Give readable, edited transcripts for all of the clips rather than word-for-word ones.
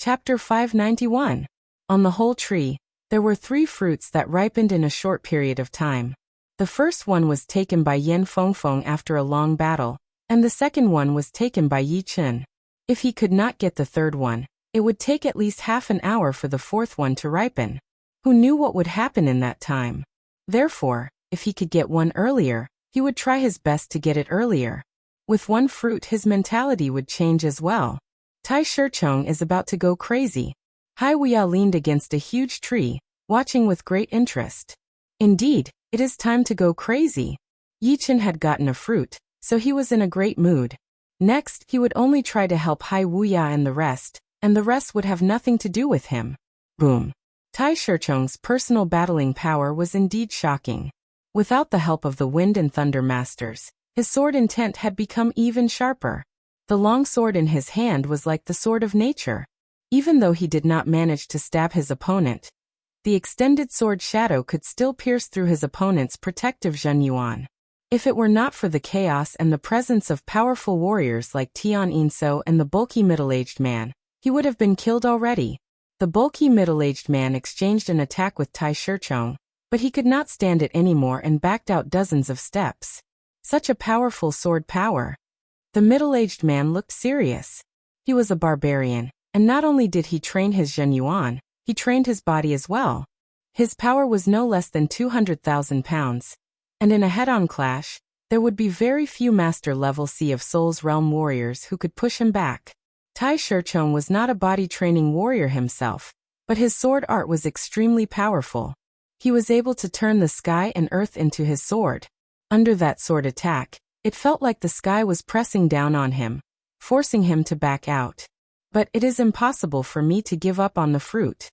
Chapter 591. On the whole tree, there were 3 fruits that ripened in a short period of time. The first one was taken by Yan Fengfeng after a long battle, and the second one was taken by Yi Qin. If he could not get the third one, it would take at least half an hour for the fourth one to ripen. Who knew what would happen in that time? Therefore, if he could get one earlier, he would try his best to get it earlier. With one fruit, his mentality would change as well. Tai Shicheng is about to go crazy. Hai Wuya leaned against a huge tree, watching with great interest. Indeed, it is time to go crazy. Yi Qin had gotten a fruit, so he was in a great mood. Next, he would only try to help Hai Wuya and the rest would have nothing to do with him. Boom. Tai Shicheng's personal battling power was indeed shocking. Without the help of the Wind and Thunder Masters, his sword intent had become even sharper. The long sword in his hand was like the sword of nature. Even though he did not manage to stab his opponent, the extended sword shadow could still pierce through his opponent's protective Zhenyuan. If it were not for the chaos and the presence of powerful warriors like Tian Yinso and the bulky middle-aged man, he would have been killed already. The bulky middle-aged man exchanged an attack with Tai Shicheng, but he could not stand it anymore and backed out dozens of steps. Such a powerful sword power. The middle-aged man looked serious. He was a barbarian, and not only did he train his Zhenyuan, he trained his body as well. His power was no less than 200,000 pounds, and in a head-on clash, there would be very few master-level Sea of Souls realm warriors who could push him back. Tai Shicheng was not a body-training warrior himself, but his sword art was extremely powerful. He was able to turn the sky and earth into his sword. Under that sword attack, it felt like the sky was pressing down on him, forcing him to back out. But it is impossible for me to give up on the fruit.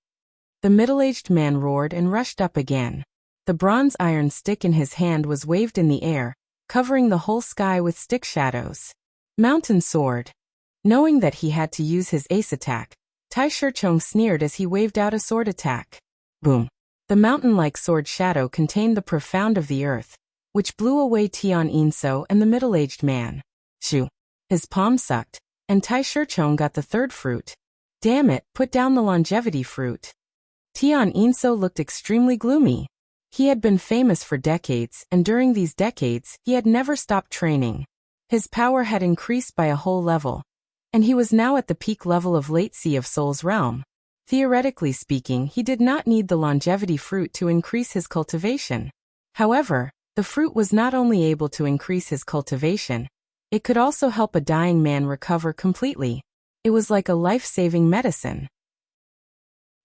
The middle-aged man roared and rushed up again. The bronze iron stick in his hand was waved in the air, covering the whole sky with stick shadows. Mountain sword. Knowing that he had to use his ace attack, Tai Shicheng sneered as he waved out a sword attack. Boom. The mountain-like sword shadow contained the profound of the earth, which blew away Tian Yinso and the middle-aged man. Shoo. His palm sucked, and Tai Shicheng got the third fruit. Damn it, put down the longevity fruit. Tian Yinso looked extremely gloomy. He had been famous for decades, and during these decades, he had never stopped training. His power had increased by a whole level, and he was now at the peak level of late Sea of Souls realm. Theoretically speaking, he did not need the longevity fruit to increase his cultivation. However, the fruit was not only able to increase his cultivation, it could also help a dying man recover completely. It was like a life-saving medicine.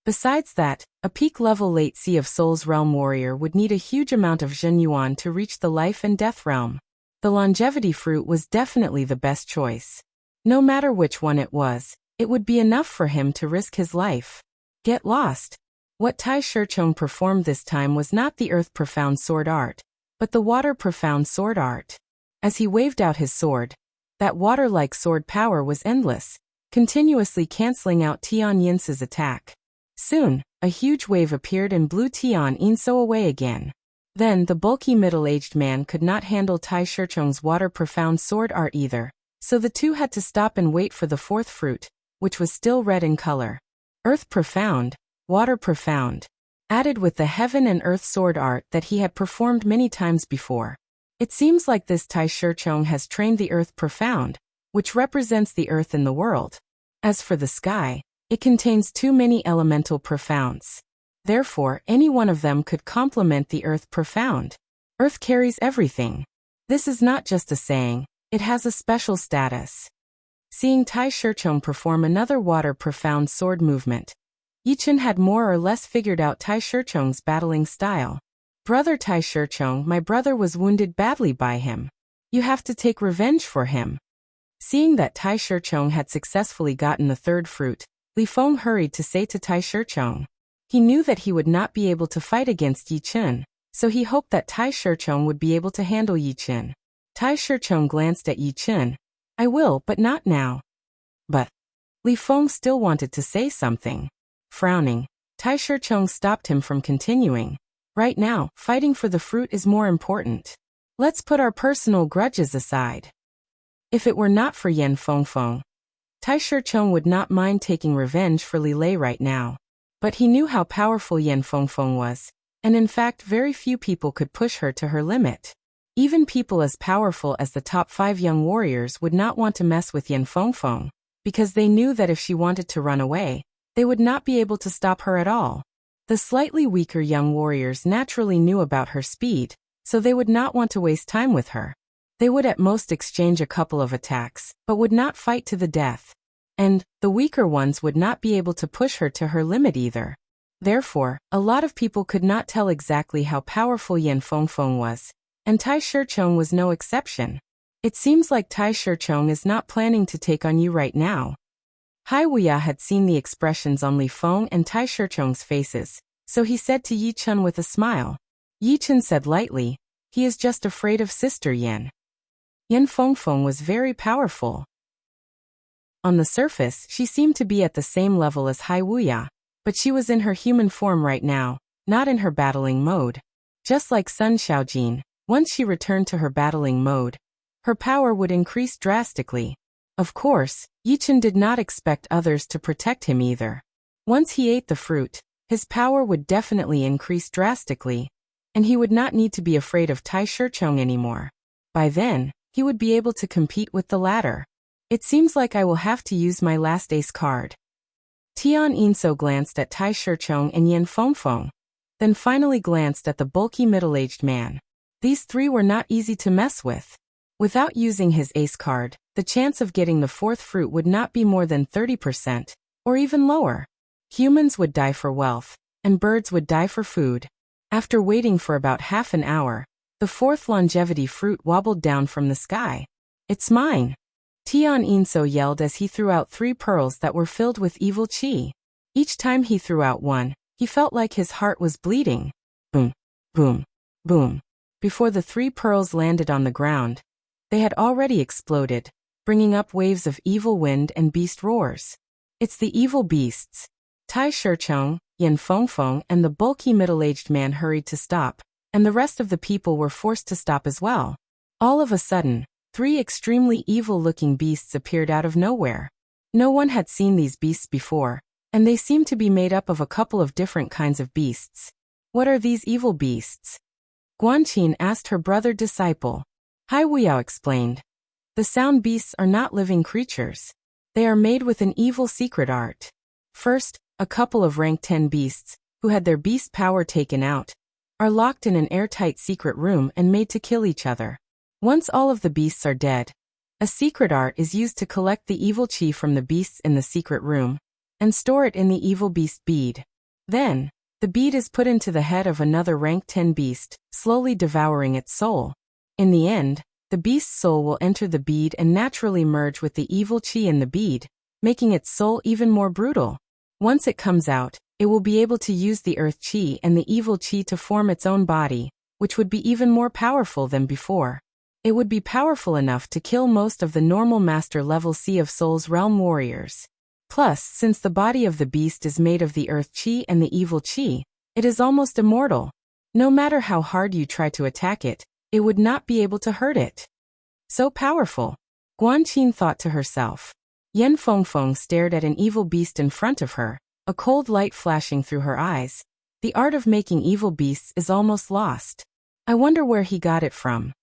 Besides that, a peak-level late Sea of Souls realm warrior would need a huge amount of Zhenyuan to reach the life and death realm. The longevity fruit was definitely the best choice. No matter which one it was, it would be enough for him to risk his life. Get lost. What Tai Shicheng performed this time was not the earth-profound sword art, but the water-profound sword art. As he waved out his sword, that water-like sword power was endless, continuously canceling out Tian Yinso's attack. Soon, a huge wave appeared and blew Tian Yinso away again. Then the bulky middle-aged man could not handle Tai Shicheng's water-profound sword art either, so the two had to stop and wait for the fourth fruit, which was still red in color. Earth profound, water profound. Added with the heaven and earth sword art that he had performed many times before. It seems like this Tai Shicheng has trained the earth profound, which represents the earth in the world. As for the sky, it contains too many elemental profounds. Therefore, any one of them could complement the earth profound. Earth carries everything. This is not just a saying, it has a special status. Seeing Tai Shicheng perform another water profound sword movement, Yi Qin had more or less figured out Tai Shicheng's battling style. Brother Tai Shicheng, my brother was wounded badly by him. You have to take revenge for him. Seeing that Tai Shicheng had successfully gotten the third fruit, Li Feng hurried to say to Tai Shicheng. He knew that he would not be able to fight against Yi Qin, so he hoped that Tai Shicheng would be able to handle Yi Qin. Tai Shicheng glanced at Yi Qin. I will, but not now. But Li Feng still wanted to say something. Frowning, Tai Shicheng stopped him from continuing. Right now, fighting for the fruit is more important. Let's put our personal grudges aside. If it were not for Yan Fengfeng, Tai Shicheng would not mind taking revenge for Li Lei right now. But he knew how powerful Yan Fengfeng was, and in fact very few people could push her to her limit. Even people as powerful as the top 5 young warriors would not want to mess with Yan Fengfeng, because they knew that if she wanted to run away, they would not be able to stop her at all. The slightly weaker young warriors naturally knew about her speed, so they would not want to waste time with her. They would at most exchange a couple of attacks, but would not fight to the death. And the weaker ones would not be able to push her to her limit either. Therefore, a lot of people could not tell exactly how powerful Yan Fengfeng was, and Tai Shicheng was no exception. It seems like Tai Shicheng is not planning to take on you right now. Hai Wuya had seen the expressions on Li Feng and Tai Shicheng's faces, so he said to Yi Chen with a smile. Yi Chen said lightly, he is just afraid of Sister Yan. Yan Fengfeng was very powerful. On the surface, she seemed to be at the same level as Hai Wuya, but she was in her human form right now, not in her battling mode. Just like Sun Xiaojin, once she returned to her battling mode, her power would increase drastically. Of course, Yi Chen did not expect others to protect him either. Once he ate the fruit, his power would definitely increase drastically, and he would not need to be afraid of Tai Shicheng anymore. By then, he would be able to compete with the latter. It seems like I will have to use my last ace card. Tian Yinso glanced at Tai Shicheng and Yan Fengfeng, then finally glanced at the bulky middle-aged man. These three were not easy to mess with. Without using his ace card, the chance of getting the fourth fruit would not be more than 30%, or even lower. Humans would die for wealth, and birds would die for food. After waiting for about half an hour, the fourth longevity fruit wobbled down from the sky. It's mine! Tian Yinso yelled as he threw out 3 pearls that were filled with evil qi. Each time he threw out one, he felt like his heart was bleeding. Boom, boom, boom. Before the 3 pearls landed on the ground, they had already exploded, bringing up waves of evil wind and beast roars. It's the evil beasts. Tai Shicheng, Yan Fengfeng, and the bulky middle-aged man hurried to stop, and the rest of the people were forced to stop as well. All of a sudden, 3 extremely evil-looking beasts appeared out of nowhere. No one had seen these beasts before, and they seemed to be made up of a couple of different kinds of beasts. What are these evil beasts? Guanqin asked her brother disciple. Hai Wuyao explained. The sound beasts are not living creatures. They are made with an evil secret art. First, a couple of rank 10 beasts, who had their beast power taken out, are locked in an airtight secret room and made to kill each other. Once all of the beasts are dead, a secret art is used to collect the evil qi from the beasts in the secret room, and store it in the evil beast bead. Then, the bead is put into the head of another rank 10 beast, slowly devouring its soul. In the end, the beast's soul will enter the bead and naturally merge with the evil qi in the bead, making its soul even more brutal. Once it comes out, it will be able to use the earth qi and the evil qi to form its own body, which would be even more powerful than before. It would be powerful enough to kill most of the normal master level Sea of Souls realm warriors. Plus, since the body of the beast is made of the earth qi and the evil qi, it is almost immortal. No matter how hard you try to attack it, it would not be able to hurt it. So powerful. Guanqin thought to herself. Yan Fengfeng stared at an evil beast in front of her, a cold light flashing through her eyes. The art of making evil beasts is almost lost. I wonder where he got it from.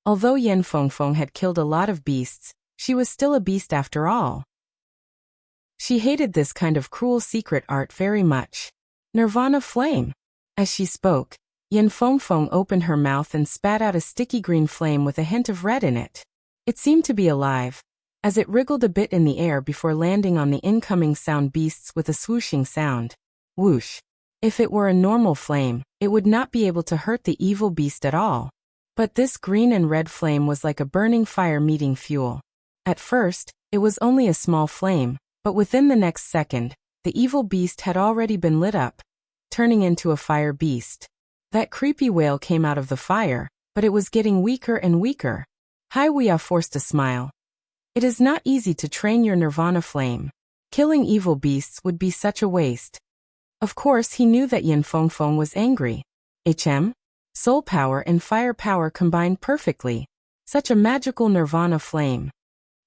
Although Yan Fengfeng had killed a lot of beasts, she was still a beast after all. She hated this kind of cruel secret art very much. Nirvana flame. As she spoke, Yan Fengfeng opened her mouth and spat out a sticky green flame with a hint of red in it. It seemed to be alive, as it wriggled a bit in the air before landing on the incoming sound beasts with a swooshing sound. Whoosh. If it were a normal flame, it would not be able to hurt the evil beast at all. But this green and red flame was like a burning fire meeting fuel. At first, it was only a small flame, but within the next second, the evil beast had already been lit up, turning into a fire beast. That creepy wail came out of the fire, but it was getting weaker and weaker. Hai Wuya forced a smile. It is not easy to train your nirvana flame. Killing evil beasts would be such a waste. Of course he knew that Yan Fengfeng was angry. Soul power and fire power combined perfectly. Such a magical nirvana flame.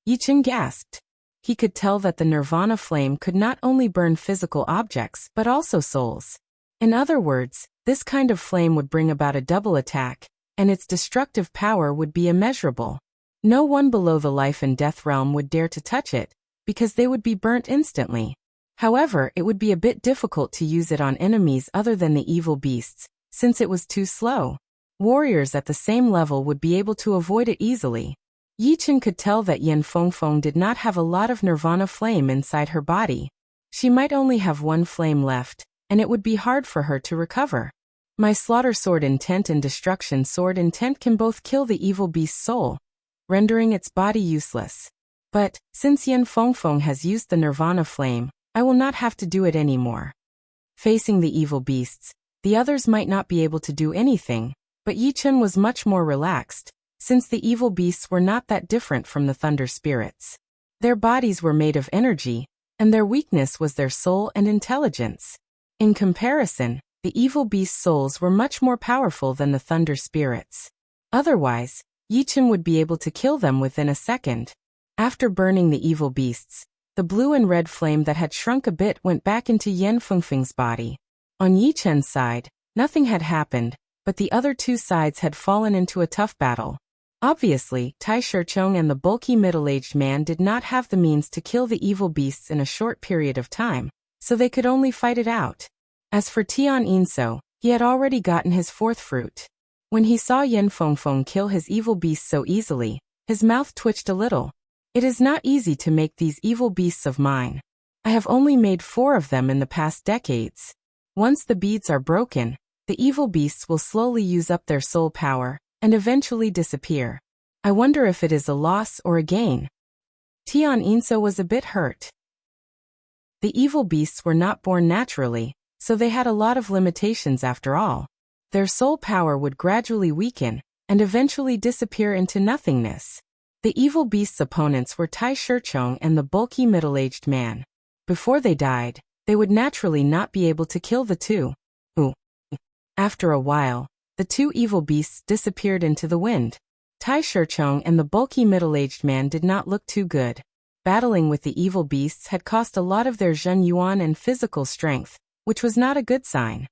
Yi Chen gasped. He could tell that the nirvana flame could not only burn physical objects but also souls. In other words, this kind of flame would bring about a double attack, and its destructive power would be immeasurable. No one below the life and death realm would dare to touch it, because they would be burnt instantly. However, it would be a bit difficult to use it on enemies other than the evil beasts, since it was too slow. Warriors at the same level would be able to avoid it easily. Yi Chen could tell that Yan Fengfeng did not have a lot of nirvana flame inside her body. She might only have one flame left, and it would be hard for her to recover. My slaughter sword intent and destruction sword intent can both kill the evil beast's soul, rendering its body useless. But, since Yan Fengfeng has used the nirvana flame, I will not have to do it anymore. Facing the evil beasts, the others might not be able to do anything, but Yi Chen was much more relaxed, since the evil beasts were not that different from the thunder spirits. Their bodies were made of energy, and their weakness was their soul and intelligence. In comparison, the evil beasts' souls were much more powerful than the thunder spirits. Otherwise, Yi Chen would be able to kill them within a second. After burning the evil beasts, the blue and red flame that had shrunk a bit went back into Yan Fengfeng's body. On Yi Chen's side, nothing had happened, but the other two sides had fallen into a tough battle. Obviously, Tai Shichong and the bulky middle-aged man did not have the means to kill the evil beasts in a short period of time, so they could only fight it out. As for Tian Yinso, he had already gotten his fourth fruit. When he saw Yan Fengfeng kill his evil beasts so easily, his mouth twitched a little. It is not easy to make these evil beasts of mine. I have only made 4 of them in the past decades. Once the beads are broken, the evil beasts will slowly use up their soul power, and eventually disappear. I wonder if it is a loss or a gain. Tian Yinso was a bit hurt. The evil beasts were not born naturally, so they had a lot of limitations after all. Their soul power would gradually weaken, and eventually disappear into nothingness. The evil beast's opponents were Tai Shichong and the bulky middle-aged man. Before they died, they would naturally not be able to kill the two. After a while, the two evil beasts disappeared into the wind. Tai Shichong and the bulky middle-aged man did not look too good. Battling with the evil beasts had cost a lot of their Zhen Yuan and physical strength, which was not a good sign.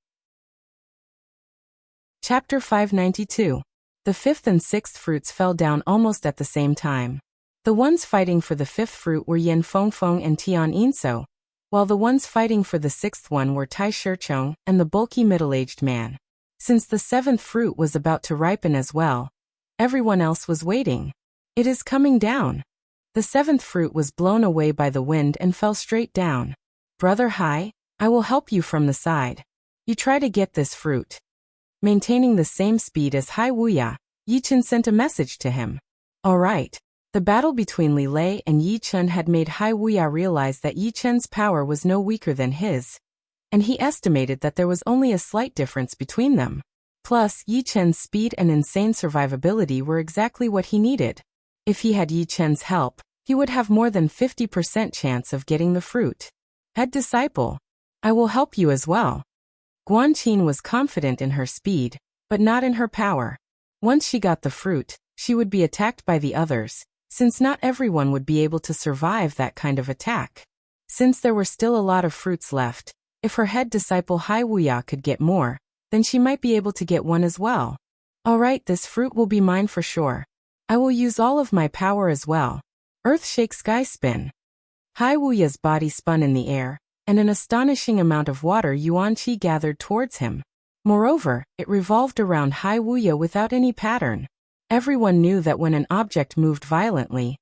Chapter 592. The 5th and 6th fruits fell down almost at the same time. The ones fighting for the 5th fruit were Yan Fengfeng and Tian Yinso, while the ones fighting for the 6th one were Tai Shichong and the bulky middle-aged man. Since the 7th fruit was about to ripen as well, everyone else was waiting. It is coming down. The 7th fruit was blown away by the wind and fell straight down. Brother Hai, I will help you from the side. You try to get this fruit. Maintaining the same speed as Hai Wuya, Yi Chen sent a message to him. All right. The battle between Li Lei and Yi Chen had made Hai Wuya realize that Yi Chen's power was no weaker than his, and he estimated that there was only a slight difference between them. Plus, Yi Chen's speed and insane survivability were exactly what he needed. If he had Yi Chen's help, he would have more than 50% chance of getting the fruit. Head disciple, I will help you as well. Guanqin was confident in her speed, but not in her power. Once she got the fruit, she would be attacked by the others, since not everyone would be able to survive that kind of attack. Since there were still a lot of fruits left, if her head disciple Hai Wuya could get more, then she might be able to get one as well. Alright, this fruit will be mine for sure. I will use all of my power as well. Earth shake sky spin. Hai Wuya's body spun in the air, and an astonishing amount of water yuan qi gathered towards him. Moreover, it revolved around Hai Wuya without any pattern. Everyone knew that when an object moved violently,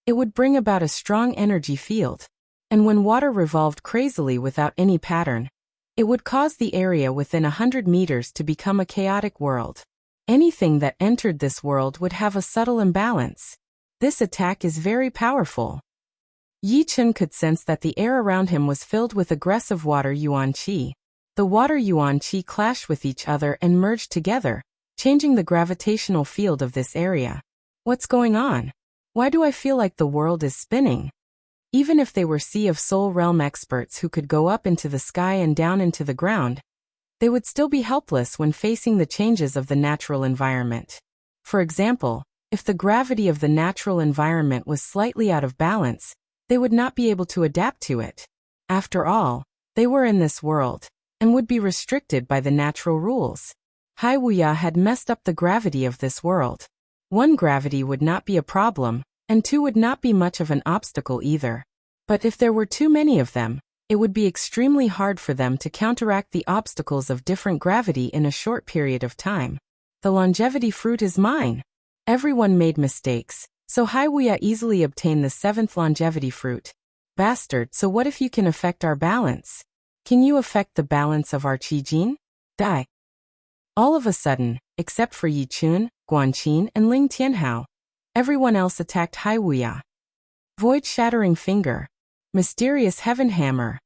it would bring about a strong energy field. And when water revolved crazily without any pattern, it would cause the area within 100 meters to become a chaotic world. Anything that entered this world would have a subtle imbalance. This attack is very powerful. Yi Chen could sense that the air around him was filled with aggressive water yuan qi. The water yuan qi clashed with each other and merged together, changing the gravitational field of this area. What's going on? Why do I feel like the world is spinning? Even if they were Sea of Soul realm experts who could go up into the sky and down into the ground, they would still be helpless when facing the changes of the natural environment. For example, if the gravity of the natural environment was slightly out of balance, they would not be able to adapt to it. After all, they were in this world, and would be restricted by the natural rules. Hai Wuya had messed up the gravity of this world. 1 gravity would not be a problem, and 2 would not be much of an obstacle either. But if there were too many of them, it would be extremely hard for them to counteract the obstacles of different gravity in a short period of time. The longevity fruit is mine. Everyone made mistakes, so Hai Wuya easily obtained the 7th longevity fruit. Bastard, so what if you can affect our balance? Can you affect the balance of our Qi Jin? Die. All of a sudden, except for Yi Chun, Guanqin, and Ling Tianhao, everyone else attacked Hai Wuya. Void-shattering finger. Mysterious heaven hammer.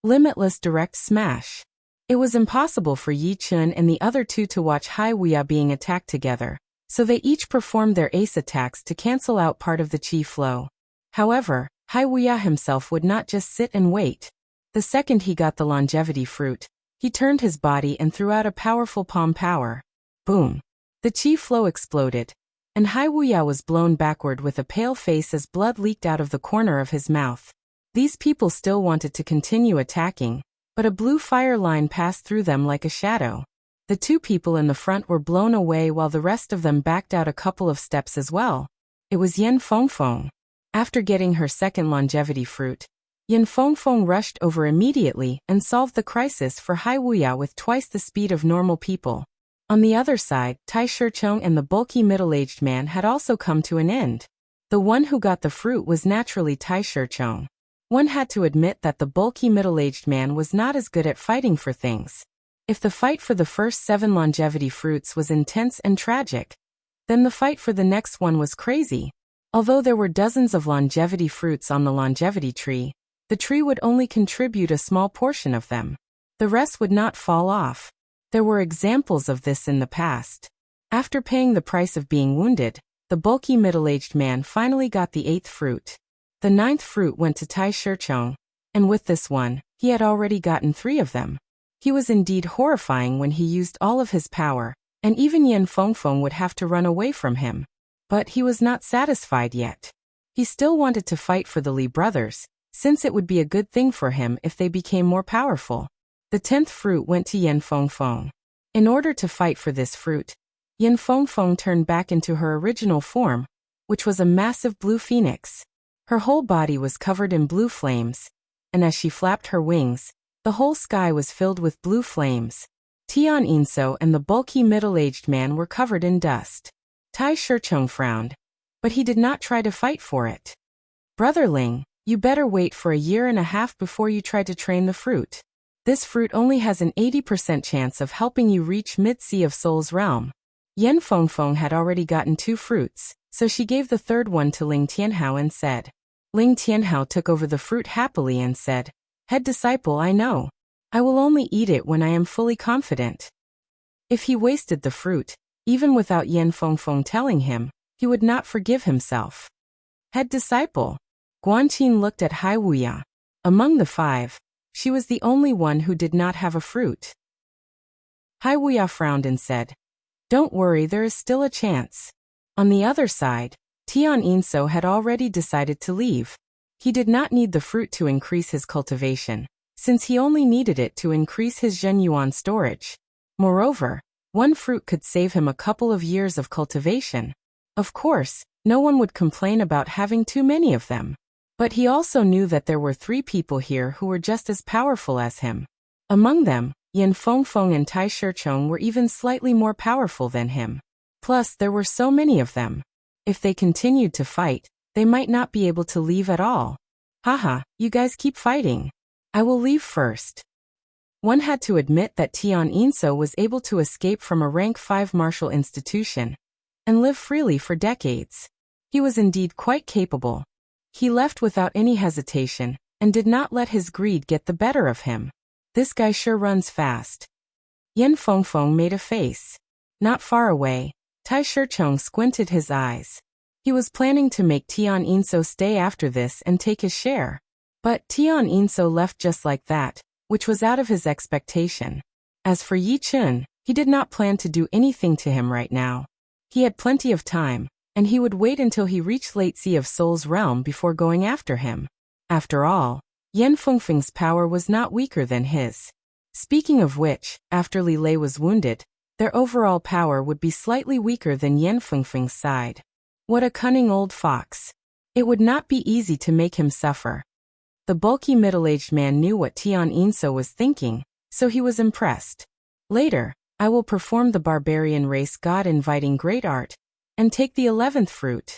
Limitless direct smash. It was impossible for Yi Chun and the other 2 to watch Hai Wuya being attacked together, so they each performed their ace attacks to cancel out part of the qi flow. However, Hai Wuya himself would not just sit and wait. The second he got the longevity fruit, he turned his body and threw out a powerful palm power. Boom. The qi flow exploded, and Hai Wuya was blown backward with a pale face as blood leaked out of the corner of his mouth. These people still wanted to continue attacking, but a blue fire line passed through them like a shadow. The 2 people in the front were blown away while the rest of them backed out a couple of steps as well. It was Yin Fengfeng. After getting her 2nd longevity fruit, Yin Fengfeng rushed over immediately and solved the crisis for Hai Wuya with twice the speed of normal people. On the other side, Tai Shicheng and the bulky middle-aged man had also come to an end. The one who got the fruit was naturally Tai Shicheng. One had to admit that the bulky middle-aged man was not as good at fighting for things. If the fight for the first 7 longevity fruits was intense and tragic, then the fight for the next one was crazy. Although there were dozens of longevity fruits on the longevity tree, the tree would only contribute a small portion of them. The rest would not fall off. There were examples of this in the past. After paying the price of being wounded, the bulky middle-aged man finally got the 8th fruit. The 9th fruit went to Tai Shicheng, and with this one, he had already gotten 3 of them. He was indeed horrifying when he used all of his power, and even Yin Fengfeng would have to run away from him. But he was not satisfied yet. He still wanted to fight for the Li brothers, since it would be a good thing for him if they became more powerful. The 10th fruit went to Yin Fengfeng. In order to fight for this fruit, Yin Fengfeng turned back into her original form, which was a massive blue phoenix. Her whole body was covered in blue flames, and as she flapped her wings, the whole sky was filled with blue flames. Tian Yinso and the bulky middle-aged man were covered in dust. Tai Shicheng frowned, but he did not try to fight for it. Brother Ling, you better wait for a year and a half before you try to train the fruit. This fruit only has an 80% chance of helping you reach mid-sea of Soul's realm. Yin Fengfeng had already gotten 2 fruits, so she gave the 3rd one to Ling Tianhao and said. Ling Tianhao took over the fruit happily and said, Head disciple, I know. I will only eat it when I am fully confident. If he wasted the fruit, even without Yin Fengfeng telling him, he would not forgive himself. Head disciple. Guanqin looked at Hai Wuya. Among the 5, she was the only one who did not have a fruit. Hai Wuya frowned and said, Don't worry, there is still a chance. On the other side, Tian Yinso had already decided to leave. He did not need the fruit to increase his cultivation, since he only needed it to increase his Zhenyuan storage. Moreover, 1 fruit could save him a couple of years of cultivation. Of course, no one would complain about having too many of them. But he also knew that there were 3 people here who were just as powerful as him. Among them, Yin Fengfeng and Tai Shicheng were even slightly more powerful than him. Plus, there were so many of them. If they continued to fight, they might not be able to leave at all. Haha, you guys keep fighting. I will leave first. One had to admit that Tian Yinso was able to escape from a rank 5 martial institution and live freely for decades. He was indeed quite capable. He left without any hesitation and did not let his greed get the better of him. This guy sure runs fast. Yin Fengfeng made a face. Not far away, Tai Shicheng squinted his eyes. He was planning to make Tian Yinso stay after this and take his share. But Tian Yinso left just like that, which was out of his expectation. As for Yi Chun, he did not plan to do anything to him right now. He had plenty of time, and he would wait until he reached Late Sea of Soul's realm before going after him. After all, Yan Fengfeng's power was not weaker than his. Speaking of which, after Li Lei was wounded, their overall power would be slightly weaker than Yan Fengfeng's side. What a cunning old fox. It would not be easy to make him suffer. The bulky middle-aged man knew what Tian Yinso was thinking, so he was impressed. Later, I will perform the barbarian race god inviting great art, and take the 11th fruit.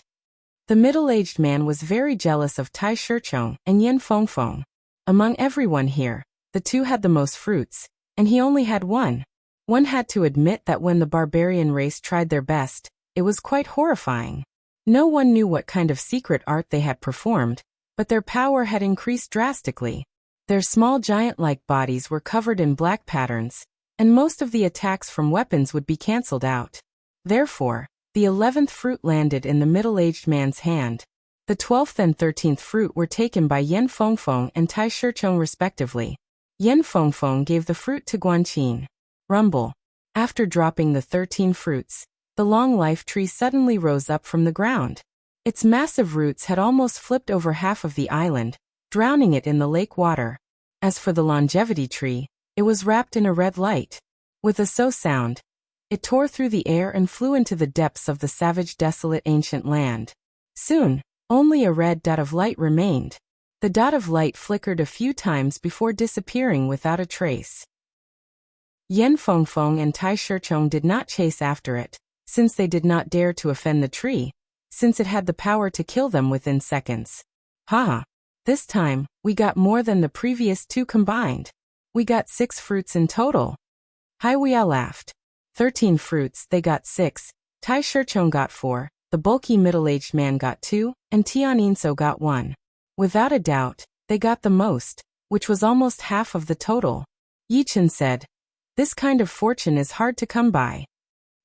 The middle-aged man was very jealous of Tai Shichong and Yan Fengfeng. Among everyone here, the two had the most fruits, and he only had one. One had to admit that when the barbarian race tried their best, it was quite horrifying. No one knew what kind of secret art they had performed, but their power had increased drastically. Their small giant-like bodies were covered in black patterns, and most of the attacks from weapons would be cancelled out. Therefore, the 11th fruit landed in the middle-aged man's hand. The 12th and 13th fruit were taken by Yan Fengfeng and Tai Shichong respectively. Yan Fengfeng gave the fruit to Guanqin. Rumble. After dropping the 13 fruits, the long life tree suddenly rose up from the ground. Its massive roots had almost flipped over half of the island, drowning it in the lake water. As for the longevity tree, it was wrapped in a red light. With a so sound, it tore through the air and flew into the depths of the savage, desolate ancient land. Soon, only a red dot of light remained. The dot of light flickered a few times before disappearing without a trace. Yan Fengfeng and Tai Shichong did not chase after it, since they did not dare to offend the tree, since it had the power to kill them within seconds. Haha! This time, we got more than the previous two combined. We got 6 fruits in total. Haiwia laughed. 13 fruits, they got 6, Tai Shichong got 4, the bulky middle-aged man got 2, and Tian Yinso got 1. Without a doubt, they got the most, which was almost half of the total. Yichen said, "This kind of fortune is hard to come by."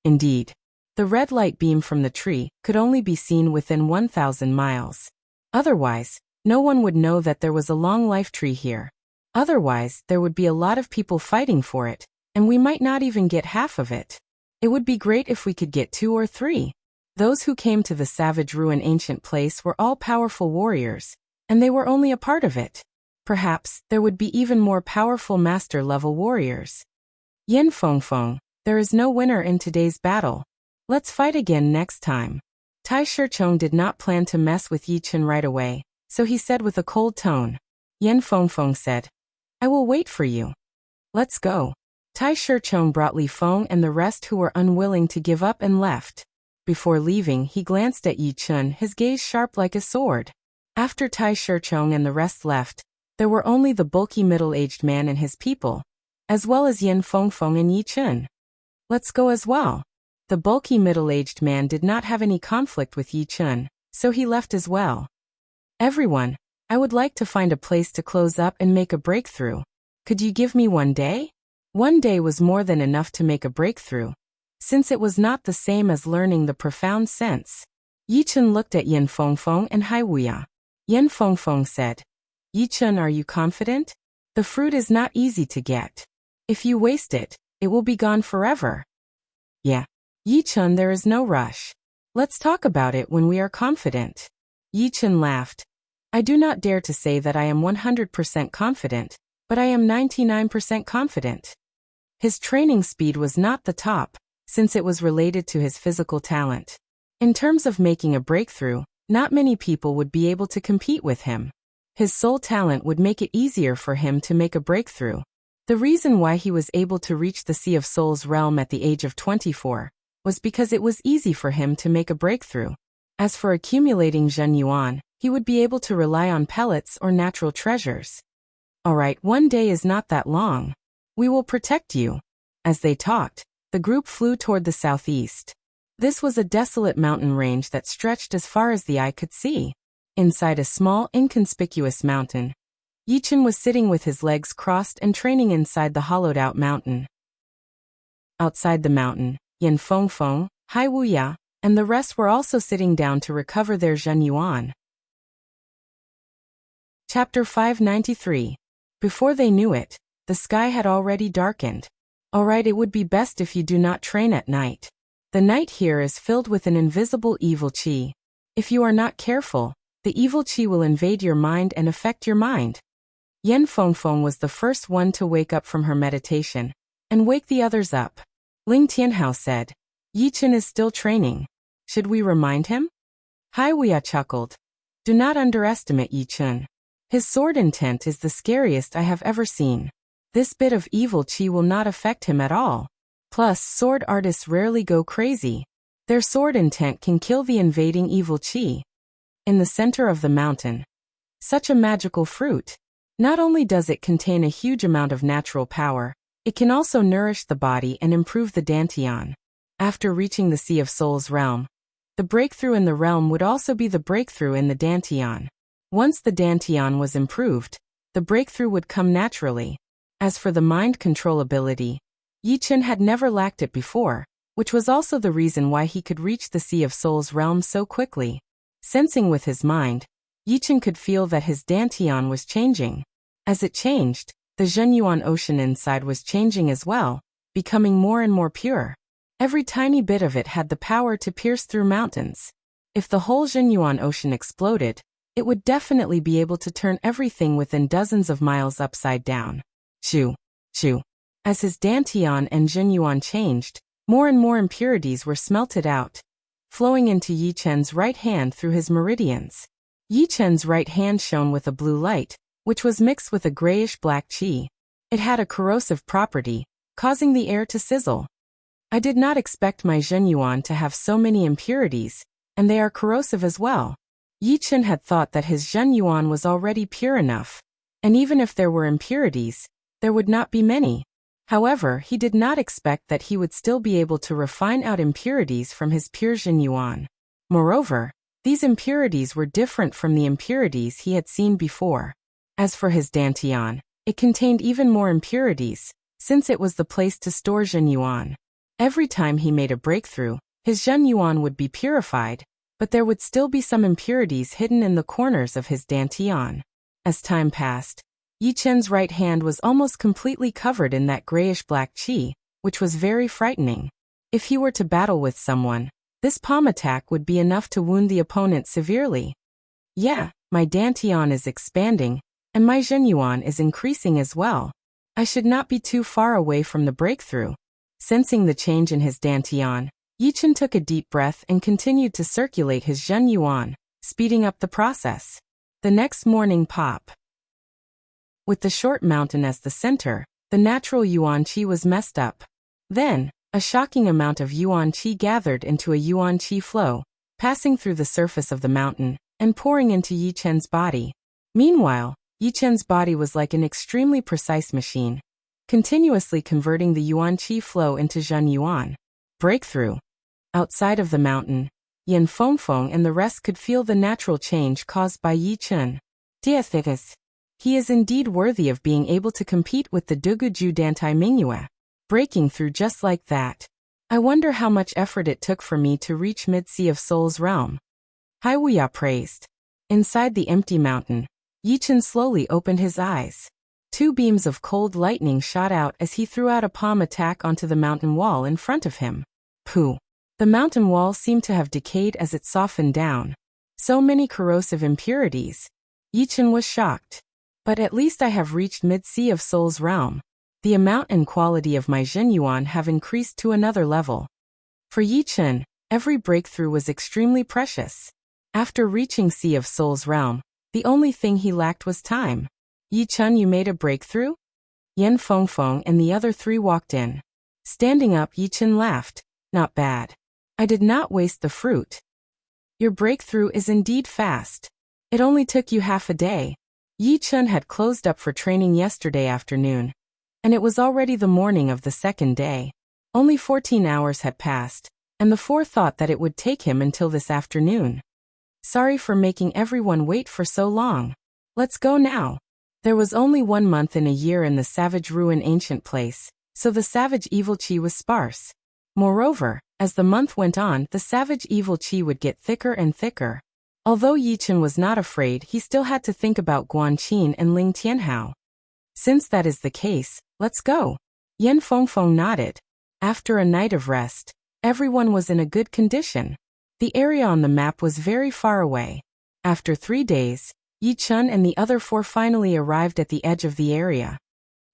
Indeed. The red light beam from the tree could only be seen within 1,000 miles. Otherwise, no one would know that there was a long life tree here. Otherwise, there would be a lot of people fighting for it, and we might not even get half of it. It would be great if we could get 2 or 3. Those who came to the savage ruin ancient place were all powerful warriors, and they were only a part of it. Perhaps there would be even more powerful master-level warriors. Yan Fengfeng, there is no winner in today's battle. Let's fight again next time. Tai Shichong did not plan to mess with Yichen right away, so he said with a cold tone. Yan Fengfeng said, "I will wait for you. Let's go." Tai Shichong brought Li Feng and the rest who were unwilling to give up and left. Before leaving, he glanced at Yichen, his gaze sharp like a sword. After Tai Shichong and the rest left, there were only the bulky middle-aged man and his people, as well as Yan Fengfeng and Yichen. Let's go as well. The bulky middle-aged man did not have any conflict with Yichen, so he left as well. Everyone, I would like to find a place to close up and make a breakthrough. Could you give me 1 day? 1 day was more than enough to make a breakthrough, since it was not the same as learning the profound sense. Yichen looked at Yan Fengfeng and Haiwia. Yan Fengfeng said, "Yichen, are you confident? The fruit is not easy to get. If you waste it, it will be gone forever." "Yeah. Yichen, there is no rush. Let's talk about it when we are confident." Yichen laughed. "I do not dare to say that I am 100% confident, but I am 99% confident." His training speed was not the top, since it was related to his physical talent. In terms of making a breakthrough, not many people would be able to compete with him. His soul talent would make it easier for him to make a breakthrough. The reason why he was able to reach the Sea of Souls realm at the age of 24 was because it was easy for him to make a breakthrough. As for accumulating Zhen Yuan, he would be able to rely on pellets or natural treasures. "Alright, 1 day is not that long. We will protect you." As they talked, the group flew toward the southeast. This was a desolate mountain range that stretched as far as the eye could see. Inside a small, inconspicuous mountain, Yichen was sitting with his legs crossed and training inside the hollowed-out mountain. Outside the mountain, Yan Fengfeng, Haiwuya, and the rest were also sitting down to recover their Zhen Yuan. Chapter 593. Before they knew it, the sky had already darkened. "Alright, it would be best if you do not train at night. The night here is filled with an invisible evil qi. If you are not careful, the evil qi will invade your mind and affect your mind. Yan Fengfeng was the first one to wake up from her meditation and wake the others up. Ling Tianhao said, Yichen is still training. Should we remind him? Hai Wuya chuckled. Do not underestimate Yichen. His sword intent is the scariest I have ever seen. This bit of evil qi will not affect him at all. Plus, sword artists rarely go crazy. Their sword intent can kill the invading evil qi. In the center of the mountain. Such a magical fruit. Not only does it contain a huge amount of natural power, it can also nourish the body and improve the dantian. After reaching the Sea of Souls realm, the breakthrough in the realm would also be the breakthrough in the dantian. Once the dantian was improved, the breakthrough would come naturally. As for the mind control ability, Yichen had never lacked it before, which was also the reason why he could reach the Sea of Souls realm so quickly. Sensing with his mind, Yichen could feel that his dantian was changing. As it changed, the Zhenyuan ocean inside was changing as well, becoming more and more pure. Every tiny bit of it had the power to pierce through mountains. If the whole Zhenyuan ocean exploded, it would definitely be able to turn everything within dozens of miles upside down. Shoo, shoo. As his dantian and Zhenyuan changed, more and more impurities were smelted out, flowing into Yichen's right hand through his meridians. Yichen's right hand shone with a blue light, which was mixed with a grayish-black qi. It had a corrosive property, causing the air to sizzle. I did not expect my Zhenyuan to have so many impurities, and they are corrosive as well. Yichen had thought that his Zhenyuan was already pure enough, and even if there were impurities, there would not be many. However, he did not expect that he would still be able to refine out impurities from his pure Zhenyuan. Moreover, these impurities were different from the impurities he had seen before. As for his dantian, it contained even more impurities, since it was the place to store Zhenyuan. Every time he made a breakthrough, his Zhenyuan would be purified, but there would still be some impurities hidden in the corners of his dantian. As time passed, Yichen's right hand was almost completely covered in that grayish-black qi, which was very frightening. If he were to battle with someone, this palm attack would be enough to wound the opponent severely. Yeah, my dantian is expanding, and my Zhenyuan is increasing as well. I should not be too far away from the breakthrough. Sensing the change in his dantian, Yichen took a deep breath and continued to circulate his Zhenyuan, speeding up the process. The next morning pop. With the short mountain as the center, the natural yuan qi was messed up. Then, a shocking amount of yuan qi gathered into a yuan qi flow, passing through the surface of the mountain, and pouring into Yichen's body. Meanwhile, Yichen's body was like an extremely precise machine, continuously converting the yuan qi flow into Zhenyuan. Breakthrough. Outside of the mountain, Yan Fengfeng and the rest could feel the natural change caused by Yichen. Diathitis. He is indeed worthy of being able to compete with the Duguju Dantai Mingyue. Breaking through just like that. I wonder how much effort it took for me to reach Mid-Sea of Soul's realm. Hai Wuya praised. Inside the empty mountain, Yichen slowly opened his eyes. 2 beams of cold lightning shot out as he threw out a palm attack onto the mountain wall in front of him. Pooh! The mountain wall seemed to have decayed as it softened down. So many corrosive impurities. Yichen was shocked. But at least I have reached Mid-Sea of Soul's realm. The amount and quality of my Zhenyuan have increased to another level. For Yichen, every breakthrough was extremely precious. After reaching Sea of Soul's realm, the only thing he lacked was time. Yichen, you made a breakthrough? Yan Fengfeng and the other 3 walked in. Standing up, Yichen laughed. Not bad. I did not waste the fruit. Your breakthrough is indeed fast. It only took you half a day. Yichen had closed up for training yesterday afternoon, and it was already the morning of the 2nd day. Only 14 hours had passed, and the 4 thought that it would take him until this afternoon. Sorry for making everyone wait for so long. Let's go now. There was only 1 month in a year in the Savage Ruin ancient place, so the savage evil qi was sparse. Moreover, as the month went on, the savage evil qi would get thicker and thicker. Although Yichen was not afraid, he still had to think about Guanqin and Ling Tianhao. Since that is the case, let's go. Yan Fengfeng nodded. After a night of rest, Everyone was in a good condition. The area on the map was very far away. After 3 days, Yi Chun and the other 4 finally arrived at the edge of the area.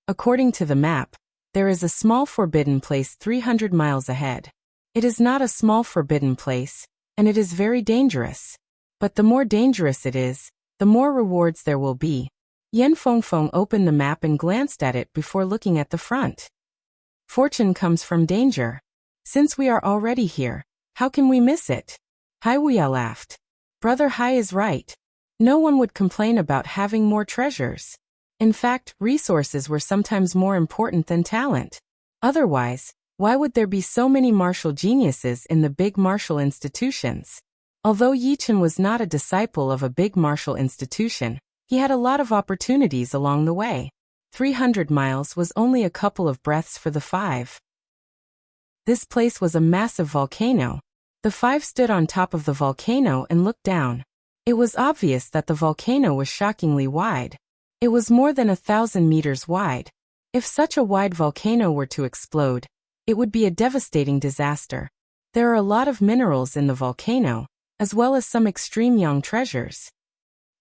According to the map, there is a small forbidden place 300 miles ahead. It is not a small forbidden place, and it is very dangerous. But the more dangerous it is, the more rewards there will be. Yan Fengfeng opened the map and glanced at it before looking at the front. Fortune comes from danger. Since we are already here, how can we miss it? Hai Wuya laughed. Brother Hai is right. No one would complain about having more treasures. In fact, resources were sometimes more important than talent. Otherwise, why would there be so many martial geniuses in the big martial institutions? Although Yi Chun was not a disciple of a big martial institution, he had a lot of opportunities along the way. 300 miles was only a couple of breaths for the 5. This place was a massive volcano. The 5 stood on top of the volcano and looked down. It was obvious that the volcano was shockingly wide. It was more than 1,000 meters wide. If such a wide volcano were to explode, it would be a devastating disaster. There are a lot of minerals in the volcano, as well as some extreme young treasures.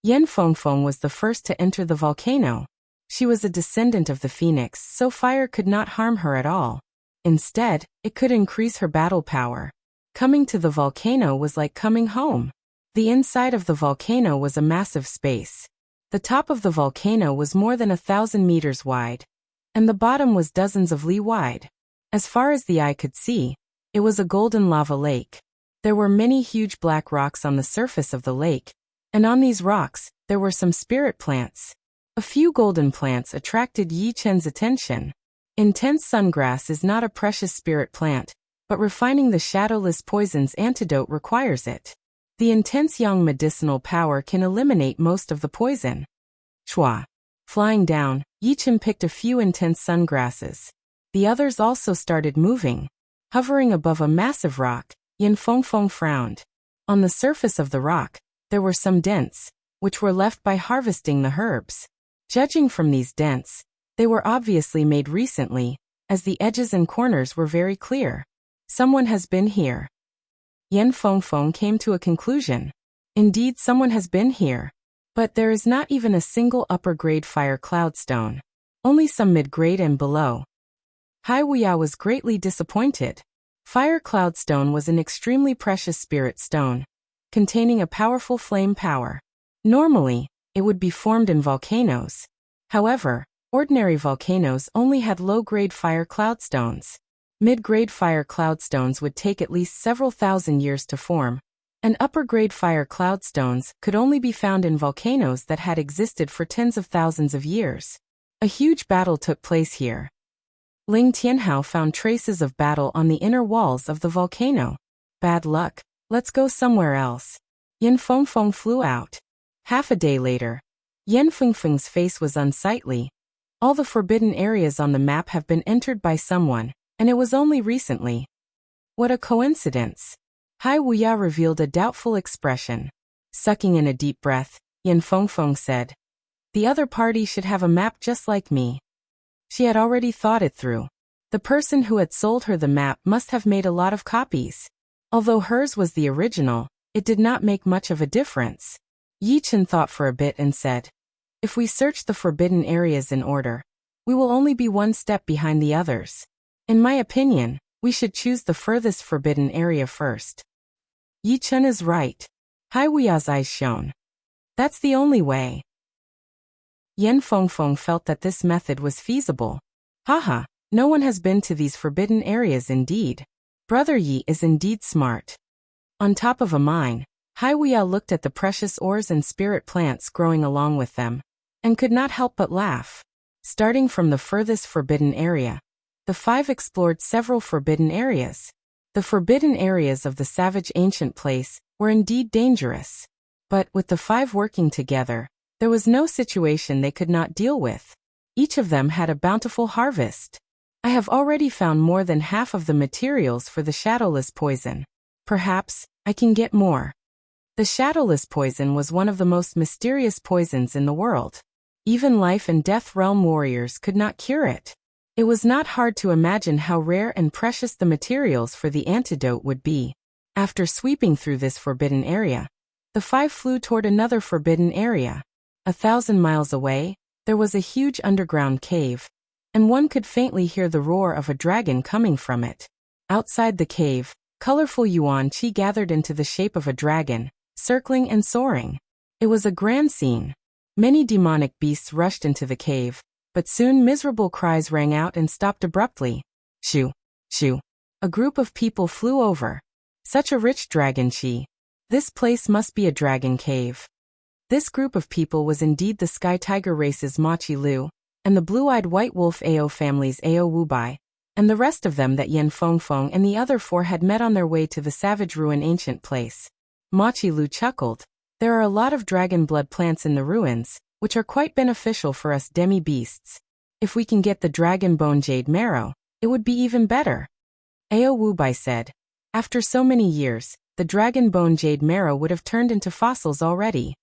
Yan Fengfeng was the first to enter the volcano. She was a descendant of the phoenix, so fire could not harm her at all. Instead, it could increase her battle power. Coming to the volcano was like coming home. The inside of the volcano was a massive space. The top of the volcano was more than 1,000 meters wide, and the bottom was dozens of li wide. As far as the eye could see, it was a golden lava lake. There were many huge black rocks on the surface of the lake, and on these rocks, there were some spirit plants. A few golden plants attracted Yi Chun's attention. Intense sungrass is not a precious spirit plant, but refining the shadowless poison's antidote requires it. The intense young medicinal power can eliminate most of the poison. Chua. Flying down, Yi Chun picked a few intense sungrasses. The others also started moving. Hovering above a massive rock, Yan Fengfeng frowned. On the surface of the rock, there were some dents, which were left by harvesting the herbs. Judging from these dents, they were obviously made recently, as the edges and corners were very clear. Someone has been here. Yan Fengfeng came to a conclusion. Indeed, someone has been here. But there is not even a single upper-grade fire cloudstone. Only some mid-grade and below. Hai Wuya was greatly disappointed. Fire cloudstone was an extremely precious spirit stone, containing a powerful flame power. Normally, it would be formed in volcanoes. However, ordinary volcanoes only had low-grade fire cloudstones. Mid-grade fire cloudstones would take at least several thousand years to form, and upper-grade fire cloudstones could only be found in volcanoes that had existed for tens of thousands of years. A huge battle took place here. Ling Tianhao found traces of battle on the inner walls of the volcano. Bad luck, let's go somewhere else. Yan Fengfeng flew out. Half a day later, Yan Fengfeng's face was unsightly. All the forbidden areas on the map have been entered by someone, and it was only recently. What a coincidence. Hai Wuya revealed a doubtful expression. Sucking in a deep breath, Yan Fengfeng said, "The other party should have a map just like me." She had already thought it through. The person who had sold her the map must have made a lot of copies. Although hers was the original, it did not make much of a difference. Yi Chun thought for a bit and said, "If we search the forbidden areas in order, we will only be one step behind the others. In my opinion, we should choose the furthest forbidden area first." Yi Chun is right. Hai Wuya's eyes shone. That's the only way. Yan Fengfeng felt that this method was feasible. Haha, no one has been to these forbidden areas indeed. Brother Yi is indeed smart. On top of a mine, Hai Wuya looked at the precious ores and spirit plants growing along with them, and could not help but laugh. Starting from the furthest forbidden area, the 5 explored several forbidden areas. The forbidden areas of the savage ancient place were indeed dangerous. But with the 5 working together, there was no situation they could not deal with. Each of them had a bountiful harvest. I have already found more than half of the materials for the shadowless poison. Perhaps I can get more. The shadowless poison was one of the most mysterious poisons in the world. Even life and death realm warriors could not cure it. It was not hard to imagine how rare and precious the materials for the antidote would be. After sweeping through this forbidden area, the 5 flew toward another forbidden area. 1,000 miles away, there was a huge underground cave, and one could faintly hear the roar of a dragon coming from it. Outside the cave, colorful yuan qi gathered into the shape of a dragon, circling and soaring. It was a grand scene. Many demonic beasts rushed into the cave, but soon miserable cries rang out and stopped abruptly. Shoo! Shoo! A group of people flew over. Such a rich dragon qi. This place must be a dragon cave. This group of people was indeed the Sky Tiger race's Ma Qi Lu, and the blue-eyed white wolf Ao family's Ao Wubai, and the rest of them that Yen Fengfeng and the other 4 had met on their way to the savage ruin ancient place. Ma Qi Lu chuckled. There are a lot of dragon blood plants in the ruins, which are quite beneficial for us demi-beasts. If we can get the dragon bone jade marrow, it would be even better. Ao Wubai said. After so many years, the dragon bone jade marrow would have turned into fossils already.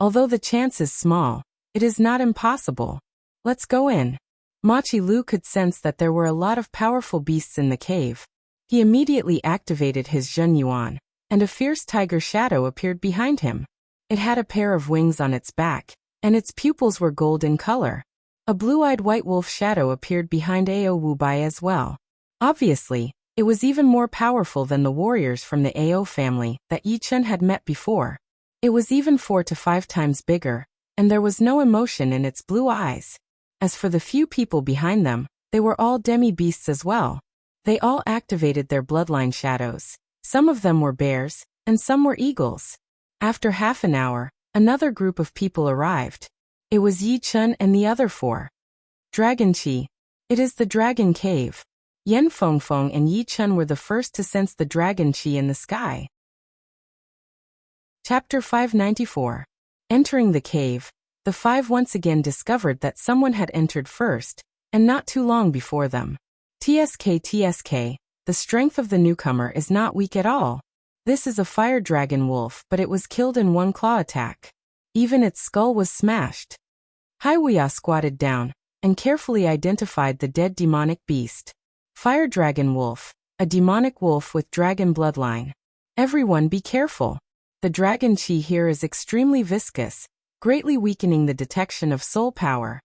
Although the chance is small, it is not impossible. Let's go in. Ma Qi Lu could sense that there were a lot of powerful beasts in the cave. He immediately activated his Zhen Yuan, and a fierce tiger shadow appeared behind him. It had a pair of wings on its back, and its pupils were gold in color. A blue-eyed white wolf shadow appeared behind Ao Wubai as well. Obviously, it was even more powerful than the warriors from the Ao family that Yi Chen had met before. It was even 4 to 5 times bigger, and there was no emotion in its blue eyes. As for the few people behind them, they were all demi-beasts as well. They all activated their bloodline shadows. Some of them were bears, and some were eagles. After half an hour, another group of people arrived. It was Yi Chen and the other 4. Dragon Qi. It is the dragon cave. Yen Fengfeng and Yi Chen were the first to sense the dragon qi in the sky. Chapter 594. Entering the cave, the 5 once again discovered that someone had entered first, and not too long before them. TSK, the strength of the newcomer is not weak at all. This is a fire dragon wolf, but it was killed in one claw attack. Even its skull was smashed. Haiwuya squatted down, and carefully identified the dead demonic beast. Fire dragon wolf, a demonic wolf with dragon bloodline. Everyone be careful. The dragon qi here is extremely viscous, greatly weakening the detection of soul power.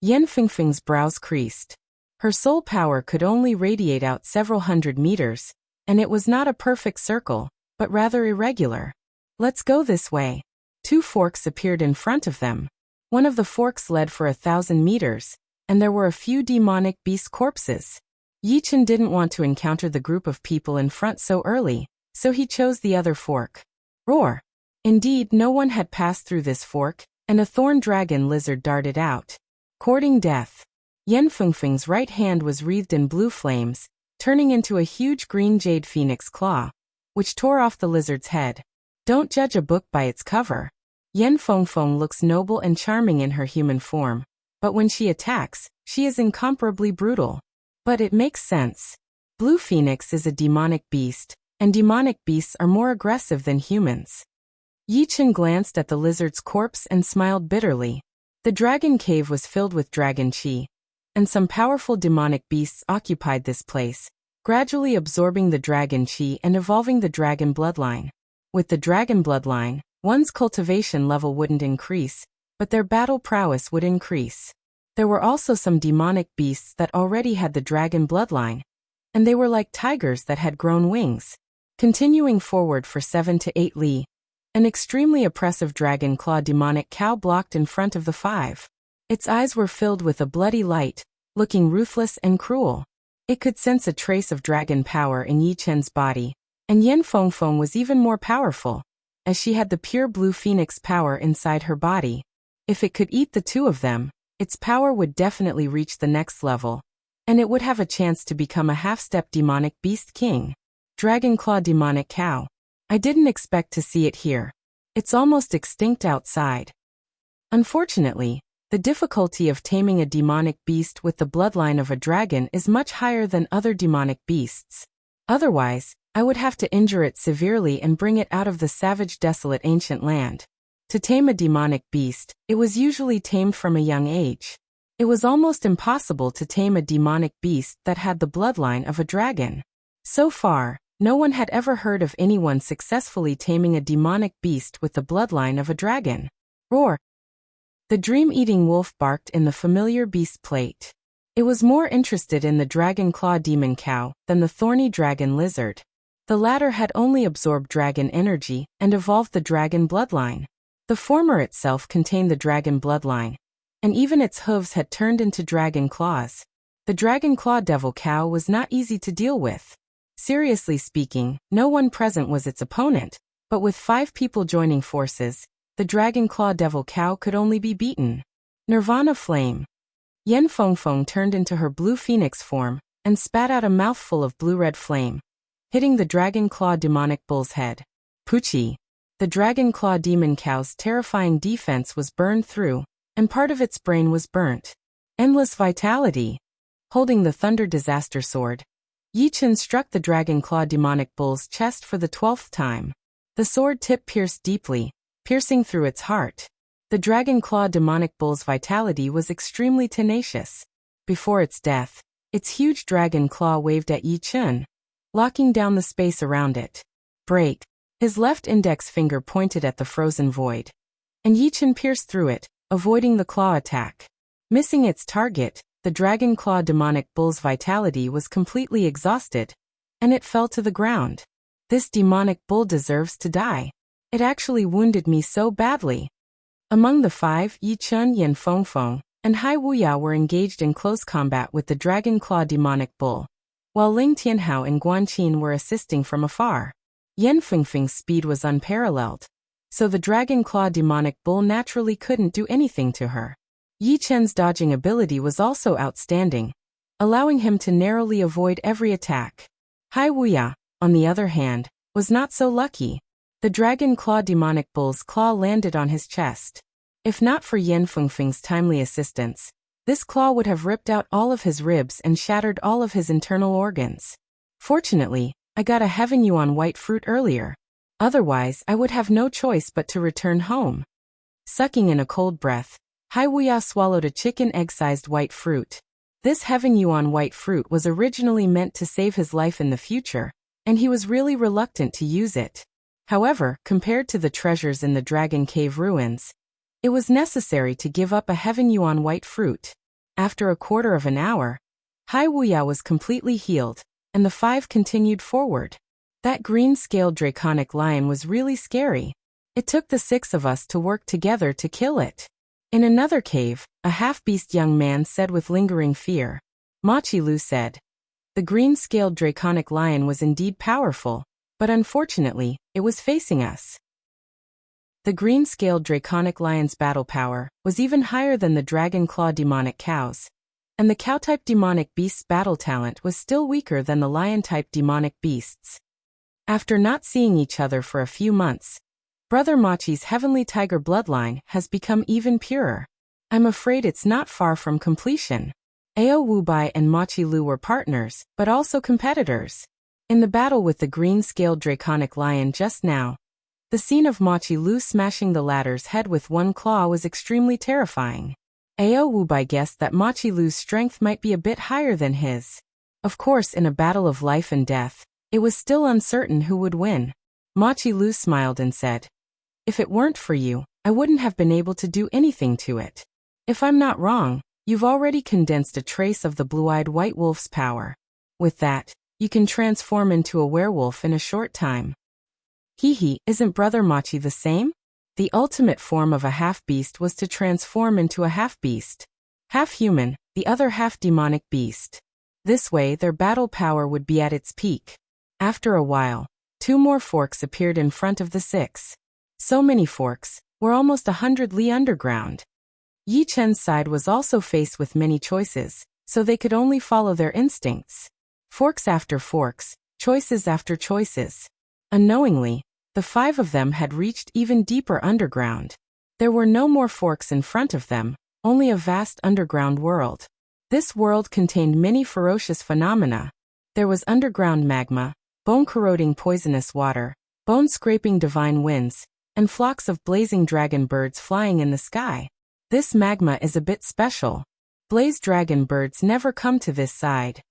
Yen Fengfeng's brows creased. Her soul power could only radiate out several hundred meters, and it was not a perfect circle, but rather irregular. Let's go this way. 2 forks appeared in front of them. One of the forks led for 1,000 meters, and there were a few demonic beast corpses. Yi Chen didn't want to encounter the group of people in front so early, so he chose the other fork. Roar! Indeed, no one had passed through this fork, and a thorn dragon lizard darted out. Courting death. Yen Fengfeng's right hand was wreathed in blue flames, turning into a huge green jade phoenix claw, which tore off the lizard's head. Don't judge a book by its cover. Yen Fengfeng looks noble and charming in her human form, but when she attacks, she is incomparably brutal. But it makes sense. Blue Phoenix is a demonic beast, and demonic beasts are more aggressive than humans. Yi Chen glanced at the lizard's corpse and smiled bitterly. The dragon cave was filled with dragon qi, and some powerful demonic beasts occupied this place, gradually absorbing the dragon qi and evolving the dragon bloodline. With the dragon bloodline, one's cultivation level wouldn't increase, but their battle prowess would increase. There were also some demonic beasts that already had the dragon bloodline, and they were like tigers that had grown wings. Continuing forward for 7 to 8 li, an extremely oppressive dragon claw demonic cow blocked in front of the 5. Its eyes were filled with a bloody light, looking ruthless and cruel. It could sense a trace of dragon power in Yi Chen's body, and Yen Fengfeng was even more powerful, as she had the pure blue phoenix power inside her body. If it could eat the 2 of them, its power would definitely reach the next level, and it would have a chance to become a half-step demonic beast king. Dragon claw demonic cow. I didn't expect to see it here. It's almost extinct outside. Unfortunately, the difficulty of taming a demonic beast with the bloodline of a dragon is much higher than other demonic beasts. Otherwise, I would have to injure it severely and bring it out of the savage desolate ancient land. To tame a demonic beast, it was usually tamed from a young age. It was almost impossible to tame a demonic beast that had the bloodline of a dragon. So far, no one had ever heard of anyone successfully taming a demonic beast with the bloodline of a dragon. Roar! The dream-eating wolf barked in the familiar beast plate. It was more interested in the dragon claw demon cow than the thorny dragon lizard. The latter had only absorbed dragon energy and evolved the dragon bloodline. The former itself contained the dragon bloodline, and even its hooves had turned into dragon claws. The dragon claw devil cow was not easy to deal with. Seriously speaking, no one present was its opponent, but with 5 people joining forces, the dragon claw devil cow could only be beaten. Nirvana flame. Yen Fengfeng turned into her blue phoenix form and spat out a mouthful of blue-red flame, hitting the dragon claw demonic bull's head. Poochie. The dragon claw demon cow's terrifying defense was burned through, and part of its brain was burnt. Endless vitality. Holding the thunder disaster sword, Yi Chen struck the dragon claw demonic bull's chest for the 12th time. The sword tip pierced deeply, piercing through its heart. The dragon claw demonic bull's vitality was extremely tenacious. Before its death, its huge dragon claw waved at Yi Chen, locking down the space around it. Break. His left index finger pointed at the frozen void, and Yi Chen pierced through it, avoiding the claw attack. Missing its target, the dragon claw demonic bull's vitality was completely exhausted, and it fell to the ground. This demonic bull deserves to die. It actually wounded me so badly. Among the 5, Yi Chen, Yen Fengfeng, and Hai Wuya were engaged in close combat with the dragon claw demonic bull, while Ling Tianhao and Guan Qin were assisting from afar. Yen Fengfeng's speed was unparalleled, so the dragon claw demonic bull naturally couldn't do anything to her. Yi Chen's dodging ability was also outstanding, allowing him to narrowly avoid every attack. Hai Wuya, on the other hand, was not so lucky. The dragon claw demonic bull's claw landed on his chest. If not for Yen Fengfeng's timely assistance, this claw would have ripped out all of his ribs and shattered all of his internal organs. Fortunately, I got a Heaven Yuan white fruit earlier. Otherwise, I would have no choice but to return home. Sucking in a cold breath, Hai Wuya swallowed a chicken egg-sized white fruit. This Heaven Yuan white fruit was originally meant to save his life in the future, and he was really reluctant to use it. However, compared to the treasures in the Dragon Cave ruins, it was necessary to give up a Heaven Yuan white fruit. After a quarter of an hour, Hai Wuya was completely healed, and the 5 continued forward. That green-scaled draconic lion was really scary. It took the 6 of us to work together to kill it. In another cave, a half-beast young man said with lingering fear. Machi Lu said, "The green-scaled draconic lion was indeed powerful, but unfortunately, it was facing us." The green-scaled draconic lion's battle power was even higher than the dragon claw demonic cows, and the cow-type demonic beast's battle talent was still weaker than the lion-type demonic beasts. After not seeing each other for a few months, Brother Machi's heavenly tiger bloodline has become even purer. I'm afraid it's not far from completion. Ao Wubai and Machi Lu were partners, but also competitors. In the battle with the green-scaled draconic lion just now, the scene of Machi Lu smashing the latter's head with one claw was extremely terrifying. Ao Wubai guessed that Machi Lu's strength might be a bit higher than his. Of course, in a battle of life and death, it was still uncertain who would win. Machi Lu smiled and said, "If it weren't for you, I wouldn't have been able to do anything to it. If I'm not wrong, you've already condensed a trace of the blue-eyed white wolf's power. With that, you can transform into a werewolf in a short time." Hee, isn't Brother Machi the same? The ultimate form of a half-beast was to transform into a half-beast. Half-human, the other half-demonic beast. This way their battle power would be at its peak. After a while, 2 more forks appeared in front of the 6. So many forks, were almost 100 li underground. Yi Chen's side was also faced with many choices, so they could only follow their instincts. Forks after forks, choices after choices. Unknowingly, the 5 of them had reached even deeper underground. There were no more forks in front of them, only a vast underground world. This world contained many ferocious phenomena. There was underground magma, bone-corroding poisonous water, bone-scraping divine winds, and flocks of blazing dragon birds flying in the sky. This magma is a bit special. Blaze dragon birds never come to this side.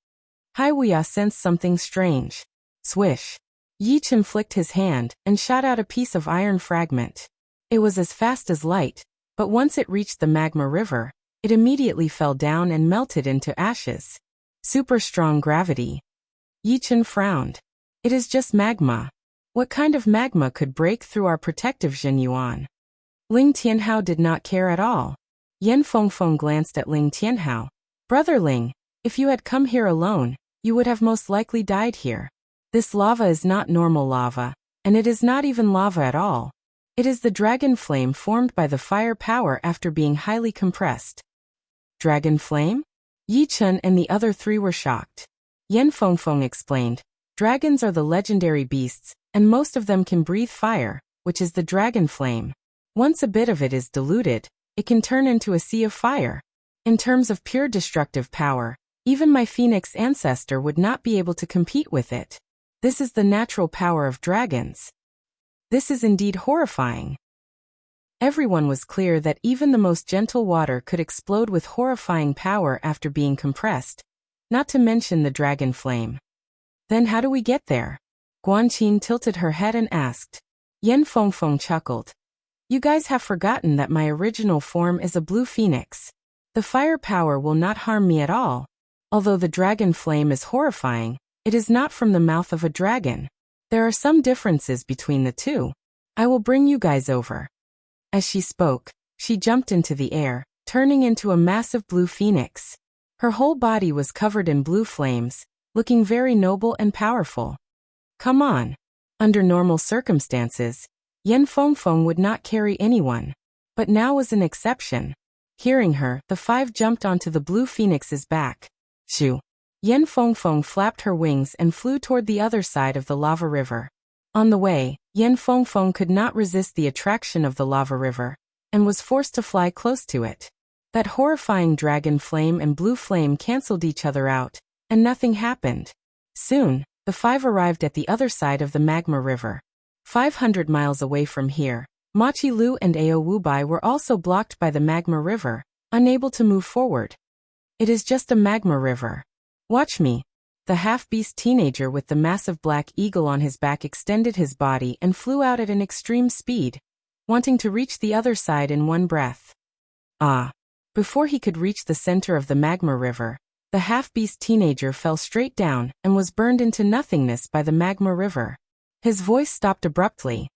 Haiwuya sensed something strange. Swish. Yichen flicked his hand and shot out a piece of iron fragment. It was as fast as light, but once it reached the magma river, it immediately fell down and melted into ashes. Super strong gravity. Yichen frowned. It is just magma. What kind of magma could break through our protective Zhenyuan? Ling Tianhao did not care at all. Yan Fengfeng glanced at Ling Tianhao. Brother Ling, if you had come here alone, you would have most likely died here. This lava is not normal lava, and it is not even lava at all. It is the dragon flame formed by the fire power after being highly compressed. Dragon flame? Yi Chun and the other three were shocked. Yan Fengfeng explained, dragons are the legendary beasts, and most of them can breathe fire, which is the dragon flame. Once a bit of it is diluted, it can turn into a sea of fire. In terms of pure destructive power, even my phoenix ancestor would not be able to compete with it. This is the natural power of dragons. This is indeed horrifying. Everyone was clear that even the most gentle water could explode with horrifying power after being compressed, not to mention the dragon flame. Then how do we get there? Guanqin tilted her head and asked. Yan Fengfeng chuckled. You guys have forgotten that my original form is a blue phoenix. The fire power will not harm me at all. Although the dragon flame is horrifying, it is not from the mouth of a dragon. There are some differences between the two. I will bring you guys over. As she spoke, she jumped into the air, turning into a massive blue phoenix. Her whole body was covered in blue flames, looking very noble and powerful. Come on. Under normal circumstances, Yan Fengfeng would not carry anyone, but now was an exception. Hearing her, the five jumped onto the blue phoenix's back. Shoo! Yan Fengfeng flapped her wings and flew toward the other side of the lava river. On the way, Yan Fengfeng could not resist the attraction of the lava river, and was forced to fly close to it. That horrifying dragon flame and blue flame cancelled each other out, and nothing happened. Soon, the five arrived at the other side of the magma river. 500 miles away from here, Machi Lu and Ao Wubai were also blocked by the magma river, unable to move forward. It is just a magma river. Watch me. The half-beast teenager with the massive black eagle on his back extended his body and flew out at an extreme speed, wanting to reach the other side in one breath. Ah! Before he could reach the center of the magma river, the half-beast teenager fell straight down and was burned into nothingness by the magma river. His voice stopped abruptly.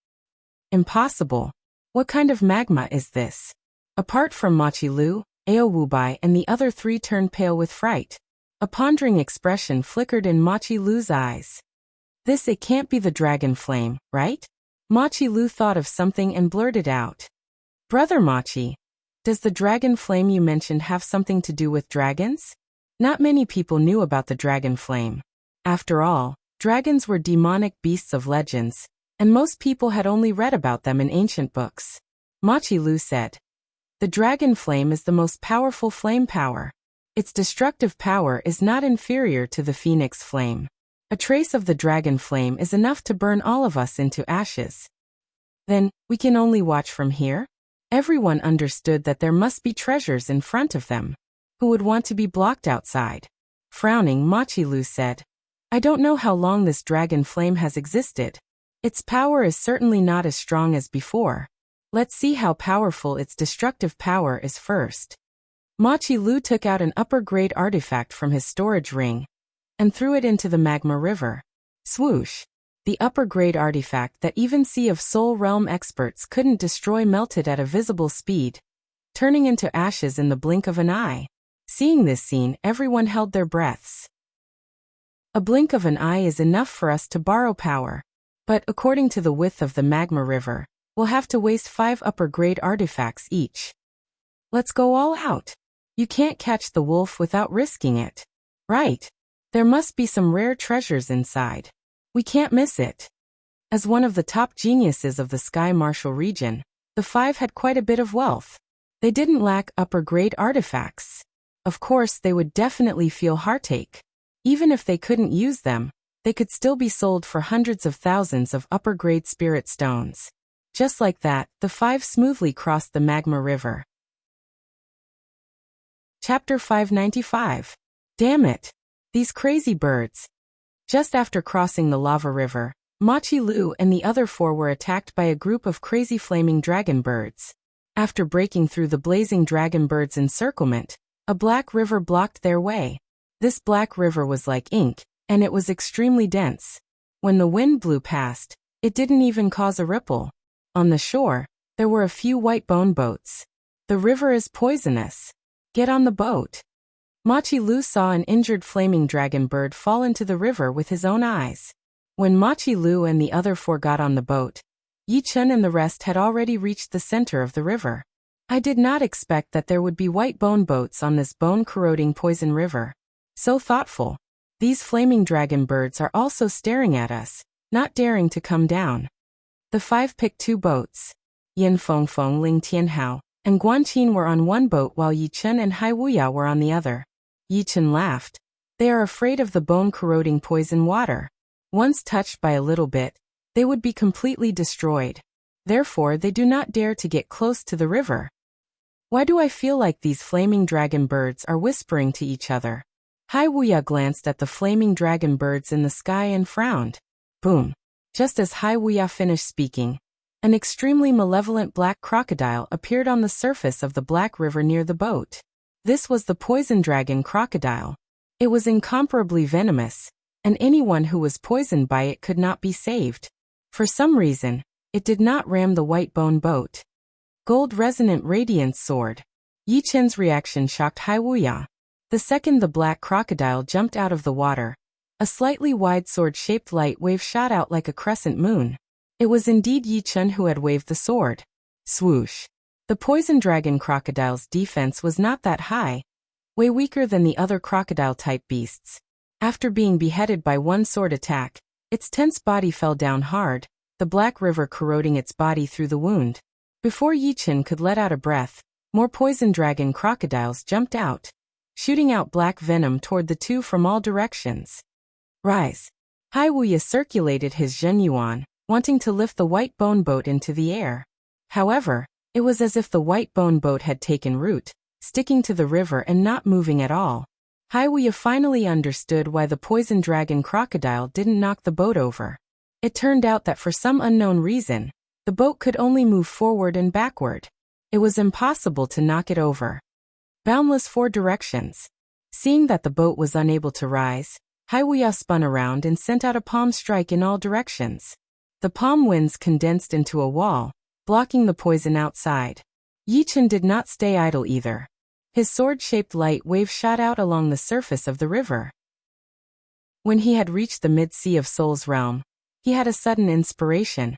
Impossible. What kind of magma is this? Apart from Machi Lu, Ao Wubai and the other three turned pale with fright. A pondering expression flickered in Machi Lu's eyes. It can't be the dragon flame, right? Machi Lu thought of something and blurted out. Brother Machi, does the dragon flame you mentioned have something to do with dragons? Not many people knew about the dragon flame. After all, dragons were demonic beasts of legends, and most people had only read about them in ancient books. Machi Lu said. The dragon flame is the most powerful flame power. Its destructive power is not inferior to the phoenix flame. A trace of the dragon flame is enough to burn all of us into ashes. Then, we can only watch from here? Everyone understood that there must be treasures in front of them. Who would want to be blocked outside? Frowning, Machi Lu said. I don't know how long this dragon flame has existed. Its power is certainly not as strong as before. Let's see how powerful its destructive power is first. Machi Lu took out an upper-grade artifact from his storage ring and threw it into the magma river. Swoosh! The upper-grade artifact that even Sea of Soul Realm experts couldn't destroy melted at a visible speed, turning into ashes in the blink of an eye. Seeing this scene, everyone held their breaths. A blink of an eye is enough for us to borrow power. But according to the width of the magma river, we'll have to waste 5 upper-grade artifacts each. Let's go all out. You can't catch the wolf without risking it. Right. There must be some rare treasures inside. We can't miss it. As one of the top geniuses of the Sky Martial region, the 5 had quite a bit of wealth. They didn't lack upper-grade artifacts. Of course, they would definitely feel heartache. Even if they couldn't use them, they could still be sold for hundreds of thousands of upper-grade spirit stones. Just like that, the 5 smoothly crossed the magma river. Chapter 595. Damn it! These crazy birds. Just after crossing the lava river, Machi Lu and the other four were attacked by a group of crazy flaming dragon birds. After breaking through the blazing dragon birds' encirclement, a black river blocked their way. This black river was like ink, and it was extremely dense. When the wind blew past, it didn't even cause a ripple. On the shore, there were a few white bone boats. The river is poisonous. Get on the boat. Machi Lu saw an injured flaming dragon bird fall into the river with his own eyes. When Machi Lu and the other four got on the boat, Yi Chen and the rest had already reached the center of the river. I did not expect that there would be white bone boats on this bone-corroding poison river. So thoughtful. These flaming dragon birds are also staring at us, not daring to come down. The five picked two boats. Yin Fengfeng, Ling Tianhao, and Guanqin were on one boat while Yi Chen and Hai Wuya were on the other. Yi Chen laughed. They are afraid of the bone-corroding poison water. Once touched by a little bit, they would be completely destroyed. Therefore, they do not dare to get close to the river. Why do I feel like these flaming dragon birds are whispering to each other? Hai Wuya glanced at the flaming dragon birds in the sky and frowned. Boom. Just as Hai Wuya finished speaking, an extremely malevolent black crocodile appeared on the surface of the black river near the boat. This was the poison dragon crocodile. It was incomparably venomous, and anyone who was poisoned by it could not be saved. For some reason, it did not ram the white bone boat. Gold resonant radiance sword. Yi Chen's reaction shocked Hai Wuya. The second the black crocodile jumped out of the water, a slightly wide sword-shaped light wave shot out like a crescent moon. It was indeed Yi Chen who had waved the sword. Swoosh. The poison dragon crocodile's defense was not that high, way weaker than the other crocodile-type beasts. After being beheaded by one sword attack, its tense body fell down hard, the black river corroding its body through the wound. Before Yi Chen could let out a breath, more poison dragon crocodiles jumped out, shooting out black venom toward the two from all directions. Rise. Hai Wuya circulated his Zhenyuan, wanting to lift the white bone boat into the air. However, it was as if the white bone boat had taken root, sticking to the river and not moving at all. Hai Wuya finally understood why the poison dragon crocodile didn't knock the boat over. It turned out that for some unknown reason, the boat could only move forward and backward. It was impossible to knock it over. Boundless four directions. Seeing that the boat was unable to rise, Hai Wuya spun around and sent out a palm strike in all directions. The palm winds condensed into a wall, blocking the poison outside. Yi Chen did not stay idle either. His sword-shaped light wave shot out along the surface of the river. When he had reached the mid-sea of Soul's realm, he had a sudden inspiration,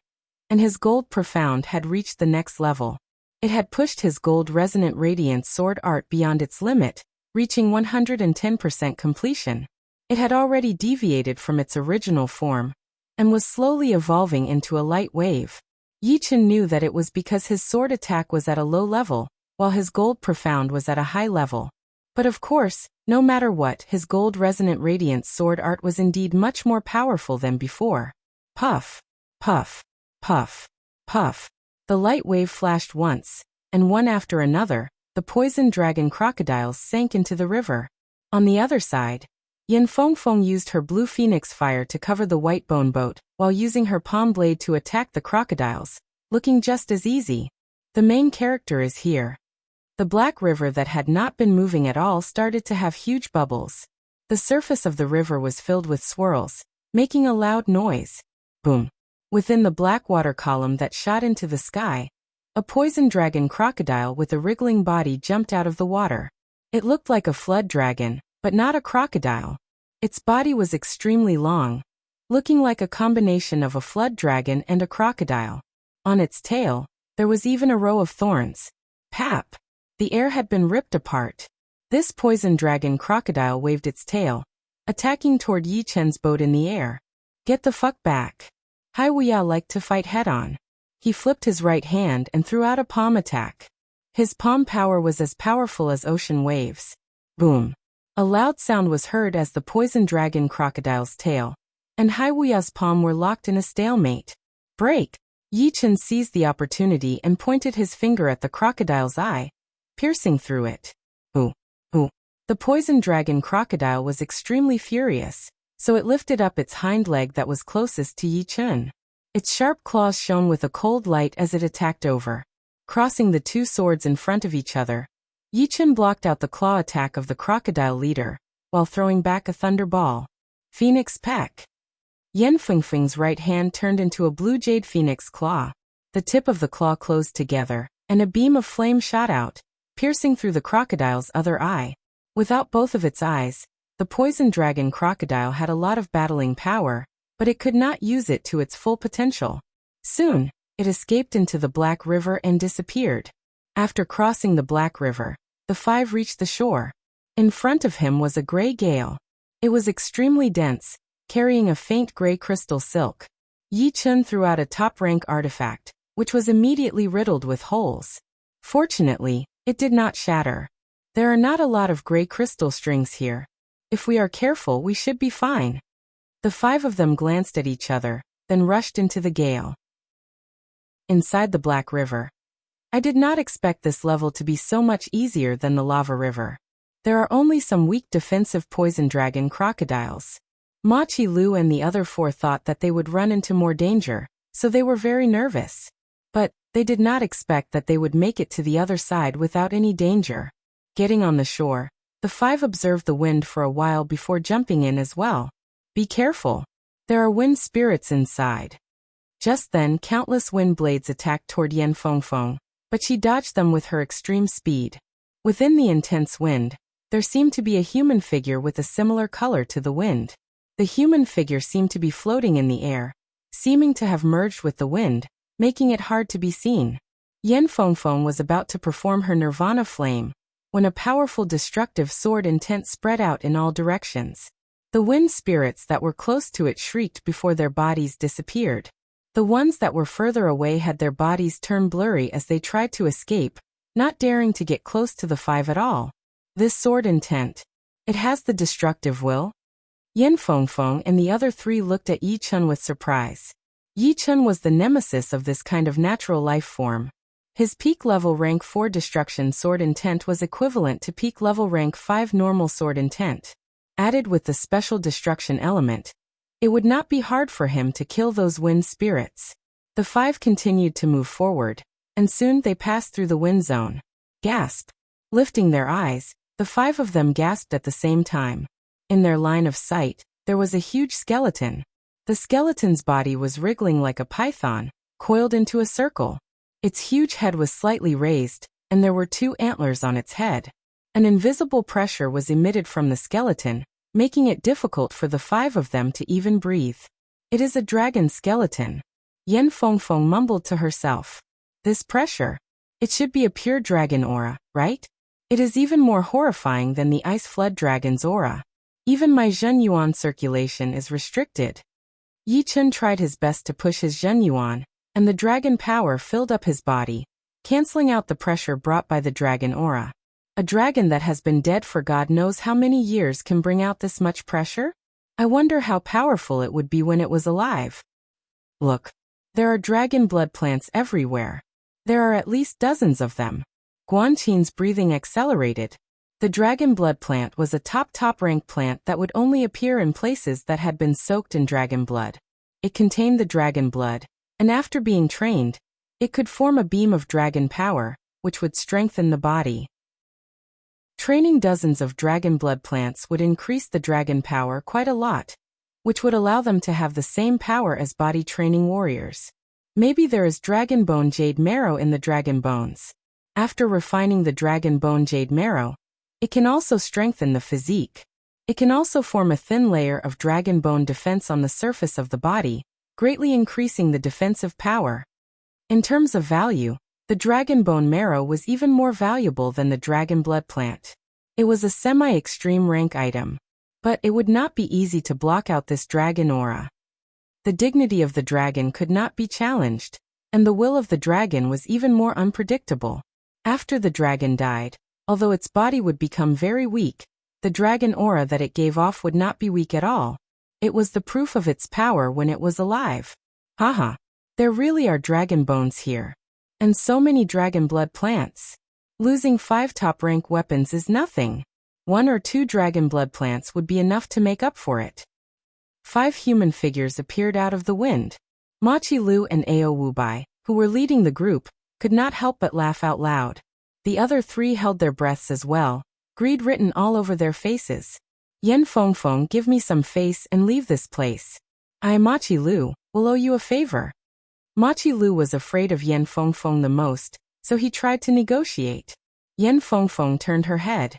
and his gold profound had reached the next level. It had pushed his gold resonant radiance sword art beyond its limit, reaching 110% completion. It had already deviated from its original form, and was slowly evolving into a light wave. Yi Chen knew that it was because his sword attack was at a low level, while his gold profound was at a high level. But of course, no matter what, his gold resonant radiance sword art was indeed much more powerful than before. Puff, puff, puff, puff. The light wave flashed once, and one after another, the poison dragon crocodiles sank into the river. On the other side, Yin Fengfeng used her blue phoenix fire to cover the white bone boat, while using her palm blade to attack the crocodiles, looking just as easy. The main character is here. The black river that had not been moving at all started to have huge bubbles. The surface of the river was filled with swirls, making a loud noise. Boom. Within the black water column that shot into the sky, a poison dragon crocodile with a wriggling body jumped out of the water. It looked like a flood dragon, but not a crocodile. Its body was extremely long, looking like a combination of a flood dragon and a crocodile. On its tail, there was even a row of thorns. Pap! The air had been ripped apart. This poison dragon crocodile waved its tail, attacking toward Yi Chen's boat in the air. Get the fuck back. Hai Wuya liked to fight head-on. He flipped his right hand and threw out a palm attack. His palm power was as powerful as ocean waves. Boom. A loud sound was heard as the poison dragon crocodile's tail and Hai Wuya's palm were locked in a stalemate. Break! Yi Chen seized the opportunity and pointed his finger at the crocodile's eye, piercing through it. Ooh. The poison dragon crocodile was extremely furious, so it lifted up its hind leg that was closest to Yi Chun. Its sharp claws shone with a cold light as it attacked over. Crossing the two swords in front of each other, Yi Chun blocked out the claw attack of the crocodile leader, while throwing back a thunder ball. Phoenix Peck. Yan Fengfeng's right hand turned into a blue jade phoenix claw. The tip of the claw closed together, and a beam of flame shot out, piercing through the crocodile's other eye. Without both of its eyes, the poison dragon crocodile had a lot of battling power, but it could not use it to its full potential. Soon, it escaped into the Black River and disappeared. After crossing the Black River, the five reached the shore. In front of him was a gray gale. It was extremely dense, carrying a faint gray crystal silk. Yi Chun threw out a top-rank artifact, which was immediately riddled with holes. Fortunately, it did not shatter. There are not a lot of gray crystal strings here. If we are careful, we should be fine. The five of them glanced at each other, then rushed into the gale. Inside the Black River. I did not expect this level to be so much easier than the Lava River. There are only some weak defensive poison dragon crocodiles. Ma Chi Lu and the other four thought that they would run into more danger, so they were very nervous. But they did not expect that they would make it to the other side without any danger. Getting on the shore, the five observed the wind for a while before jumping in as well. Be careful. There are wind spirits inside. Just then, countless wind blades attacked toward Yan Fengfeng, but she dodged them with her extreme speed. Within the intense wind, there seemed to be a human figure with a similar color to the wind. The human figure seemed to be floating in the air, seeming to have merged with the wind, making it hard to be seen. Yan Fengfeng was about to perform her nirvana flame, when a powerful destructive sword intent spread out in all directions. The wind spirits that were close to it shrieked before their bodies disappeared. The ones that were further away had their bodies turn blurry as they tried to escape, not daring to get close to the five at all. This sword intent. It has the destructive will? Yan Fengfeng and the other three looked at Yi Chun with surprise. Yi Chun was the nemesis of this kind of natural life form. His peak level rank 4 destruction sword intent was equivalent to peak level rank 5 normal sword intent. Added with the special destruction element, it would not be hard for him to kill those wind spirits. The five continued to move forward, and soon they passed through the wind zone. Gasp! Lifting their eyes, the five of them gasped at the same time. In their line of sight, there was a huge skeleton. The skeleton's body was wriggling like a python, coiled into a circle. Its huge head was slightly raised, and there were 2 antlers on its head. An invisible pressure was emitted from the skeleton, making it difficult for the 5 of them to even breathe. It is a dragon skeleton. Yan Fengfeng mumbled to herself. This pressure. It should be a pure dragon aura, right? It is even more horrifying than the ice flood dragon's aura. Even my Zhen Yuan circulation is restricted. Yi Chun tried his best to push his Zhen Yuan, and the dragon power filled up his body, canceling out the pressure brought by the dragon aura. A dragon that has been dead for God knows how many years can bring out this much pressure? I wonder how powerful it would be when it was alive. Look. There are dragon blood plants everywhere. There are at least dozens of them. Guanqin's breathing accelerated. The dragon blood plant was a top rank plant that would only appear in places that had been soaked in dragon blood. It contained the dragon blood, and after being trained, it could form a beam of dragon power, which would strengthen the body. Training dozens of dragon blood plants would increase the dragon power quite a lot, which would allow them to have the same power as body training warriors. Maybe there is dragon bone jade marrow in the dragon bones. After refining the dragon bone jade marrow, it can also strengthen the physique. It can also form a thin layer of dragon bone defense on the surface of the body, greatly increasing the defensive power. In terms of value, the dragon bone marrow was even more valuable than the dragon blood plant. It was a semi-extreme rank item. But it would not be easy to block out this dragon aura. The dignity of the dragon could not be challenged, and the will of the dragon was even more unpredictable. After the dragon died, although its body would become very weak, the dragon aura that it gave off would not be weak at all. It was the proof of its power when it was alive. Haha, there really are dragon bones here. And so many dragon blood plants. Losing 5 top-rank weapons is nothing. 1 or 2 dragon blood plants would be enough to make up for it. 5 human figures appeared out of the wind. Machi Lu and Ao Wubai, who were leading the group, could not help but laugh out loud. The other 3 held their breaths as well, greed written all over their faces. Yen Fengfeng, give me some face and leave this place. I, Machi Lu, will owe you a favor. Machi Lu was afraid of Yen Fengfeng the most, so he tried to negotiate. Yen Fengfeng turned her head.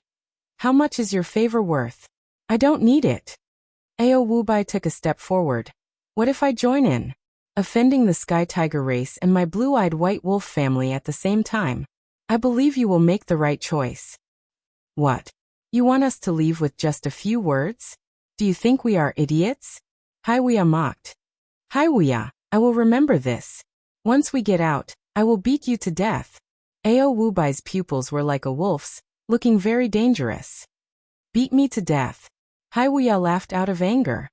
How much is your favor worth? I don't need it. Ao Wubai took a step forward. What if I join in? Offending the Sky Tiger race and my blue-eyed white wolf family at the same time. I believe you will make the right choice. What? You want us to leave with just a few words? Do you think we are idiots? Haiwuya mocked. Haiwuya, I will remember this. Once we get out, I will beat you to death. Ao Wubai's pupils were like a wolf's, looking very dangerous. Beat me to death. Haiwuya laughed out of anger.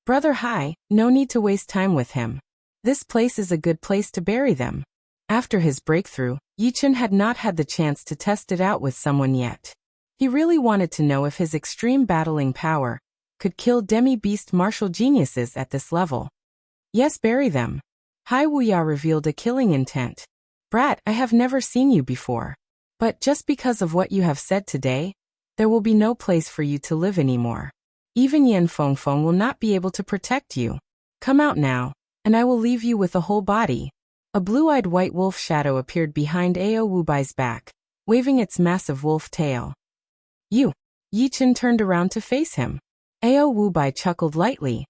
Brother Hai, no need to waste time with him. This place is a good place to bury them. After his breakthrough, Yichen had not had the chance to test it out with someone yet. He really wanted to know if his extreme battling power could kill demi-beast martial geniuses at this level. Yes, bury them. Haiwuya revealed a killing intent. Brat, I have never seen you before. But just because of what you have said today, there will be no place for you to live anymore. Even Yen Fengfeng will not be able to protect you. Come out now, and I will leave you with a whole body. A blue-eyed white wolf shadow appeared behind Ao Wubai's back, waving its massive wolf tail. You! Yichen turned around to face him. Ao Wubai chuckled lightly.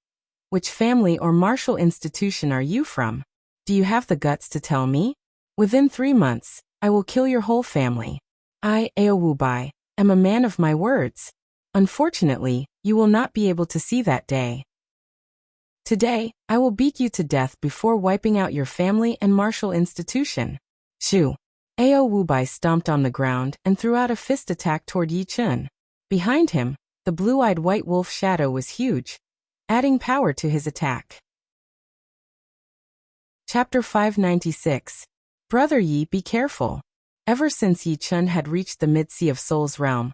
Which family or martial institution are you from? Do you have the guts to tell me? Within 3 months, I will kill your whole family. I, Ao Wubai, am a man of my words. Unfortunately, you will not be able to see that day. Today, I will beat you to death before wiping out your family and martial institution. Shoo! Ao Wubai stomped on the ground and threw out a fist attack toward Yichen. Behind him, the blue-eyed white wolf shadow was huge, adding power to his attack. Chapter 596. Brother Yi, be careful. Ever since Yichen had reached the mid-sea of Soul's realm,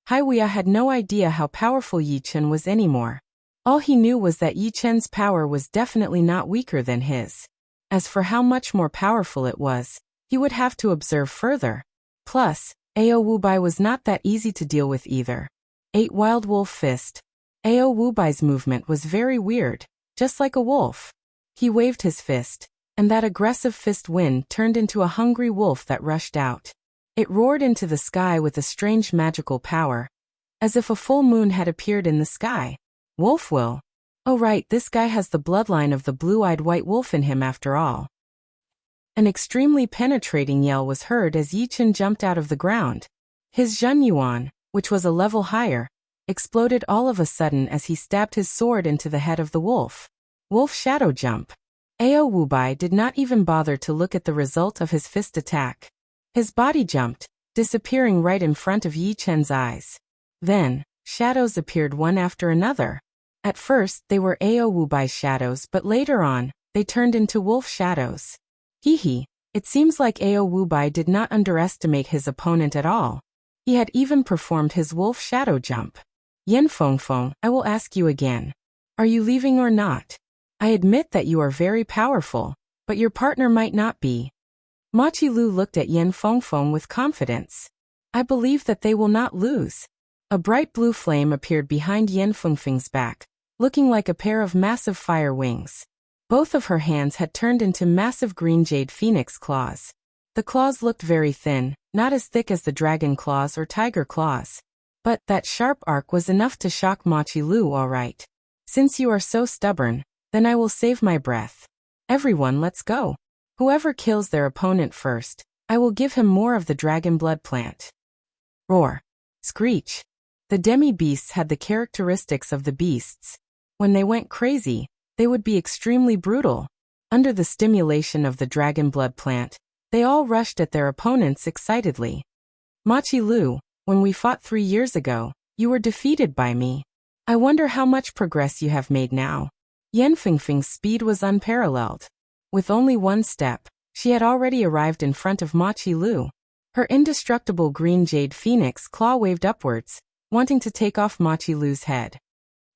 Haiwuya had no idea how powerful Yichen was anymore. All he knew was that Yichen's power was definitely not weaker than his. As for how much more powerful it was, he would have to observe further. Plus, Ao Wubai was not that easy to deal with either. 8 Wild Wolf Fist. Ao Wubai's movement was very weird, just like a wolf. He waved his fist, and that aggressive fist wind turned into a hungry wolf that rushed out. It roared into the sky with a strange magical power, as if a full moon had appeared in the sky. Wolf will. Oh right, this guy has the bloodline of the blue-eyed white wolf in him after all. An extremely penetrating yell was heard as Yichen jumped out of the ground. His Zhen Yuan, which was a level higher, exploded all of a sudden as he stabbed his sword into the head of the wolf. Wolf Shadow Jump. Ao Wubai did not even bother to look at the result of his fist attack. His body jumped, disappearing right in front of Yichen's eyes. Then, shadows appeared one after another. At first, they were Ao Wubai's shadows, but later on, they turned into wolf shadows. Hee, it seems like Ao Wubai did not underestimate his opponent at all. He had even performed his wolf shadow jump. Yen Fengfeng, I will ask you again. Are you leaving or not? I admit that you are very powerful, but your partner might not be. Machi Lu looked at Yen Fengfeng with confidence. I believe that they will not lose. A bright blue flame appeared behind Yen Fengfeng's back, looking like a pair of massive fire wings. Both of her hands had turned into massive green jade phoenix claws. The claws looked very thin, not as thick as the dragon claws or tiger claws. But that sharp arc was enough to shock Machi Lu, all right. Since you are so stubborn, then I will save my breath. Everyone, let's go. Whoever kills their opponent first, I will give him more of the dragon blood plant. Roar. Screech. The demi-beasts had the characteristics of the beasts. When they went crazy, they would be extremely brutal. Under the stimulation of the dragon blood plant, they all rushed at their opponents excitedly. Machi Lu, when we fought 3 years ago, you were defeated by me. I wonder how much progress you have made now. Yen Fengfeng's speed was unparalleled. With only one step, she had already arrived in front of Machi Lu. Her indestructible green jade phoenix claw waved upwards, wanting to take off Machi Lu's head.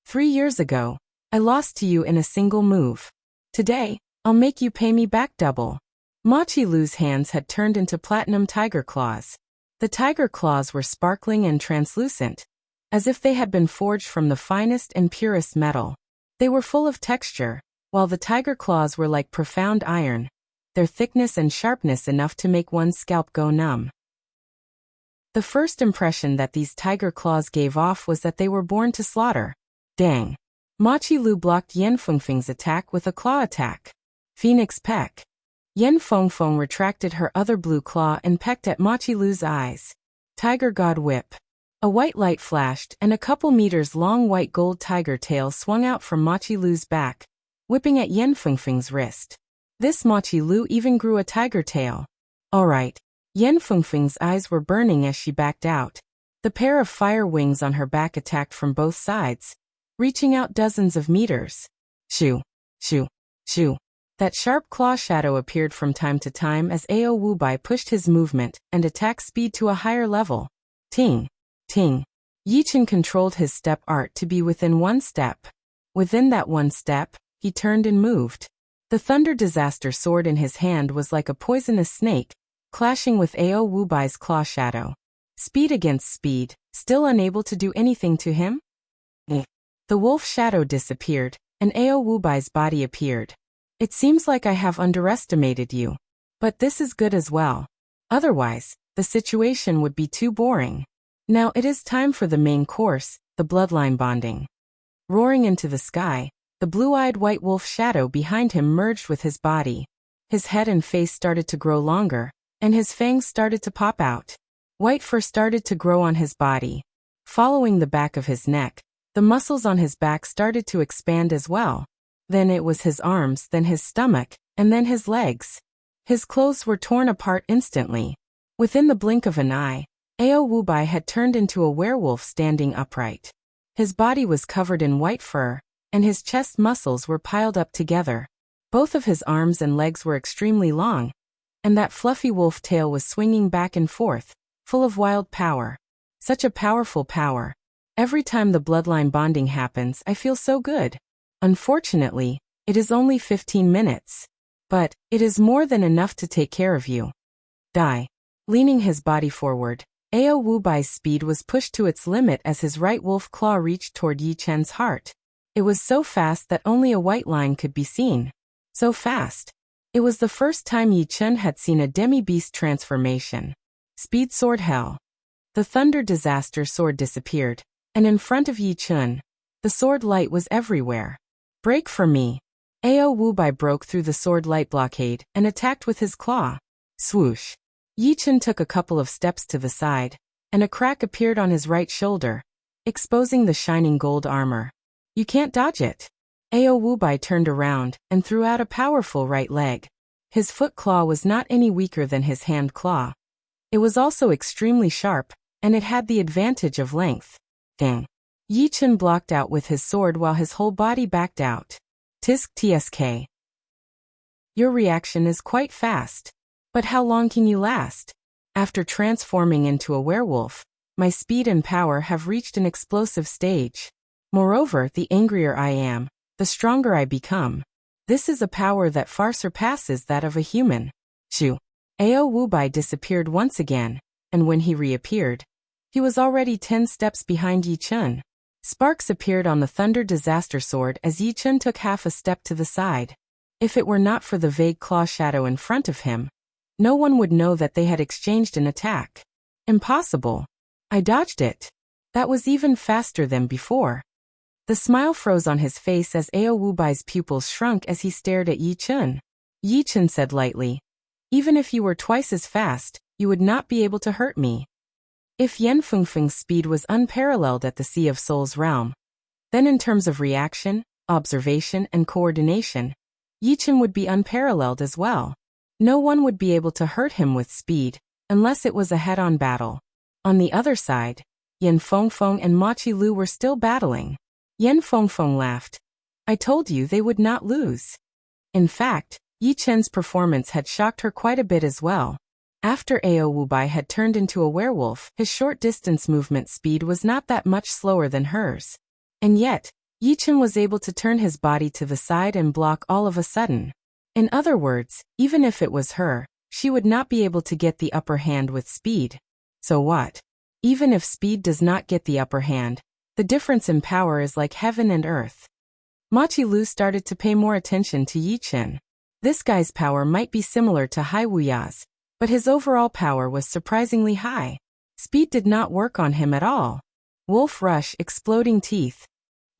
3 years ago, I lost to you in a single move. Today, I'll make you pay me back double. Machi Lu's hands had turned into platinum tiger claws. The tiger claws were sparkling and translucent, as if they had been forged from the finest and purest metal. They were full of texture, while the tiger claws were like profound iron, their thickness and sharpness enough to make one's scalp go numb. The first impression that these tiger claws gave off was that they were born to slaughter. Dang. Machi Lu blocked Yan Fengfeng's attack with a claw attack. Phoenix peck. Yan Fengfeng retracted her other blue claw and pecked at Machi Lu's eyes. Tiger God Whip. A white light flashed and a couple meters long white gold tiger tail swung out from Machi Lu's back, whipping at Yan Fengfeng's wrist. This Machi Lu even grew a tiger tail. Alright. Yan Fengfeng's eyes were burning as she backed out. The pair of fire wings on her back attacked from both sides, reaching out dozens of meters. Shoo, shoo, shoo. That sharp claw shadow appeared from time to time as Ao Wubai pushed his movement and attack speed to a higher level. Ting, ting. Yichen controlled his step art to be within one step. Within that one step, he turned and moved. The Thunder Disaster sword in his hand was like a poisonous snake, clashing with Ao Wubai's claw shadow. Speed against speed, still unable to do anything to him? The wolf shadow disappeared, and Ao Wubai's body appeared. It seems like I have underestimated you. But this is good as well. Otherwise, the situation would be too boring. Now it is time for the main course, the bloodline bonding. Roaring into the sky, the blue-eyed white wolf shadow behind him merged with his body. His head and face started to grow longer, and his fangs started to pop out. White fur started to grow on his body. Following the back of his neck, the muscles on his back started to expand as well. Then it was his arms, then his stomach, and then his legs. His clothes were torn apart instantly. Within the blink of an eye, Ao Wubai had turned into a werewolf standing upright. His body was covered in white fur, and his chest muscles were piled up together. Both of his arms and legs were extremely long, and that fluffy wolf tail was swinging back and forth, full of wild power. Such a powerful power. Every time the bloodline bonding happens, I feel so good. Unfortunately, it is only 15 minutes. But it is more than enough to take care of you. Die. Leaning his body forward, Ao Wubai's speed was pushed to its limit as his right wolf claw reached toward Yi Chen's heart. It was so fast that only a white line could be seen. So fast. It was the first time Yi Chen had seen a demi-beast transformation. Speed sword hell. The Thunder Disaster sword disappeared, and in front of Yi Chen, the sword light was everywhere. Break for me. Ao Wubai broke through the sword light blockade and attacked with his claw. Swoosh. Yi Chen took a couple of steps to the side, and a crack appeared on his right shoulder, exposing the shining gold armor. You can't dodge it. Ao Wubai turned around and threw out a powerful right leg. His foot claw was not any weaker than his hand claw. It was also extremely sharp, and it had the advantage of length. Dang. Yi Chen blocked out with his sword while his whole body backed out. Tisk tsk. Your reaction is quite fast. But how long can you last? After transforming into a werewolf, my speed and power have reached an explosive stage. Moreover, the angrier I am, the stronger I become. This is a power that far surpasses that of a human. Shoo. Ao Wubai disappeared once again, and when he reappeared, he was already 10 steps behind Yi Chen. Sparks appeared on the Thunder Disaster sword as Yi Chen took half a step to the side. If it were not for the vague claw shadow in front of him, no one would know that they had exchanged an attack. Impossible. I dodged it. That was even faster than before. The smile froze on his face as Ao Wubai's pupils shrunk as he stared at Yi Chen. Yi Chen said lightly, even if you were twice as fast, you would not be able to hurt me. If Yan Fengfeng's speed was unparalleled at the Sea of Souls realm, then in terms of reaction, observation, and coordination, Yi Chen would be unparalleled as well. No one would be able to hurt him with speed, unless it was a head-on battle. On the other side, Yan Fengfeng and Machi Lu were still battling. Yan Fengfeng laughed. I told you they would not lose. In fact, Yi Chen's performance had shocked her quite a bit as well. After Ao Wubai had turned into a werewolf, his short-distance movement speed was not that much slower than hers. And yet, Yichen was able to turn his body to the side and block all of a sudden. In other words, even if it was her, she would not be able to get the upper hand with speed. So what? Even if speed does not get the upper hand, the difference in power is like heaven and earth. Machi Lu started to pay more attention to Yichen. This guy's power might be similar to Hai Wuya's, but his overall power was surprisingly high. Speed did not work on him at all. Wolf rush, exploding teeth.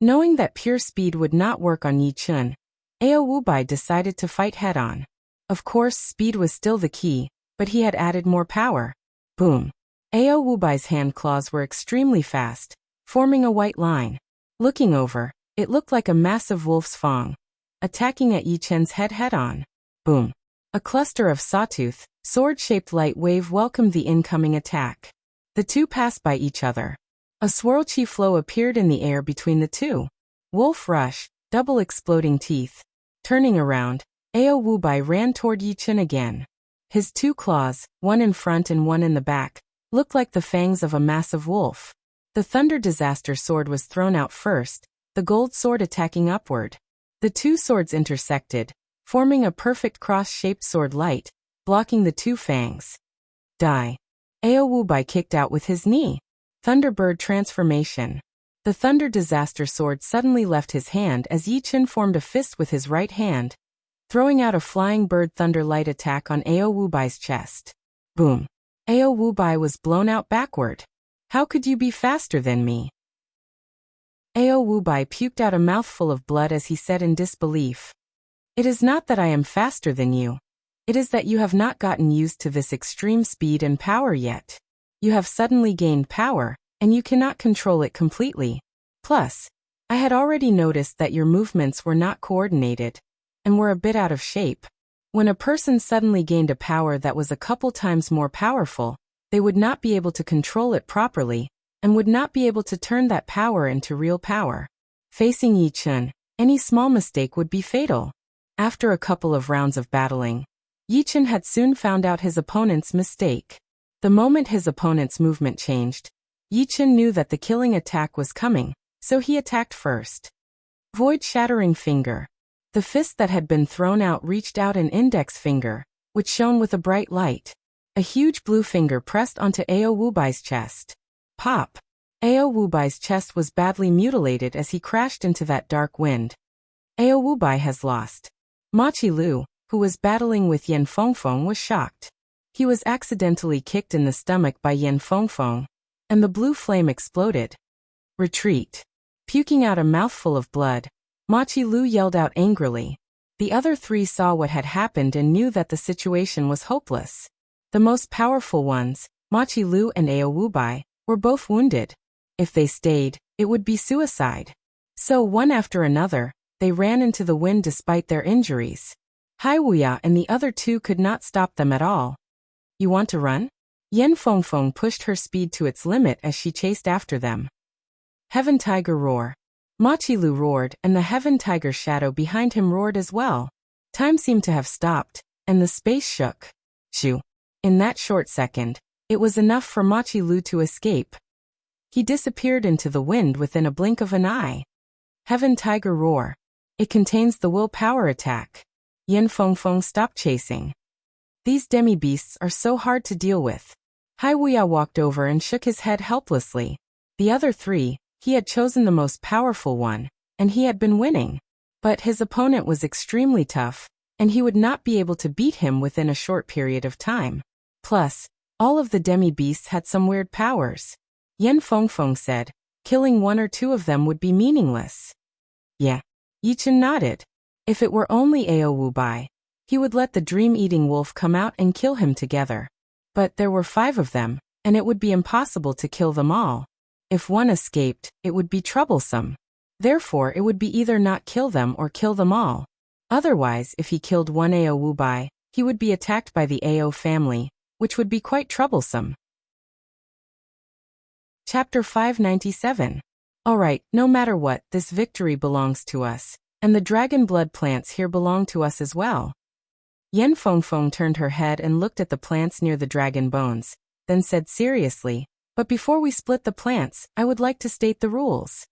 Knowing that pure speed would not work on Yichen, Ao Wubai decided to fight head-on. Of course, speed was still the key, but he had added more power. Boom. Ao Wubai's hand claws were extremely fast, forming a white line. Looking over, it looked like a massive wolf's fang, attacking at Yichen's head-on. Boom. A cluster of sawtooth, sword-shaped light wave welcomed the incoming attack. The two passed by each other. A swirl chi flow appeared in the air between the two. Wolf rush, double exploding teeth. Turning around, Ao Wubai ran toward Yichen again. His two claws, one in front and one in the back, looked like the fangs of a massive wolf. The Thunder Disaster Sword was thrown out first, the gold sword attacking upward. The two swords intersected, forming a perfect cross-shaped sword light, blocking the two fangs. Die. Ao Wubai kicked out with his knee. Thunderbird transformation. The Thunder Disaster Sword suddenly left his hand as Yichen formed a fist with his right hand, throwing out a flying bird thunder light attack on Ao Wubai's chest. Boom. Ao Wubai was blown out backward. How could you be faster than me? Ao Wubai puked out a mouthful of blood as he said in disbelief. It is not that I am faster than you. It is that you have not gotten used to this extreme speed and power yet. You have suddenly gained power, and you cannot control it completely. Plus, I had already noticed that your movements were not coordinated, and were a bit out of shape. When a person suddenly gained a power that was a couple times more powerful, they would not be able to control it properly, and would not be able to turn that power into real power. Facing Yichen, any small mistake would be fatal. After a couple of rounds of battling, Yichen had soon found out his opponent's mistake. The moment his opponent's movement changed, Yichen knew that the killing attack was coming, so he attacked first. Void-shattering finger. The fist that had been thrown out reached out an index finger, which shone with a bright light. A huge blue finger pressed onto Ao Wubai's chest. Pop! Ao Wubai's chest was badly mutilated as he crashed into that dark wind. Ao Wubai has lost. Machi Lu, who was battling with Yan Fengfeng, was shocked. He was accidentally kicked in the stomach by Yan Fengfeng, and the blue flame exploded. Retreat. Puking out a mouthful of blood, Machi Lu yelled out angrily. The other three saw what had happened and knew that the situation was hopeless. The most powerful ones, Machi Lu and Ao Wubai, were both wounded. If they stayed, it would be suicide. So one after another, they ran into the wind despite their injuries. Hai Wuya and the other two could not stop them at all. You want to run? Yan Fengfeng pushed her speed to its limit as she chased after them. Heaven Tiger roar. Machi Lu roared, and the Heaven Tiger shadow behind him roared as well. Time seemed to have stopped, and the space shook. Shoo. In that short second, it was enough for Machi Lu to escape. He disappeared into the wind within a blink of an eye. Heaven Tiger roar. It contains the willpower attack. Yan Fengfeng stopped chasing. These demi-beasts are so hard to deal with. Hai Wuya walked over and shook his head helplessly. The other three, he had chosen the most powerful one, and he had been winning. But his opponent was extremely tough, and he would not be able to beat him within a short period of time. Plus, all of the demi-beasts had some weird powers. Yan Fengfeng said, killing one or two of them would be meaningless. Yeah. Yichen nodded. If it were only Ao Wubai, he would let the dream-eating wolf come out and kill him together. But there were 5 of them, and it would be impossible to kill them all. If one escaped, it would be troublesome. Therefore it would be either not kill them or kill them all. Otherwise, if he killed one Ao Wubai, he would be attacked by the Ao family, which would be quite troublesome. Chapter 597. Alright, no matter what, this victory belongs to us, and the dragon blood plants here belong to us as well. Yen Fengfeng turned her head and looked at the plants near the dragon bones, then said seriously, "But before we split the plants, I would like to state the rules.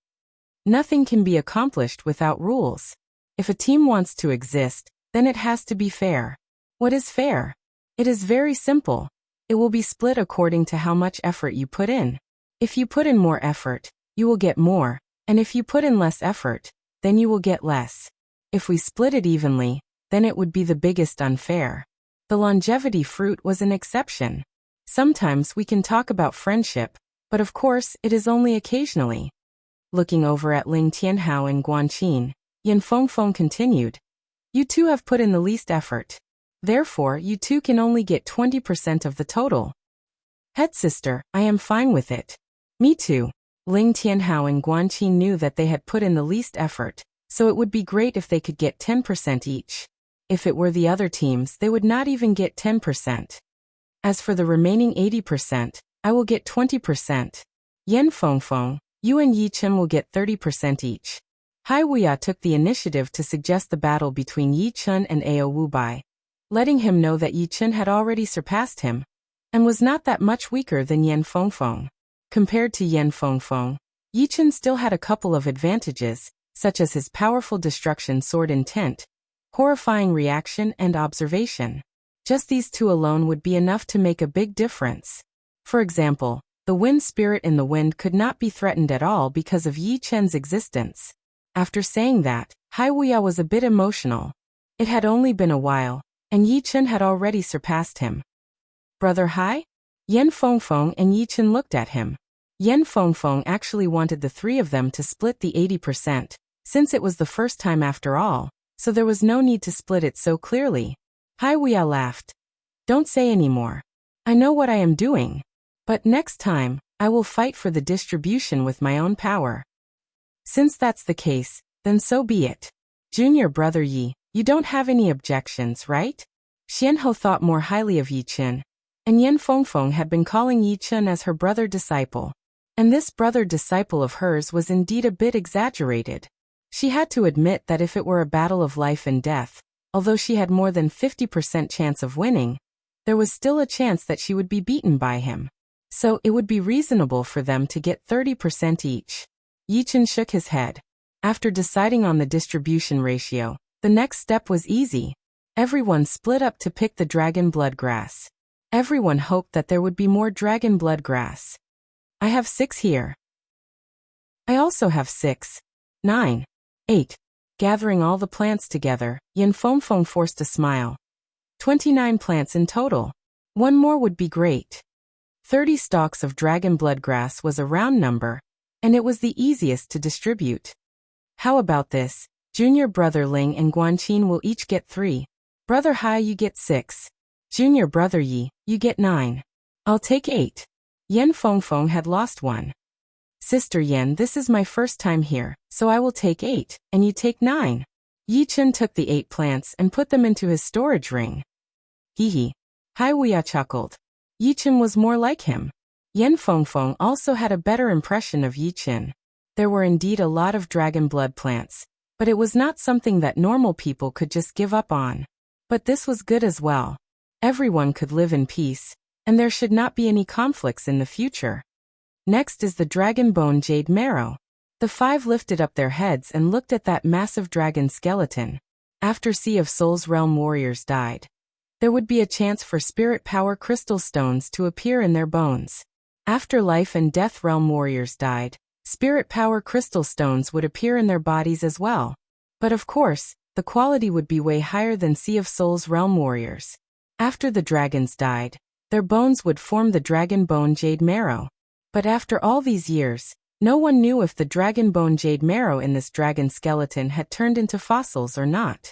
Nothing can be accomplished without rules. If a team wants to exist, then it has to be fair. What is fair? It is very simple. It will be split according to how much effort you put in. If you put in more effort, you will get more, and if you put in less effort, then you will get less. If we split it evenly, then it would be the biggest unfair." The longevity fruit was an exception. Sometimes we can talk about friendship, but of course it is only occasionally. Looking over at Ling Tianhao and Guanqin, Yin Fengfeng continued, "You two have put in the least effort. Therefore, you two can only get 20% of the total." "Head sister, I am fine with it." "Me too." Ling Tianhao and Guanqin knew that they had put in the least effort, so it would be great if they could get 10% each. If it were the other teams, they would not even get 10%. "As for the remaining 80%, I will get 20%. Yen Fengfeng, you and Yi Chen will get 30% each." Hai Wuya took the initiative to suggest the battle between Yi Chen and Ao Wubai, letting him know that Yi Chen had already surpassed him, and was not that much weaker than Yen Fengfeng. Compared to Yen Fengfeng, Yi Chen still had a couple of advantages, such as his powerful destruction sword intent, horrifying reaction, and observation. Just these two alone would be enough to make a big difference. For example, the wind spirit in the wind could not be threatened at all because of Yi Chen's existence. After saying that, Hai Wuya was a bit emotional. It had only been a while, and Yi Chen had already surpassed him. "Brother Hai?" Yen Fengfeng and Yi Chen looked at him. Yen Fengfeng actually wanted the three of them to split the 80%, since it was the first time after all, so there was no need to split it so clearly. Hai Wuya laughed. "Don't say any more. I know what I am doing. But next time, I will fight for the distribution with my own power." "Since that's the case, then so be it. Junior brother Yi, you don't have any objections, right?" Xianhou thought more highly of Yi Chen, and Yen Fengfeng had been calling Yi Chen as her brother-disciple. And this brother-disciple of hers was indeed a bit exaggerated. She had to admit that if it were a battle of life and death, although she had more than 50% chance of winning, there was still a chance that she would be beaten by him. So it would be reasonable for them to get 30% each. Yi Chen shook his head. After deciding on the distribution ratio, the next step was easy. Everyone split up to pick the dragon blood grass. Everyone hoped that there would be more dragon blood grass. "I have 6 here." "I also have 6. 9. 8. Gathering all the plants together, Yin Fengfeng forced a smile. 29 plants in total. One more would be great. 30 stalks of dragon blood grass was a round number, and it was the easiest to distribute. "How about this? Junior brother Ling and Guanqin will each get 3. Brother Hai, you get 6. Junior brother Yi, you get 9. I'll take 8. Yen Fengfeng had lost 1. "Sister Yen, this is my first time here, so I will take 8, and you take 9. Yi Chen took the 8 plants and put them into his storage ring. "Hee hee." Hai Wuya chuckled. Yi Chen was more like him. Yen Fengfeng also had a better impression of Yi Chen. There were indeed a lot of dragon blood plants, but it was not something that normal people could just give up on. But this was good as well. Everyone could live in peace, and there should not be any conflicts in the future. Next is the dragon bone jade marrow. The 5 lifted up their heads and looked at that massive dragon skeleton. After Sea of Souls realm warriors died, there would be a chance for spirit power crystal stones to appear in their bones. After life and death realm warriors died, spirit power crystal stones would appear in their bodies as well. But of course, the quality would be way higher than Sea of Souls realm warriors. After the dragons died, their bones would form the dragon bone jade marrow. But after all these years, no one knew if the dragon bone jade marrow in this dragon skeleton had turned into fossils or not.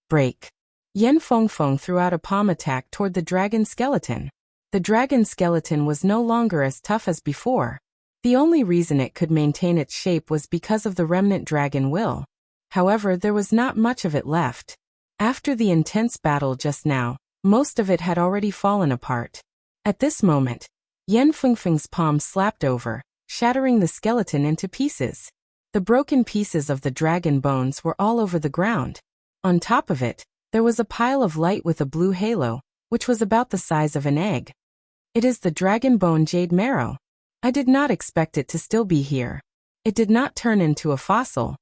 Break. Yen Fengfeng threw out a palm attack toward the dragon skeleton. The dragon skeleton was no longer as tough as before. The only reason it could maintain its shape was because of the remnant dragon will. However, there was not much of it left. After the intense battle just now, most of it had already fallen apart. At this moment, Yen Fengfeng's palm slapped over, shattering the skeleton into pieces. The broken pieces of the dragon bones were all over the ground. On top of it, There was a pile of light with a blue halo, which was about the size of an egg. It is the dragon bone jade marrow. I did not expect it to still be here. It did not turn into a fossil.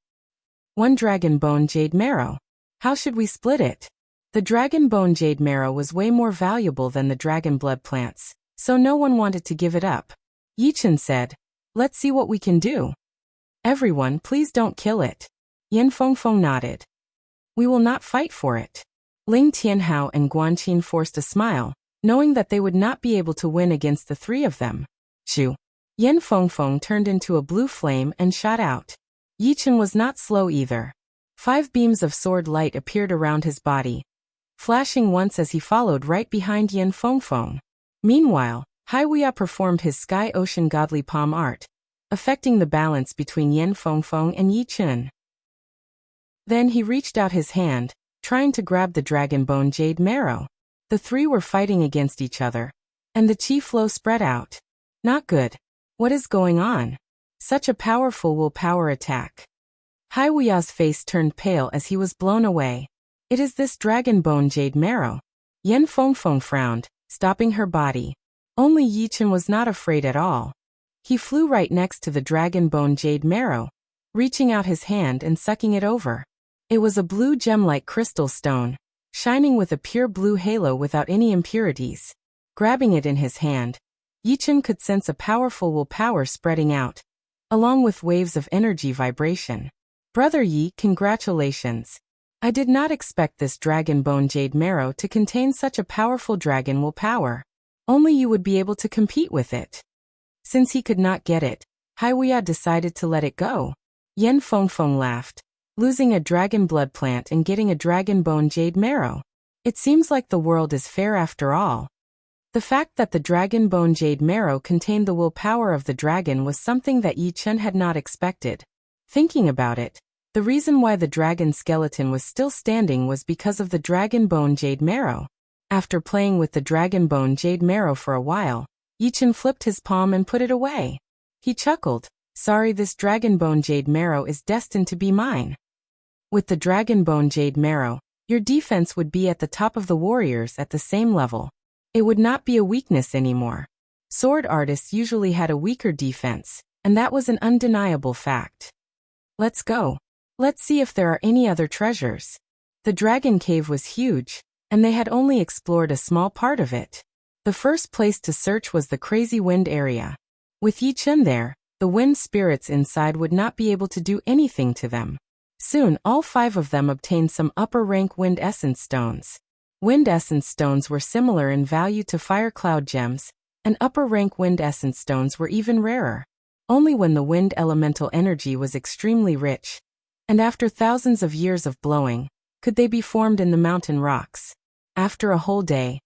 One dragon bone jade marrow. How should we split it? The dragon bone jade marrow was way more valuable than the dragon blood plants, so no one wanted to give it up. Yichen said, "Let's see what we can do." "Everyone, please don't kill it." Yin Fengfeng nodded. "We will not fight for it." Ling Tianhao and Guanqin forced a smile, knowing that they would not be able to win against the three of them. Shoo! Yin Fengfeng turned into a blue flame and shot out. Yichen was not slow either. 5 beams of sword light appeared around his body, flashing once as he followed right behind Yin Fengfeng. Meanwhile, Haiwuya performed his sky ocean godly palm art, affecting the balance between Yin Fengfeng and Yichen. Then he reached out his hand, trying to grab the dragon bone jade marrow. The three were fighting against each other, and the chi flow spread out. Not good. What is going on? Such a powerful willpower attack. Haiwuya's face turned pale as he was blown away. It is this dragon bone jade marrow. Yin Fengfeng frowned, stopping her body. Only Yichen was not afraid at all. He flew right next to the dragon bone jade marrow, reaching out his hand and sucking it over. It was a blue gem-like crystal stone, shining with a pure blue halo without any impurities. Grabbing it in his hand, Yichen could sense a powerful willpower spreading out, along with waves of energy vibration. "Brother Yi, congratulations. I did not expect this dragon bone jade marrow to contain such a powerful dragon willpower. Only you would be able to compete with it." Since he could not get it, Haiwuya decided to let it go. Yin Fengfeng laughed. Losing a dragon blood plant and getting a dragon bone jade marrow. It seems like the world is fair after all. The fact that the dragon bone jade marrow contained the willpower of the dragon was something that Yichen had not expected. Thinking about it, the reason why the dragon skeleton was still standing was because of the dragon bone jade marrow. After playing with the dragon bone jade marrow for a while, Yichen flipped his palm and put it away. He chuckled. "Sorry, this dragon bone jade marrow is destined to be mine." With the dragon bone jade marrow, your defense would be at the top of the warriors at the same level. It would not be a weakness anymore. Sword artists usually had a weaker defense, and that was an undeniable fact. "Let's go. Let's see if there are any other treasures." The dragon cave was huge, and they had only explored a small part of it. The first place to search was the crazy wind area. With Yichen there, the wind spirits inside would not be able to do anything to them. Soon, all 5 of them obtained some upper-rank wind essence stones. Wind essence stones were similar in value to fire cloud gems, and upper-rank wind essence stones were even rarer. Only when the wind elemental energy was extremely rich, and after thousands of years of blowing, could they be formed in the mountain rocks. After a whole day,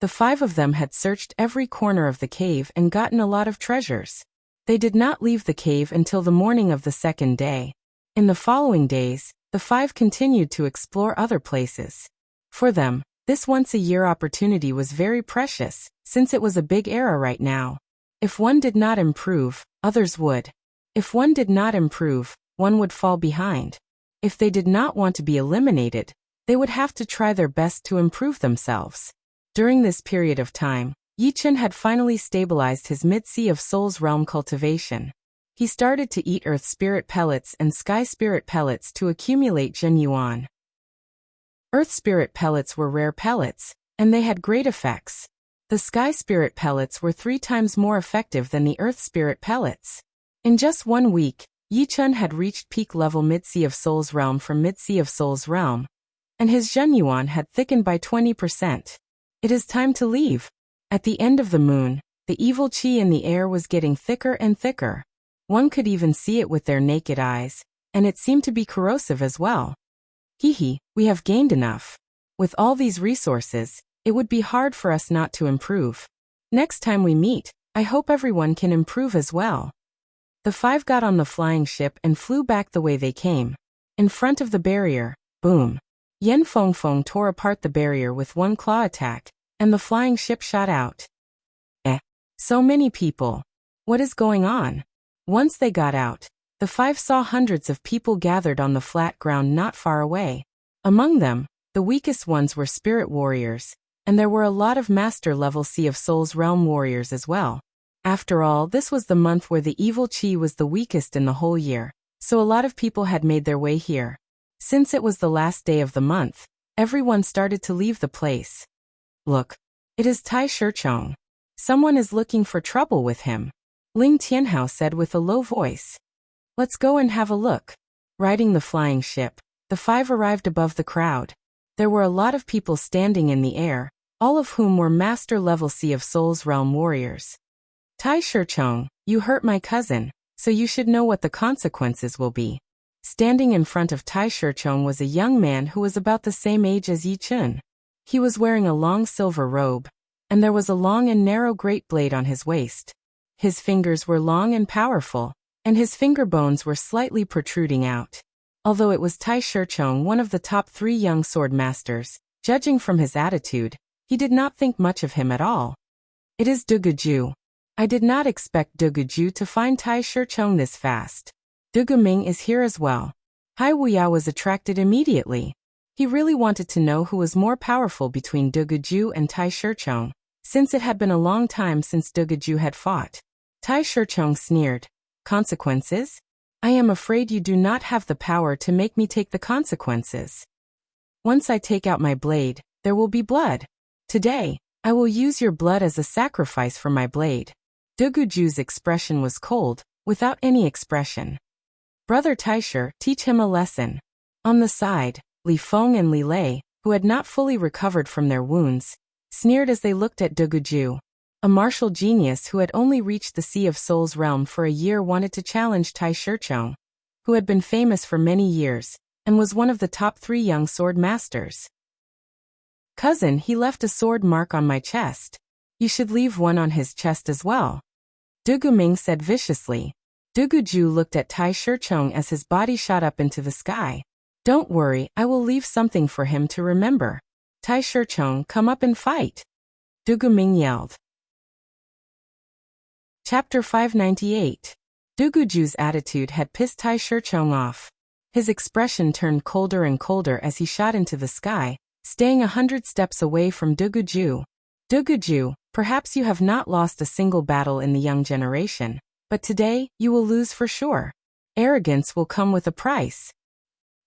the 5 of them had searched every corner of the cave and gotten a lot of treasures. They did not leave the cave until the morning of the second day. In the following days, the 5 continued to explore other places. For them, this once-a-year opportunity was very precious, since it was a big era right now. If one did not improve, others would. If one did not improve, one would fall behind. If they did not want to be eliminated, they would have to try their best to improve themselves. During this period of time, Yichen had finally stabilized his mid-sea of Soul's realm cultivation. He started to eat earth spirit pellets and sky spirit pellets to accumulate Zhen Yuan. Earth spirit pellets were rare pellets, and they had great effects. The sky spirit pellets were 3 times more effective than the earth spirit pellets. In just 1 week, Yichen had reached peak level mid-sea of Soul's realm from mid-sea of Soul's realm, and his Zhen Yuan had thickened by 20%. It is time to leave. At the end of the moon, the evil qi in the air was getting thicker and thicker. One could even see it with their naked eyes, and it seemed to be corrosive as well. "Hee, we have gained enough. With all these resources, it would be hard for us not to improve. Next time we meet, I hope everyone can improve as well." The 5 got on the flying ship and flew back the way they came. In front of the barrier, boom. Yin Fengfeng tore apart the barrier with 1 claw attack, and the flying ship shot out. So many people. What is going on? Once they got out, the 5 saw hundreds of people gathered on the flat ground not far away. Among them, The weakest ones were spirit warriors, and there were a lot of master-level Sea of Souls realm warriors as well. After all, this was the month where the evil chi was the weakest in the whole year, so a lot of people had made their way here. Since it was the last day of the month, everyone started to leave the place. Look, it is Tai Shichong. Someone is looking for trouble with him, Ling Tianhao said with a low voice. Let's go and have a look. Riding the flying ship, the five arrived above the crowd. There were a lot of people standing in the air, all of whom were master-level Sea of Souls realm warriors. Tai Shichong, you hurt my cousin, so you should know what the consequences will be. Standing in front of Tai Shichong was a young man who was about the same age as Yi Chun. He was wearing a long silver robe, and there was a long and narrow great blade on his waist. His fingers were long and powerful, and his finger bones were slightly protruding out. Although it was Tai Shichong, one of the top 3 young sword masters, judging from his attitude, he did not think much of him at all. It is Duguju. I did not expect Duguju to find Tai Shichong this fast. Duguming is here as well. Hai Wuya was attracted immediately. He really wanted to know who was more powerful between Duguju and Tai Shichong, since it had been a long time since Duguju had fought. Tai Shichong sneered. Consequences? I am afraid you do not have the power to make me take the consequences. Once I take out my blade, there will be blood. Today, I will use your blood as a sacrifice for my blade. Duguju's expression was cold, without any expression. Brother Taisher, teach him a lesson. On the side, Li Feng and Li Lei, who had not fully recovered from their wounds, sneered as they looked at Duguju. A martial genius who had only reached the Sea of Souls realm for a year wanted to challenge Tai Shichong, who had been famous for many years, and was one of the top 3 young sword masters. Cousin, he left a sword mark on my chest. You should leave one on his chest as well. Duguming said viciously. Duguju looked at Tai Shichong as his body shot up into the sky. Don't worry, I will leave something for him to remember. Tai Shichong, come up and fight. Duguming yelled. Chapter 598. Duguju's attitude had pissed Tai Shichong off. His expression turned colder and colder as he shot into the sky, staying 100 steps away from Duguju. Duguju, perhaps you have not lost a single battle in the young generation, but today, you will lose for sure. Arrogance will come with a price.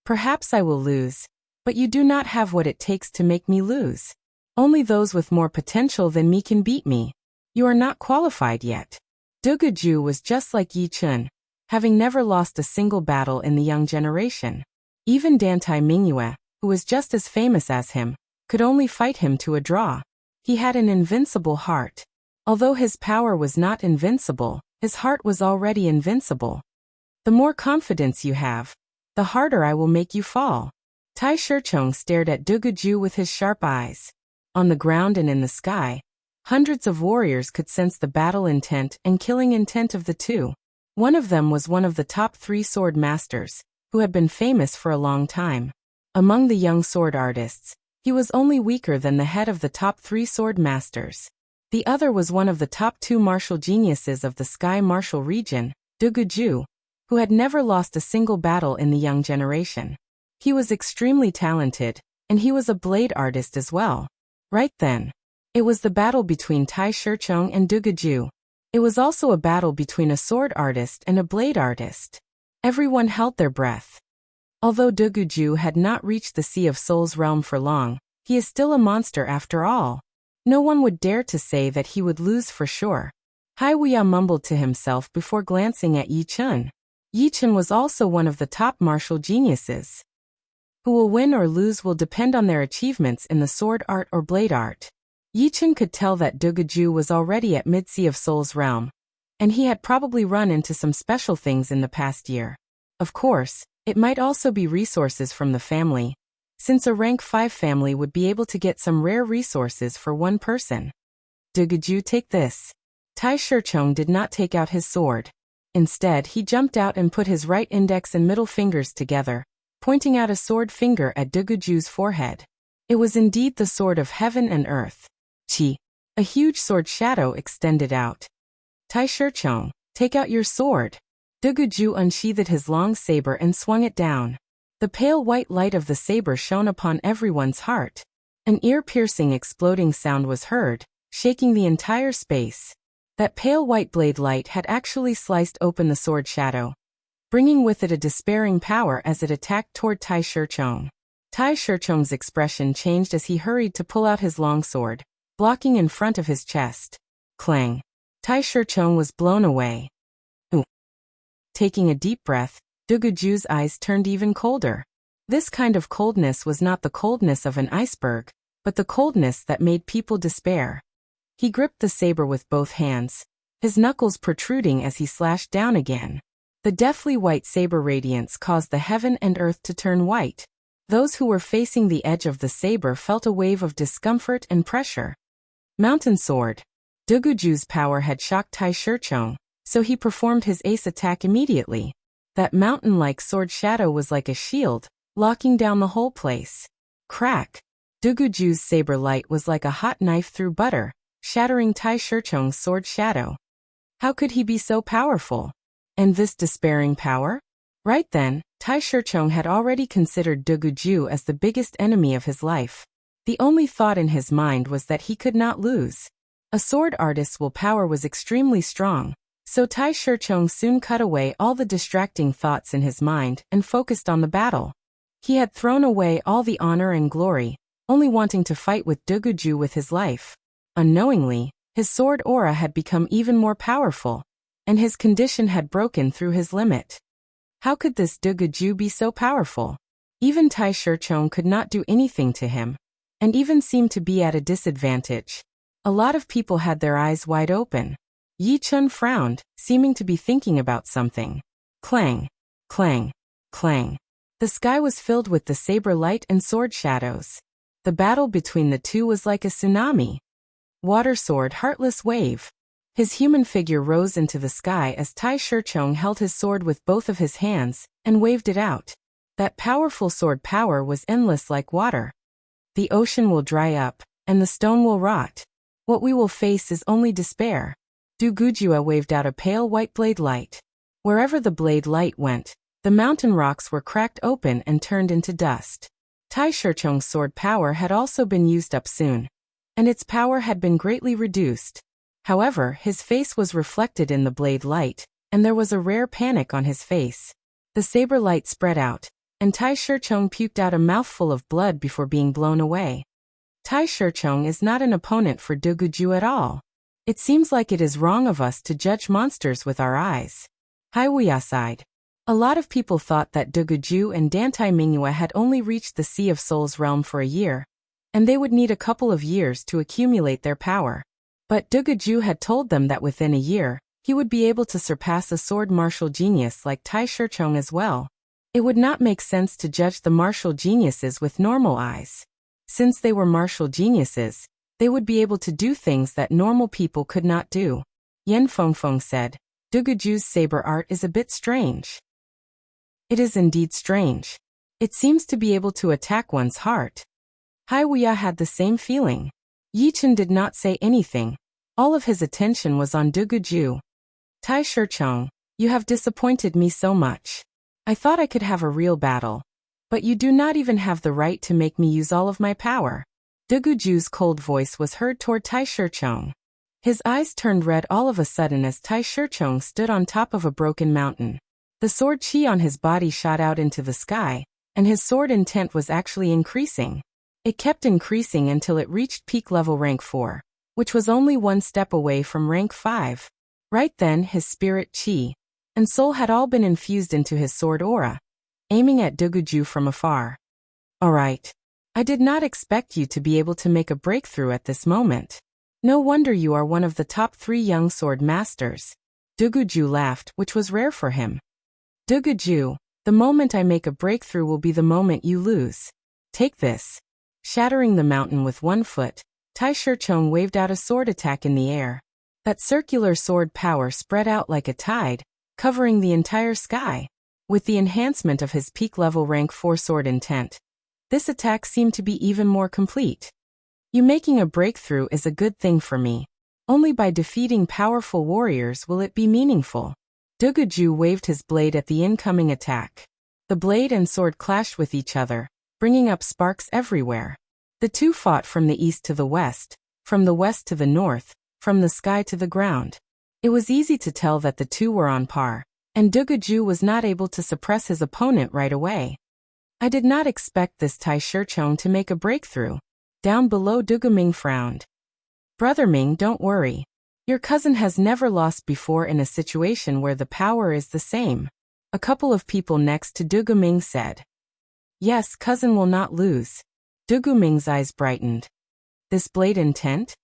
Perhaps I will lose, but you do not have what it takes to make me lose. Only those with more potential than me can beat me. You are not qualified yet. Duguju was just like Yi Chun, having never lost a single battle in the young generation. Even Dantai Mingyue, who was just as famous as him, could only fight him to a draw. He had an invincible heart. Although his power was not invincible, his heart was already invincible. The more confidence you have, the harder I will make you fall. Tai Shichong stared at Duguju with his sharp eyes. On the ground and in the sky, hundreds of warriors could sense the battle intent and killing intent of the two. One of them was one of the top 3 sword masters, who had been famous for a long time. Among the young sword artists, he was only weaker than the head of the top 3 sword masters. The other was one of the top 2 martial geniuses of the Sky Martial region, Duguju, who had never lost a single battle in the young generation. He was extremely talented, and he was a blade artist as well. Right then, it was the battle between Tai Shichong and Duguju. It was also a battle between a sword artist and a blade artist. Everyone held their breath. Although Duguju had not reached the Sea of Souls realm for long, he is still a monster after all. No one would dare to say that he would lose for sure. Hai Wuya mumbled to himself before glancing at Yi Chun. Yi Chun was also one of the top martial geniuses. Who will win or lose will depend on their achievements in the sword art or blade art. Yi Chun could tell that Duguju was already at mid-Sea of Souls realm, and he had probably run into some special things in the past year. Of course, it might also be resources from the family, since a rank 5 family would be able to get some rare resources for one person. Duguju, take this. Tai Shichong did not take out his sword. Instead, he jumped out and put his right index and middle fingers together, pointing out a sword finger at Duguju's forehead. It was indeed the sword of heaven and earth. Chi. A huge sword shadow extended out. Tai Shichong, take out your sword. Duguju unsheathed his long saber and swung it down. The pale white light of the saber shone upon everyone's heart. An ear-piercing exploding sound was heard, shaking the entire space. That pale white blade light had actually sliced open the sword shadow, bringing with it a despairing power as it attacked toward Tai Shichong. Tai Shichong's expression changed as he hurried to pull out his long sword, blocking in front of his chest. Clang! Tai Shichong was blown away. Ooh! Taking a deep breath, Duguju's eyes turned even colder. This kind of coldness was not the coldness of an iceberg, but the coldness that made people despair. He gripped the saber with both hands, his knuckles protruding as he slashed down again. The deathly white saber radiance caused the heaven and earth to turn white. Those who were facing the edge of the saber felt a wave of discomfort and pressure. Mountain sword. Duguju's power had shocked Tai Shichong, so he performed his ace attack immediately. That mountain-like sword shadow was like a shield, locking down the whole place. Crack! Duguju's saber light was like a hot knife through butter, shattering Tai Shichong's sword shadow. How could he be so powerful? And this despairing power? Right then, Tai Shichong had already considered Duguju as the biggest enemy of his life. The only thought in his mind was that he could not lose. A sword artist's willpower was extremely strong, so Tai Shichong soon cut away all the distracting thoughts in his mind and focused on the battle. He had thrown away all the honor and glory, only wanting to fight with Duguju with his life. Unknowingly, his sword aura had become even more powerful, and his condition had broken through his limit. How could this Duguju be so powerful? Even Tai Shichong could not do anything to him, and even seemed to be at a disadvantage. A lot of people had their eyes wide open. Yi Chun frowned, seeming to be thinking about something. Clang! Clang! Clang! The sky was filled with the saber light and sword shadows. The battle between the two was like a tsunami. Water sword heartless wave. His human figure rose into the sky as Tai Shichong held his sword with both of his hands and waved it out. That powerful sword power was endless like water. The ocean will dry up, and the stone will rot. What we will face is only despair. Duguju waved out a pale white blade light. Wherever the blade light went, the mountain rocks were cracked open and turned into dust. Tai Shichong's sword power had also been used up soon, and its power had been greatly reduced. However, his face was reflected in the blade light, and there was a rare panic on his face. The saber light spread out, and Tai Shichong puked out a mouthful of blood before being blown away. Tai Shichong is not an opponent for Duguju at all. It seems like it is wrong of us to judge monsters with our eyes. Haiwuya sighed. A lot of people thought that Duguju and Dantai Mingyue had only reached the Sea of Souls realm for a year, and they would need a couple of years to accumulate their power. But Duguju had told them that within a year, he would be able to surpass a sword martial genius like Tai Shichong as well. It would not make sense to judge the martial geniuses with normal eyes. Since they were martial geniuses, they would be able to do things that normal people could not do. Yen Fengfeng said, Duguju's saber art is a bit strange. It is indeed strange. It seems to be able to attack one's heart. Haiwuya had the same feeling. Yichen did not say anything. All of his attention was on Duguju. Tai Shichong, you have disappointed me so much. I thought I could have a real battle. But you do not even have the right to make me use all of my power. Duguju's cold voice was heard toward Tai Shichong. His eyes turned red all of a sudden as Tai Shichong stood on top of a broken mountain. The sword chi on his body shot out into the sky, and his sword intent was actually increasing. It kept increasing until it reached peak level rank 4, which was only one step away from rank 5. Right then his spirit chi and soul had all been infused into his sword aura, aiming at Duguju from afar. Alright. I did not expect you to be able to make a breakthrough at this moment. No wonder you are one of the top 3 young sword masters. Duguju laughed, which was rare for him. Duguju, the moment I make a breakthrough will be the moment you lose. Take this. Shattering the mountain with one foot, Tai Shichong waved out a sword attack in the air. That circular sword power spread out like a tide, covering the entire sky. With the enhancement of his peak level rank 4 sword intent, this attack seemed to be even more complete. You making a breakthrough is a good thing for me. Only by defeating powerful warriors will it be meaningful. Duguju waved his blade at the incoming attack. The blade and sword clashed with each other, bringing up sparks everywhere. The two fought from the east to the west, from the west to the north, from the sky to the ground. It was easy to tell that the two were on par, and Duguju was not able to suppress his opponent right away. I did not expect this Tai Shichong to make a breakthrough. Down below, Duguming frowned. Brother Ming, don't worry. Your cousin has never lost before in a situation where the power is the same. A couple of people next to Duguming said. Yes, cousin will not lose. Duguming's eyes brightened. This blade intent?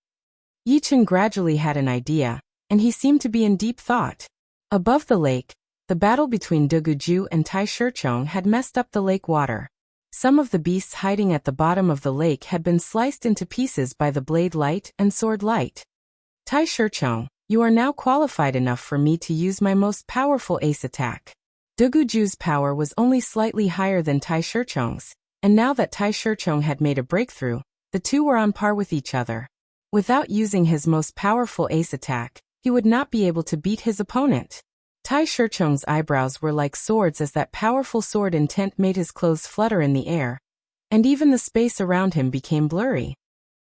Yichen gradually had an idea, and he seemed to be in deep thought. Above the lake, the battle between Duguju and Tai Shichong had messed up the lake water. Some of the beasts hiding at the bottom of the lake had been sliced into pieces by the blade light and sword light. Tai Shichong, you are now qualified enough for me to use my most powerful ace attack. Duguju's power was only slightly higher than Tai Shichong's, and now that Tai Shichong had made a breakthrough, the two were on par with each other. Without using his most powerful ace attack, he would not be able to beat his opponent. Tai Shichong's eyebrows were like swords as that powerful sword intent made his clothes flutter in the air, and even the space around him became blurry.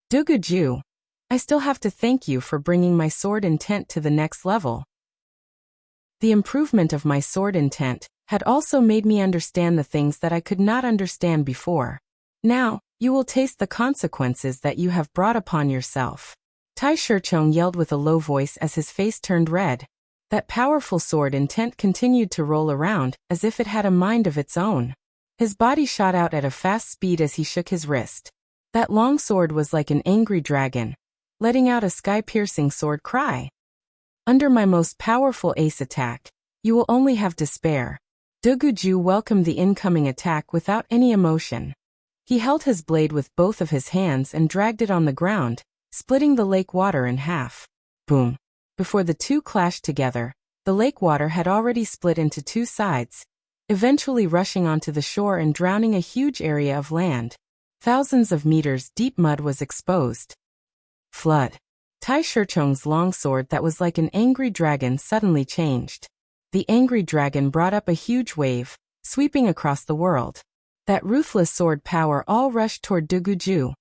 Duguju, I still have to thank you for bringing my sword intent to the next level. The improvement of my sword intent had also made me understand the things that I could not understand before. Now, you will taste the consequences that you have brought upon yourself. Tai Shichong yelled with a low voice as his face turned red. That powerful sword intent continued to roll around, as if it had a mind of its own. His body shot out at a fast speed as he shook his wrist. That long sword was like an angry dragon, letting out a sky-piercing sword cry. Under my most powerful ace attack, you will only have despair. Duguju welcomed the incoming attack without any emotion. He held his blade with both of his hands and dragged it on the ground, splitting the lake water in half. Boom. Before the two clashed together, the lake water had already split into two sides, eventually rushing onto the shore and drowning a huge area of land. Thousands of meters deep mud was exposed. Flood. Tai Shichong's long sword that was like an angry dragon suddenly changed. The angry dragon brought up a huge wave, sweeping across the world. That ruthless sword power all rushed toward Duguju.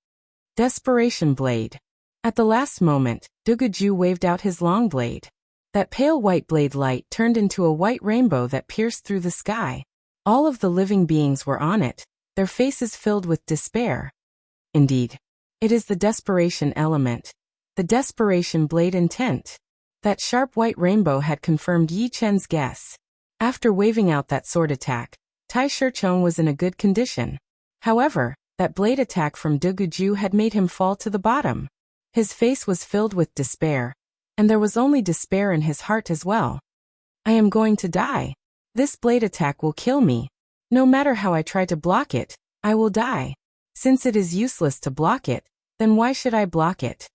Desperation blade. At the last moment, Duguju waved out his long blade. That pale white blade light turned into a white rainbow that pierced through the sky. All of the living beings were on it, their faces filled with despair. Indeed, it is the desperation element. The desperation blade intent. That sharp white rainbow had confirmed Yi Chen's guess. After waving out that sword attack, Tai Shichong was in a good condition. However, that blade attack from Duguju had made him fall to the bottom. His face was filled with despair, and there was only despair in his heart as well. I am going to die. This blade attack will kill me. No matter how I try to block it, I will die. Since it is useless to block it, then why should I block it?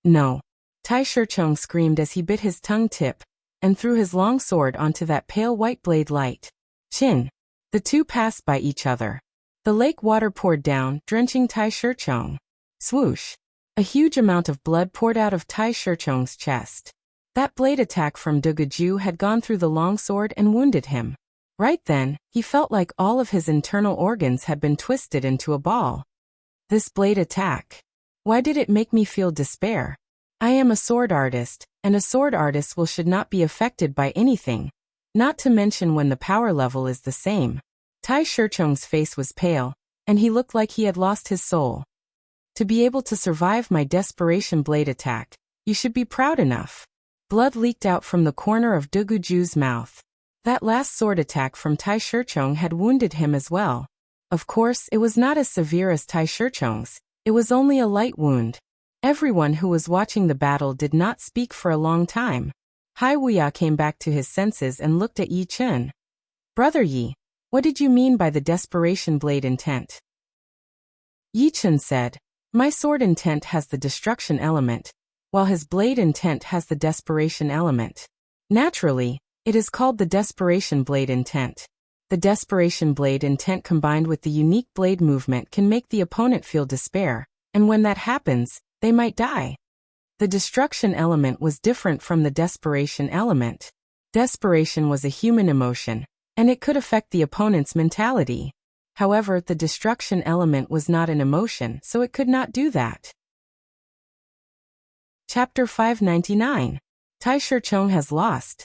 No. Tai Shichong screamed as he bit his tongue tip and threw his long sword onto that pale white blade light. Chin. The two passed by each other. The lake water poured down, drenching Tai Shichong. Swoosh. A huge amount of blood poured out of Tai Shichong's chest. That blade attack from Duguju had gone through the long sword and wounded him. Right then, he felt like all of his internal organs had been twisted into a ball. This blade attack. Why did it make me feel despair? I am a sword artist, and a sword artist should not be affected by anything. Not to mention when the power level is the same. Tai Shichong's face was pale, and he looked like he had lost his soul. To be able to survive my desperation blade attack, you should be proud enough. Blood leaked out from the corner of Duguju's mouth. That last sword attack from Tai Shichong had wounded him as well. Of course, it was not as severe as Tai Shichong's. It was only a light wound. Everyone who was watching the battle did not speak for a long time. Hai Wuya came back to his senses and looked at Yi Chen. Brother Yi, what did you mean by the desperation blade intent? Yi Chen said, my sword intent has the destruction element, while his blade intent has the desperation element. Naturally, it is called the desperation blade intent. The desperation blade intent combined with the unique blade movement can make the opponent feel despair, and when that happens, they might die. The destruction element was different from the desperation element. Desperation was a human emotion, and it could affect the opponent's mentality. However, the destruction element was not an emotion, so it could not do that. Chapter 599. Tai Shichong has lost.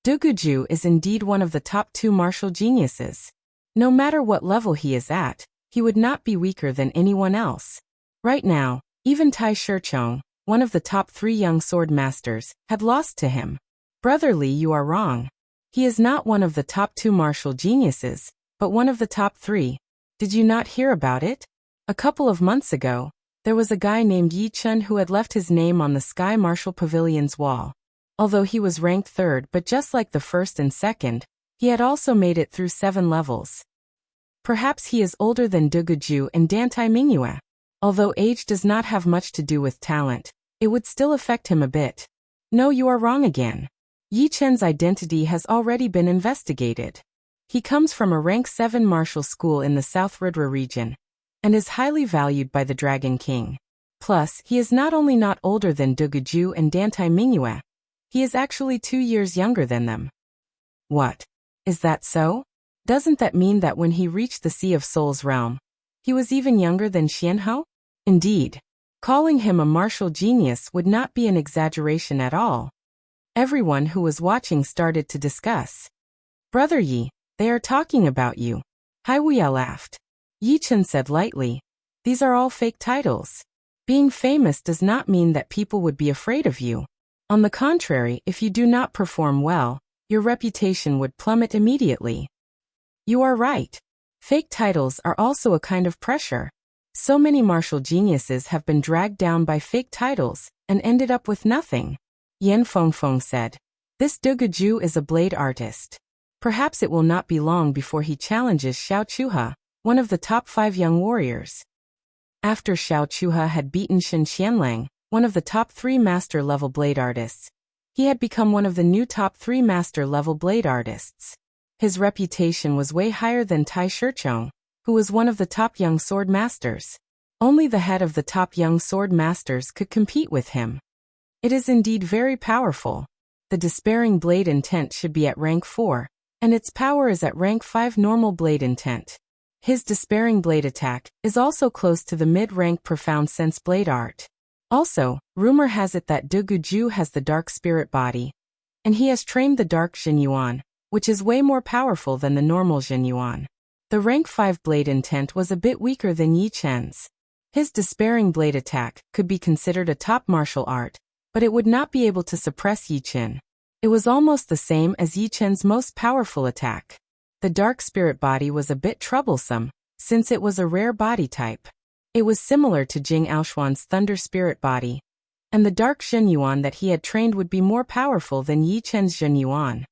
Duguju is indeed one of the top 2 martial geniuses. No matter what level he is at, he would not be weaker than anyone else. Right now, even Tai Shichong, one of the top 3 young sword masters, had lost to him. Brother Li, you are wrong. He is not one of the top 2 martial geniuses, but one of the top 3. Did you not hear about it? A couple of months ago, there was a guy named Yi Chun who had left his name on the Sky Martial Pavilion's wall. Although he was ranked 3rd, but just like the 1st and 2nd, he had also made it through 7 levels. Perhaps he is older than Duguju and Dantai Mingyue. Although age does not have much to do with talent, it would still affect him a bit. No, you are wrong again. Yi Chen's identity has already been investigated. He comes from a rank 7 martial school in the South Ridra region, and is highly valued by the Dragon King. Plus, he is not only not older than Duguju and Dantai Mingyue, he is actually 2 years younger than them. What? Is that so? Doesn't that mean that when he reached the Sea of Souls realm, he was even younger than Xianhou? Indeed. Calling him a martial genius would not be an exaggeration at all. Everyone who was watching started to discuss. Brother Yi, they are talking about you. Haiwuya laughed. Yi Chen said lightly, these are all fake titles. Being famous does not mean that people would be afraid of you. On the contrary, if you do not perform well, your reputation would plummet immediately. You are right. Fake titles are also a kind of pressure. So many martial geniuses have been dragged down by fake titles and ended up with nothing. Yan Fengfeng said, this Duguju is a blade artist. Perhaps it will not be long before he challenges Xiao Chuha, one of the top 5 young warriors. After Xiao Chuha had beaten Shen Xianlang, one of the top 3 master-level blade artists, he had become one of the new top 3 master-level blade artists. His reputation was way higher than Tai Shichong, who was one of the top young sword masters. Only the head of the top young sword masters could compete with him. It is indeed very powerful. The Despairing Blade Intent should be at rank 4, and its power is at rank 5 Normal Blade Intent. His Despairing Blade attack is also close to the mid-rank Profound Sense Blade Art. Also, rumor has it that Duguju has the Dark Spirit body, and he has trained the Dark Jinyuan, which is way more powerful than the normal Jinyuan. The rank 5 Blade Intent was a bit weaker than Yi Chen's. His Despairing Blade attack could be considered a top martial art, but it would not be able to suppress Yi Chen. It was almost the same as Yi Chen's most powerful attack. The Dark Spirit body was a bit troublesome, since it was a rare body type. It was similar to Jing Aoshuan's Thunder Spirit body, and the Dark Jinyuan that he had trained would be more powerful than Yi Chen's Jinyuan.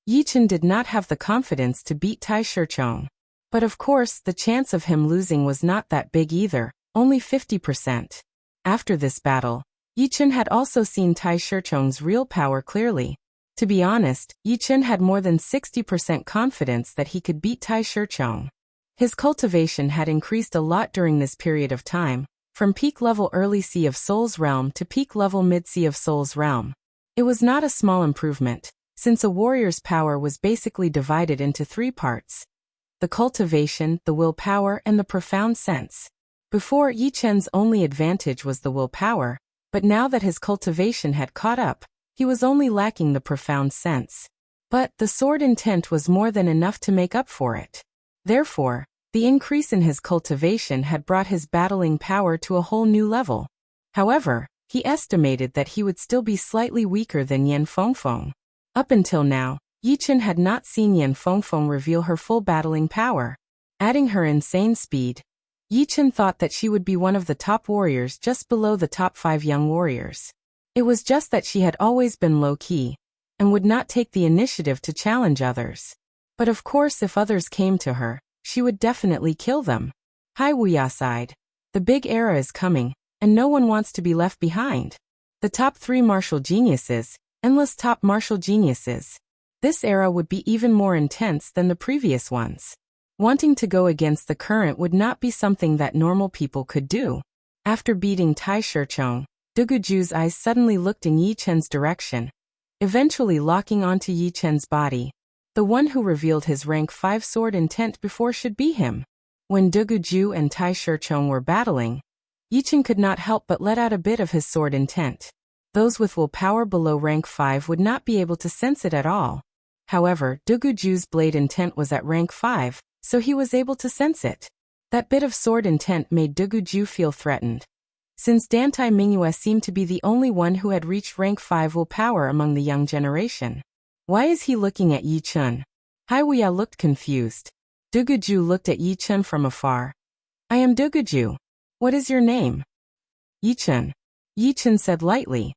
Yi Chen did not have the confidence to beat Tai Shichong. But of course, the chance of him losing was not that big either, only 50%. After this battle, Yi Chen had also seen Tai Shichong's real power clearly. To be honest, Yi Chen had more than 60% confidence that he could beat Tai Shichong. His cultivation had increased a lot during this period of time, from peak level early Sea of Souls realm to peak level mid Sea of Souls realm. It was not a small improvement, since a warrior's power was basically divided into 3 parts: the cultivation, the willpower, and the profound sense. Before, Yi Chen's only advantage was the willpower, but now that his cultivation had caught up, he was only lacking the profound sense. But the sword intent was more than enough to make up for it. Therefore, the increase in his cultivation had brought his battling power to a whole new level. However, he estimated that he would still be slightly weaker than Yan Fengfeng. Up until now, Yi Chen had not seen Yan Fengfeng reveal her full battling power. Adding her insane speed, Yi Chen thought that she would be one of the top warriors just below the top 5 young warriors. It was just that she had always been low-key, and would not take the initiative to challenge others. But of course, if others came to her, she would definitely kill them. Haiwuya sighed. The big era is coming, and no one wants to be left behind. The top 3 martial geniuses, endless top martial geniuses. This era would be even more intense than the previous ones. Wanting to go against the current would not be something that normal people could do. After beating Tai Shichong, Duguju's eyes suddenly looked in Yi Chen's direction, eventually locking onto Yi Chen's body. The one who revealed his rank 5 sword intent before should be him. When Duguju and Tai Shichong were battling, Yichen could not help but let out a bit of his sword intent. Those with willpower below rank 5 would not be able to sense it at all. However, Duguju's blade intent was at rank 5, so he was able to sense it. That bit of sword intent made Duguju feel threatened. Since Dantai Mingyue seemed to be the only one who had reached rank 5 willpower among the young generation. Why is he looking at Yichen? Haiwuya looked confused. Duguju looked at Yichen from afar. I am Duguju. What is your name? Yichen. Yichen said lightly.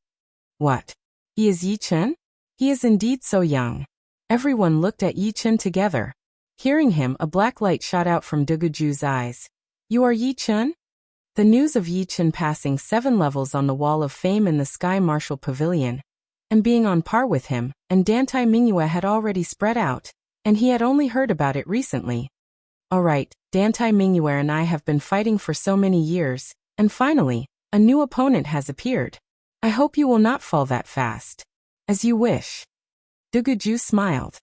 What? He is Yichen? He is indeed so young. Everyone looked at Yichen together. Hearing him, a black light shot out from Duguju's eyes. You are Yichen? The news of Yichen passing 7 levels on the wall of fame in the Sky Martial Pavilion, and being on par with him, and Dantai Mingyue had already spread out, and he had only heard about it recently. Alright, Dantai Mingyue and I have been fighting for so many years, and finally, a new opponent has appeared. I hope you will not fall that fast. As you wish. Duguju smiled.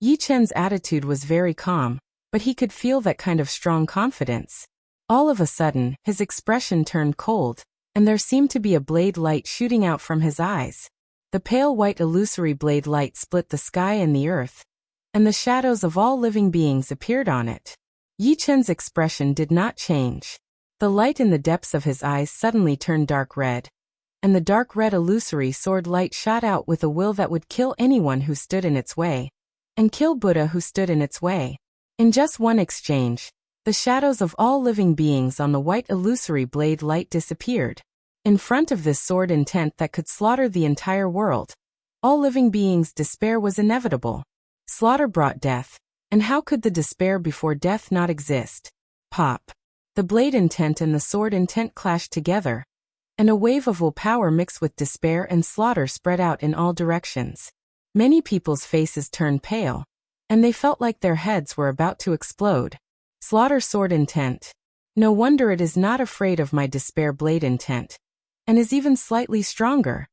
Yichen's attitude was very calm, but he could feel that kind of strong confidence. All of a sudden, his expression turned cold, and there seemed to be a blade light shooting out from his eyes. The pale white illusory blade light split the sky and the earth, and the shadows of all living beings appeared on it. Yichen's expression did not change. The light in the depths of his eyes suddenly turned dark red, and the dark red illusory sword light shot out with a will that would kill anyone who stood in its way, and kill Buddha who stood in its way. In just one exchange, the shadows of all living beings on the white illusory blade light disappeared. In front of this sword intent that could slaughter the entire world, all living beings' despair was inevitable. Slaughter brought death, and how could the despair before death not exist? Pop. The blade intent and the sword intent clashed together, and a wave of willpower mixed with despair and slaughter spread out in all directions. Many people's faces turned pale, and they felt like their heads were about to explode. Slaughter sword intent. No wonder it is not afraid of my despair blade intent, and is even slightly stronger.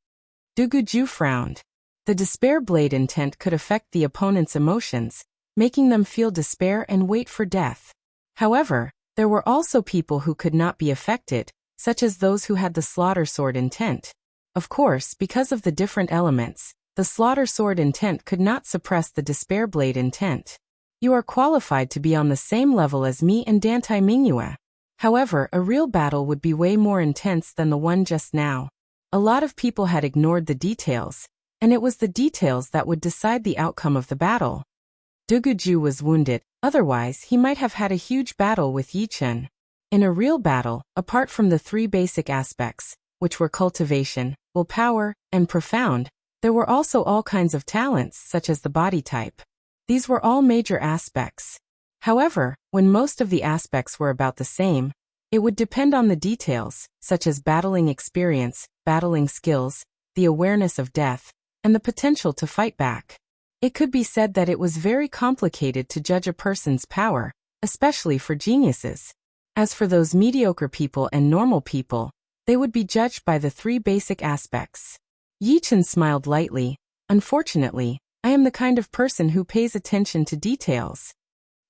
Duguju frowned. The despair blade intent could affect the opponent's emotions, making them feel despair and wait for death. However, there were also people who could not be affected, such as those who had the slaughter sword intent. Of course, because of the different elements, the slaughter sword intent could not suppress the despair blade intent. You are qualified to be on the same level as me and Dantai Mingyue. However, a real battle would be way more intense than the one just now. A lot of people had ignored the details, and it was the details that would decide the outcome of the battle. Duguju was wounded, otherwise he might have had a huge battle with Yichen. In a real battle, apart from the 3 basic aspects, which were cultivation, willpower, and profound, there were also all kinds of talents such as the body type. These were all major aspects. However, when most of the aspects were about the same, it would depend on the details, such as battling experience, battling skills, the awareness of death, and the potential to fight back. It could be said that it was very complicated to judge a person's power, especially for geniuses. As for those mediocre people and normal people, they would be judged by the 3 basic aspects. Yichen smiled lightly. Unfortunately, I am the kind of person who pays attention to details.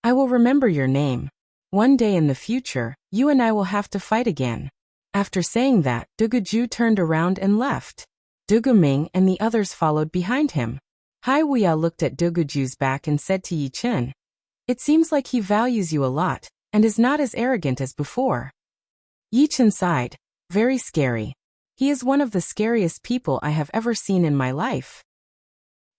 I will remember your name. One day in the future, you and I will have to fight again. After saying that, Duguju turned around and left. Duguming and the others followed behind him. Haiwuya looked at Duguju's back and said to Yichen, "It seems like he values you a lot, and is not as arrogant as before." Yichen sighed. Very scary. He is one of the scariest people I have ever seen in my life.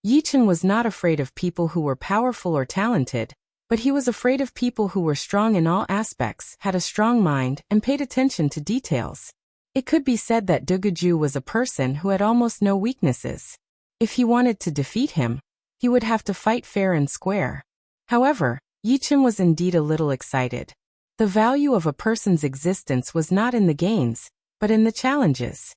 Yichen was not afraid of people who were powerful or talented, but he was afraid of people who were strong in all aspects, had a strong mind, and paid attention to details. It could be said that Duguju was a person who had almost no weaknesses. If he wanted to defeat him, he would have to fight fair and square. However, Yichen was indeed a little excited. The value of a person's existence was not in the gains, but in the challenges.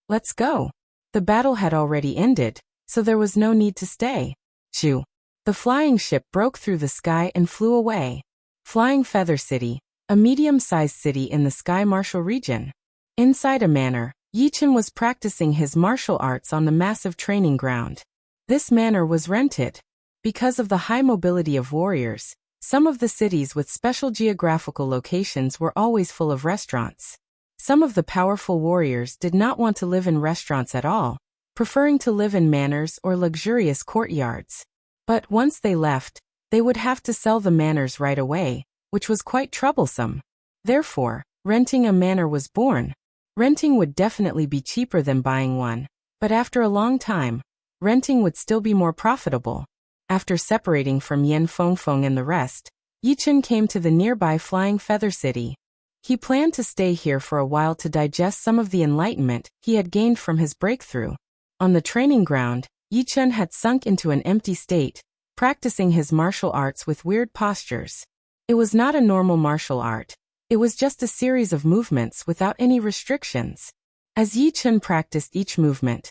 Let's go. The battle had already ended, so there was no need to stay. Shoo. The flying ship broke through the sky and flew away. Flying Feather City, a medium-sized city in the Sky Martial region. Inside a manor, Yichen was practicing his martial arts on the massive training ground. This manor was rented. Because of the high mobility of warriors, some of the cities with special geographical locations were always full of restaurants. Some of the powerful warriors did not want to live in restaurants at all, preferring to live in manors or luxurious courtyards. But once they left, they would have to sell the manors right away, which was quite troublesome. Therefore, renting a manor was born. Renting would definitely be cheaper than buying one, but after a long time, renting would still be more profitable. After separating from Yen Fengfeng and the rest, Yichen came to the nearby Flying Feather City. He planned to stay here for a while to digest some of the enlightenment he had gained from his breakthrough. On the training ground, Yichen had sunk into an empty state, practicing his martial arts with weird postures. It was not a normal martial art. It was just a series of movements without any restrictions. As Yichen practiced each movement,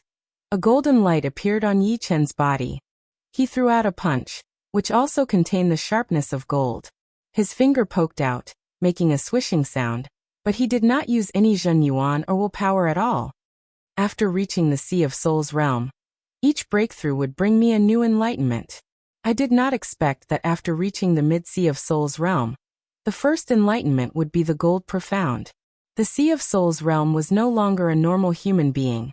a golden light appeared on Yichen's body. He threw out a punch, which also contained the sharpness of gold. His finger poked out, making a swishing sound, but he did not use any Zhen Yuan or willpower at all. After reaching the Sea of Souls realm, each breakthrough would bring me a new enlightenment. I did not expect that after reaching the mid-Sea of Souls realm, the first enlightenment would be the Gold Profound. The Sea of Souls realm was no longer a normal human being.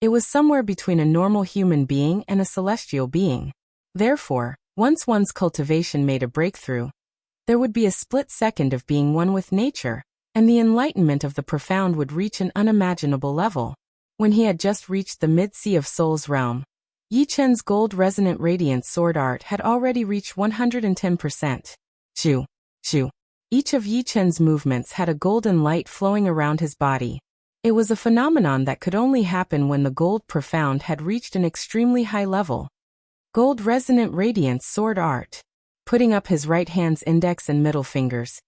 It was somewhere between a normal human being and a celestial being. Therefore, once one's cultivation made a breakthrough, there would be a split second of being one with nature, and the enlightenment of the profound would reach an unimaginable level. When he had just reached the mid-Sea of Souls realm, Yichen's gold resonant radiance sword art had already reached 110%. Shoo, shoo. Each of Yichen's movements had a golden light flowing around his body. It was a phenomenon that could only happen when the gold profound had reached an extremely high level. Gold resonant radiance sword art. Putting up his right hand's index and middle fingers,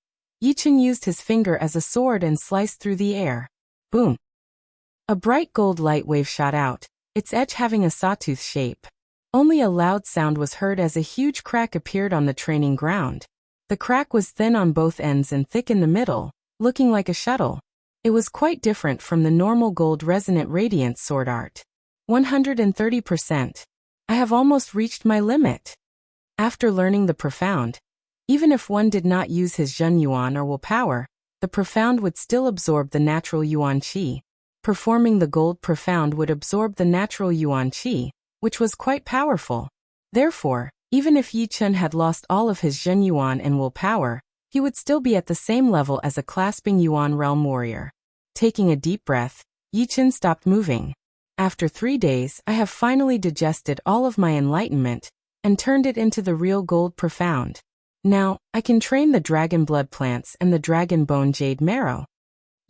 Yichen used his finger as a sword and sliced through the air. Boom! A bright gold light wave shot out, its edge having a sawtooth shape. Only a loud sound was heard as a huge crack appeared on the training ground. The crack was thin on both ends and thick in the middle, looking like a shuttle. It was quite different from the normal gold resonant radiance sword art. 130%. I have almost reached my limit. After learning the profound, even if one did not use his Zhen Yuan or willpower, the profound would still absorb the natural Yuan Qi. Performing the gold profound would absorb the natural Yuan Qi, which was quite powerful. Therefore, even if Yichen had lost all of his Zhen Yuan and willpower, he would still be at the same level as a clasping Yuan realm warrior. Taking a deep breath, Yichen stopped moving. After 3 days, I have finally digested all of my enlightenment and turned it into the real gold profound. Now, I can train the dragon blood plants and the dragon bone jade marrow.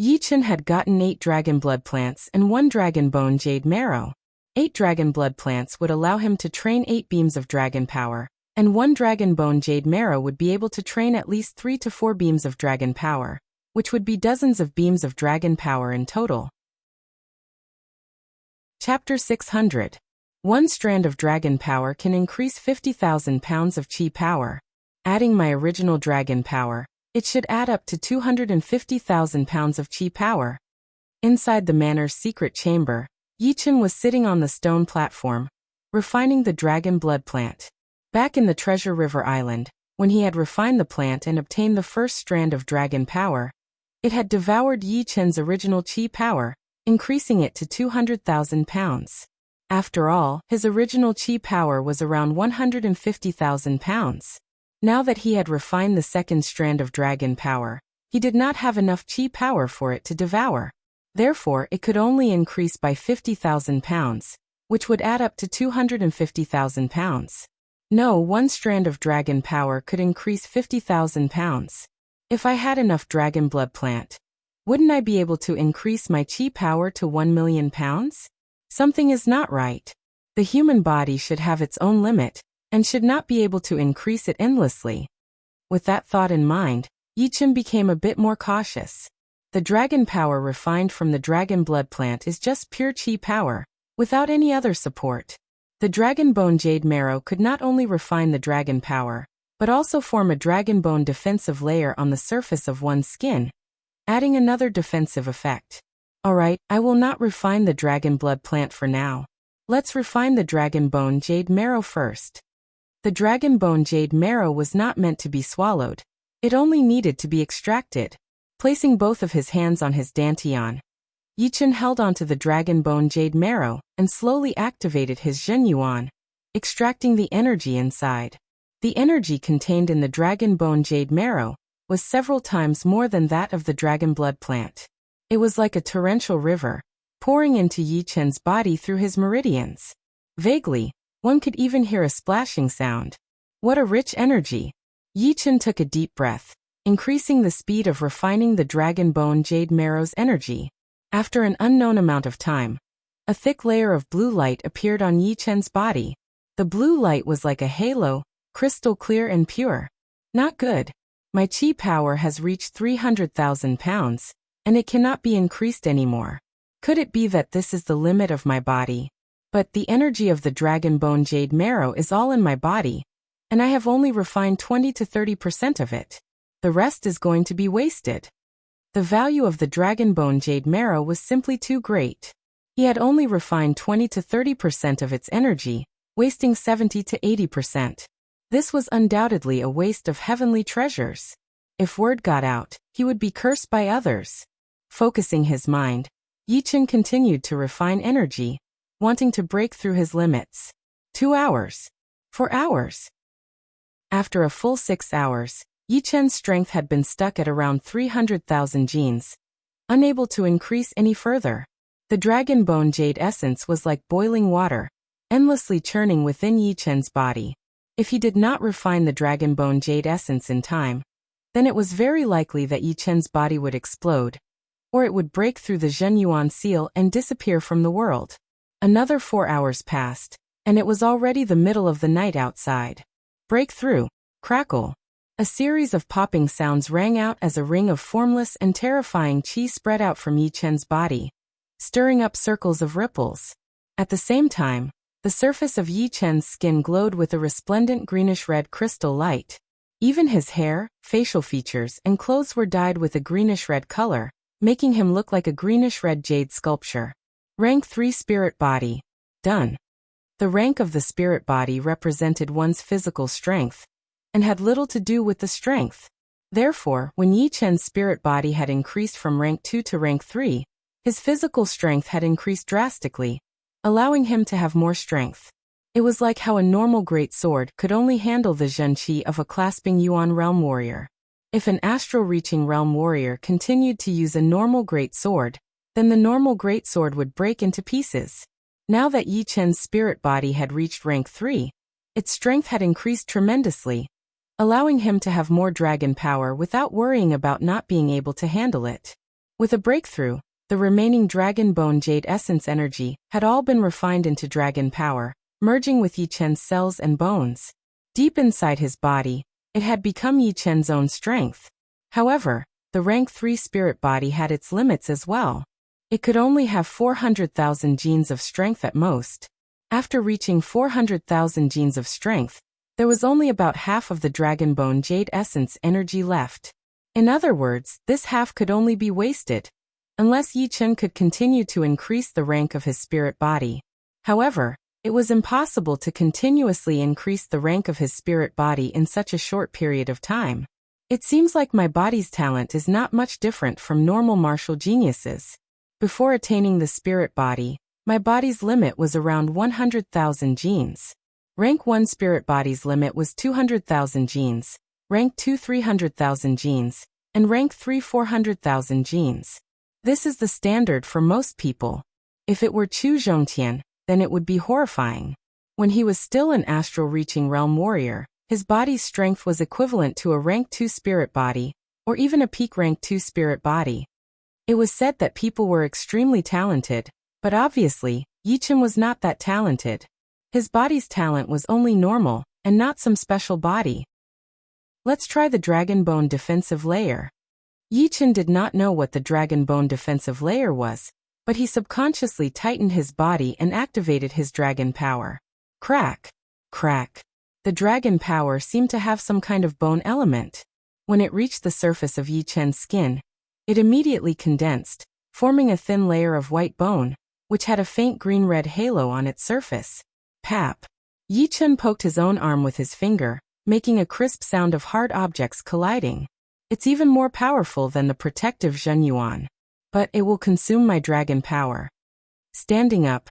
Yichen had gotten 8 dragon blood plants and 1 dragon bone jade marrow. 8 dragon blood plants would allow him to train 8 beams of dragon power, and 1 dragon bone jade marrow would be able to train at least 3 to 4 beams of dragon power, which would be dozens of beams of dragon power in total. Chapter 600. 1 strand of dragon power can increase 50,000 pounds of chi power. Adding my original dragon power, it should add up to 250,000 pounds of chi power. Inside the manor's secret chamber, Yichen was sitting on the stone platform, refining the dragon blood plant. Back in the Treasure River Island, when he had refined the plant and obtained the first strand of dragon power, it had devoured Yichen's original chi power, increasing it to 200,000 pounds. After all, his original chi power was around 150,000 pounds. Now that he had refined the second strand of dragon power, he did not have enough chi power for it to devour. Therefore, it could only increase by 50,000 pounds, which would add up to 250,000 pounds. No, 1 strand of dragon power could increase 50,000 pounds. If I had enough dragon blood plant, wouldn't I be able to increase my chi power to 1 million pounds? Something is not right. The human body should have its own limit, and should not be able to increase it endlessly. With that thought in mind, Yichen became a bit more cautious. The dragon power refined from the dragon blood plant is just pure chi power, without any other support. The dragon bone jade marrow could not only refine the dragon power, but also form a dragon bone defensive layer on the surface of one's skin, adding another defensive effect. Alright, I will not refine the dragon blood plant for now. Let's refine the dragon bone jade marrow first. The dragon bone jade marrow was not meant to be swallowed. It only needed to be extracted. Placing both of his hands on his dantian, Yichen held onto the dragon bone jade marrow and slowly activated his zhenyuan, extracting the energy inside. The energy contained in the dragon bone jade marrow was several times more than that of the dragon blood plant. It was like a torrential river, pouring into Yichen's body through his meridians. Vaguely, one could even hear a splashing sound. What a rich energy! Yichen took a deep breath, increasing the speed of refining the dragon bone jade marrow's energy. After an unknown amount of time, a thick layer of blue light appeared on Yichen's body. The blue light was like a halo, crystal clear and pure. Not good. My qi power has reached 300,000 pounds, and it cannot be increased anymore. Could it be that this is the limit of my body? But the energy of the dragon bone jade marrow is all in my body, and I have only refined 20 to 30% of it. The rest is going to be wasted. The value of the dragon bone jade marrow was simply too great. He had only refined 20 to 30% of its energy, wasting 70 to 80%. This was undoubtedly a waste of heavenly treasures. If word got out, he would be cursed by others. Focusing his mind, Yichen continued to refine energy, wanting to break through his limits. 2 hours. 4 hours. After a full 6 hours, Yichen's strength had been stuck at around 300,000 genes, unable to increase any further. The dragon bone jade essence was like boiling water, endlessly churning within Yichen's body. If he did not refine the dragon bone jade essence in time, then it was very likely that Yichen's body would explode, or it would break through the zhenyuan seal and disappear from the world. Another 4 hours passed, and it was already the middle of the night outside. Breakthrough, crackle. A series of popping sounds rang out as a ring of formless and terrifying qi spread out from Yichen's body, stirring up circles of ripples. At the same time, the surface of Yichen's skin glowed with a resplendent greenish-red crystal light. Even his hair, facial features, and clothes were dyed with a greenish-red color, making him look like a greenish-red jade sculpture. Rank 3 Spirit Body. Done. The rank of the spirit body represented one's physical strength, and had little to do with the strength. Therefore, when Yichen's spirit body had increased from rank 2 to rank 3, his physical strength had increased drastically, allowing him to have more strength. It was like how a normal great sword could only handle the zhen qi of a clasping yuan realm warrior. If an astral-reaching realm warrior continued to use a normal great sword, then the normal great sword would break into pieces. Now that Yichen's spirit body had reached rank 3, its strength had increased tremendously, allowing him to have more dragon power without worrying about not being able to handle it. With a breakthrough, the remaining dragon bone jade essence energy had all been refined into dragon power, merging with Yichen's cells and bones. Deep inside his body, it had become Yichen's own strength. However, the rank 3 spirit body had its limits as well. It could only have 400,000 genes of strength at most. After reaching 400,000 genes of strength, there was only about half of the dragon bone jade essence energy left. In other words, this half could only be wasted, unless Yichen could continue to increase the rank of his spirit body. However, it was impossible to continuously increase the rank of his spirit body in such a short period of time. It seems like my body's talent is not much different from normal martial geniuses. Before attaining the spirit body, my body's limit was around 100,000 genes. Rank 1 spirit body's limit was 200,000 genes, rank 2 300,000 genes, and rank 3 400,000 genes. This is the standard for most people. If it were Chu Zhongtian, then it would be horrifying. When he was still an astral-reaching realm warrior, his body's strength was equivalent to a rank 2 spirit body, or even a peak rank 2 spirit body. It was said that people were extremely talented, but obviously, Yichen was not that talented. His body's talent was only normal, and not some special body. Let's try the dragon bone defensive layer. Yichen did not know what the dragon bone defensive layer was, but he subconsciously tightened his body and activated his dragon power. Crack! Crack! The dragon power seemed to have some kind of bone element. When it reached the surface of Yichen's skin, it immediately condensed, forming a thin layer of white bone, which had a faint green-red halo on its surface. Pap! Yi Chun poked his own arm with his finger, making a crisp sound of hard objects colliding. It's even more powerful than the protective Zhen Yuan. But it will consume my dragon power. Standing up,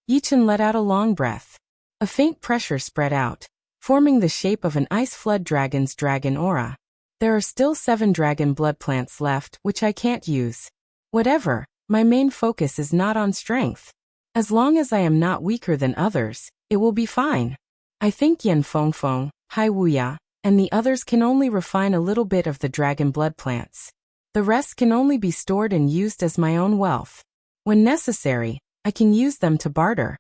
Yi Chun let out a long breath. A faint pressure spread out, forming the shape of an ice flood dragon's dragon aura. There are still 7 dragon blood plants left, which I can't use. Whatever, my main focus is not on strength. As long as I am not weaker than others, it will be fine. I think Yan Fengfeng, Hai Wuya, and the others can only refine a little bit of the dragon blood plants. The rest can only be stored and used as my own wealth. When necessary, I can use them to barter.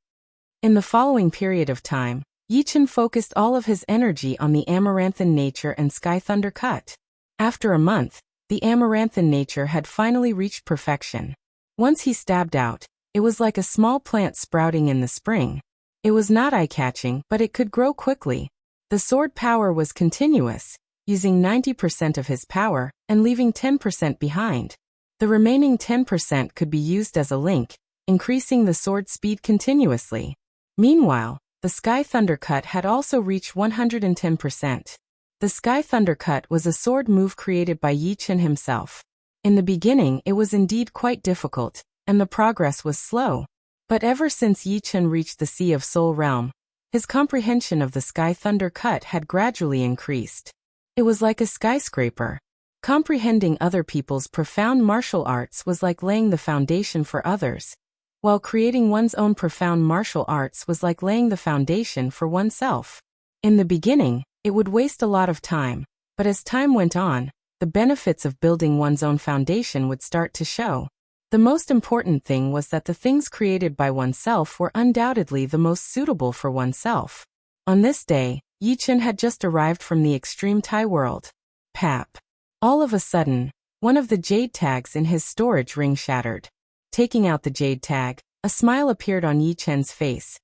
In the following period of time, Yi Chun focused all of his energy on the Amaranthan nature and Sky Thunder Cut. After a month, the Amaranthan nature had finally reached perfection. Once he stabbed out, it was like a small plant sprouting in the spring. It was not eye-catching, but it could grow quickly. The sword power was continuous, using 90% of his power and leaving 10% behind. The remaining 10% could be used as a link, increasing the sword speed continuously. Meanwhile, the Sky Thunder Cut had also reached 110%. The Sky Thunder Cut was a sword move created by Yi Chun himself. In the beginning it was indeed quite difficult, and the progress was slow. But ever since Yi Chun reached the Sea of Soul realm, his comprehension of the Sky Thunder Cut had gradually increased. It was like a skyscraper. Comprehending other people's profound martial arts was like laying the foundation for others, while creating one's own profound martial arts was like laying the foundation for oneself. In the beginning, it would waste a lot of time, but as time went on, the benefits of building one's own foundation would start to show. The most important thing was that the things created by oneself were undoubtedly the most suitable for oneself. On this day, Yi Chun had just arrived from the extreme Thai world. Pap. All of a sudden, one of the jade tags in his storage ring shattered. Taking out the jade tag, a smile appeared on Yi Chun's face.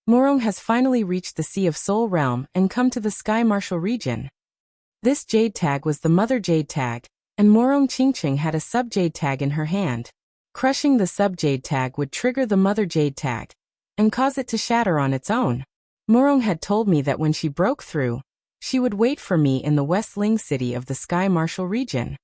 Morong has finally reached the Sea of Soul realm and come to the Sky Martial region. This jade tag was the Mother Jade tag, and Morong Qingqing had a sub-jade tag in her hand. Crushing the sub-jade tag would trigger the Mother Jade tag, and cause it to shatter on its own. Morong had told me that when she broke through, she would wait for me in the West Ling city of the Sky Martial region.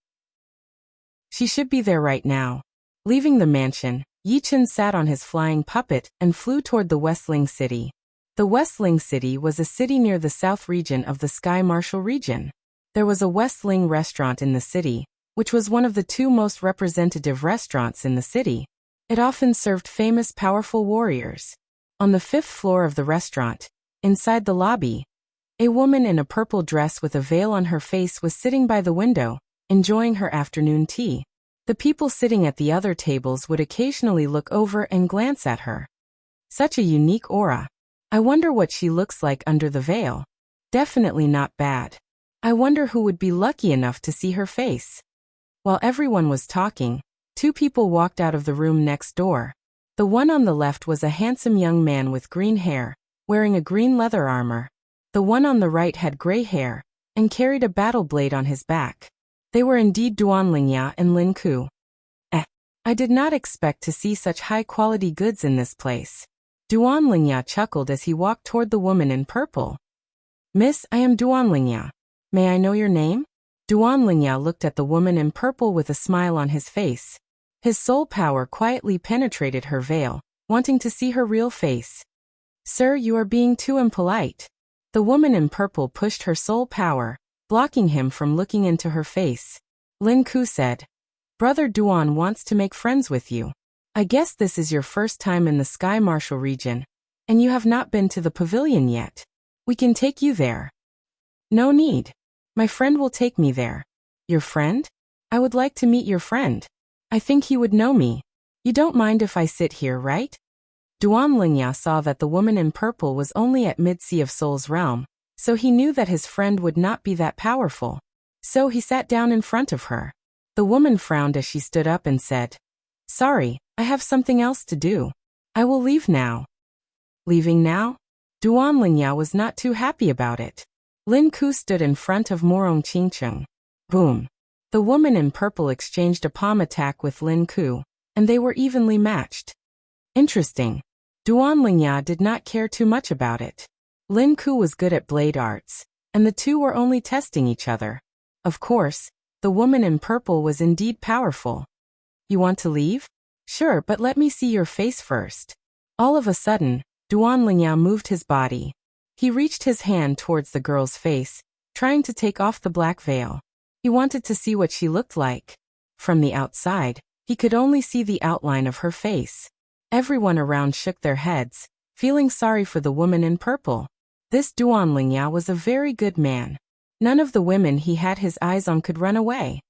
She should be there right now. Leaving the mansion, Yi Chun sat on his flying puppet and flew toward the West Ling city. The West Ling city was a city near the south region of the Sky Martial region. There was a West Ling restaurant in the city, which was one of the 2 most representative restaurants in the city. It often served famous powerful warriors. On the 5th floor of the restaurant, inside the lobby, a woman in a purple dress with a veil on her face was sitting by the window, enjoying her afternoon tea. The people sitting at the other tables would occasionally look over and glance at her. Such a unique aura. I wonder what she looks like under the veil. Definitely not bad. I wonder who would be lucky enough to see her face. While everyone was talking, 2 people walked out of the room next door. The one on the left was a handsome young man with green hair, wearing a green leather armor. The one on the right had gray hair, and carried a battle blade on his back. They were indeed Duan Lingya and Lin Ku. I did not expect to see such high-quality goods in this place. Duan Lingya chuckled as he walked toward the woman in purple. Miss, I am Duan Lingya. May I know your name? Duan Lingya looked at the woman in purple with a smile on his face. His soul power quietly penetrated her veil, wanting to see her real face. Sir, you are being too impolite. The woman in purple pushed her soul power, blocking him from looking into her face. Lin Ku said, Brother Duan wants to make friends with you. I guess this is your first time in the Sky Martial region, and you have not been to the pavilion yet. We can take you there. No need. My friend will take me there. Your friend? I would like to meet your friend. I think he would know me. You don't mind if I sit here, right? Duan Lingya saw that the woman in purple was only at Mid-Sea of Soul's realm, so he knew that his friend would not be that powerful. So he sat down in front of her. The woman frowned as she stood up and said, Sorry, I have something else to do. I will leave now. Leaving now? Duan Lingya was not too happy about it. Lin Ku stood in front of Morong Qingqing. Boom. The woman in purple exchanged a palm attack with Lin Ku, and they were evenly matched. Interesting. Duan Lingya did not care too much about it. Lin Ku was good at blade arts, and the two were only testing each other. Of course, the woman in purple was indeed powerful. You want to leave? Sure, but let me see your face first. All of a sudden, Duan Lingyao moved his body. He reached his hand towards the girl's face, trying to take off the black veil. He wanted to see what she looked like. From the outside, he could only see the outline of her face. Everyone around shook their heads, feeling sorry for the woman in purple. This Duan Lingyao was a very good man. None of the women he had his eyes on could run away.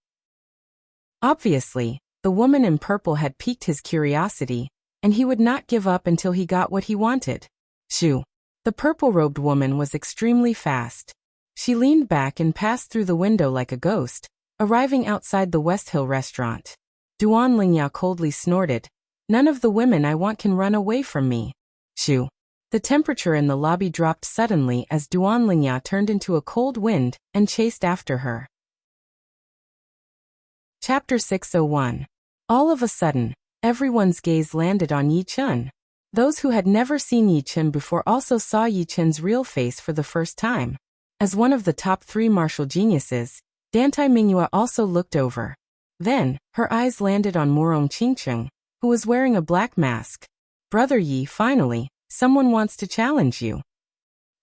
Obviously, the woman in purple had piqued his curiosity, and he would not give up until he got what he wanted. Shoo! The purple-robed woman was extremely fast. She leaned back and passed through the window like a ghost, arriving outside the West Hill restaurant. Duan Lingyao coldly snorted, "None of the women I want can run away from me." Shoo! The temperature in the lobby dropped suddenly as Duan Lingyao turned into a cold wind and chased after her. Chapter 601. All of a sudden, everyone's gaze landed on Yi Chun. Those who had never seen Yi Chun before also saw Yi Chun's real face for the first time. As one of the top 3 martial geniuses, Dantai Mingyue also looked over. Then, her eyes landed on Murong Qingcheng, who was wearing a black mask. "Brother Yi, finally, someone wants to challenge you."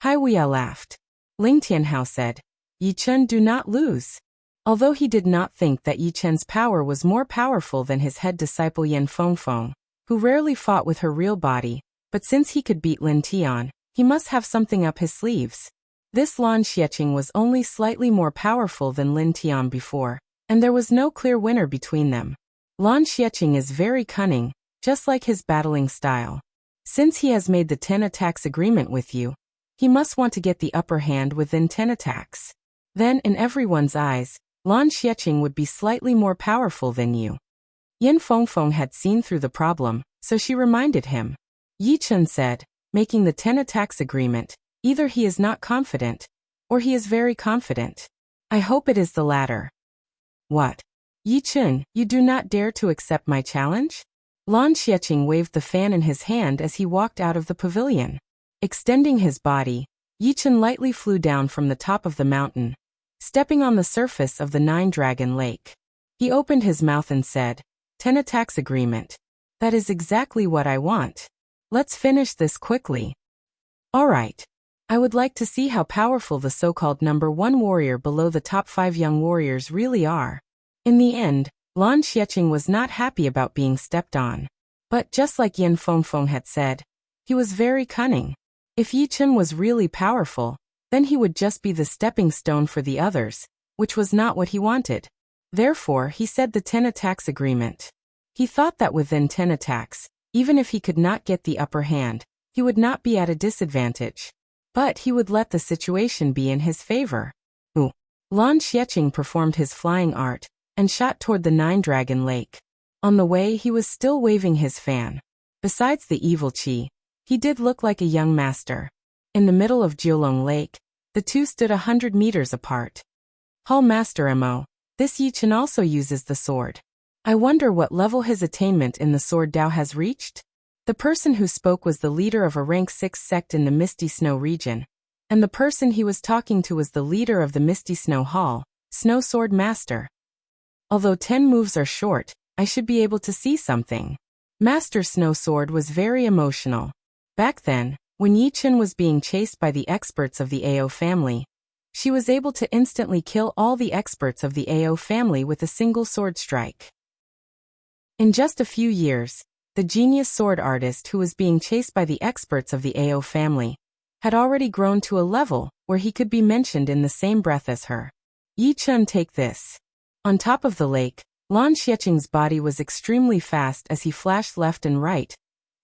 Hai Wuya laughed. Ling Tianhao said, "Yi Chun, do not lose." Although he did not think that Yi Chun's power was more powerful than his head disciple Yan Fengfeng, who rarely fought with her real body, but since he could beat Lin Tian, he must have something up his sleeves. This Lan Xiecheng was only slightly more powerful than Lin Tian before, and there was no clear winner between them. Lan Xiecheng is very cunning, just like his battling style. Since he has made the 10 attacks agreement with you, he must want to get the upper hand within 10 attacks. Then, in everyone's eyes, Lan Xiecheng would be slightly more powerful than you. Yan Fengfeng had seen through the problem, so she reminded him. Yi Chun said, making the 10 attacks agreement, either he is not confident, or he is very confident. I hope it is the latter. What? Yi Chun, you do not dare to accept my challenge? Lan Xiecheng waved the fan in his hand as he walked out of the pavilion. Extending his body, Yi Chun lightly flew down from the top of the mountain, stepping on the surface of the 9-dragon lake. He opened his mouth and said, 10 attacks agreement. That is exactly what I want. Let's finish this quickly. Alright. I would like to see how powerful the so-called number 1 warrior below the top 5 young warriors really are. In the end, Lan Xiecheng was not happy about being stepped on. But just like Yan Fengfeng had said, he was very cunning. If Yi Chun was really powerful, then he would just be the stepping stone for the others, which was not what he wanted. Therefore, he said the 10 attacks agreement. He thought that within 10 attacks, even if he could not get the upper hand, he would not be at a disadvantage. But he would let the situation be in his favor. Lan Xiecheng performed his flying art and shot toward the 9-dragon lake. On the way, he was still waving his fan. Besides the evil chi, he did look like a young master. In the middle of Jiulong Lake, the two stood 100 meters apart. Hall Master Mo, this Yi Chun also uses the sword. I wonder what level his attainment in the sword Dao has reached? The person who spoke was the leader of a rank 6 sect in the Misty Snow region, and the person he was talking to was the leader of the Misty Snow Hall, Snow Sword Master. Although 10 moves are short, I should be able to see something. Master Snow Sword was very emotional. Back then, when Yi Chun was being chased by the experts of the AO family, she was able to instantly kill all the experts of the AO family with a single sword strike. In just a few years, the genius sword artist who was being chased by the experts of the AO family had already grown to a level where he could be mentioned in the same breath as her. Yi Chun, take this. On top of the lake, Lan Xiecheng's body was extremely fast as he flashed left and right,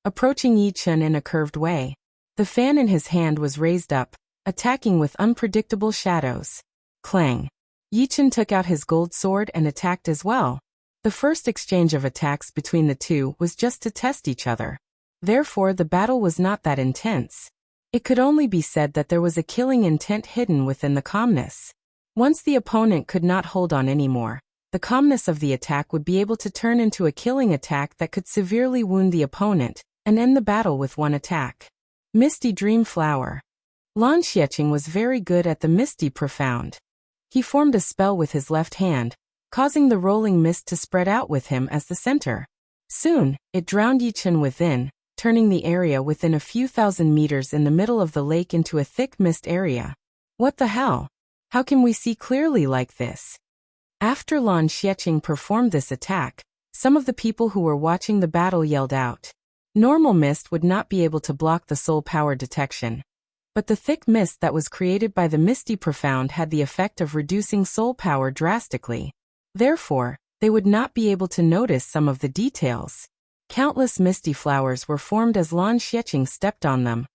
approaching Yi Chun in a curved way. The fan in his hand was raised up, attacking with unpredictable shadows. Clang! Yi Chun took out his gold sword and attacked as well. The first exchange of attacks between the two was just to test each other. Therefore, the battle was not that intense. It could only be said that there was a killing intent hidden within the calmness. Once the opponent could not hold on anymore, the calmness of the attack would be able to turn into a killing attack that could severely wound the opponent and end the battle with one attack. Misty Dream Flower. Lan Xiecheng was very good at the misty profound. He formed a spell with his left hand, causing the rolling mist to spread out with him as the center. Soon, it drowned Yichen within, turning the area within a few thousand meters in the middle of the lake into a thick mist area. What the hell? How can we see clearly like this? After Lan Xiecheng performed this attack, some of the people who were watching the battle yelled out. Normal mist would not be able to block the soul power detection. But the thick mist that was created by the misty profound had the effect of reducing soul power drastically. Therefore, they would not be able to notice some of the details. Countless misty flowers were formed as Lan Xiecheng stepped on them,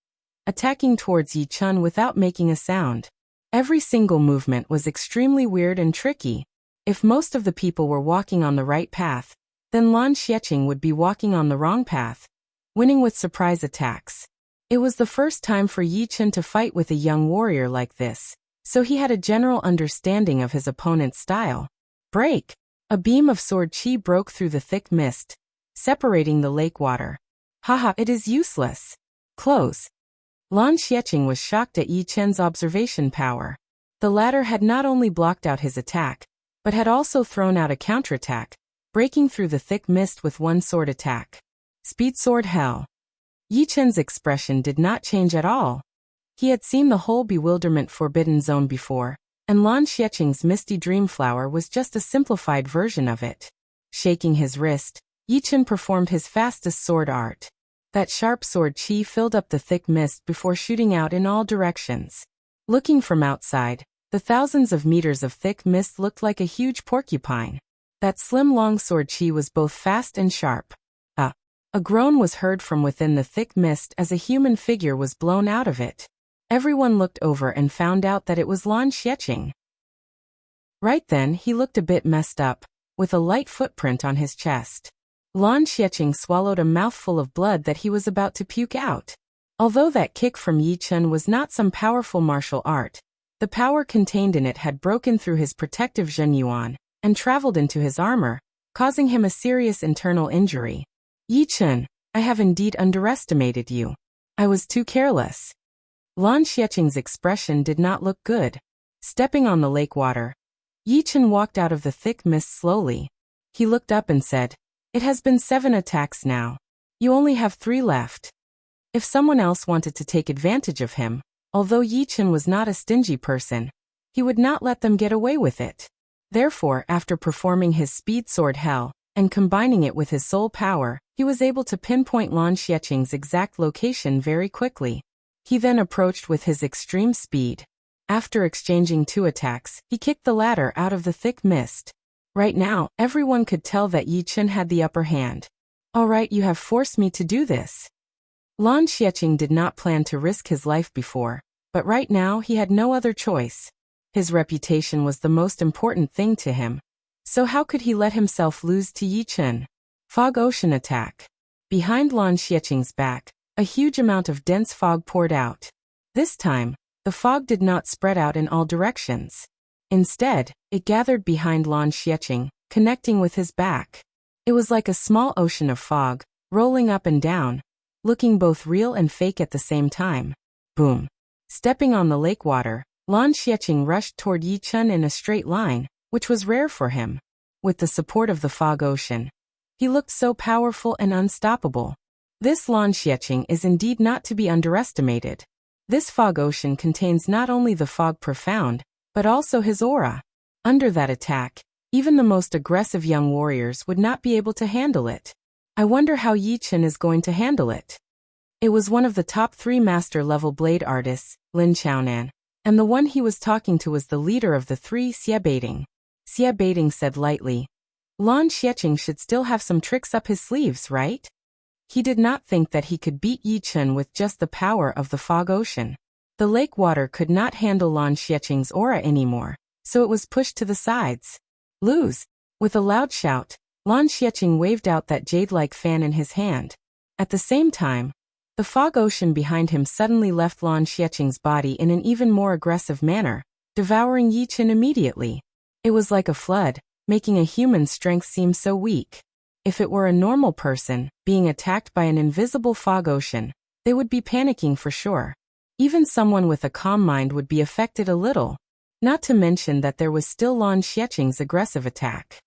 attacking towards Yi Chun without making a sound. Every single movement was extremely weird and tricky. If most of the people were walking on the right path, then Lan Xiecheng would be walking on the wrong path, winning with surprise attacks. It was the first time for Yi Chun to fight with a young warrior like this, so he had a general understanding of his opponent's style. Break! A beam of sword chi broke through the thick mist, separating the lake water. Haha, it is useless. Close. Lan Xiecheng was shocked at Yi Chen's observation power. The latter had not only blocked out his attack, but had also thrown out a counterattack, breaking through the thick mist with one sword attack. Speed sword hell. Yi Chen's expression did not change at all. He had seen the whole bewilderment forbidden zone before, and Lan Xiecheng's misty dream flower was just a simplified version of it. Shaking his wrist, Yi Chen performed his fastest sword art. That sharp sword chi filled up the thick mist before shooting out in all directions. Looking from outside, the thousands of meters of thick mist looked like a huge porcupine. That slim long sword chi was both fast and sharp. A groan was heard from within the thick mist as a human figure was blown out of it. Everyone looked over and found out that it was Lan Xiecheng. Right then he looked a bit messed up, with a light footprint on his chest. Lan Xiecheng swallowed a mouthful of blood that he was about to puke out. Although that kick from Yi Chun was not some powerful martial art, the power contained in it had broken through his protective Zhenyuan and traveled into his armor, causing him a serious internal injury. Yi Chun, I have indeed underestimated you. I was too careless. Lan Xiecheng's expression did not look good. Stepping on the lake water, Yi Chun walked out of the thick mist slowly. He looked up and said, "It has been 7 attacks now. You only have 3 left." If someone else wanted to take advantage of him, although Yi Chun was not a stingy person, he would not let them get away with it. Therefore, after performing his speed sword hell, and combining it with his soul power, he was able to pinpoint Lan Xiecheng's exact location very quickly. He then approached with his extreme speed. After exchanging 2 attacks, he kicked the latter out of the thick mist. Right now, everyone could tell that Yi Chun had the upper hand. Alright, you have forced me to do this. Lan Xiecheng did not plan to risk his life before, but right now he had no other choice. His reputation was the most important thing to him. So how could he let himself lose to Yi Chun? Fog Ocean Attack. Behind Lan Xiecheng's back, a huge amount of dense fog poured out. This time, the fog did not spread out in all directions. Instead, it gathered behind Lan Xiecheng, connecting with his back. It was like a small ocean of fog, rolling up and down, looking both real and fake at the same time. Boom. Stepping on the lake water, Lan Xiecheng rushed toward Yi Chun in a straight line, which was rare for him. With the support of the fog ocean, he looked so powerful and unstoppable. This Lan Xiecheng is indeed not to be underestimated. This fog ocean contains not only the fog profound, but also his aura. Under that attack, even the most aggressive young warriors would not be able to handle it. I wonder how Yi Chun is going to handle it. It was one of the top 3 master-level blade artists, Lin Chaonan, and the one he was talking to was the leader of the 3, Xie Beiting. Xie Beiting said lightly, Lan Xiecheng should still have some tricks up his sleeves, right? He did not think that he could beat Yi Chun with just the power of the fog ocean. The lake water could not handle Lan Xiecheng's aura anymore, so it was pushed to the sides. Lose! With a loud shout, Lan Xiecheng waved out that jade-like fan in his hand. At the same time, the fog ocean behind him suddenly left Lan Xiecheng's body in an even more aggressive manner, devouring Yi Chun immediately. It was like a flood, making a human's strength seem so weak. If it were a normal person, being attacked by an invisible fog ocean, they would be panicking for sure. Even someone with a calm mind would be affected a little, not to mention that there was still Lan Xiecheng's aggressive attack.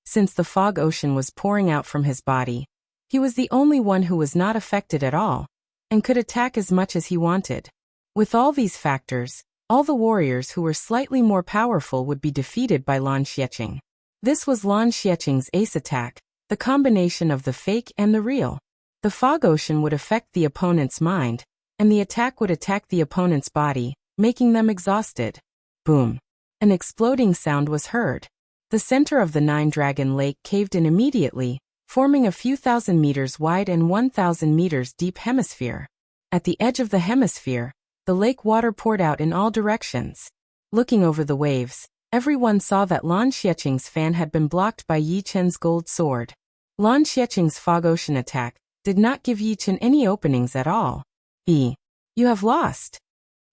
Since the fog ocean was pouring out from his body, he was the only one who was not affected at all, and could attack as much as he wanted. With all these factors, all the warriors who were slightly more powerful would be defeated by Lan Xiecheng. This was Lan Xiecheng's ace attack, the combination of the fake and the real. The fog ocean would affect the opponent's mind, and the attack would attack the opponent's body, making them exhausted. Boom! An exploding sound was heard. The center of the Nine-Dragon Lake caved in immediately, forming a few thousand meters wide and 1,000 meters deep hemisphere. At the edge of the hemisphere, the lake water poured out in all directions. Looking over the waves, everyone saw that Lan Xiecheng's fan had been blocked by Yi Chen's gold sword. Lan Xiecheng's fog ocean attack did not give Yi Chen any openings at all. You have lost.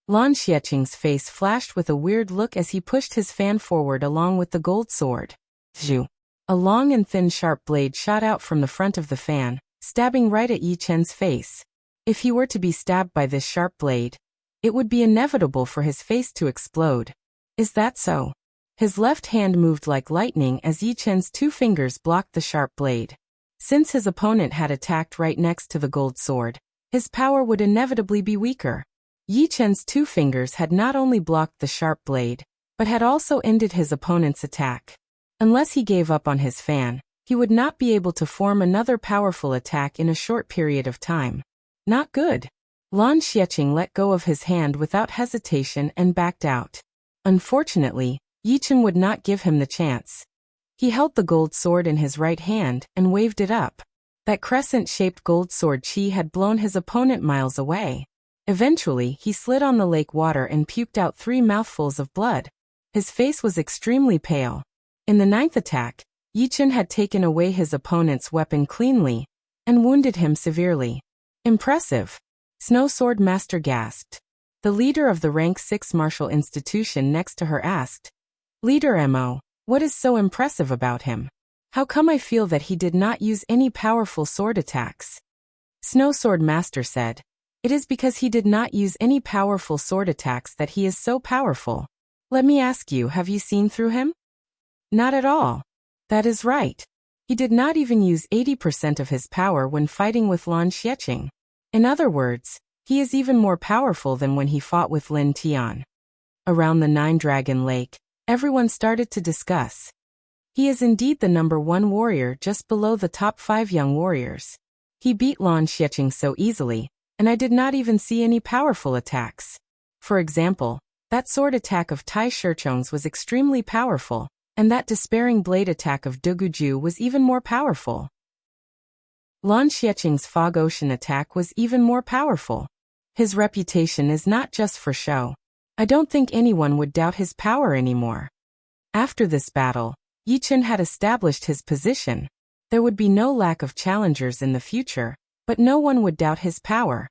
Lan Xiecheng's face flashed with a weird look as he pushed his fan forward along with the gold sword. Zhu! A long and thin sharp blade shot out from the front of the fan, stabbing right at Yi Chen's face. If he were to be stabbed by this sharp blade, it would be inevitable for his face to explode. Is that so? His left hand moved like lightning as Yi Chen's two fingers blocked the sharp blade. Since his opponent had attacked right next to the gold sword, his power would inevitably be weaker. Yi Chen's two fingers had not only blocked the sharp blade, but had also ended his opponent's attack. Unless he gave up on his fan, he would not be able to form another powerful attack in a short period of time. Not good. Lan Xiecheng let go of his hand without hesitation and backed out. Unfortunately, Yi Chen would not give him the chance. He held the gold sword in his right hand and waved it up. That crescent-shaped gold sword chi had blown his opponent miles away. Eventually, he slid on the lake water and puked out 3 mouthfuls of blood. His face was extremely pale. In the 9th attack, Yi Chen had taken away his opponent's weapon cleanly and wounded him severely. Impressive. Snow Sword Master gasped. The leader of the rank 6 martial institution next to her asked, "Leader Mo, what is so impressive about him? How come I feel that he did not use any powerful sword attacks?" Snow Sword Master said, "It is because he did not use any powerful sword attacks that he is so powerful. Let me ask you, have you seen through him?" "Not at all." "That is right. He did not even use 80% of his power when fighting with Lan Xiecheng. In other words, he is even more powerful than when he fought with Lin Tian." Around the Nine-Dragon Lake, everyone started to discuss. He is indeed the number 1 warrior just below the top 5 young warriors. He beat Lan Xiecheng so easily, and I did not even see any powerful attacks. For example, that sword attack of Tai Shichong's was extremely powerful, and that despairing blade attack of Duguju was even more powerful. Lan Xiecheng's fog ocean attack was even more powerful. His reputation is not just for show. I don't think anyone would doubt his power anymore. After this battle, Yi Chen had established his position. There would be no lack of challengers in the future, but no one would doubt his power.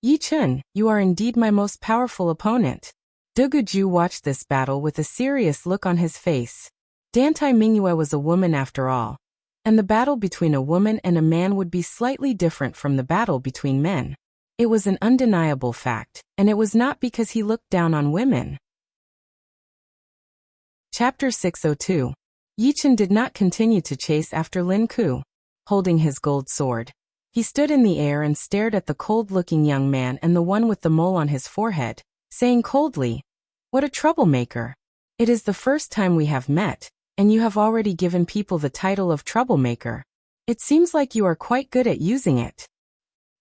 "Yi Chen, you are indeed my most powerful opponent." Duguju watched this battle with a serious look on his face. Dantai Mingyue was a woman after all, and the battle between a woman and a man would be slightly different from the battle between men. It was an undeniable fact, and it was not because he looked down on women. Chapter 602. Yi Chen did not continue to chase after Lin Ku. Holding his gold sword, he stood in the air and stared at the cold-looking young man and the one with the mole on his forehead, saying coldly, "What a troublemaker. It is the first time we have met, and you have already given people the title of troublemaker. It seems like you are quite good at using it."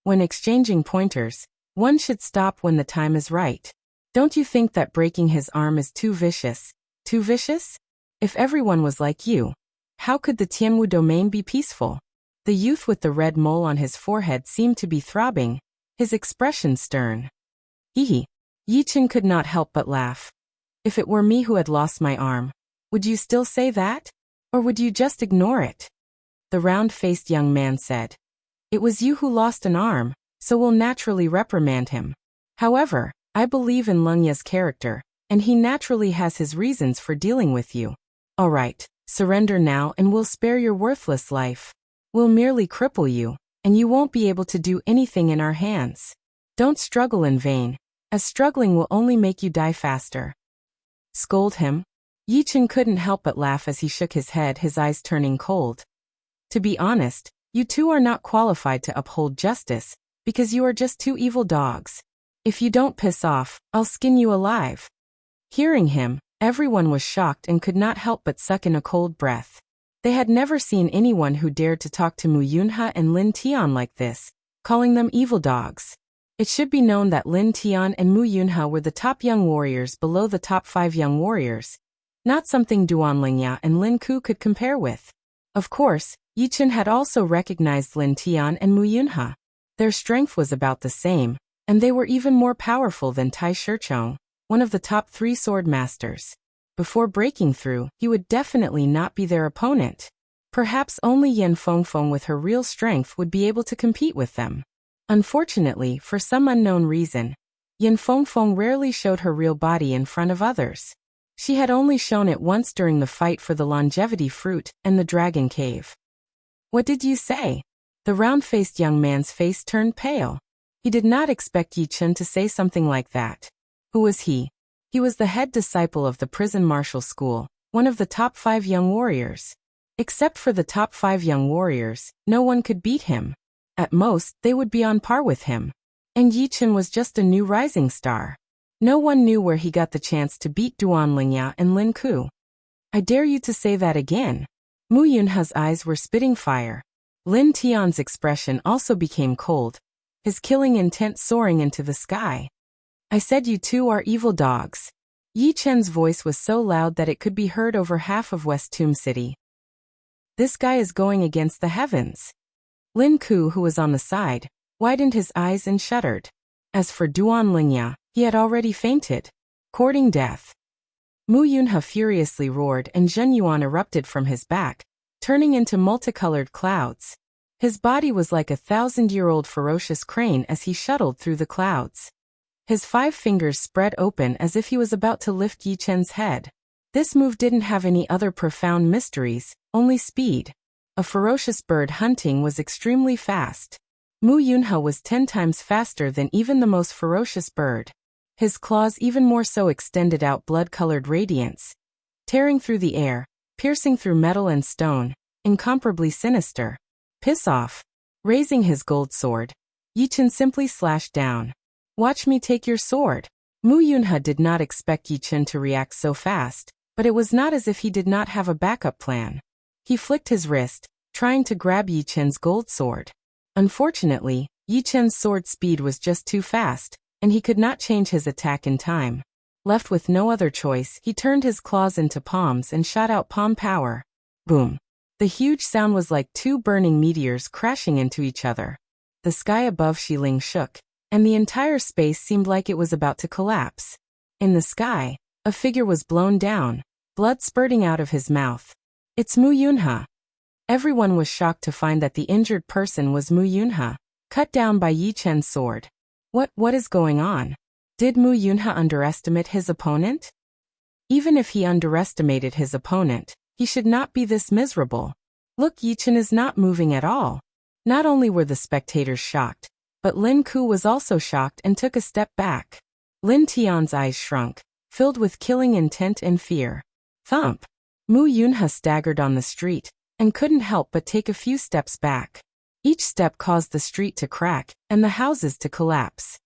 When exchanging pointers, one should stop when the time is right. Don't you think that breaking his arm is too vicious? Too vicious? If everyone was like you, how could the Tianwu domain be peaceful? The youth with the red mole on his forehead seemed to be throbbing, his expression stern. Hee. Yi Chen could not help but laugh. "If it were me who had lost my arm, would you still say that? Or would you just ignore it?" The round-faced young man said, "It was you who lost an arm, so we'll naturally reprimand him. However, I believe in Leng Ye's character, and he naturally has his reasons for dealing with you. All right, surrender now and we'll spare your worthless life. We'll merely cripple you, and you won't be able to do anything in our hands." Don't struggle in vain, as struggling will only make you die faster. Scold him? Yi Chen couldn't help but laugh as he shook his head, his eyes turning cold. To be honest, you two are not qualified to uphold justice, because you are just two evil dogs. If you don't piss off, I'll skin you alive. Hearing him, everyone was shocked and could not help but suck in a cold breath. They had never seen anyone who dared to talk to Mu Yunha and Lin Tian like this, calling them evil dogs. It should be known that Lin Tian and Mu Yunha were the top young warriors below the top 5 young warriors, not something Duan Lingya and Lin Ku could compare with. Of course, Yi Chen had also recognized Lin Tian and Mu Yunha. Their strength was about the same, and they were even more powerful than Tai Shichong, one of the top 3 sword masters. Before breaking through, he would definitely not be their opponent. Perhaps only Yan Fengfeng with her real strength would be able to compete with them. Unfortunately, for some unknown reason, Yan Fengfeng rarely showed her real body in front of others. She had only shown it once during the fight for the longevity fruit and the dragon cave. What did you say? The round-faced young man's face turned pale. He did not expect Yi Chen to say something like that. Who was he? He was the head disciple of the prison martial school, one of the top 5 young warriors. Except for the top 5 young warriors, no one could beat him. At most, they would be on par with him. And Yi Chen was just a new rising star. No one knew where he got the chance to beat Duan Lingya and Lin Ku. I dare you to say that again. Mu Yunha's eyes were spitting fire. Lin Tian's expression also became cold, his killing intent soaring into the sky. I said you two are evil dogs. Yi Chen's voice was so loud that it could be heard over half of West Tomb City. This guy is going against the heavens. Lin Ku, who was on the side, widened his eyes and shuddered. As for Duan Lingya, he had already fainted, courting death. Mu Yunha furiously roared and Zhen Yuan erupted from his back, turning into multicolored clouds. His body was like a 1,000-year-old ferocious crane as he shuttled through the clouds. His 5 fingers spread open as if he was about to lift Yi Chen's head. This move didn't have any other profound mysteries, only speed. A ferocious bird hunting was extremely fast. Mu Yunha was 10 times faster than even the most ferocious bird. His claws even more so extended out blood-colored radiance, tearing through the air, piercing through metal and stone, incomparably sinister. Piss off. Raising his gold sword, Yi Chen simply slashed down. Watch me take your sword. Mu Yunha did not expect Yi Chen to react so fast, but it was not as if he did not have a backup plan. He flicked his wrist, trying to grab Yi Chen's gold sword. Unfortunately, Yi Chen's sword speed was just too fast, and he could not change his attack in time. Left with no other choice, he turned his claws into palms and shot out palm power. Boom. The huge sound was like 2 burning meteors crashing into each other. The sky above Xiling shook, and the entire space seemed like it was about to collapse. In the sky, a figure was blown down, blood spurting out of his mouth. It's Mu Yunha. Everyone was shocked to find that the injured person was Mu Yunha, cut down by Yi Chen's sword. What is going on? Did Mu Yunha underestimate his opponent? Even if he underestimated his opponent, he should not be this miserable. Look, Yi Chen is not moving at all. Not only were the spectators shocked, but Lin Ku was also shocked and took a step back. Lin Tian's eyes shrunk, filled with killing intent and fear. Thump! Mu Yunha staggered on the street, and couldn't help but take a few steps back. Each step caused the street to crack, and the houses to collapse.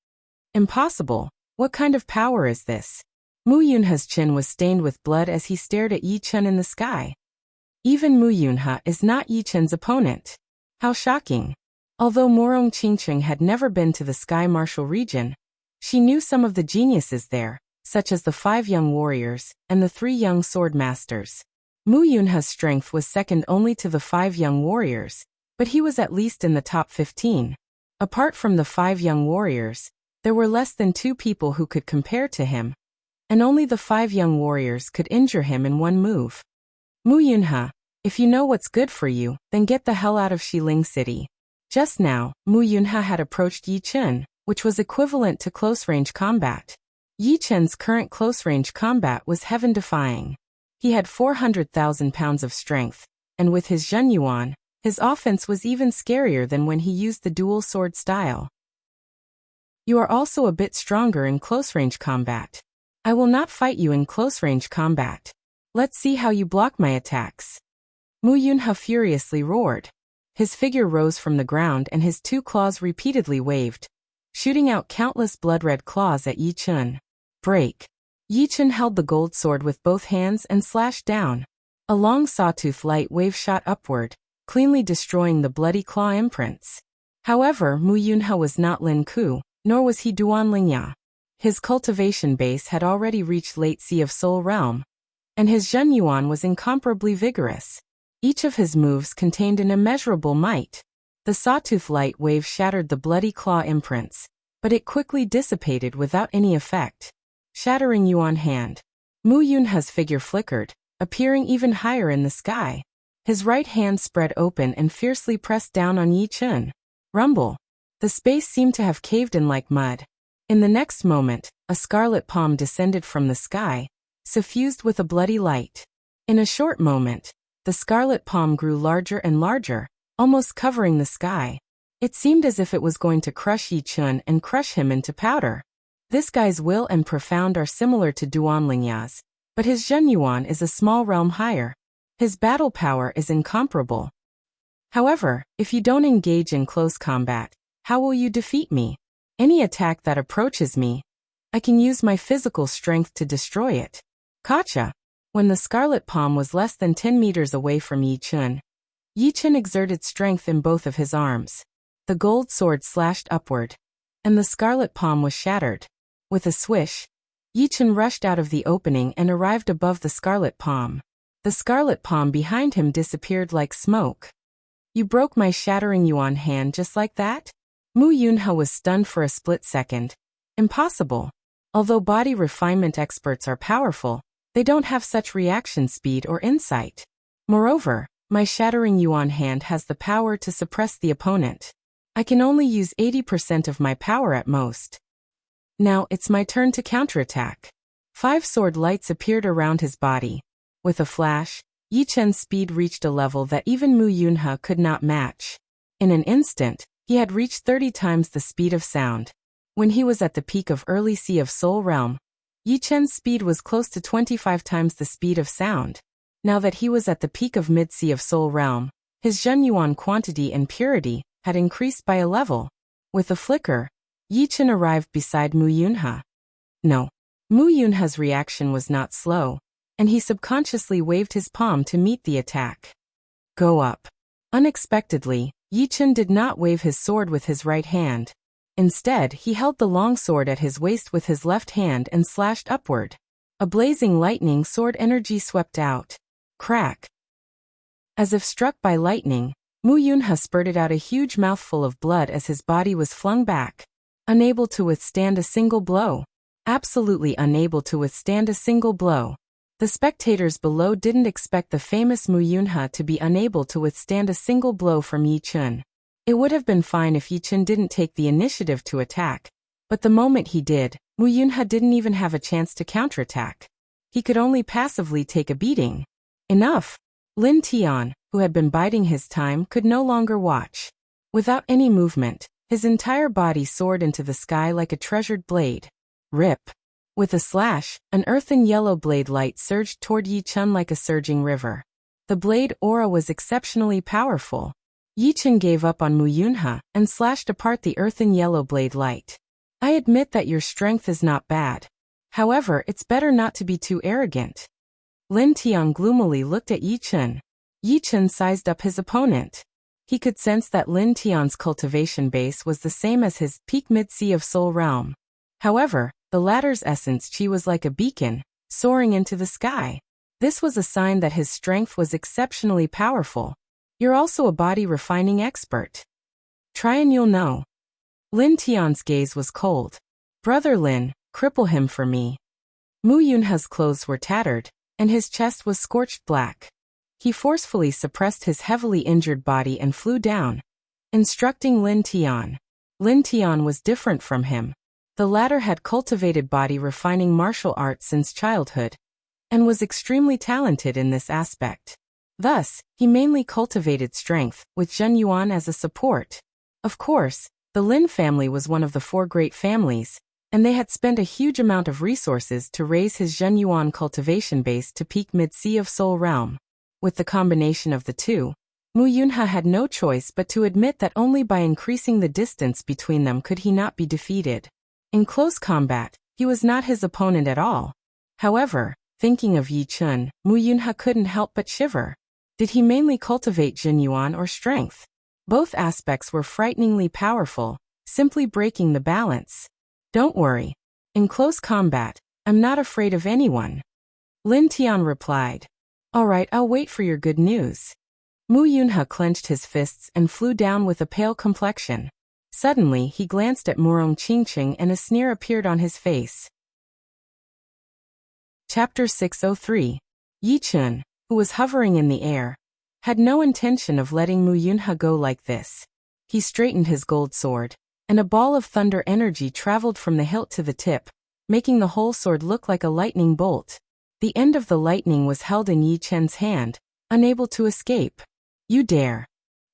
Impossible! What kind of power is this? Mu Yunha's chin was stained with blood as he stared at Yi Chen in the sky. Even Mu Yunha is not Yi Chen's opponent. How shocking! Although Morong Qingcheng had never been to the Sky Martial region, she knew some of the geniuses there, such as the 5 young warriors and the 3 young sword masters. Mu Yunha's strength was second only to the 5 young warriors, but he was at least in the top 15. Apart from the 5 young warriors, there were less than 2 people who could compare to him, and only the 5 young warriors could injure him in one move. Mu Yunha, if you know what's good for you, then get the hell out of Xiling City. Just now, Mu Yunha had approached Yi Chen, which was equivalent to close-range combat. Yi Chen's current close-range combat was heaven-defying. He had 400,000 pounds of strength, and with his Zhen Yuan, his offense was even scarier than when he used the dual sword style. You are also a bit stronger in close-range combat. I will not fight you in close-range combat. Let's see how you block my attacks." Mu Yunhe furiously roared. His figure rose from the ground and his 2 claws repeatedly waved, shooting out countless blood-red claws at Yi Chun. Break. Yi Chun held the gold sword with both hands and slashed down. A long sawtooth light wave shot upward, cleanly destroying the bloody claw imprints. However, Mu Yunhe was not Lin Ku, nor was he Duan Lingya. His cultivation base had already reached late Sea of Soul realm, and his Zhen Yuan was incomparably vigorous. Each of his moves contained an immeasurable might. The sawtooth light wave shattered the bloody claw imprints, but it quickly dissipated without any effect. Shattering Yuan hand. Mu Yunhe's figure flickered, appearing even higher in the sky. His right hand spread open and fiercely pressed down on Yi Chun. Rumble. The space seemed to have caved in like mud. In the next moment, a scarlet palm descended from the sky, suffused with a bloody light. In a short moment, the scarlet palm grew larger and larger, almost covering the sky. It seemed as if it was going to crush Yi Chun and crush him into powder. This guy's will and profound are similar to Duan Lingya's, but his Zhen Yuan is a small realm higher. His battle power is incomparable. However, if you don't engage in close combat, how will you defeat me? Any attack that approaches me, I can use my physical strength to destroy it. Gotcha. When the scarlet palm was less than 10 meters away from Yi Chun exerted strength in both of his arms. The gold sword slashed upward, and the scarlet palm was shattered. With a swish, Yi Chun rushed out of the opening and arrived above the scarlet palm. The scarlet palm behind him disappeared like smoke. You broke my shattering Yuan hand just like that? Mu Yunhe was stunned for a split second. Impossible. Although body refinement experts are powerful, they don't have such reaction speed or insight. Moreover, my shattering Yuan hand has the power to suppress the opponent. I can only use 80% of my power at most. Now it's my turn to counterattack. 5 sword lights appeared around his body. With a flash, Yi Chun's speed reached a level that even Mu Yunhe could not match. In an instant, he had reached 30 times the speed of sound. When he was at the peak of early Sea of Soul realm, Yi Chun's speed was close to 25 times the speed of sound. Now that he was at the peak of mid-Sea of Soul realm, his Zhen Yuan quantity and purity had increased by a level. With a flicker, Yi Chun arrived beside Mu Yunhe. No. Mu Yunhe's reaction was not slow, and he subconsciously waved his palm to meet the attack. Go up. Unexpectedly, Yi Chun did not wave his sword with his right hand. Instead, he held the long sword at his waist with his left hand and slashed upward. A blazing lightning sword energy swept out. Crack. As if struck by lightning, Mu Yunhe spurted out a huge mouthful of blood as his body was flung back. Unable to withstand a single blow. Absolutely unable to withstand a single blow. The spectators below didn't expect the famous Mu Yunhe to be unable to withstand a single blow from Yi Chun. It would have been fine if Yi Chun didn't take the initiative to attack, but the moment he did, Mu Yunhe didn't even have a chance to counterattack. He could only passively take a beating. Enough! Lin Tian, who had been biding his time, could no longer watch. Without any movement, his entire body soared into the sky like a treasured blade. Rip! With a slash, an earthen yellow blade light surged toward Yi Chun like a surging river. The blade aura was exceptionally powerful. Yi Chun gave up on Mu Yunhe and slashed apart the earthen yellow blade light. I admit that your strength is not bad. However, it's better not to be too arrogant. Lin Tian gloomily looked at Yi Chun. Yi Chun sized up his opponent. He could sense that Lin Tian's cultivation base was the same as his peak mid-Sea of Soul realm. However, the latter's essence chi was like a beacon, soaring into the sky. This was a sign that his strength was exceptionally powerful. You're also a body refining expert. Try and you'll know. Lin Tian's gaze was cold. Brother Lin, cripple him for me. Mu Yunhe's clothes were tattered, and his chest was scorched black. He forcefully suppressed his heavily injured body and flew down, instructing Lin Tian. Lin Tian was different from him. The latter had cultivated body refining martial arts since childhood, and was extremely talented in this aspect. Thus, he mainly cultivated strength, with Zhen Yuan as a support. Of course, The Lin family was one of the four great families, and they had spent a huge amount of resources to raise his Zhenyuan cultivation base to peak mid-Sea of Soul realm. With the combination of the two, Mu Yunhe had no choice but to admit that only by increasing the distance between them could he not be defeated. In close combat, he was not his opponent at all. However, thinking of Yi Chun, Mu Yunhe couldn't help but shiver. Did he mainly cultivate Zhenyuan or strength? Both aspects were frighteningly powerful, simply breaking the balance. Don't worry. In close combat, I'm not afraid of anyone. Lin Tian replied. All right, I'll wait for your good news. Mu Yunhe clenched his fists and flew down with a pale complexion. Suddenly, he glanced at Murong Qingqing and a sneer appeared on his face. Chapter 603. Yi Chun, who was hovering in the air, had no intention of letting Mu Yunhe go like this. He straightened his gold sword, and a ball of thunder energy traveled from the hilt to the tip, making the whole sword look like a lightning bolt. The end of the lightning was held in Yi Chen's hand, unable to escape. You dare!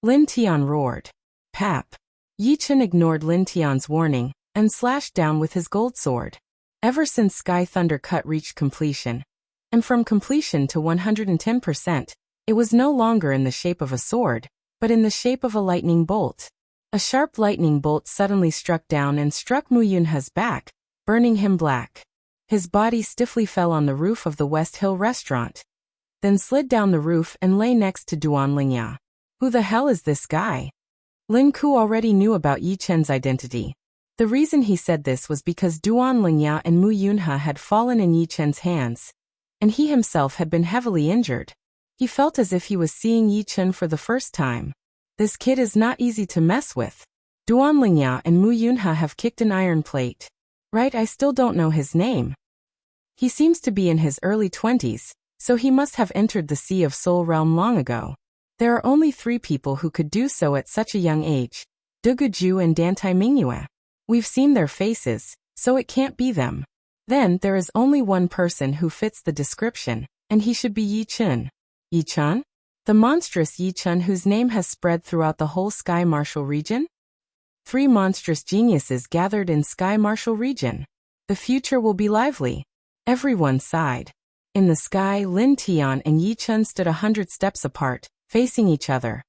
Lin Tian roared. Pap! Yi Chen ignored Lin Tian's warning, and slashed down with his gold sword. Ever since Sky Thunder Cut reached completion, and from completion to 110%, it was no longer in the shape of a sword, but in the shape of a lightning bolt. A sharp lightning bolt suddenly struck down and struck Mu Yunhe's back, burning him black. His body stiffly fell on the roof of the West Hill restaurant, then slid down the roof and lay next to Duan Lingya. Who the hell is this guy? Lin Ku already knew about Yi Chen's identity. The reason he said this was because Duan Lingya and Mu Yunhe had fallen in Yi Chen's hands, and he himself had been heavily injured. He felt as if he was seeing Yi Chen for the first time. This kid is not easy to mess with. Duan Lingya and Mu Yunhe have kicked an iron plate. Right, I still don't know his name. He seems to be in his early 20s, so he must have entered the Sea of Soul realm long ago. There are only 3 people who could do so at such a young age, Duguju and Dantai Mingyue. We've seen their faces, so it can't be them. Then there is only one person who fits the description, and he should be Yi Chun. Yi Chun? The monstrous Yi Chun whose name has spread throughout the whole Sky Martial region? 3 monstrous geniuses gathered in Sky Martial region. The future will be lively. Everyone sighed. In the sky, Lin Tian and Yi Chun stood 100 steps apart, facing each other.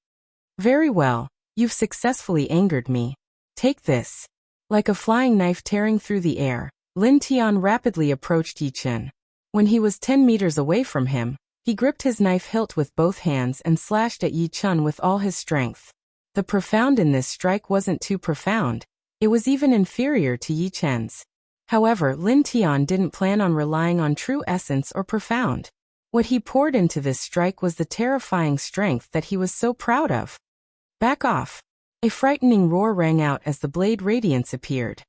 Very well, you've successfully angered me. Take this. Like a flying knife tearing through the air, Lin Tian rapidly approached Yi Chun. When he was 10 meters away from him, he gripped his knife hilt with both hands and slashed at Yi Chun with all his strength. The profound in this strike wasn't too profound, it was even inferior to Yi Chen's. However, Lin Tian didn't plan on relying on true essence or profound. What he poured into this strike was the terrifying strength that he was so proud of. Back off! A frightening roar rang out as the blade radiance appeared.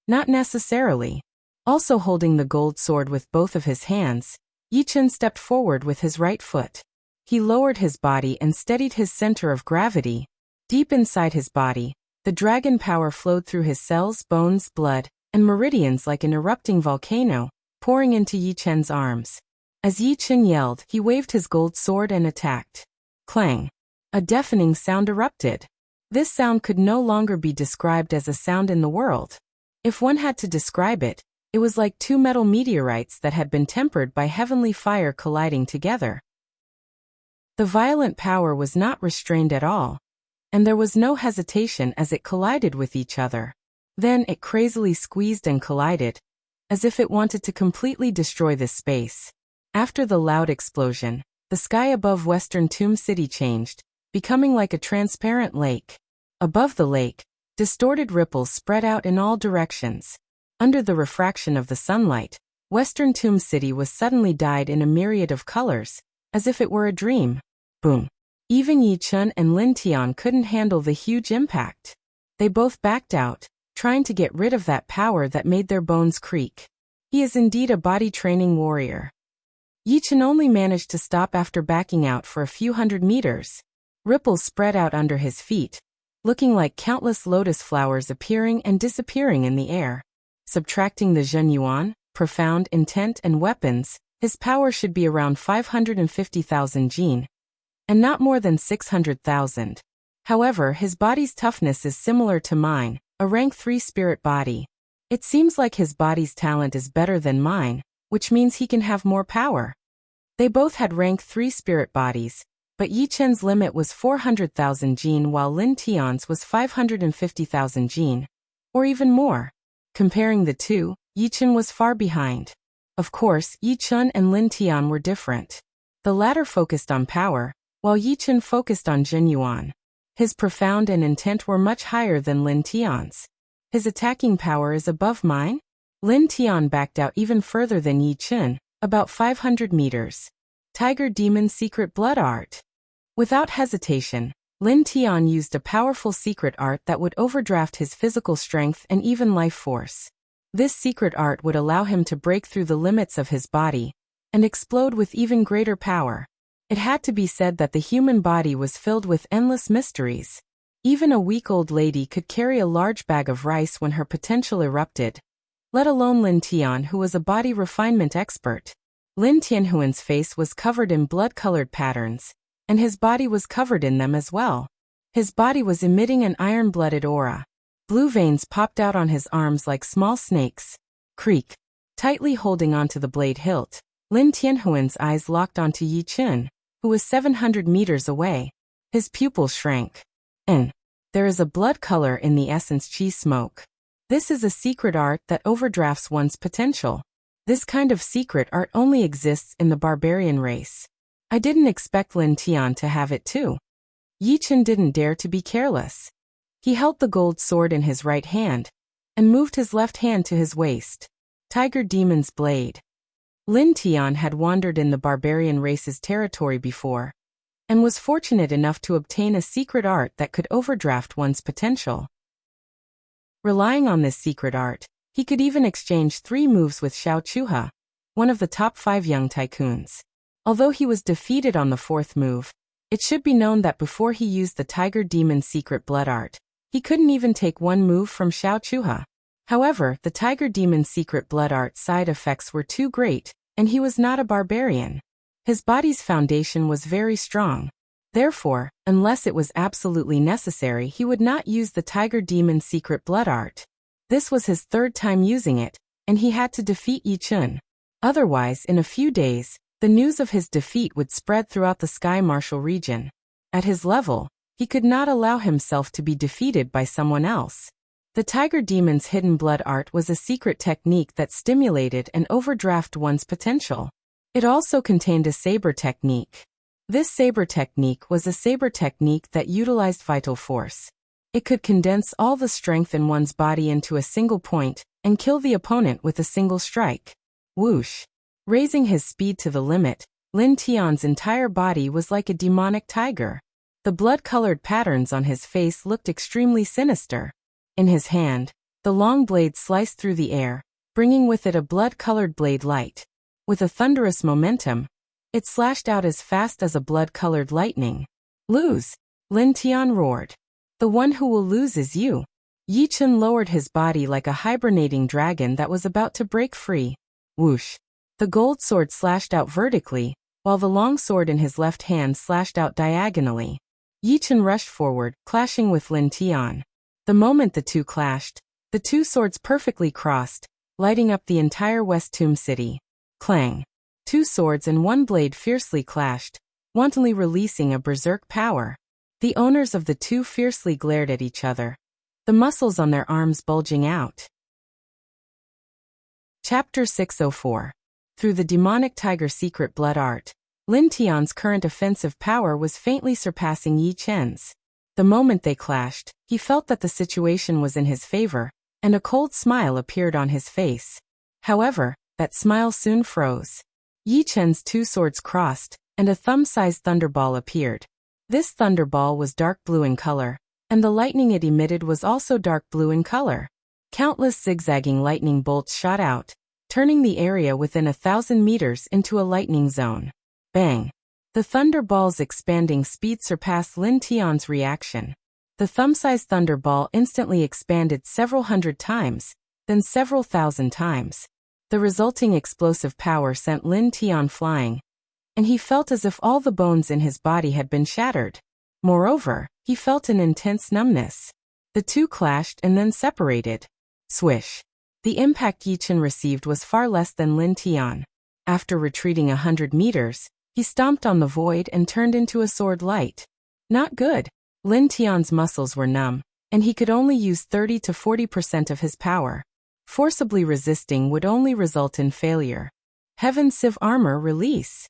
Not necessarily. Also holding the gold sword with both of his hands, Yi Chun stepped forward with his right foot. He lowered his body and steadied his center of gravity. Deep inside his body, the dragon power flowed through his cells, bones, blood, and meridians like an erupting volcano, pouring into Yi Chen's arms. As Yi Chen yelled, he waved his gold sword and attacked. Clang! A deafening sound erupted. This sound could no longer be described as a sound in the world. If one had to describe it, it was like 2 metal meteorites that had been tempered by heavenly fire colliding together. The violent power was not restrained at all, and there was no hesitation as it collided with each other. Then it crazily squeezed and collided, as if it wanted to completely destroy this space. After the loud explosion, the sky above Western Tomb City changed, becoming like a transparent lake. Above the lake, distorted ripples spread out in all directions. Under the refraction of the sunlight, Western Tomb City was suddenly dyed in a myriad of colors, as if it were a dream. Boom! Even Yi Chun and Lin Tian couldn't handle the huge impact. They both backed out, trying to get rid of that power that made their bones creak. He is indeed a body-training warrior. Yi Chun only managed to stop after backing out for a few hundred meters. Ripples spread out under his feet, looking like countless lotus flowers appearing and disappearing in the air. Subtracting the Zhenyuan, profound, intent, and weapons, his power should be around 550,000 jin, and not more than 600,000. However, his body's toughness is similar to mine, a rank 3 spirit body. It seems like his body's talent is better than mine, which means he can have more power. They both had rank 3 spirit bodies, but Yi Chen's limit was 400,000 jin while Lin Tian's was 550,000 jin, or even more. Comparing the two, Yi Chen was far behind. Of course, Yi Chen and Lin Tian were different. The latter focused on power, while Yi Chen focused on Jinyuan. His profound and intent were much higher than Lin Tian's. His attacking power is above mine? Lin Tian backed out even further than Yi Chen, about 500 meters. Tiger Demon Secret Blood Art. Without hesitation, Lin Tian used a powerful secret art that would overdraft his physical strength and even life force. This secret art would allow him to break through the limits of his body and explode with even greater power. It had to be said that the human body was filled with endless mysteries. Even a weak old lady could carry a large bag of rice when her potential erupted, let alone Lin Tian, who was a body refinement expert. Lin Tianhuan's face was covered in blood-colored patterns, and his body was covered in them as well. His body was emitting an iron-blooded aura. Blue veins popped out on his arms like small snakes. Creak. Tightly holding onto the blade hilt, Lin Tianhuan's eyes locked onto Yi Chen, who was 700 meters away. His pupils shrank. There is a blood color in the essence chi smoke. This is a secret art that overdrafts one's potential. This kind of secret art only exists in the barbarian race. I didn't expect Lin Tian to have it too. Yi Chen didn't dare to be careless. He held the gold sword in his right hand and moved his left hand to his waist. Tiger Demon's Blade. Lin Tian had wandered in the barbarian race's territory before and was fortunate enough to obtain a secret art that could overdraft one's potential. Relying on this secret art, he could even exchange 3 moves with Xiao Chuha, one of the top 5 young tycoons. Although he was defeated on the 4th move, it should be known that before he used the Tiger Demon secret blood art, he couldn't even take 1 move from Xiao Chuha. However, the Tiger Demon secret blood art side effects were too great, and he was not a barbarian. His body's foundation was very strong. Therefore, unless it was absolutely necessary, he would not use the Tiger Demon secret blood art. This was his 3rd time using it, and he had to defeat Yi Chen. Otherwise, in a few days, the news of his defeat would spread throughout the Sky Martial region. At his level, he could not allow himself to be defeated by someone else. The Tiger Demon's hidden blood art was a secret technique that stimulated and overdrafted one's potential. It also contained a saber technique. This saber technique was a saber technique that utilized vital force. It could condense all the strength in one's body into a single point and kill the opponent with a single strike. Whoosh! Raising his speed to the limit, Lin Tian's entire body was like a demonic tiger. The blood-colored patterns on his face looked extremely sinister. In his hand, the long blade sliced through the air, bringing with it a blood-colored blade light. With a thunderous momentum, it slashed out as fast as a blood-colored lightning. Lose! Lin Tian roared. The one who will lose is you. Yi Chen lowered his body like a hibernating dragon that was about to break free. Whoosh! The gold sword slashed out vertically, while the long sword in his left hand slashed out diagonally. Yi Chen rushed forward, clashing with Lin Tian. The moment the two clashed, the 2 swords perfectly crossed, lighting up the entire West Tomb City. Clang! 2 swords and 1 blade fiercely clashed, wantonly releasing a berserk power. The owners of the 2 fiercely glared at each other, the muscles on their arms bulging out. Chapter 604. Through the demonic tiger secret blood art, Lin Tian's current offensive power was faintly surpassing Yi Chen's. The moment they clashed, he felt that the situation was in his favor, and a cold smile appeared on his face. However, that smile soon froze. Yi Chen's 2 swords crossed, and a thumb-sized thunderball appeared. This thunderball was dark blue in color, and the lightning it emitted was also dark blue in color. Countless zigzagging lightning bolts shot out, turning the area within 1,000 meters into a lightning zone. Bang! The thunderball's expanding speed surpassed Lin Tian's reaction. The thumb-sized thunderball instantly expanded several hundred times, then several thousand times. The resulting explosive power sent Lin Tian flying, and he felt as if all the bones in his body had been shattered. Moreover, he felt an intense numbness. The two clashed and then separated. Swish. The impact Yichen received was far less than Lin Tian. After retreating 100 meters, he stomped on the void and turned into a sword light. Not good. Lin Tian's muscles were numb, and he could only use 30 to 40% of his power. Forcibly resisting would only result in failure. Heaven Civ Armor release.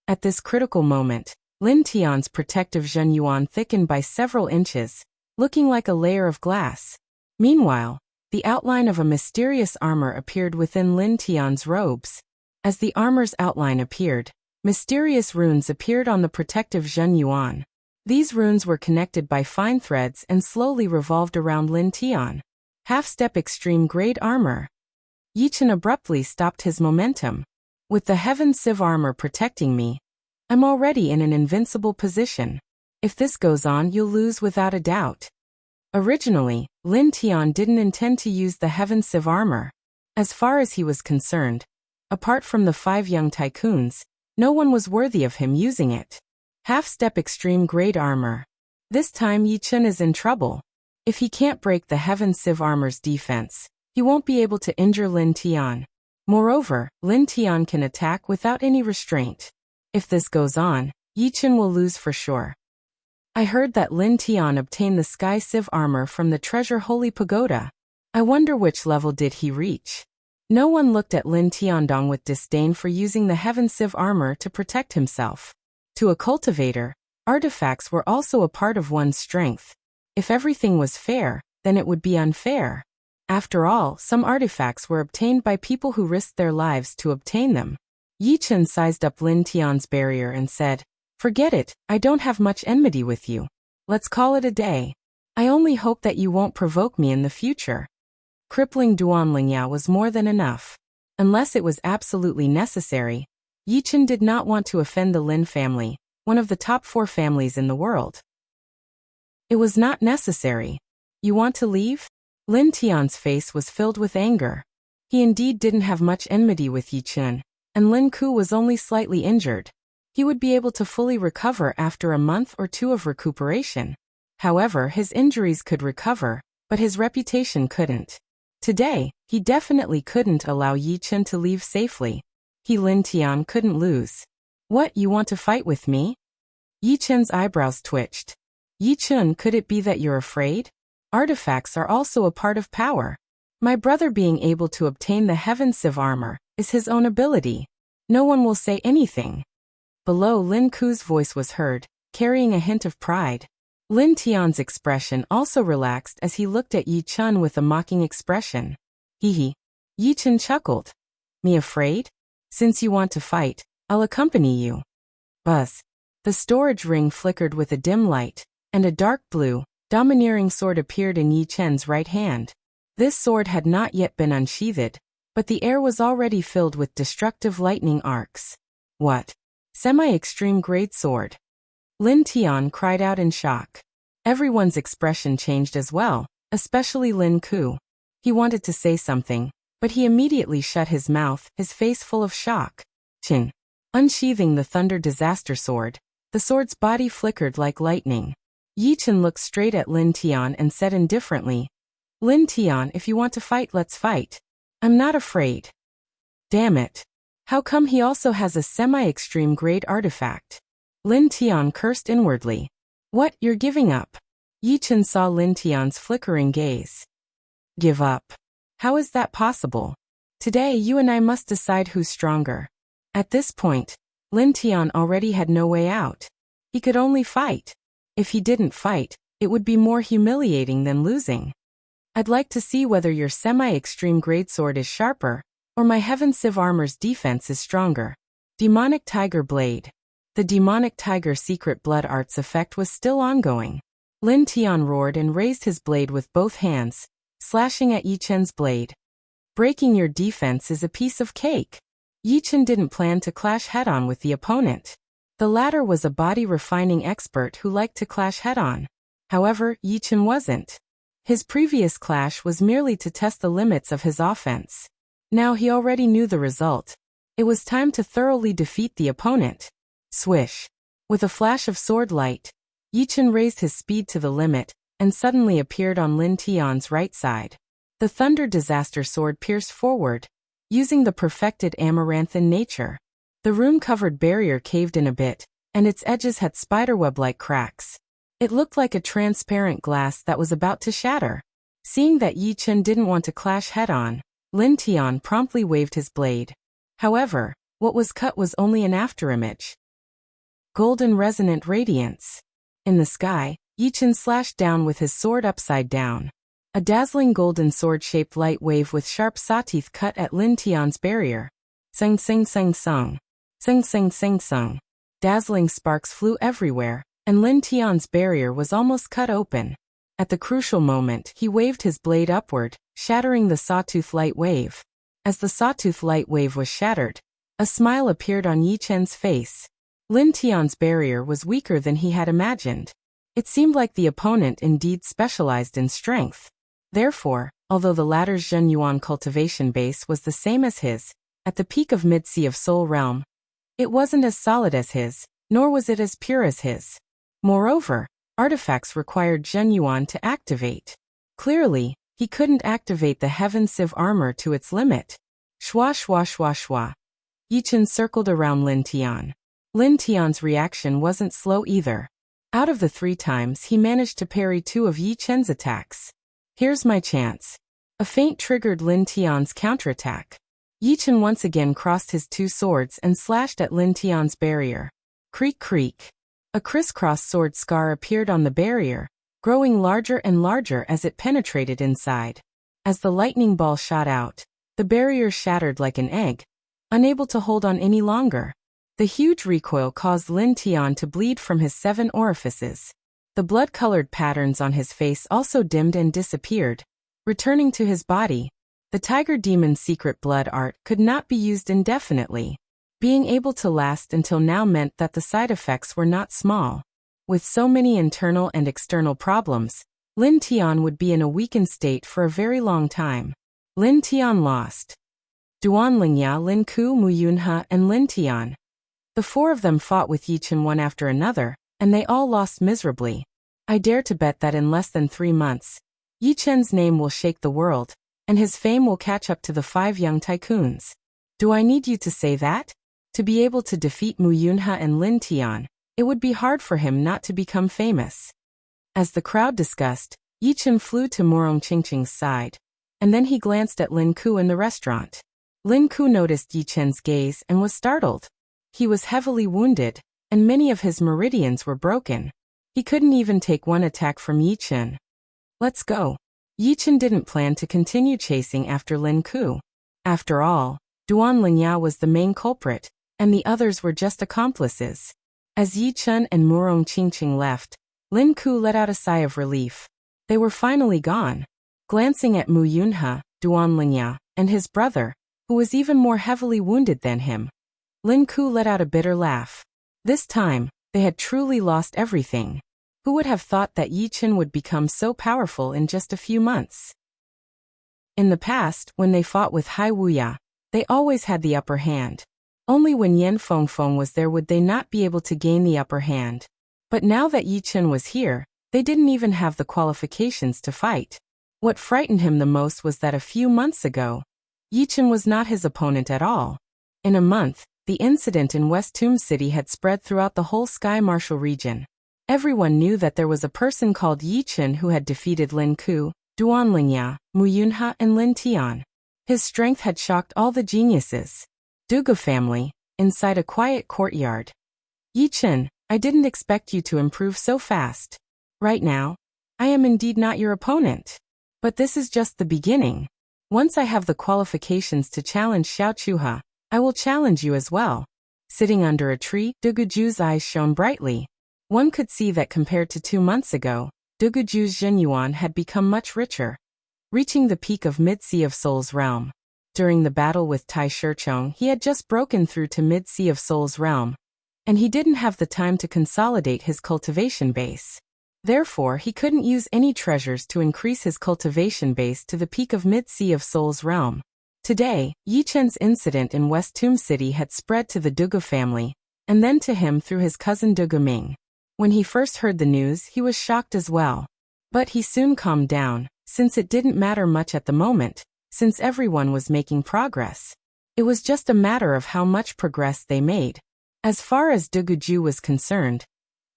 At this critical moment, Lin Tian's protective Zhenyuan thickened by several inches, looking like a layer of glass. Meanwhile, the outline of a mysterious armor appeared within Lin Tian's robes. As the armor's outline appeared, mysterious runes appeared on the protective Zhenyuan. These runes were connected by fine threads and slowly revolved around Lin Tian. Half-step extreme grade armor. Yichen abruptly stopped his momentum. With the Heaven Civ armor protecting me, I'm already in an invincible position. If this goes on, you'll lose without a doubt. Originally, Lin Tian didn't intend to use the Heaven Civ armor. As far as he was concerned, apart from the 5 young tycoons, no one was worthy of him using it. Half-step extreme grade armor. This time Yichen is in trouble. If he can't break the Heaven Civ armor's defense, he won't be able to injure Lin Tian. Moreover, Lin Tian can attack without any restraint. If this goes on, Yichen will lose for sure. I heard that Lin Tian obtained the Sky Civ armor from the Treasure Holy Pagoda. I wonder which level did he reach. No one looked at Lin Tiandong with disdain for using the Heaven Civ armor to protect himself. To a cultivator, artifacts were also a part of one's strength. If everything was fair, then it would be unfair. After all, some artifacts were obtained by people who risked their lives to obtain them. Yichen sized up Lin Tian's barrier and said, "Forget it, I don't have much enmity with you. Let's call it a day. I only hope that you won't provoke me in the future." Crippling Duanlingyao was more than enough. Unless it was absolutely necessary, Yichen did not want to offend the Lin family, one of the top 4 families in the world. It was not necessary. You want to leave? Lin Tian's face was filled with anger. He indeed didn't have much enmity with Yichen, and Lin Ku was only slightly injured. He would be able to fully recover after a month or 2 of recuperation. However, his injuries could recover, but his reputation couldn't. Today, he definitely couldn't allow Yichen to leave safely. He Lin Tian couldn't lose. What, you want to fight with me? Yichen's eyebrows twitched. Yichen, could it be that you're afraid? Artifacts are also a part of power. My brother being able to obtain the Heaven Civ armor is his own ability. No one will say anything. Below, Lin Ku's voice was heard, carrying a hint of pride. Lin Tian's expression also relaxed as he looked at Yichen with a mocking expression. Hee. Yichen chuckled. Me afraid? Since you want to fight, I'll accompany you. Buzz. The storage ring flickered with a dim light, and a dark blue, domineering sword appeared in Yichen's right hand. This sword had not yet been unsheathed, but the air was already filled with destructive lightning arcs. What? Semi-extreme grade sword. Lin Tian cried out in shock. Everyone's expression changed as well, especially Lin Ku. He wanted to say something, but he immediately shut his mouth, his face full of shock. Chin. Unsheathing the Thunder Disaster Sword, the sword's body flickered like lightning. Yichen looked straight at Lin Tian and said indifferently, "Lin Tian, if you want to fight, let's fight. I'm not afraid." Damn it. How come he also has a semi-extreme grade artifact? Lin Tian cursed inwardly. What, you're giving up? Yichen saw Lin Tian's flickering gaze. Give up? How is that possible? Today you and I must decide who's stronger. At this point, Lin Tian already had no way out. He could only fight. If he didn't fight, it would be more humiliating than losing. I'd like to see whether your semi-extreme grade sword is sharper, or my Heaven Civ armor's defense is stronger. Demonic Tiger Blade. The Demonic Tiger Secret Blood Arts effect was still ongoing. Lin Tian roared and raised his blade with both hands, slashing at Yichen's blade. Breaking your defense is a piece of cake. Yichen didn't plan to clash head-on with the opponent. The latter was a body-refining expert who liked to clash head-on. However, Yichen wasn't. His previous clash was merely to test the limits of his offense. Now he already knew the result. It was time to thoroughly defeat the opponent. Swish. With a flash of sword light, Yichen raised his speed to the limit, and suddenly appeared on Lin Tian's right side. The Thunder Disaster Sword pierced forward, using the perfected amaranthine nature. The rune-covered barrier caved in a bit, and its edges had spiderweb-like cracks. It looked like a transparent glass that was about to shatter. Seeing that Yi Chen didn't want to clash head-on, Lin Tian promptly waved his blade. However, what was cut was only an afterimage. Golden resonant radiance. In the sky, Yi Chen slashed down with his sword upside down. A dazzling golden sword-shaped light wave with sharp saw-teeth cut at Lin Tian's barrier. Sing sing sing sung. Sing sing sing sung. Dazzling sparks flew everywhere, and Lin Tian's barrier was almost cut open. At the crucial moment, he waved his blade upward, shattering the sawtooth light wave. As the sawtooth light wave was shattered, a smile appeared on Yi Chen's face. Lin Tian's barrier was weaker than he had imagined. It seemed like the opponent indeed specialized in strength. Therefore, although the latter's Zhen Yuan cultivation base was the same as his, at the peak of Mid-Sea of Soul Realm, it wasn't as solid as his, nor was it as pure as his. Moreover, artifacts required Zhen Yuan to activate. Clearly, he couldn't activate the Heaven Sieve armor to its limit. Shwa shwa shwa shwa. Yi Chen circled around Lin Tian. Lin Tian's reaction wasn't slow either. Out of the 3 times he managed to parry 2 of Yi Chen's attacks. Here's my chance. A feint triggered Lin Tian's counterattack. Yi Chen once again crossed his 2 swords and slashed at Lin Tian's barrier. Creak creak. A crisscross sword scar appeared on the barrier, growing larger and larger as it penetrated inside. As the lightning ball shot out, the barrier shattered like an egg, unable to hold on any longer. The huge recoil caused Lin Tian to bleed from his 7 orifices. The blood-colored patterns on his face also dimmed and disappeared. Returning to his body, the Tiger Demon's secret blood art could not be used indefinitely. Being able to last until now meant that the side effects were not small. With so many internal and external problems, Lin Tian would be in a weakened state for a very long time. Lin Tian lost. Duan Lingya, Lin Ku, Mu Yunhe, and Lin Tian. The 4 of them fought with Yi Chen one after another, and they all lost miserably. I dare to bet that in less than 3 months, Yi Chen's name will shake the world, and his fame will catch up to the 5 young tycoons. Do I need you to say that? To be able to defeat Mu Yunhe and Lin Tian, it would be hard for him not to become famous. As the crowd discussed, Yi Chen flew to Murong Qingqing's side, and then he glanced at Lin Ku in the restaurant. Lin Ku noticed Yi Chen's gaze and was startled. He was heavily wounded, and many of his meridians were broken. He couldn't even take 1 attack from Yi Chen. Let's go. Yi Chen didn't plan to continue chasing after Lin Ku. After all, Duan Lingya was the main culprit, and the others were just accomplices. As Yi Chen and Murong Qingqing left, Lin Ku let out a sigh of relief. They were finally gone. Glancing at Mu Yunhe, Duan Lingya, and his brother, who was even more heavily wounded than him, Lin Ku let out a bitter laugh. This time, they had truly lost everything. Who would have thought that Yi Chen would become so powerful in just a few months? In the past, when they fought with Hai Wuya, they always had the upper hand. Only when Yan Fengfeng was there would they not be able to gain the upper hand. But now that Yi Chen was here, they didn't even have the qualifications to fight. What frightened him the most was that a few months ago, Yi Chen was not his opponent at all. In a month, the incident in West Tomb City had spread throughout the whole Sky Martial region. Everyone knew that there was a person called Yi Chen who had defeated Lin Ku, Duan Lingya, Mu Yunhe, and Lin Tian. His strength had shocked all the geniuses. Dugu family, inside a quiet courtyard. Yi Chen, I didn't expect you to improve so fast. Right now, I am indeed not your opponent. But this is just the beginning. Once I have the qualifications to challenge Xiao Chuhe, I will challenge you as well. Sitting under a tree, Duguju's eyes shone brightly. One could see that compared to 2 months ago, Duguju's Zhen Yuan had become much richer. Reaching the peak of Mid-Sea of Soul's realm. During the battle with Tai Shichong, he had just broken through to Mid-Sea of Soul's realm, and he didn't have the time to consolidate his cultivation base. Therefore, he couldn't use any treasures to increase his cultivation base to the peak of Mid-Sea of Soul's realm. Today, Yi Chen's incident in West Tomb City had spread to the Dugu family, and then to him through his cousin Dugu Ming. When he first heard the news, he was shocked as well. But he soon calmed down, since it didn't matter much at the moment, since everyone was making progress. It was just a matter of how much progress they made. As far as Duguju was concerned,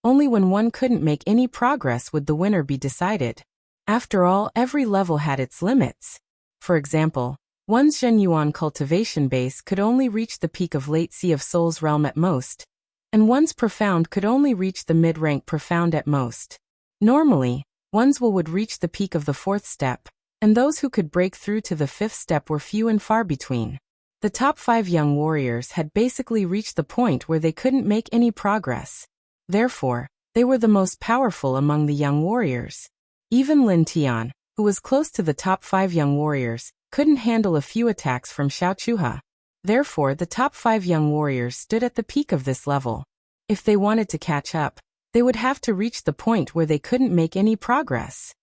only when one couldn't make any progress would the winner be decided. After all, every level had its limits. For example, one's Zhenyuan cultivation base could only reach the peak of late Sea of Souls realm at most, and one's profound could only reach the mid-rank profound at most. Normally, one's will would reach the peak of the 4th step, and those who could break through to the 5th step were few and far between. The top 5 young warriors had basically reached the point where they couldn't make any progress. Therefore, they were the most powerful among the young warriors. Even Lin Tian, who was close to the top 5 young warriors, couldn't handle a few attacks from Xiao Chuha. Therefore, the top 5 young warriors stood at the peak of this level. If they wanted to catch up, they would have to reach the point where they couldn't make any progress.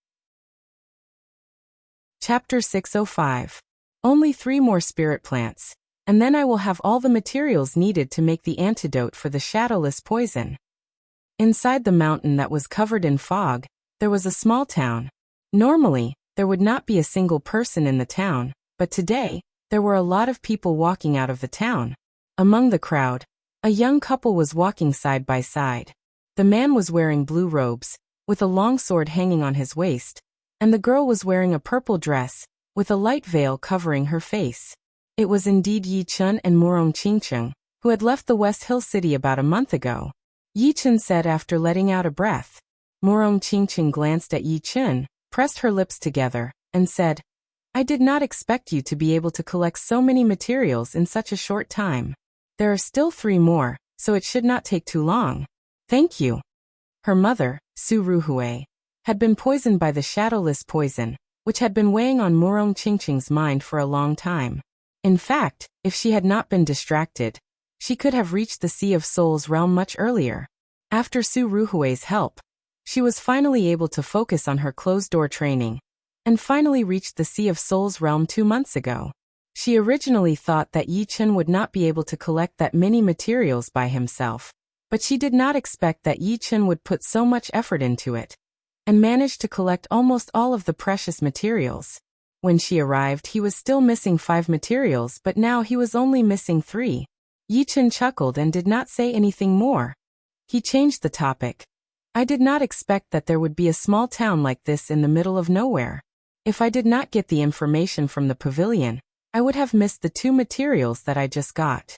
Chapter 605. Only 3 more spirit plants, and then I will have all the materials needed to make the antidote for the shadowless poison. Inside the mountain that was covered in fog, there was a small town. Normally, there would not be a single person in the town, but today, there were a lot of people walking out of the town. Among the crowd, a young couple was walking side by side. The man was wearing blue robes, with a long sword hanging on his waist, and the girl was wearing a purple dress, with a light veil covering her face. It was indeed Yi Chun and Murong Qingcheng, who had left the West Hill City about a month ago. Yi Chun said after letting out a breath. Murong Qingcheng glanced at Yi Chun, pressed her lips together, and said, "I did not expect you to be able to collect so many materials in such a short time. There are still 3 more, so it should not take too long. Thank you." Her mother, Su Ruhui, had been poisoned by the shadowless poison, which had been weighing on Murong Qingcheng's mind for a long time. In fact, if she had not been distracted, she could have reached the Sea of Souls realm much earlier. After Su Ruhui's help, she was finally able to focus on her closed-door training, and finally reached the Sea of Souls realm 2 months ago. She originally thought that Yi Chun would not be able to collect that many materials by himself, but she did not expect that Yi Chun would put so much effort into it, and managed to collect almost all of the precious materials. When she arrived, he was still missing 5 materials, but now he was only missing 3. Yi Chun chuckled and did not say anything more. He changed the topic. "I did not expect that there would be a small town like this in the middle of nowhere. If I did not get the information from the pavilion, I would have missed the 2 materials that I just got."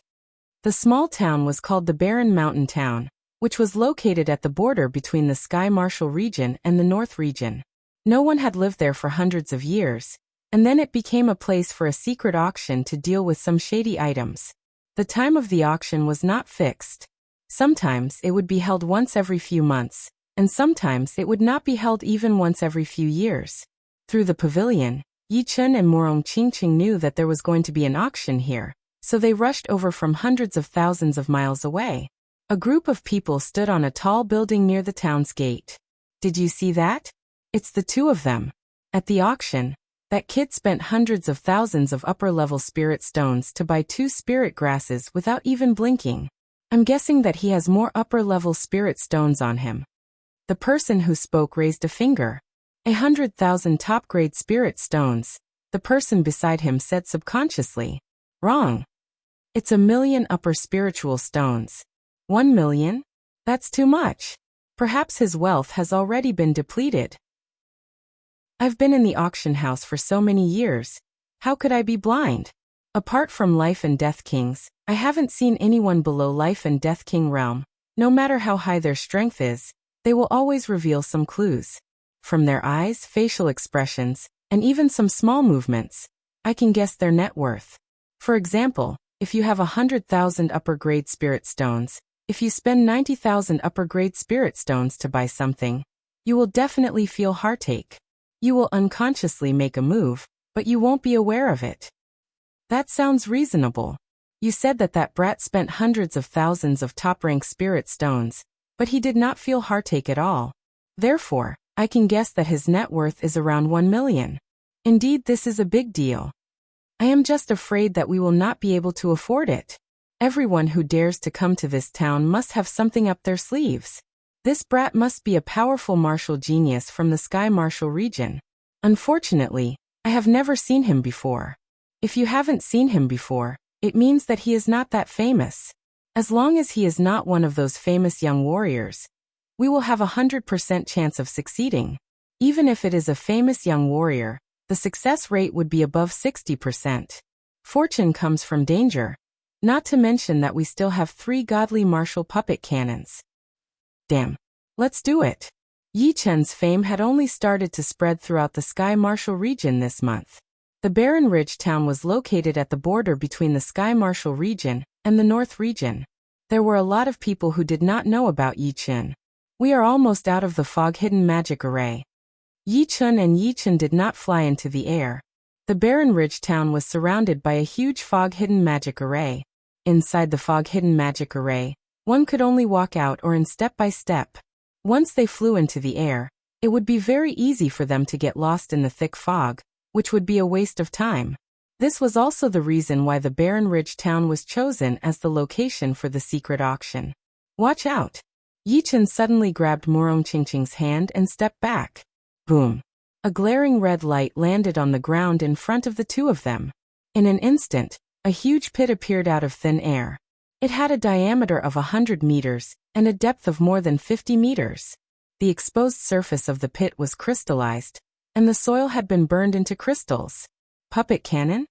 The small town was called the Barren Mountain Town, which was located at the border between the Sky Marshal region and the North region. No one had lived there for hundreds of years, and then it became a place for a secret auction to deal with some shady items. The time of the auction was not fixed. Sometimes it would be held once every few months, and sometimes it would not be held even once every few years. Through the pavilion, Yi Chun and Murong Qingcheng knew that there was going to be an auction here, so they rushed over from hundreds of thousands of miles away. A group of people stood on a tall building near the town's gate. "Did you see that? It's the 2 of them. At the auction, that kid spent hundreds of thousands of upper-level spirit stones to buy 2 spirit grasses without even blinking. I'm guessing that he has more upper-level spirit stones on him." The person who spoke raised a finger. 100,000 top-grade spirit stones, the person beside him said subconsciously. "Wrong. It's 1,000,000 upper spiritual stones. 1,000,000? That's too much. Perhaps his wealth has already been depleted." "I've been in the auction house for so many years. How could I be blind? Apart from Life and Death Kings, I haven't seen anyone below Life and Death King realm. No matter how high their strength is, they will always reveal some clues. From their eyes, facial expressions, and even some small movements, I can guess their net worth. For example, if you have 100,000 upper-grade spirit stones, if you spend 90,000 upper-grade spirit stones to buy something, you will definitely feel heartache. You will unconsciously make a move, but you won't be aware of it. That sounds reasonable. You said that that brat spent hundreds of thousands of top-rank spirit stones, but he did not feel heartache at all. Therefore, I can guess that his net worth is around 1,000,000. Indeed, this is a big deal. I am just afraid that we will not be able to afford it. Everyone who dares to come to this town must have something up their sleeves. This brat must be a powerful martial genius from the Sky Martial region. Unfortunately, I have never seen him before. If you haven't seen him before, it means that he is not that famous. As long as he is not one of those famous young warriors, we will have 100% chance of succeeding. Even if it is a famous young warrior, the success rate would be above 60%. Fortune comes from danger. Not to mention that we still have 3 godly martial puppet cannons. Damn. Let's do it. Yi Chen's fame had only started to spread throughout the Sky Martial region this month. The Barren Ridge town was located at the border between the Sky Martial region and the North region. There were a lot of people who did not know about Yi Chen. We are almost out of the fog-hidden magic array. Yi Chen and Yi Chen did not fly into the air. The Barren Ridge town was surrounded by a huge fog-hidden magic array. Inside the fog-hidden magic array, one could only walk out or in step by step. Once they flew into the air, it would be very easy for them to get lost in the thick fog, which would be a waste of time. This was also the reason why the Barren Ridge town was chosen as the location for the secret auction. Watch out! Yi Chen suddenly grabbed Murong Qingqing's hand and stepped back. Boom! A glaring red light landed on the ground in front of the two of them. In an instant, a huge pit appeared out of thin air. It had a diameter of 100 meters and a depth of more than 50 meters. The exposed surface of the pit was crystallized, and the soil had been burned into crystals. Puppet cannon?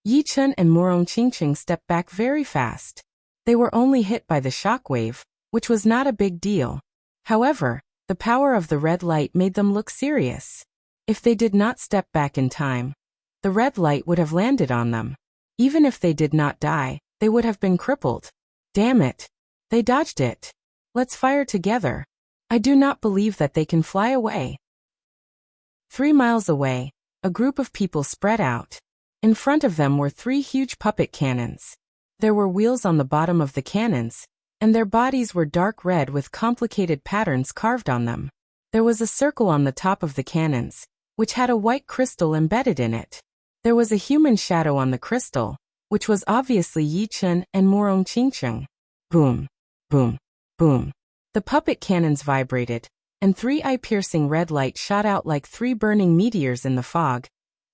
Yi Chen and Murong Qingqing stepped back very fast. They were only hit by the shockwave, which was not a big deal. However, the power of the red light made them look serious. If they did not step back in time, the red light would have landed on them. Even if they did not die, they would have been crippled. Damn it! They dodged it. Let's fire together. I do not believe that they can fly away. 3 miles away, a group of people spread out. In front of them were 3 huge puppet cannons. There were wheels on the bottom of the cannons, and their bodies were dark red with complicated patterns carved on them. There was a circle on the top of the cannons, which had a white crystal embedded in it. There was a human shadow on the crystal, which was obviously Yi Chen and Murong Qingqing. Boom, boom, boom. The puppet cannons vibrated, and 3 eye-piercing red light shot out like 3 burning meteors in the fog,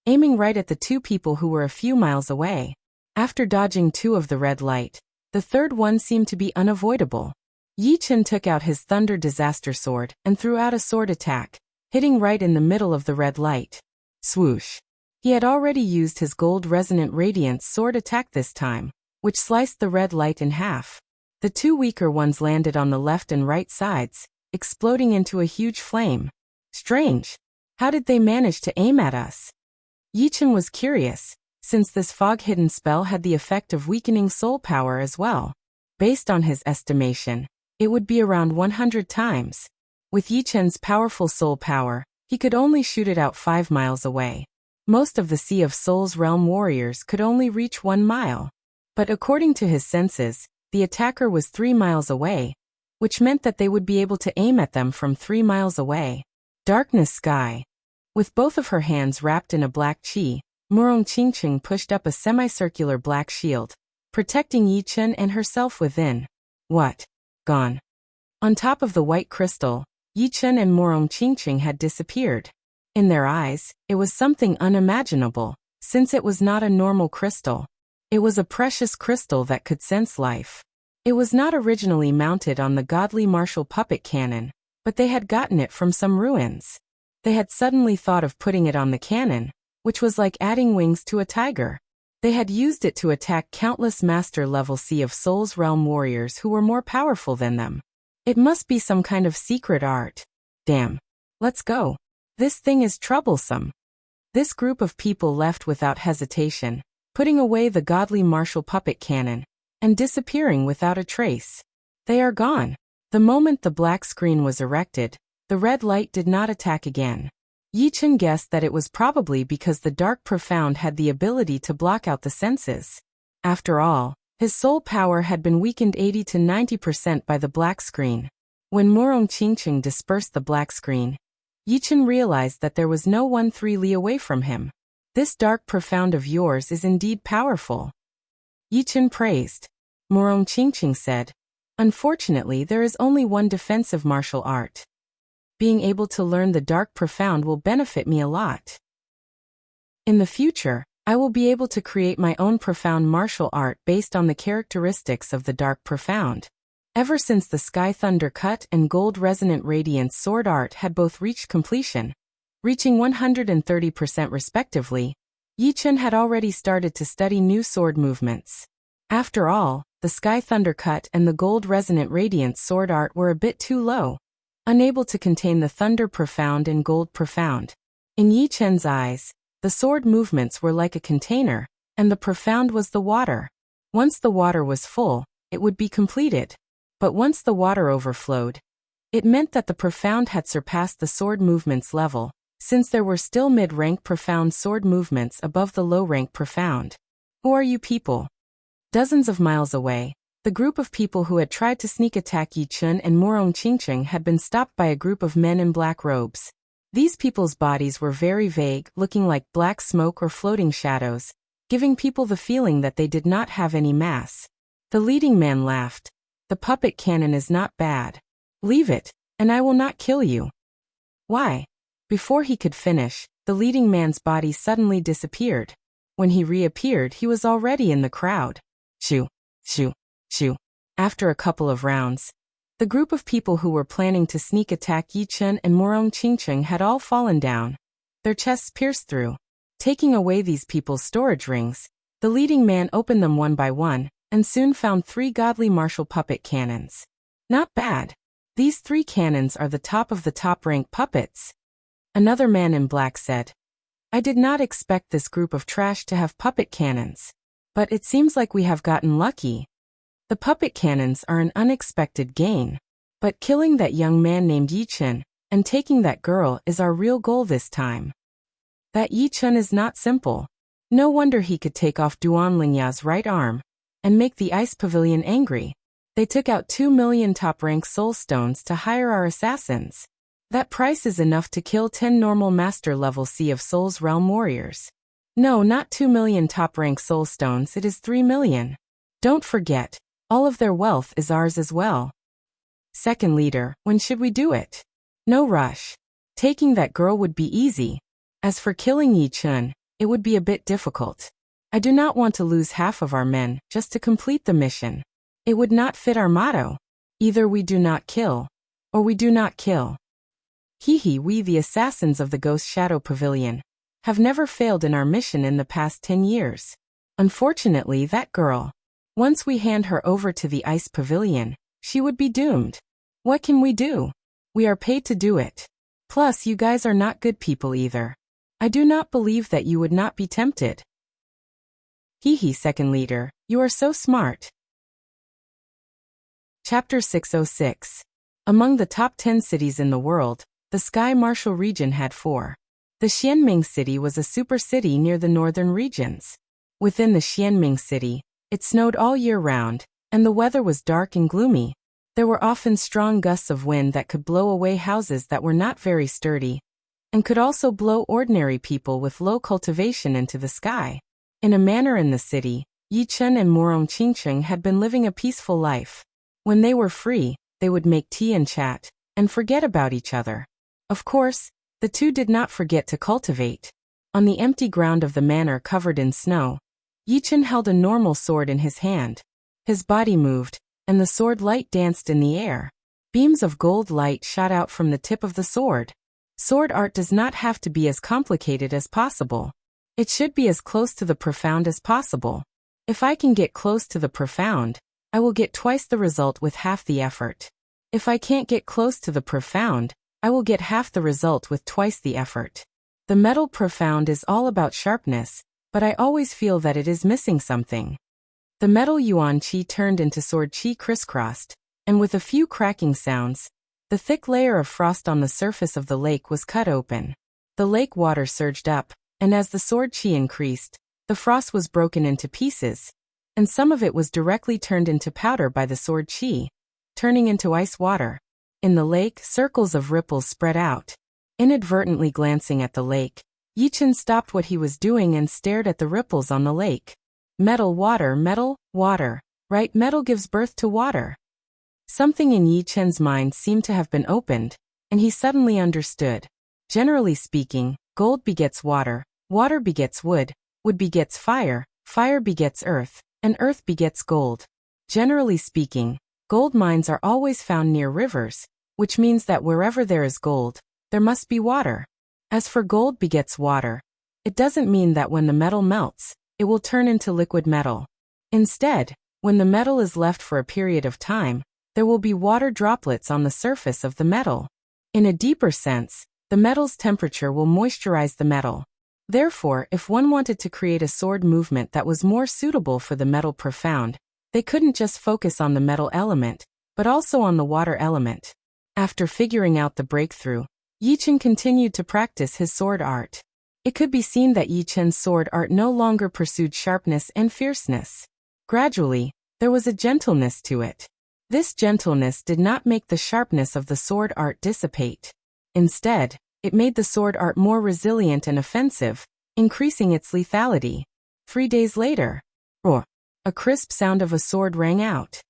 aiming right at the 2 people who were a few miles away. After dodging 2 of the red light, the third one seemed to be unavoidable. Yi Chen took out his Thunder Disaster Sword and threw out a sword attack, hitting right in the middle of the red light. Swoosh! He had already used his Gold Resonant Radiance sword attack this time, which sliced the red light in half. The 2 weaker ones landed on the left and right sides, exploding into a huge flame. Strange! How did they manage to aim at us? Yi Chen was curious, since this fog-hidden spell had the effect of weakening soul power as well. Based on his estimation, it would be around 100 times. With Yi Chen's powerful soul power, he could only shoot it out 5 miles away. Most of the Sea of Souls realm warriors could only reach 1 mile. But according to his senses, the attacker was 3 miles away, which meant that they would be able to aim at them from 3 miles away. Darkness sky. With both of her hands wrapped in a black chi, Murong Qingqing pushed up a semicircular black shield, protecting Yi Chen and herself within. What? Gone. On top of the white crystal, Yi Chen and Murong Qingqing had disappeared. In their eyes, it was something unimaginable, since it was not a normal crystal. It was a precious crystal that could sense life. It was not originally mounted on the godly martial puppet cannon, but they had gotten it from some ruins. They had suddenly thought of putting it on the cannon, which was like adding wings to a tiger. They had used it to attack countless master-level Sea of Souls realm warriors who were more powerful than them. It must be some kind of secret art. Damn. Let's go. This thing is troublesome. This group of people left without hesitation, putting away the godly martial puppet cannon, and disappearing without a trace. They are gone. The moment the black screen was erected, the red light did not attack again. Yi Chen guessed that it was probably because the Dark Profound had the ability to block out the senses. After all, his soul power had been weakened 80 to 90% by the black screen. When Murong Qingqing dispersed the black screen, Yi Chen realized that there was no one 3 li away from him. This Dark Profound of yours is indeed powerful. Yi Chen praised. Murong Qingqing said, Unfortunately, there is only one defensive martial art. Being able to learn the Dark Profound will benefit me a lot. In the future, I will be able to create my own profound martial art based on the characteristics of the Dark Profound. Ever since the Sky Thunder Cut and Gold Resonant Radiance sword art had both reached completion, reaching 130% respectively, Yi-Chun had already started to study new sword movements. After all, the Sky Thunder Cut and the Gold Resonant Radiance sword art were a bit too low, unable to contain the Thunder Profound and Gold Profound. In Yi-Chun's eyes, the sword movements were like a container, and the profound was the water. Once the water was full, it would be completed. But once the water overflowed, it meant that the profound had surpassed the sword movements level, since there were still mid-rank profound sword movements above the low-rank profound. Who are you people? Dozens of miles away, the group of people who had tried to sneak attack Yi-Chun and Morong Qingqing had been stopped by a group of men in black robes. These people's bodies were very vague, looking like black smoke or floating shadows, giving people the feeling that they did not have any mass. The leading man laughed. The puppet cannon is not bad. Leave it, and I will not kill you. Why? Before he could finish, the leading man's body suddenly disappeared. When he reappeared, he was already in the crowd. Shoo, shoo, shoo. After a couple of rounds, the group of people who were planning to sneak attack Yi-Chun and Morong Qingqing had all fallen down, their chests pierced through. Taking away these people's storage rings, the leading man opened them one by one, and soon found 3 godly martial puppet cannons. Not bad. These 3 cannons are the top of the top-rank puppets. Another man in black said, I did not expect this group of trash to have puppet cannons. But it seems like we have gotten lucky. The puppet cannons are an unexpected gain. But killing that young man named Yi-Chun and taking that girl is our real goal this time. That Yi-Chun is not simple. No wonder he could take off Duan Lingya's right arm and make the ice pavilion angry. They took out 2 million top-rank soul stones to hire our assassins. That price is enough to kill 10 normal master-level Sea of Souls realm warriors. No, not 2 million top-rank soul stones, it is 3 million. Don't forget, all of their wealth is ours as well. Second leader, when should we do it? No rush. Taking that girl would be easy. As for killing Yi-Chun, it would be a bit difficult. I do not want to lose half of our men just to complete the mission. It would not fit our motto. Either we do not kill, or we do not kill. We the assassins of the Ghost Shadow Pavilion have never failed in our mission in the past 10 years. Unfortunately, that girl, once we hand her over to the Ice Pavilion, she would be doomed. What can we do? We are paid to do it. Plus, you guys are not good people either. I do not believe that you would not be tempted. Second leader, you are so smart. Chapter 606. Among the top 10 cities in the world, the Sky Martial region had 4. The Xianming city was a super city near the northern regions. Within the Xianming city, it snowed all year round, and the weather was dark and gloomy. There were often strong gusts of wind that could blow away houses that were not very sturdy, and could also blow ordinary people with low cultivation into the sky. In a manor in the city, Yi-Chun and Morong Qingqing had been living a peaceful life. When they were free, they would make tea and chat, and forget about each other. Of course, the two did not forget to cultivate. On the empty ground of the manor covered in snow, Yi-Chun held a normal sword in his hand. His body moved, and the sword light danced in the air. Beams of gold light shot out from the tip of the sword. Sword art does not have to be as complicated as possible. It should be as close to the profound as possible. If I can get close to the profound, I will get twice the result with half the effort. If I can't get close to the profound, I will get half the result with twice the effort. The metal profound is all about sharpness, but I always feel that it is missing something. The metal yuan qi turned into sword qi crisscrossed, and with a few cracking sounds, the thick layer of frost on the surface of the lake was cut open. The lake water surged up, and as the sword qi increased, the frost was broken into pieces, and some of it was directly turned into powder by the sword qi, turning into ice water. In the lake, circles of ripples spread out. Inadvertently glancing at the lake, Yi-Chun stopped what he was doing and stared at the ripples on the lake. Metal, water, right? Metal gives birth to water. Something in Yi Chen's mind seemed to have been opened, and he suddenly understood. Generally speaking, gold begets water, water begets wood, wood begets fire, fire begets earth, and earth begets gold. Generally speaking, gold mines are always found near rivers, which means that wherever there is gold, there must be water. As for gold begets water, it doesn't mean that when the metal melts, it will turn into liquid metal. Instead, when the metal is left for a period of time, there will be water droplets on the surface of the metal. In a deeper sense, the metal's temperature will moisturize the metal. Therefore, if one wanted to create a sword movement that was more suitable for the metal profound, they couldn't just focus on the metal element, but also on the water element. After figuring out the breakthrough, Yi Chen continued to practice his sword art. It could be seen that Yi Chen's sword art no longer pursued sharpness and fierceness. Gradually, there was a gentleness to it. This gentleness did not make the sharpness of the sword art dissipate. Instead, it made the sword art more resilient and offensive, increasing its lethality. 3 days later, a crisp sound of a sword rang out.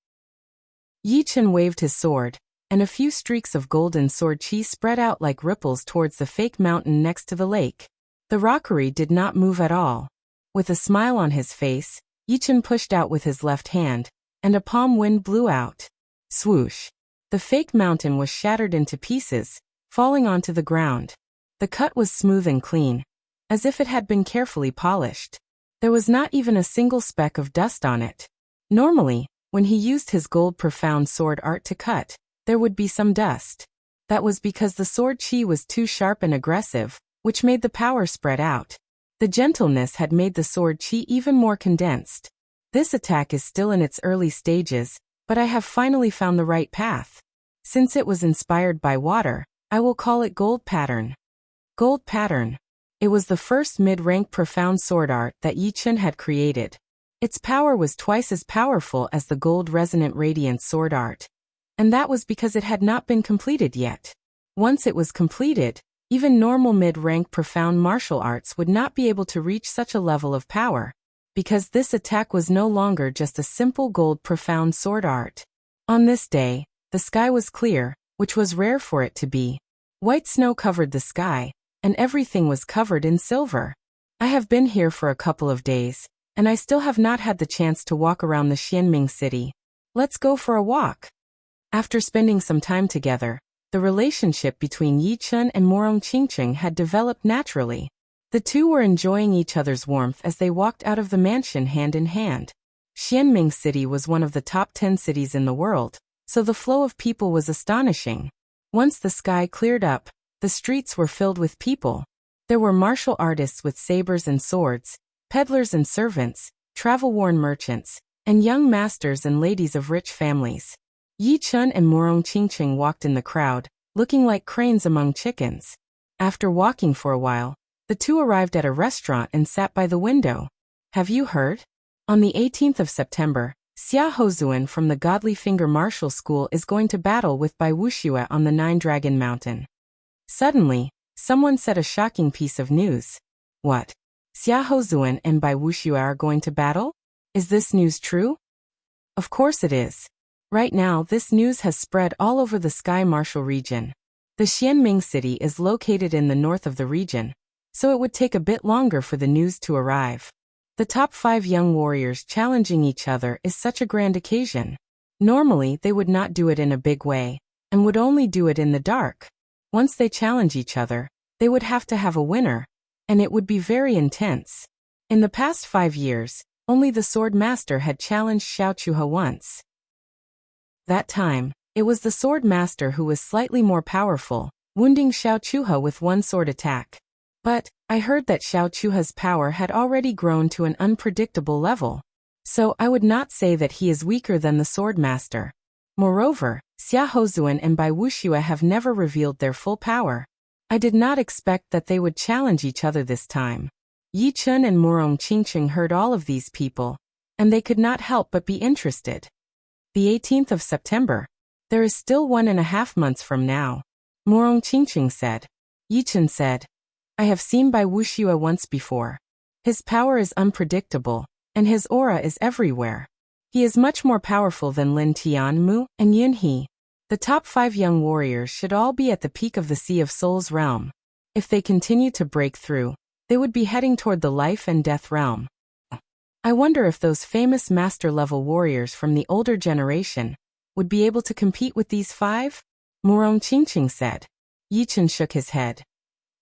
Yi Chen waved his sword, and a few streaks of golden sword chi spread out like ripples towards the fake mountain next to the lake. The rockery did not move at all. With a smile on his face, Yi Chen pushed out with his left hand, and a palm wind blew out. Swoosh! The fake mountain was shattered into pieces, falling onto the ground. The cut was smooth and clean, as if it had been carefully polished. There was not even a single speck of dust on it. Normally, when he used his gold profound sword art to cut, there would be some dust. That was because the sword chi was too sharp and aggressive, which made the power spread out. The gentleness had made the sword chi even more condensed. This attack is still in its early stages, but I have finally found the right path. Since it was inspired by water, I will call it Gold Pattern. Gold Pattern. It was the first mid-rank profound sword art that Yi Chen had created. Its power was twice as powerful as the gold resonant radiance sword art. And that was because it had not been completed yet. Once it was completed, even normal mid-rank profound martial arts would not be able to reach such a level of power, because this attack was no longer just a simple gold profound sword art. On this day, the sky was clear, which was rare for it to be. White snow covered the sky, and everything was covered in silver. I have been here for a couple of days, and I still have not had the chance to walk around the Xianming city. Let's go for a walk. After spending some time together, the relationship between Yi Chen and Morong Qingqing had developed naturally. The two were enjoying each other's warmth as they walked out of the mansion hand in hand. Xianming City was one of the top 10 cities in the world, so the flow of people was astonishing. Once the sky cleared up, the streets were filled with people. There were martial artists with sabers and swords, peddlers and servants, travel-worn merchants, and young masters and ladies of rich families. Yi Chen and Morong Qingqing walked in the crowd, looking like cranes among chickens. After walking for a while, the two arrived at a restaurant and sat by the window. Have you heard? On the 18th of September, Xia Hozuan from the Godly Finger Martial School is going to battle with Bai Wuxue on the Nine Dragon Mountain. Suddenly, someone said a shocking piece of news. What? Xia Hozuan and Bai Wuxue are going to battle? Is this news true? Of course it is. Right now, this news has spread all over the Sky Martial region. The Xianming city is located in the north of the region, so it would take a bit longer for the news to arrive. The top 5 young warriors challenging each other is such a grand occasion. Normally, they would not do it in a big way, and would only do it in the dark. Once they challenge each other, they would have to have a winner, and it would be very intense. In the past 5 years, only the sword master had challenged Xiao Chuhe once. That time, it was the sword master who was slightly more powerful, wounding Xiao Chuhe with one sword attack. But, I heard that Xiao Chuhe's power had already grown to an unpredictable level. So I would not say that he is weaker than the sword master. Moreover, Xia Hozuan and Bai Wuxue have never revealed their full power. I did not expect that they would challenge each other this time. Yi Chen and Morong Qingqing heard all of these people, and they could not help but be interested. The 18th of September. There is still 1.5 months from now. Morong Qingqing said. Yi Chen said, I have seen Bai Wuxue once before. His power is unpredictable, and his aura is everywhere. He is much more powerful than Lin Tianmu and Yun He. The top 5 young warriors should all be at the peak of the Sea of Souls realm. If they continue to break through, they would be heading toward the life and death realm. I wonder if those famous master-level warriors from the older generation would be able to compete with these 5? Murong Qingqing said. Yi Chen shook his head.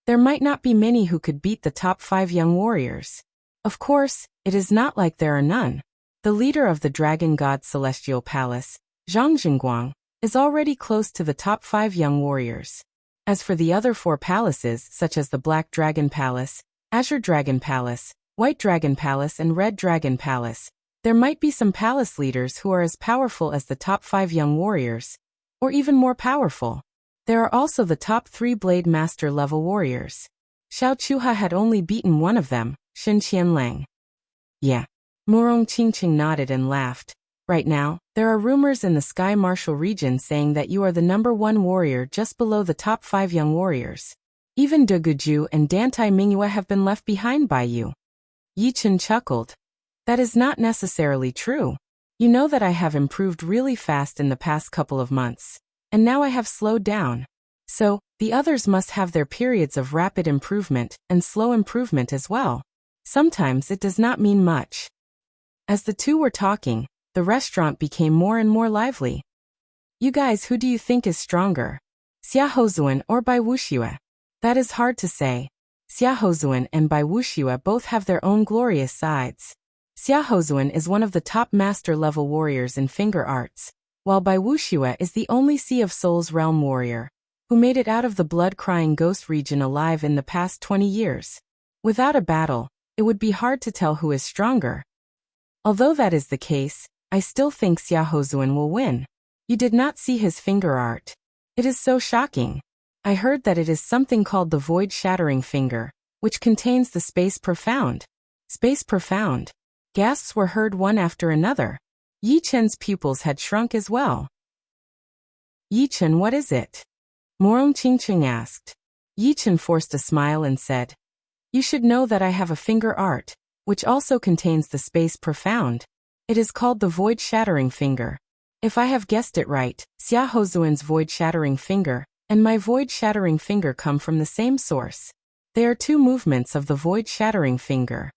There might not be many who could beat the top 5 young warriors. Of course, it is not like there are none. The leader of the Dragon God Celestial Palace, Zhang Jingguang, is already close to the top 5 young warriors. As for the other 4 palaces, such as the Black Dragon Palace, Azure Dragon Palace, White Dragon Palace and Red Dragon Palace, there might be some palace leaders who are as powerful as the top 5 young warriors, or even more powerful. There are also the top 3 Blade Master level warriors. Xiao Chuha had only beaten one of them, Shin Qianlang. Yeah. Murong Qingqing nodded and laughed. Right now, there are rumors in the Sky Martial region saying that you are the number 1 warrior just below the top 5 young warriors. Even De Guju and Dantai Mingyue have been left behind by you. Yi Chen chuckled. That is not necessarily true. You know that I have improved really fast in the past couple of months, and now I have slowed down. So, the others must have their periods of rapid improvement and slow improvement as well. Sometimes it does not mean much. As the two were talking, the restaurant became more and more lively. You guys, who do you think is stronger? Xia Hozuan or Bai Wuxue? That is hard to say. Xia Hozuan and Bai Wuxue both have their own glorious sides. Xia Hozuan is one of the top master-level warriors in finger arts, while Bai Wuxue is the only Sea of Souls realm warrior, who made it out of the blood-crying ghost region alive in the past 20 years. Without a battle, it would be hard to tell who is stronger. Although that is the case, I still think Xia Hozuan will win. You did not see his finger art. It is so shocking. I heard that it is something called the Void-Shattering Finger, which contains the Space Profound. Space Profound. Gasps were heard one after another. Yi Chen's pupils had shrunk as well. Yi Chen, what is it? Murong Qingqing asked. Yi Chen forced a smile and said, You should know that I have a finger art, which also contains the Space Profound. It is called the Void-Shattering Finger. If I have guessed it right, Xia Hozuan's Void-Shattering Finger and my Void-Shattering Finger come from the same source. They are 2 movements of the Void-Shattering Finger.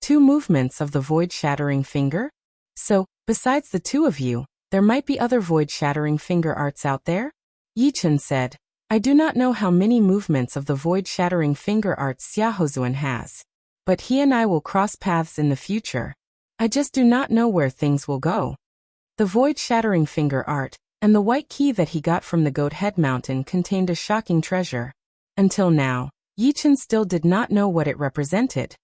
2 movements of the Void-Shattering Finger? So, besides the 2 of you, there might be other Void-Shattering Finger arts out there? Yi Chen said, I do not know how many movements of the Void-Shattering Finger arts Xia Hozuan has, but he and I will cross paths in the future. I just do not know where things will go. The Void-Shattering Finger art and the white key that he got from the Goat Head Mountain contained a shocking treasure. Until now, Yi Chen still did not know what it represented.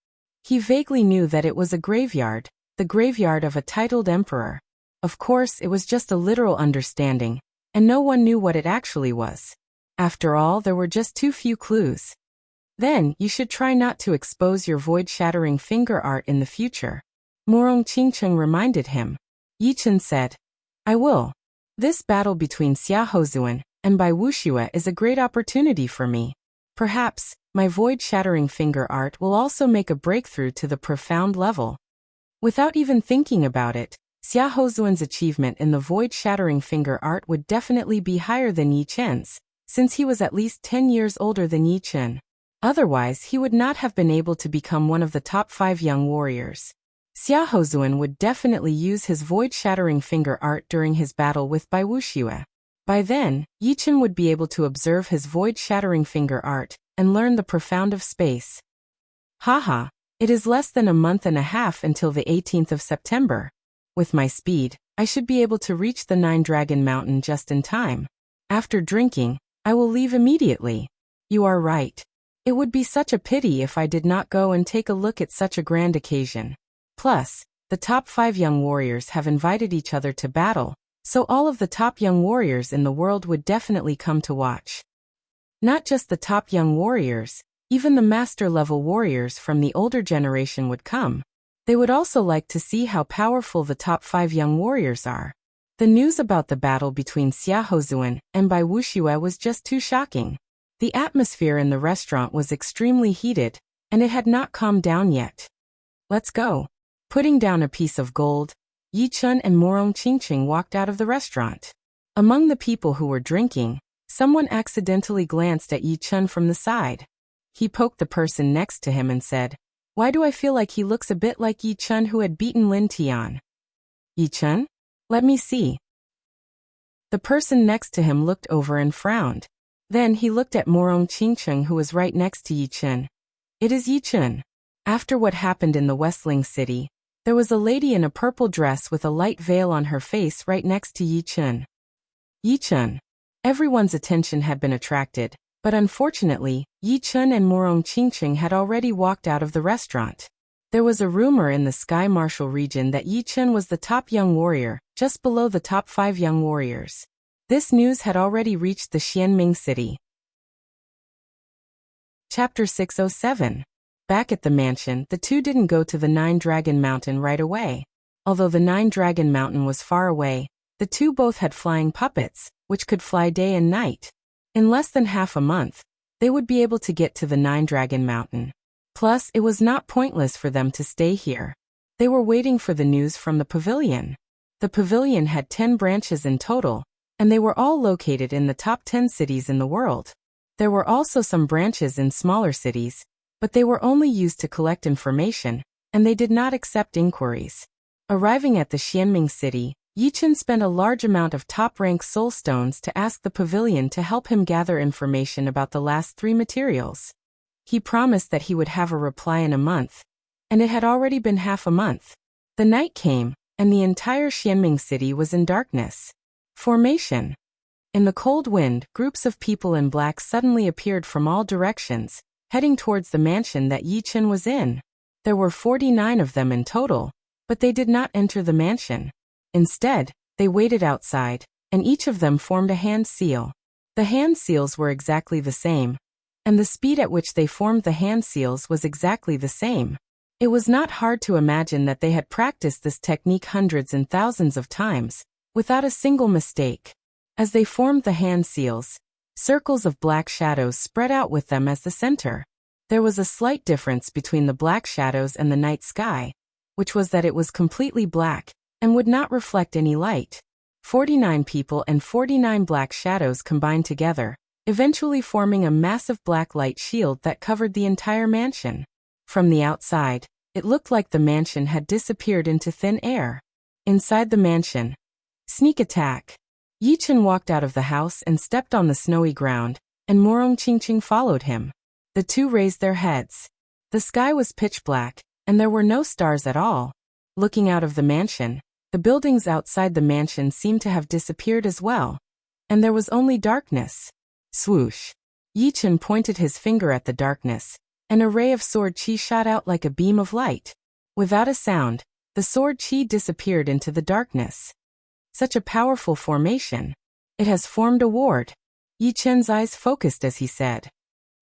He vaguely knew that it was a graveyard, the graveyard of a titled emperor. Of course, it was just a literal understanding, and no one knew what it actually was. After all, there were just too few clues. Then, you should try not to expose your Void-Shattering Finger art in the future. Murong Qingqing reminded him. Yi Chen said, I will. This battle between Xia Hozuan and Bai Wuxue is a great opportunity for me. Perhaps, my Void-Shattering Finger art will also make a breakthrough to the profound level. Without even thinking about it, Xia Hozuan's achievement in the Void-Shattering Finger art would definitely be higher than Yi Chen's, since he was at least 10 years older than Yi Chen. Otherwise, he would not have been able to become one of the top 5 young warriors. Xia Hozuan would definitely use his Void-Shattering Finger art during his battle with Bai Wuxue. By then, Yi Chen would be able to observe his Void-Shattering Finger art and learn the profound of space. Haha, it is less than a month and a half until the 18th of September. With my speed, I should be able to reach the 9-Dragon Mountain just in time. After drinking, I will leave immediately. You are right. It would be such a pity if I did not go and take a look at such a grand occasion. Plus, the top 5 young warriors have invited each other to battle, so all of the top young warriors in the world would definitely come to watch. Not just the top young warriors, even the master-level warriors from the older generation would come. They would also like to see how powerful the top 5 young warriors are. The news about the battle between Xia Hozuan and Bai Wuxue was just too shocking. The atmosphere in the restaurant was extremely heated, and it had not calmed down yet. Let's go. Putting down a piece of gold, Yi Chun and Morong Qingqing walked out of the restaurant. Among the people who were drinking, someone accidentally glanced at Yi Chun from the side. He poked the person next to him and said, "Why do I feel like he looks a bit like Yi Chun who had beaten Lin Tian?" "Yi Chun? Let me see." The person next to him looked over and frowned. Then he looked at Morong Qingqing who was right next to Yi Chun. "It is Yi Chun." After what happened in the Westling city, there was a lady in a purple dress with a light veil on her face right next to Yi Chun. Yi Chun. Everyone's attention had been attracted, but unfortunately, Yi Chun and Morong Qingqing had already walked out of the restaurant. There was a rumor in the Sky Martial region that Yi Chun was the top young warrior, just below the top 5 young warriors. This news had already reached the Xianming city. Chapter 607. Back at the mansion, the two didn't go to the Nine-Dragon Mountain right away. Although the Nine-Dragon Mountain was far away, the two both had flying puppets, which could fly day and night. In less than half a month, they would be able to get to the Nine-Dragon Mountain. Plus, it was not pointless for them to stay here. They were waiting for the news from the pavilion. The pavilion had 10 branches in total, and they were all located in the top 10 cities in the world. There were also some branches in smaller cities, but they were only used to collect information, and they did not accept inquiries. Arriving at the Xianming city, Yi Chun spent a large amount of top-rank soul stones to ask the pavilion to help him gather information about the last 3 materials. He promised that he would have a reply in a month, and it had already been half a month. The night came, and the entire Xianming city was in darkness. Formation. In the cold wind, groups of people in black suddenly appeared from all directions, heading towards the mansion that Yi Chun was in. There were 49 of them in total, but they did not enter the mansion. Instead, they waited outside, and each of them formed a hand seal. The hand seals were exactly the same, and the speed at which they formed the hand seals was exactly the same. It was not hard to imagine that they had practiced this technique hundreds and thousands of times, without a single mistake. As they formed the hand seals, circles of black shadows spread out with them as the center. There was a slight difference between the black shadows and the night sky, which was that it was completely black, and would not reflect any light. 49 people and 49 black shadows combined together, eventually forming a massive black light shield that covered the entire mansion. From the outside, it looked like the mansion had disappeared into thin air. Inside the mansion. Sneak attack. Yi Chun walked out of the house and stepped on the snowy ground, and Morong Qingqing followed him. The two raised their heads. The sky was pitch black, and there were no stars at all. Looking out of the mansion, the buildings outside the mansion seemed to have disappeared as well, and there was only darkness. Swoosh. Yi Chun pointed his finger at the darkness. An array of sword chi shot out like a beam of light. Without a sound, the sword chi disappeared into the darkness. Such a powerful formation. It has formed a ward. Yi Chun's eyes focused as he said.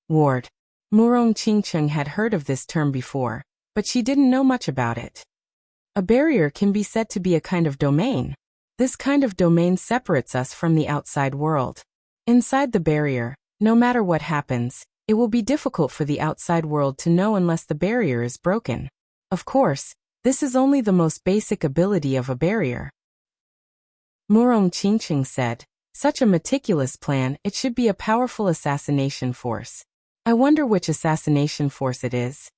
Ward. Morong Qingqing had heard of this term before, but she didn't know much about it. A barrier can be said to be a kind of domain. This kind of domain separates us from the outside world. Inside the barrier, no matter what happens, it will be difficult for the outside world to know unless the barrier is broken. Of course, this is only the most basic ability of a barrier. Morong Qingqing said, "Such a meticulous plan, it should be a powerful assassination force. I wonder which assassination force it is.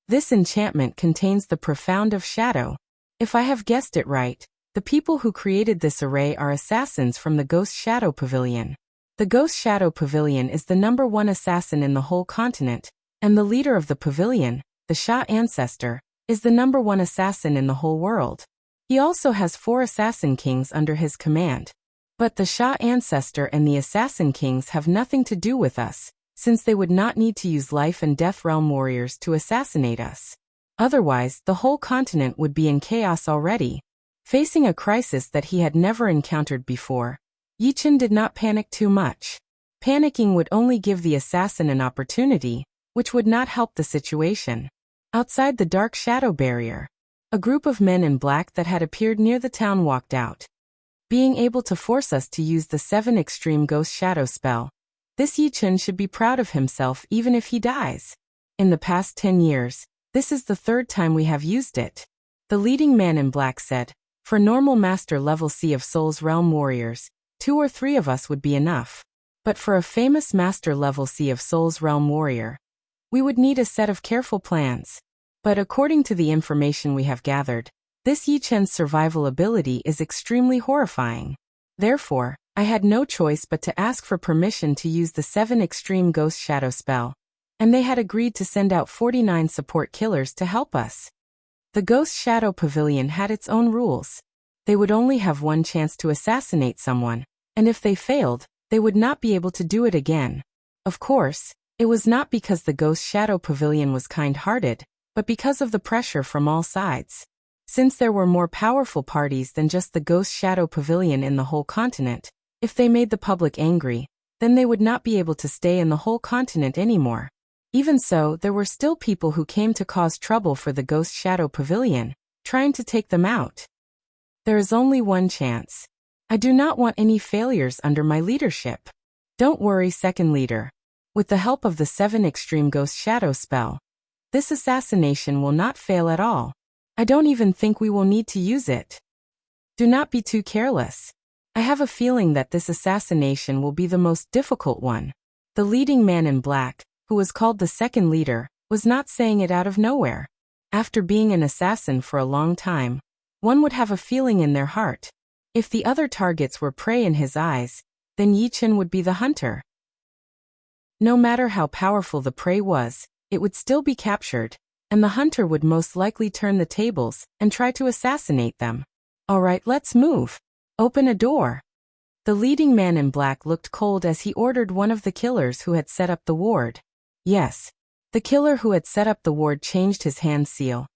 This enchantment contains the profound of shadow. If I have guessed it right, the people who created this array are assassins from the Ghost Shadow Pavilion. The Ghost Shadow Pavilion is the #1 assassin in the whole continent, and the leader of the pavilion, the Sha ancestor, is the #1 assassin in the whole world. He also has 4 assassin kings under his command. But the Sha ancestor and the assassin kings have nothing to do with us, since they would not need to use life and death realm warriors to assassinate us. Otherwise, the whole continent would be in chaos already." Facing a crisis that he had never encountered before, Yi Chun did not panic too much. Panicking would only give the assassin an opportunity, which would not help the situation. Outside the dark shadow barrier, a group of men in black that had appeared near the town walked out. Being able to force us to use the 7 extreme ghost shadow spell, this Yi Chun should be proud of himself even if he dies. In the past 10 years, this is the 3rd time we have used it. The leading man in black said, For normal Master Level Sea of Souls Realm warriors, 2 or 3 of us would be enough. But for a famous Master Level Sea of Souls Realm warrior, we would need a set of careful plans. But according to the information we have gathered, this Yi Chen's survival ability is extremely horrifying. Therefore, I had no choice but to ask for permission to use the 7 Extreme Ghost Shadow spell, and they had agreed to send out 49 support killers to help us. The Ghost Shadow Pavilion had its own rules. They would only have one chance to assassinate someone, and if they failed, they would not be able to do it again. Of course, it was not because the Ghost Shadow Pavilion was kind-hearted, but because of the pressure from all sides. Since there were more powerful parties than just the Ghost Shadow Pavilion in the whole continent, if they made the public angry, then they would not be able to stay in the whole continent anymore. Even so, there were still people who came to cause trouble for the Ghost Shadow Pavilion, trying to take them out. There is only one chance. I do not want any failures under my leadership. Don't worry, second leader. With the help of the 7 Extreme Ghost Shadow spell, this assassination will not fail at all. I don't even think we will need to use it. Do not be too careless. I have a feeling that this assassination will be the most difficult one. The leading man in black, who was called the second leader, was not saying it out of nowhere. After being an assassin for a long time, one would have a feeling in their heart. If the other targets were prey in his eyes, then Yi Chen would be the hunter. No matter how powerful the prey was, it would still be captured, and the hunter would most likely turn the tables and try to assassinate them. All right, let's move. Open a door. The leading man in black looked cold as he ordered one of the killers who had set up the ward. Yes. The killer who had set up the ward changed his hand seal,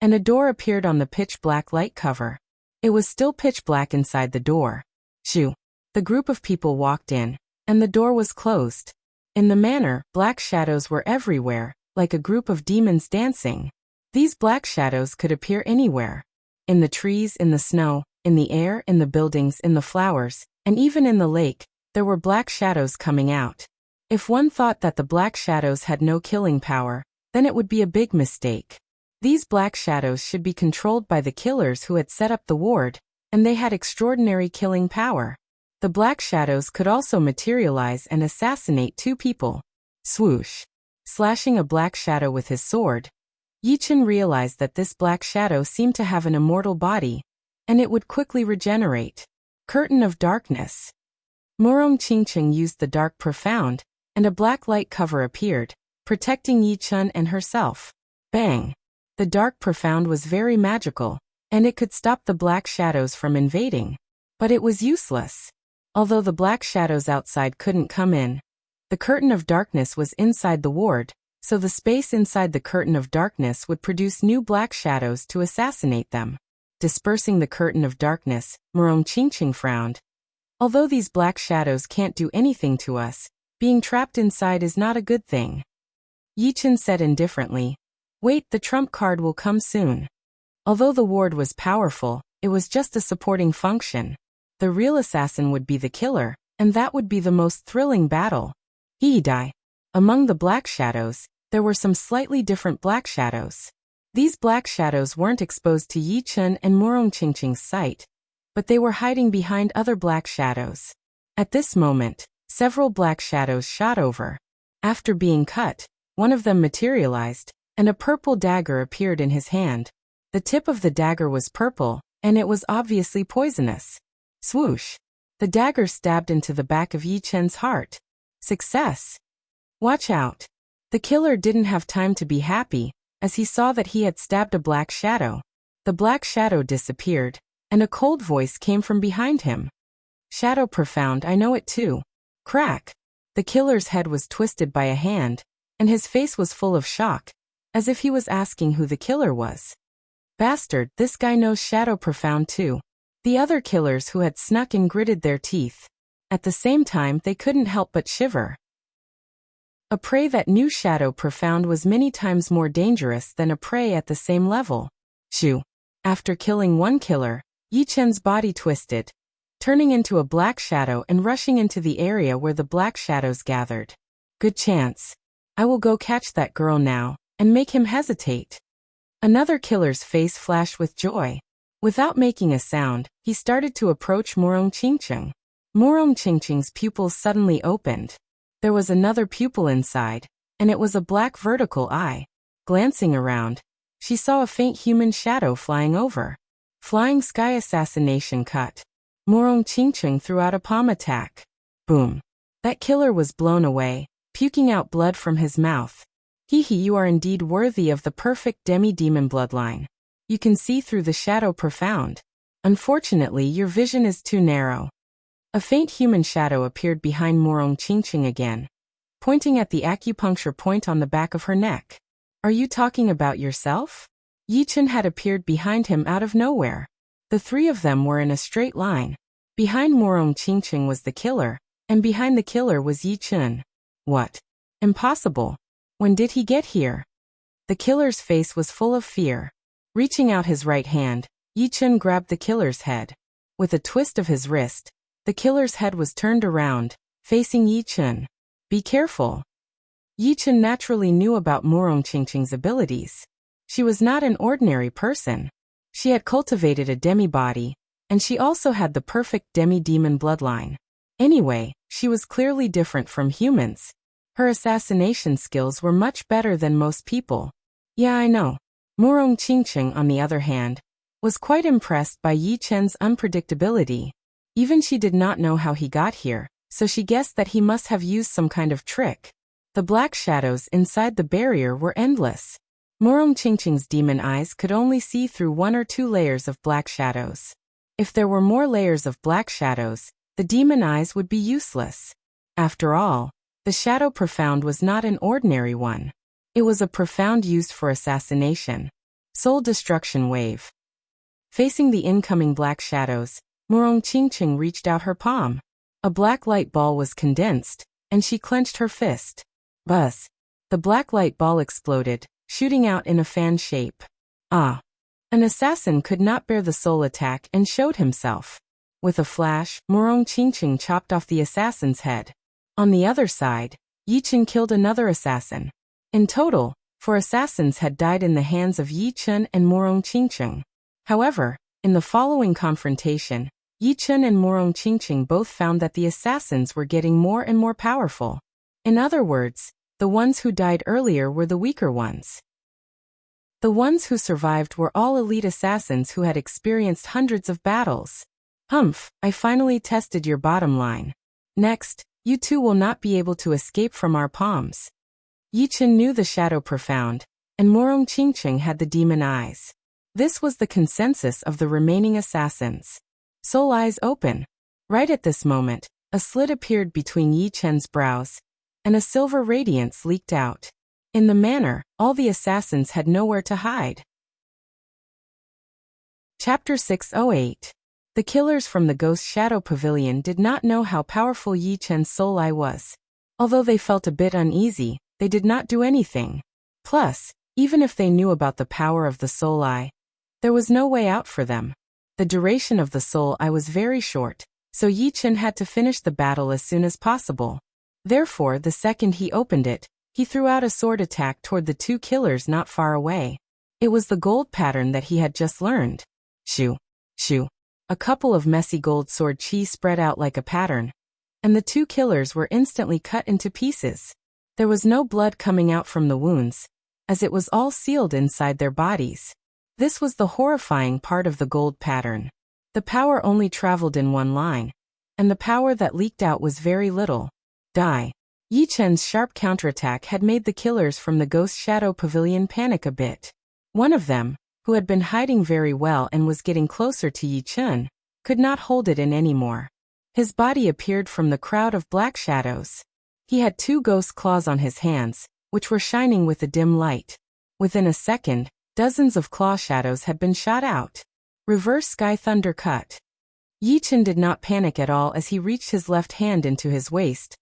and a door appeared on the pitch-black light cover. It was still pitch-black inside the door. Shoo! The group of people walked in, and the door was closed. In the manner, black shadows were everywhere, like a group of demons dancing. These black shadows could appear anywhere. In the trees, in the snow, in the air, in the buildings, in the flowers, and even in the lake, there were black shadows coming out. If one thought that the black shadows had no killing power, then it would be a big mistake. These black shadows should be controlled by the killers who had set up the ward, and they had extraordinary killing power. The black shadows could also materialize and assassinate 2 people. Swoosh! Slashing a black shadow with his sword, Yi Chen realized that this black shadow seemed to have an immortal body, and it would quickly regenerate. Curtain of Darkness. Murong Qingqing used the Dark Profound, and a black light cover appeared, protecting Yi Chen and herself. Bang! The Dark Profound was very magical, and it could stop the black shadows from invading. But it was useless. Although the black shadows outside couldn't come in, the Curtain of Darkness was inside the ward, so the space inside the Curtain of Darkness would produce new black shadows to assassinate them. Dispersing the Curtain of Darkness, Murong Qingqing frowned. Although these black shadows can't do anything to us, being trapped inside is not a good thing. Yi Chen said indifferently, "Wait, the trump card will come soon." Although the ward was powerful, it was just a supporting function. The real assassin would be the killer, and that would be the most thrilling battle. He die. Among the black shadows, there were some slightly different black shadows. These black shadows weren't exposed to Yi Chen and Murong Qingqing's sight, but they were hiding behind other black shadows. At this moment, several black shadows shot over. After being cut, one of them materialized, and a purple dagger appeared in his hand. The tip of the dagger was purple, and it was obviously poisonous. Swoosh! The dagger stabbed into the back of Yi Chen's heart. Success! Watch out! The killer didn't have time to be happy, as he saw that he had stabbed a black shadow. The black shadow disappeared, and a cold voice came from behind him. Shadow Profound, I know it too. Crack! The killer's head was twisted by a hand, and his face was full of shock, as if he was asking who the killer was. Bastard, this guy knows Shadow Profound too. The other killers who had snuck in gritted their teeth. At the same time, they couldn't help but shiver. A prey that knew Shadow Profound was many times more dangerous than a prey at the same level. Shoo! After killing one killer, Yi Chen's body twisted, turning into a black shadow and rushing into the area where the black shadows gathered. Good chance. I will go catch that girl now, and make him hesitate. Another killer's face flashed with joy. Without making a sound, he started to approach Morong Chingcheng. Morong Chingcheng's pupils suddenly opened. There was another pupil inside, and it was a black vertical eye. Glancing around, she saw a faint human shadow flying over. Flying sky assassination cut. Morong Chingcheng threw out a palm attack. Boom. That killer was blown away, puking out blood from his mouth. Hehe, you are indeed worthy of the perfect demi-demon bloodline. You can see through the shadow profound. Unfortunately, your vision is too narrow. A faint human shadow appeared behind Morong Chingcheng again, pointing at the acupuncture point on the back of her neck. Are you talking about yourself? Yi Chen had appeared behind him out of nowhere. The three of them were in a straight line. Behind Morong Chingcheng was the killer, and behind the killer was Yi Chen. What? Impossible. When did he get here? The killer's face was full of fear. Reaching out his right hand, Yi Chen grabbed the killer's head. With a twist of his wrist, the killer's head was turned around, facing Yi Chen. Be careful. Yi Chen naturally knew about Morong Chingcheng's abilities. She was not an ordinary person. She had cultivated a demi-body, and she also had the perfect demi-demon bloodline. Anyway, she was clearly different from humans. Her assassination skills were much better than most people. Yeah, I know. Morong Chingcheng, on the other hand, was quite impressed by Yi Chen's unpredictability. Even she did not know how he got here, so she guessed that he must have used some kind of trick. The black shadows inside the barrier were endless. Morong Chingcheng's demon eyes could only see through 1 or 2 layers of black shadows. If there were more layers of black shadows, the demon eyes would be useless. After all, the shadow profound was not an ordinary one. It was a profound used for assassination. Soul destruction wave. Facing the incoming black shadows, Morong Chingcheng reached out her palm. A black light ball was condensed, and she clenched her fist. Buzz. The black light ball exploded, shooting out in a fan shape. Ah! An assassin could not bear the soul attack and showed himself. With a flash, Morong Chingcheng chopped off the assassin's head. On the other side, Yi Chen killed another assassin. In total, 4 assassins had died in the hands of Yi Chen and Morong Chingcheng. However, in the following confrontation, Yi Chen and Morong Chingcheng both found that the assassins were getting more and more powerful. In other words, the ones who died earlier were the weaker ones. The ones who survived were all elite assassins who had experienced hundreds of battles. Humph, I finally tested your bottom line. Next, you two will not be able to escape from our palms. Yi Chen knew the shadow profound, and Morong Chingcheng had the demon eyes. This was the consensus of the remaining assassins. Soul eyes open. Right at this moment, a slit appeared between Yi Chen's brows, and a silver radiance leaked out. In the manner, all the assassins had nowhere to hide. Chapter 608. The killers from the Ghost Shadow Pavilion did not know how powerful Yi Chen's soul eye was. Although they felt a bit uneasy, they did not do anything. Plus, even if they knew about the power of the soul eye, there was no way out for them. The duration of the soul eye was very short, so Yi Chen had to finish the battle as soon as possible. Therefore, the second he opened it, he threw out a sword attack toward the 2 killers not far away. It was the gold pattern that he had just learned. Shoo, shoo. A couple of messy gold sword chi spread out like a pattern, and the 2 killers were instantly cut into pieces. There was no blood coming out from the wounds, as it was all sealed inside their bodies. This was the horrifying part of the gold pattern. The power only traveled in one line, and the power that leaked out was very little. Die. Yi Chen's sharp counterattack had made the killers from the Ghost Shadow Pavilion panic a bit. One of them, who had been hiding very well and was getting closer to Yi Chen, could not hold it in anymore. His body appeared from the crowd of black shadows. He had 2 ghost claws on his hands, which were shining with a dim light. Within a second, dozens of claw shadows had been shot out. Reverse Sky Thunder Cut. Yi Chen did not panic at all as he reached his left hand into his waist,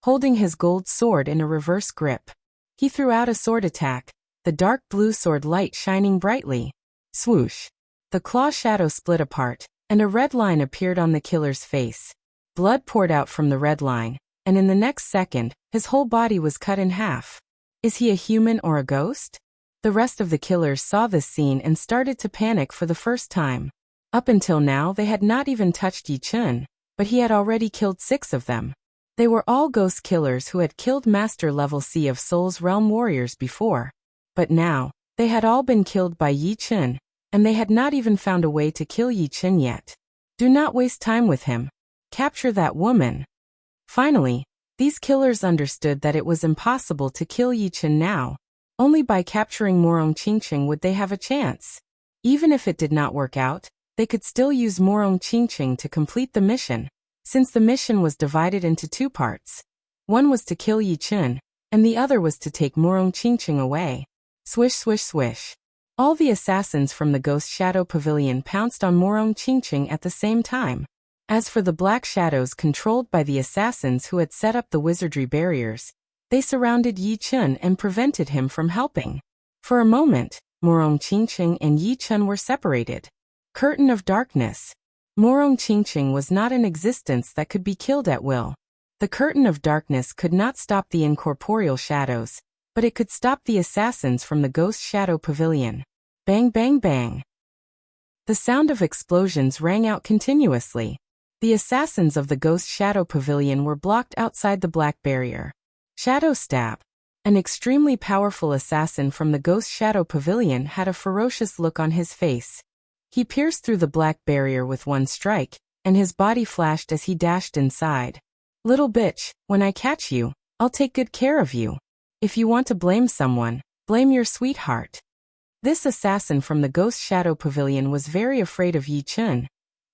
holding his gold sword in a reverse grip. He threw out a sword attack, the dark blue sword light shining brightly. Swoosh. The claw shadow split apart, and a red line appeared on the killer's face. Blood poured out from the red line, and in the next second, his whole body was cut in half. Is he a human or a ghost? The rest of the killers saw this scene and started to panic for the first time. Up until now they had not even touched Yi Chun, but he had already killed 6 of them. They were all ghost killers who had killed Master Level C of Soul's Realm warriors before. But now, they had all been killed by Yi Chun, and they had not even found a way to kill Yi Chun yet. Do not waste time with him. Capture that woman. Finally, these killers understood that it was impossible to kill Yi Chun now. Only by capturing Morong Qingqing would they have a chance. Even if it did not work out, they could still use Morong Qingqing to complete the mission, since the mission was divided into 2 parts. One was to kill Yi Chun, and the other was to take Morong Qingqing away. Swish, swish, swish. All the assassins from the Ghost Shadow Pavilion pounced on Morong Qingqing at the same time. As for the black shadows controlled by the assassins who had set up the wizardry barriers, they surrounded Yi Chun and prevented him from helping. For a moment, Morong Qingqing and Yi Chun were separated. Curtain of darkness. Morong Qingqing was not an existence that could be killed at will. The curtain of darkness could not stop the incorporeal shadows, but it could stop the assassins from the Ghost Shadow Pavilion. Bang, bang, bang. The sound of explosions rang out continuously. The assassins of the Ghost Shadow Pavilion were blocked outside the black barrier. Shadow Stab. An extremely powerful assassin from the Ghost Shadow Pavilion had a ferocious look on his face. He pierced through the black barrier with one strike, and his body flashed as he dashed inside. Little bitch, when I catch you, I'll take good care of you. If you want to blame someone, blame your sweetheart. This assassin from the Ghost Shadow Pavilion was very afraid of Yi Chun,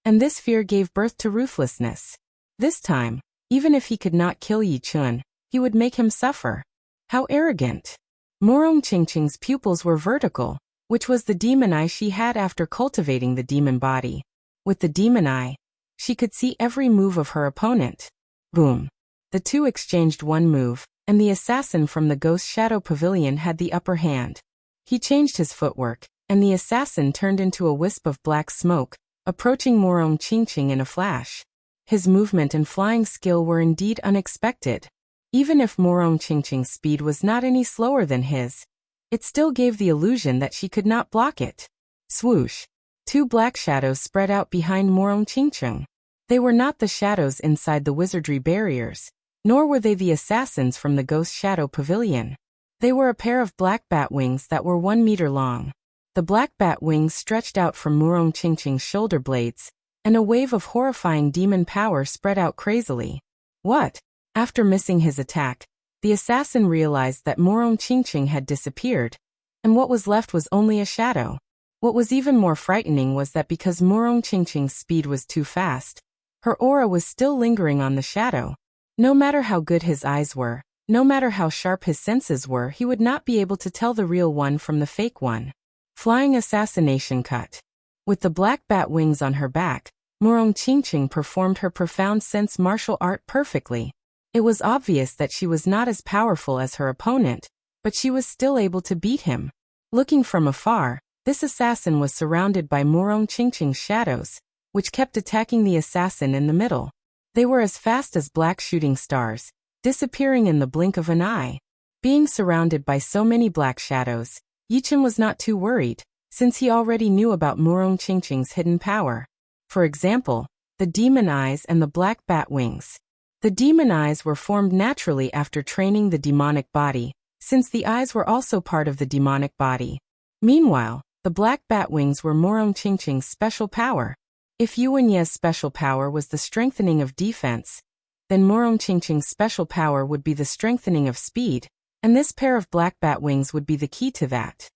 and this fear gave birth to ruthlessness. This time, even if he could not kill Yi Chun, he would make him suffer. How arrogant. Morong Qingqing's pupils were vertical, which was the demon eye she had after cultivating the demon body. With the demon eye, she could see every move of her opponent. Boom. The two exchanged one move, and the assassin from the Ghost Shadow Pavilion had the upper hand. He changed his footwork, and the assassin turned into a wisp of black smoke, approaching Morong Qingqing in a flash. His movement and flying skill were indeed unexpected. Even if Morong Qingqing's speed was not any slower than his, it still gave the illusion that she could not block it. Swoosh. 2 black shadows spread out behind Morong Qingqing. They were not the shadows inside the wizardry barriers, nor were they the assassins from the Ghost Shadow Pavilion. They were a pair of black bat wings that were 1 meter long. The black bat wings stretched out from Morong Qingqing's shoulder blades, and a wave of horrifying demon power spread out crazily. What? After missing his attack, the assassin realized that Morong Qingqing had disappeared, and what was left was only a shadow. What was even more frightening was that because Morong Qingqing's speed was too fast, her aura was still lingering on the shadow. No matter how good his eyes were, no matter how sharp his senses were, he would not be able to tell the real one from the fake one. Flying assassination cut. With the black bat wings on her back, Morong Qingqing performed her profound sense martial art perfectly. It was obvious that she was not as powerful as her opponent, but she was still able to beat him. Looking from afar, this assassin was surrounded by Morong Qingqing's shadows, which kept attacking the assassin in the middle. They were as fast as black shooting stars, disappearing in the blink of an eye. Being surrounded by so many black shadows, Yi Chun was not too worried, since he already knew about Morong Qingqing's hidden power. For example, the demon eyes and the black bat wings. The demon eyes were formed naturally after training the demonic body, since the eyes were also part of the demonic body. Meanwhile, the black bat wings were Morong Qingqing's special power. If Yuanye's special power was the strengthening of defense, then Morong Qingqing's special power would be the strengthening of speed, and this pair of black bat wings would be the key to that.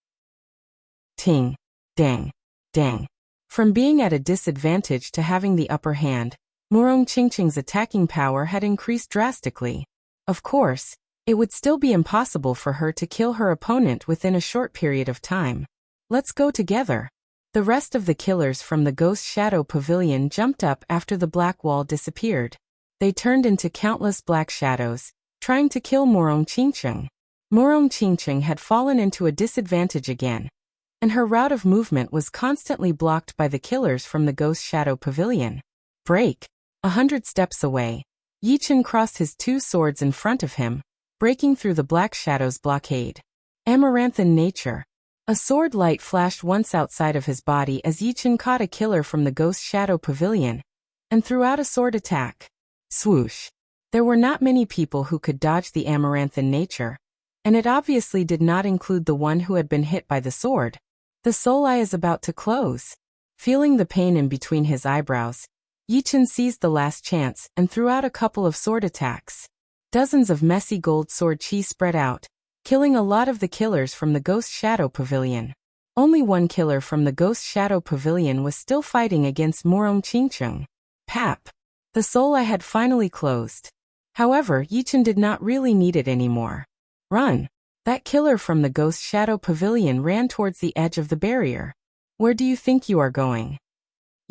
Ting. Dang. Dang. From being at a disadvantage to having the upper hand, Morong Qingqing's attacking power had increased drastically. Of course, it would still be impossible for her to kill her opponent within a short period of time. Let's go together. The rest of the killers from the Ghost Shadow Pavilion jumped up after the black wall disappeared. They turned into countless black shadows, trying to kill Morong Qingqing. Morong Qingqing had fallen into a disadvantage again, and her route of movement was constantly blocked by the killers from the Ghost Shadow Pavilion. Break. 100 steps away, Yi Chun crossed his 2 swords in front of him, breaking through the black shadow's blockade. Amaranthine nature. A sword light flashed once outside of his body as Yichen caught a killer from the Ghost Shadow Pavilion and threw out a sword attack. Swoosh! There were not many people who could dodge the amaranthan nature, and it obviously did not include the one who had been hit by the sword. The soul eye is about to close. Feeling the pain in between his eyebrows, Yichen seized the last chance and threw out a couple of sword attacks. Dozens of messy gold sword chi spread out, killing a lot of the killers from the Ghost Shadow Pavilion. Only one killer from the Ghost Shadow Pavilion was still fighting against Morong Qingcheng. Pap! The soul eye had finally closed. However, Yichen did not really need it anymore. Run! That killer from the Ghost Shadow Pavilion ran towards the edge of the barrier. Where do you think you are going?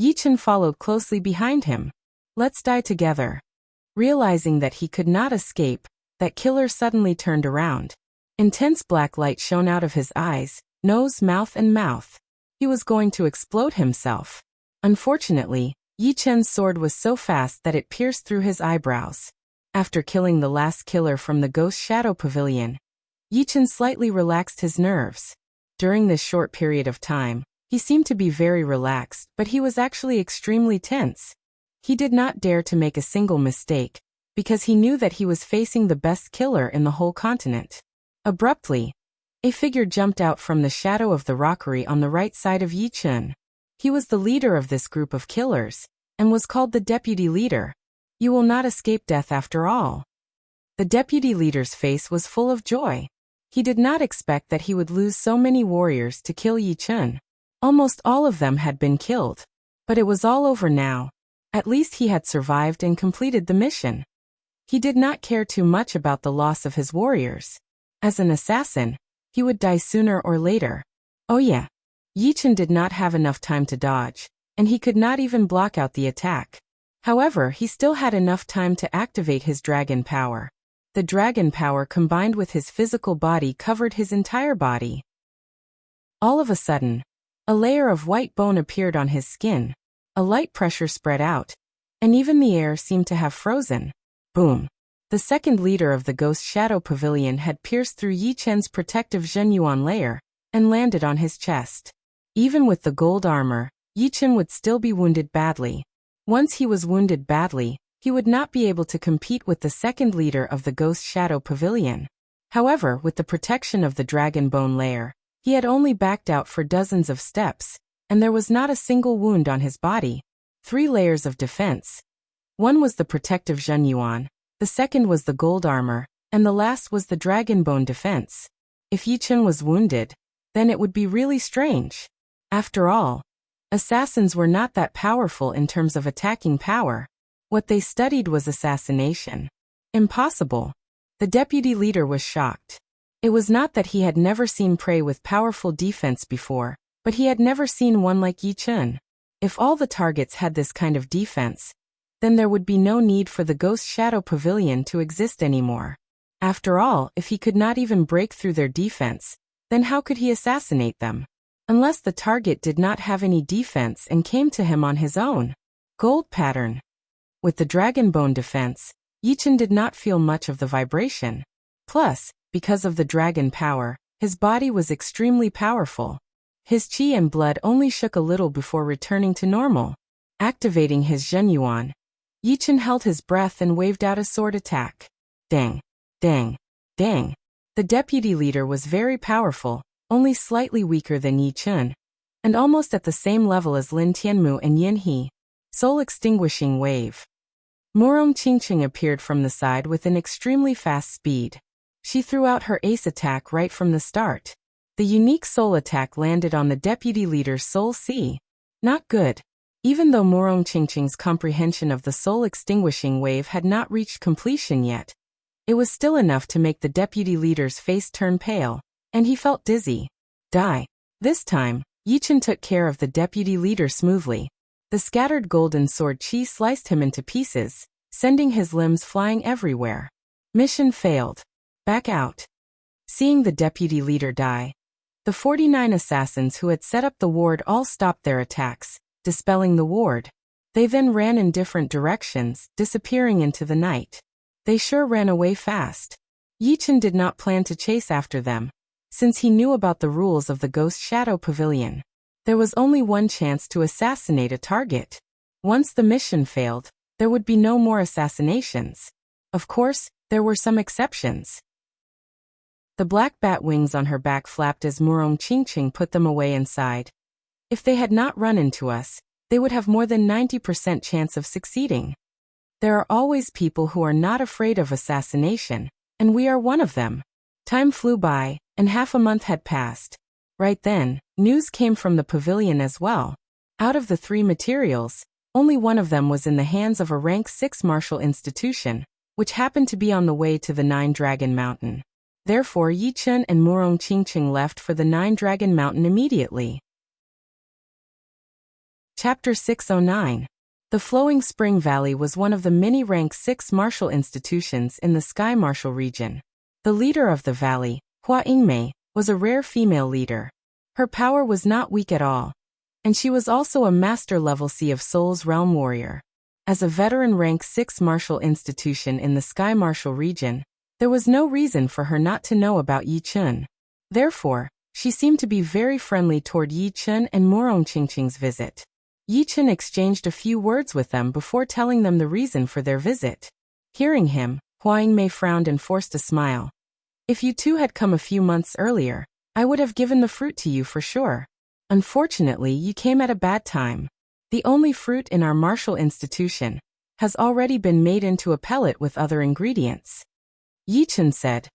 Yichen followed closely behind him. Let's die together. Realizing that he could not escape, that killer suddenly turned around. Intense black light shone out of his eyes, nose, mouth, and mouth. He was going to explode himself. Unfortunately, Yichen's sword was so fast that it pierced through his eyebrows. After killing the last killer from the Ghost Shadow Pavilion, Yichen slightly relaxed his nerves. During this short period of time, he seemed to be very relaxed, but he was actually extremely tense. He did not dare to make a single mistake, because he knew that he was facing the best killer in the whole continent. Abruptly, a figure jumped out from the shadow of the rockery on the right side of Yichen. He was the leader of this group of killers, and was called the deputy leader. You will not escape death after all. The deputy leader's face was full of joy. He did not expect that he would lose so many warriors to kill Yichen. Almost all of them had been killed. But it was all over now. At least he had survived and completed the mission. He did not care too much about the loss of his warriors. As an assassin, he would die sooner or later. Oh yeah. Yichen did not have enough time to dodge, and he could not even block out the attack. However, he still had enough time to activate his dragon power. The dragon power combined with his physical body covered his entire body. All of a sudden, a layer of white bone appeared on his skin. A light pressure spread out, and even the air seemed to have frozen. Boom! The second leader of the Ghost Shadow Pavilion had pierced through Yichen's protective Zhenyuan layer and landed on his chest. Even with the gold armor, Yichen would still be wounded badly. Once he was wounded badly, he would not be able to compete with the second leader of the Ghost Shadow Pavilion. However, with the protection of the dragon bone layer, he had only backed out for dozens of steps, and there was not a single wound on his body. 3 layers of defense. One was the protective Zhenyuan, the second was the gold armor, and the last was the dragon bone defense. If Yichen was wounded, then it would be really strange. After all, assassins were not that powerful in terms of attacking power. What they studied was assassination. Impossible. The deputy leader was shocked. It was not that he had never seen prey with powerful defense before, but he had never seen one like Yichen. If all the targets had this kind of defense, then there would be no need for the Ghost Shadow Pavilion to exist anymore. After all, if he could not even break through their defense, then how could he assassinate them? Unless the target did not have any defense and came to him on his own. Gold pattern. With the dragon bone defense, Yichen did not feel much of the vibration. Plus, because of the dragon power, his body was extremely powerful. His chi and blood only shook a little before returning to normal. Activating his Zhenyuan, Yichen held his breath and waved out a sword attack. Dang, dang, dang. The deputy leader was very powerful, only slightly weaker than Yichen, and almost at the same level as Lin Tianmu and Yin He. Soul extinguishing wave. Morong Qingqing appeared from the side with an extremely fast speed. She threw out her ace attack right from the start. The unique soul attack landed on the deputy leader's soul C. Not good. Even though Morong Qingqing's comprehension of the soul extinguishing wave had not reached completion yet, it was still enough to make the deputy leader's face turn pale, and he felt dizzy. Die. This time, Yichen took care of the deputy leader smoothly. The scattered golden sword chi sliced him into pieces, sending his limbs flying everywhere. Mission failed. Back out. Seeing the deputy leader die, the 49 assassins who had set up the ward all stopped their attacks, dispelling the ward. They then ran in different directions, disappearing into the night. They sure ran away fast. Yichen did not plan to chase after them. Since he knew about the rules of the Ghost Shadow Pavilion, there was only one chance to assassinate a target. Once the mission failed, there would be no more assassinations. Of course, there were some exceptions. The black bat wings on her back flapped as Murong Qingqing put them away inside. If they had not run into us, they would have more than 90% chance of succeeding. There are always people who are not afraid of assassination, and we are one of them. Time flew by, and half a month had passed. Right then, news came from the pavilion as well. Out of the 3 materials, only one of them was in the hands of a rank 6 martial institution, which happened to be on the way to the 9-Dragon Mountain. Therefore Yi Chen and Murong Qingqing left for the 9-Dragon Mountain immediately. Chapter 609. The Flowing Spring Valley was one of the many rank 6 martial institutions in the Sky Martial region. The leader of the valley, Hua Yingmei, was a rare female leader. Her power was not weak at all, and she was also a master-level Sea of Souls realm warrior. As a veteran rank 6 martial institution in the Sky Martial region, there was no reason for her not to know about Yi Chen. Therefore, she seemed to be very friendly toward Yi Chen and Murong Qingqing's visit. Yi Chen exchanged a few words with them before telling them the reason for their visit. Hearing him, Hua Yingmei frowned and forced a smile. If you two had come a few months earlier, I would have given the fruit to you for sure. Unfortunately, you came at a bad time. The only fruit in our martial institution has already been made into a pellet with other ingredients. Yi Chen said,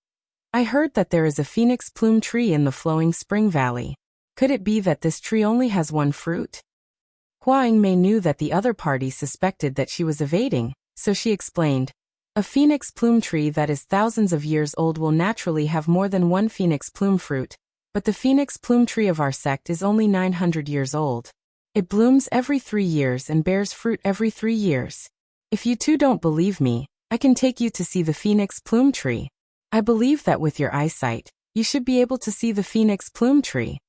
I heard that there is a phoenix plume tree in the Flowing Spring Valley. Could it be that this tree only has one fruit? Hua Yingmei knew that the other party suspected that she was evading, so she explained, a phoenix plume tree that is thousands of years old will naturally have more than one phoenix plume fruit, but the phoenix plume tree of our sect is only 900 years old. It blooms every 3 years and bears fruit every 3 years. If you two don't believe me, I can take you to see the phoenix plume tree. I believe that with your eyesight, you should be able to see the phoenix plume tree.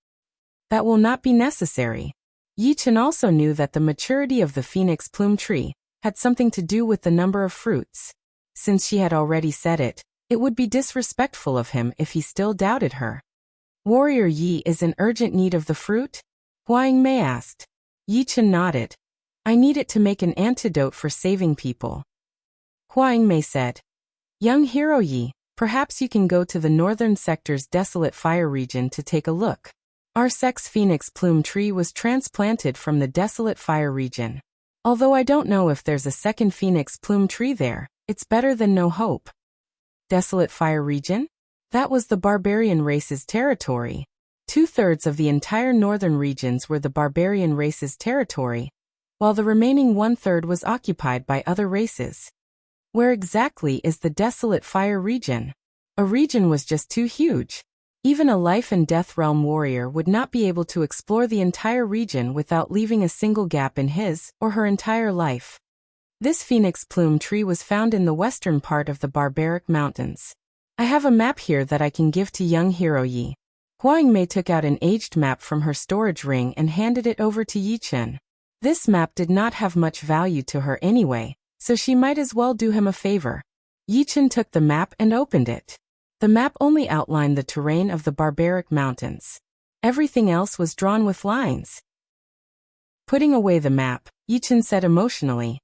That will not be necessary. Yi Chen also knew that the maturity of the phoenix plume tree had something to do with the number of fruits. Since she had already said it, it would be disrespectful of him if he still doubted her. Warrior Yi is in urgent need of the fruit? Hua Yingmei asked. Yi Chen nodded. I need it to make an antidote for saving people. Hua Yingmei said. Young hero Yi, perhaps you can go to the northern sector's desolate fire region to take a look. Our sect's phoenix plume tree was transplanted from the desolate fire region. Although I don't know if there's a second phoenix plume tree there, it's better than no hope. Desolate fire region? That was the barbarian race's territory. 2/3 of the entire northern regions were the barbarian race's territory, while the remaining 1/3 was occupied by other races. Where exactly is the desolate fire region? A region was just too huge. Even a life and death realm warrior would not be able to explore the entire region without leaving a single gap in his or her entire life. This phoenix plume tree was found in the western part of the barbaric mountains. I have a map here that I can give to young hero Yi. Hua Yingmei took out an aged map from her storage ring and handed it over to Yi Chen. This map did not have much value to her anyway, so she might as well do him a favor. Yi Chen took the map and opened it. The map only outlined the terrain of the barbaric mountains. Everything else was drawn with lines. Putting away the map, Yi Chen said emotionally,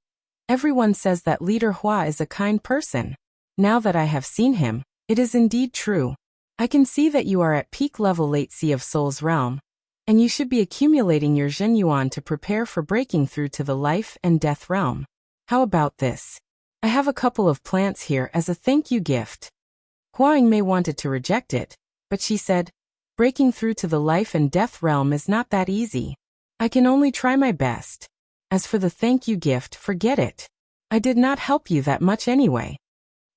everyone says that Leader Hua is a kind person. Now that I have seen him, it is indeed true. I can see that you are at peak level late Sea of Souls realm, and you should be accumulating your Zhen Yuan to prepare for breaking through to the life and death realm. How about this? I have a couple of plants here as a thank you gift. Hua Yingmei wanted to reject it, but she said, breaking through to the life and death realm is not that easy. I can only try my best. As for the thank you gift, forget it. I did not help you that much anyway.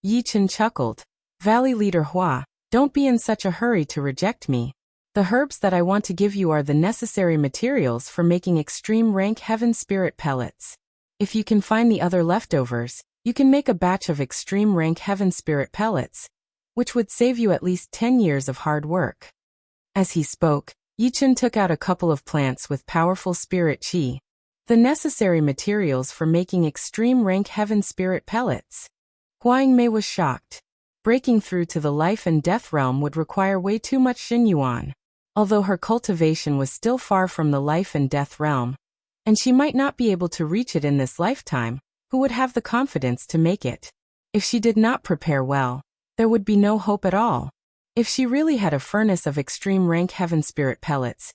Yi Chen chuckled. Valley Leader Hua, don't be in such a hurry to reject me. The herbs that I want to give you are the necessary materials for making extreme rank heaven spirit pellets. If you can find the other leftovers, you can make a batch of extreme rank heaven spirit pellets, which would save you at least 10 years of hard work. As he spoke, Yi Chen took out a couple of plants with powerful spirit qi, the necessary materials for making extreme rank heaven spirit pellets. Hua Yingmei was shocked. Breaking through to the life and death realm would require way too much Xinyuan. Although her cultivation was still far from the life and death realm, and she might not be able to reach it in this lifetime, who would have the confidence to make it? If she did not prepare well, there would be no hope at all. If she really had a furnace of extreme rank heaven spirit pellets,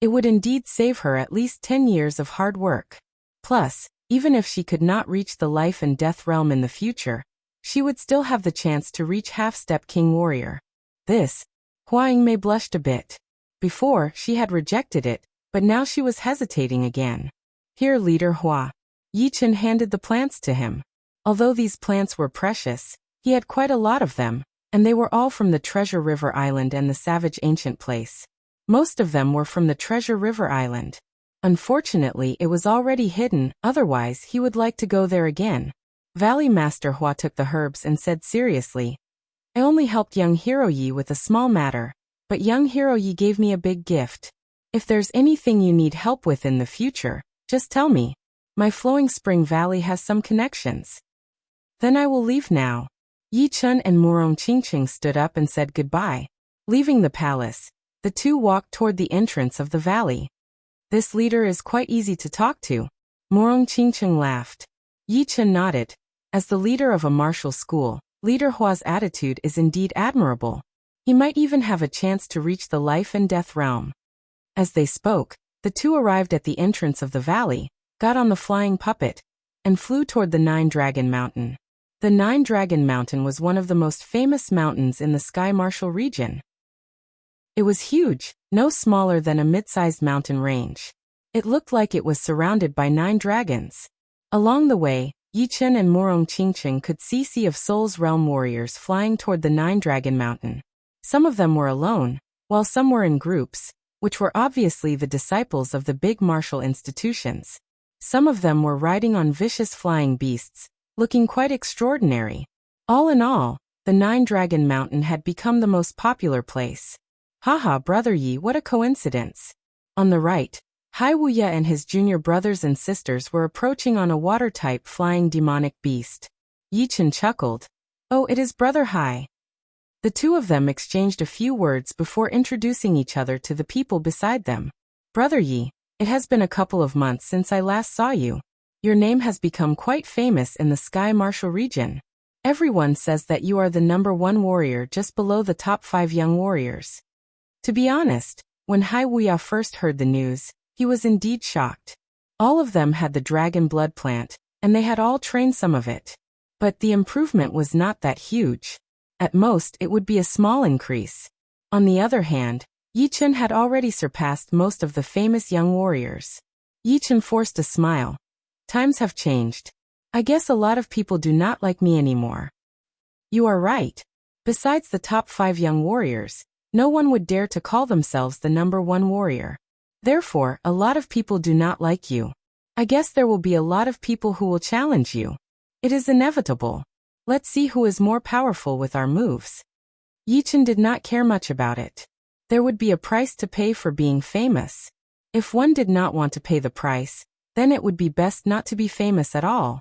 it would indeed save her at least 10 years of hard work. Plus, even if she could not reach the life and death realm in the future, she would still have the chance to reach half-step king warrior. This, Hua Yingmei blushed a bit. Before, she had rejected it, but now she was hesitating again. Here, leader Hua. Yi Chen handed the plants to him. Although these plants were precious, he had quite a lot of them, and they were all from the Treasure River Island and the Savage Ancient Place. Most of them were from the Treasure River Island. Unfortunately, it was already hidden, otherwise he would like to go there again. Valley Master Hua took the herbs and said seriously, I only helped young Hero Yi with a small matter, but young Hero Yi gave me a big gift. If there's anything you need help with in the future, just tell me. My Flowing Spring Valley has some connections. Then I will leave now. Yi Chen and Murong Qingqing stood up and said goodbye. Leaving the palace, the two walked toward the entrance of the valley. This leader is quite easy to talk to. Murong Qingqing laughed. Yi Chen nodded. As the leader of a martial school, Leader Hua's attitude is indeed admirable. He might even have a chance to reach the life and death realm. As they spoke, the two arrived at the entrance of the valley, got on the flying puppet, and flew toward the Nine-Dragon Mountain. The Nine-Dragon Mountain was one of the most famous mountains in the Sky Martial region. It was huge, no smaller than a mid-sized mountain range. It looked like it was surrounded by 9 dragons. Along the way, Yi Chen and Murong Qingqing could see Sea of Souls realm warriors flying toward the Nine-Dragon Mountain. Some of them were alone, while some were in groups, which were obviously the disciples of the big martial institutions. Some of them were riding on vicious flying beasts, looking quite extraordinary. All in all, the Nine-Dragon Mountain had become the most popular place. Haha, Brother Yi, what a coincidence. On the right, Hai Wuya and his junior brothers and sisters were approaching on a water-type flying demonic beast. Yi Chen chuckled. Oh, it is Brother Hai. The two of them exchanged a few words before introducing each other to the people beside them. Brother Yi, it has been a couple of months since I last saw you. Your name has become quite famous in the Sky Martial region. Everyone says that you are the #1 warrior just below the top 5 young warriors. To be honest, when Hai Wuya first heard the news, he was indeed shocked. All of them had the dragon blood plant, and they had all trained some of it. But the improvement was not that huge. At most, it would be a small increase. On the other hand, Yi Chen had already surpassed most of the famous young warriors. Yi Chen forced a smile. Times have changed. I guess a lot of people do not like me anymore. You are right. Besides the top 5 young warriors, no one would dare to call themselves the #1 warrior. Therefore, a lot of people do not like you. I guess there will be a lot of people who will challenge you. It is inevitable. Let's see who is more powerful with our moves. Yi Chen did not care much about it. There would be a price to pay for being famous. If one did not want to pay the price, then it would be best not to be famous at all.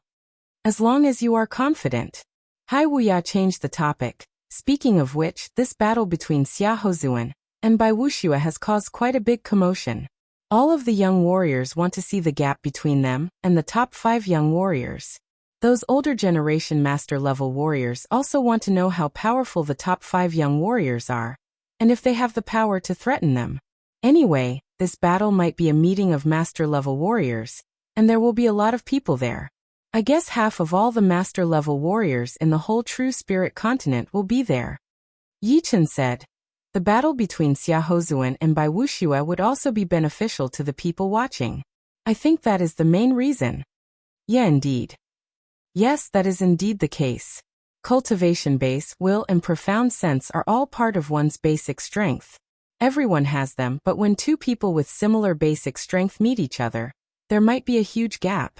As long as you are confident. Hai Wuya changed the topic. Speaking of which, this battle between Xia Hozuan and Bai Wuxue has caused quite a big commotion. All of the young warriors want to see the gap between them and the top 5 young warriors. Those older generation master-level warriors also want to know how powerful the top 5 young warriors are, and if they have the power to threaten them. Anyway, this battle might be a meeting of master-level warriors, and there will be a lot of people there. I guess half of all the master-level warriors in the whole True Spirit continent will be there. Yi Chen said. The battle between Xia Hozuan and Bai Wuxue would also be beneficial to the people watching. I think that is the main reason. Yeah, indeed. Yes, that is indeed the case. Cultivation base, will, and profound sense are all part of one's basic strength. Everyone has them, but when two people with similar basic strength meet each other, there might be a huge gap.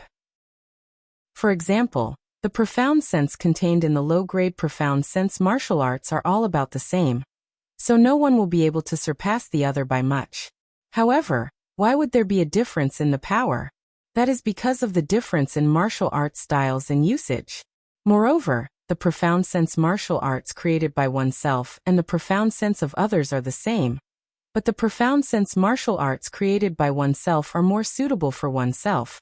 For example, the profound sense contained in the low-grade profound sense martial arts are all about the same, so no one will be able to surpass the other by much. However, why would there be a difference in the power? That is because of the difference in martial arts styles and usage. Moreover, the profound sense martial arts created by oneself and the profound sense of others are the same, but the profound sense martial arts created by oneself are more suitable for oneself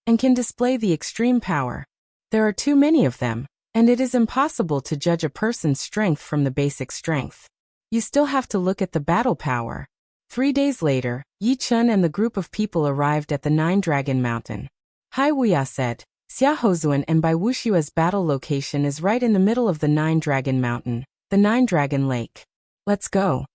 and can display the extreme power. There are too many of them, and it is impossible to judge a person's strength from the basic strength. You still have to look at the battle power. 3 days later, Yi Chun and the group of people arrived at the Nine-Dragon Mountain. Hai Wuya said, Xiaohozuan and Bai Wushua's battle location is right in the middle of the Nine-Dragon Mountain, the Nine-Dragon Lake. Let's go.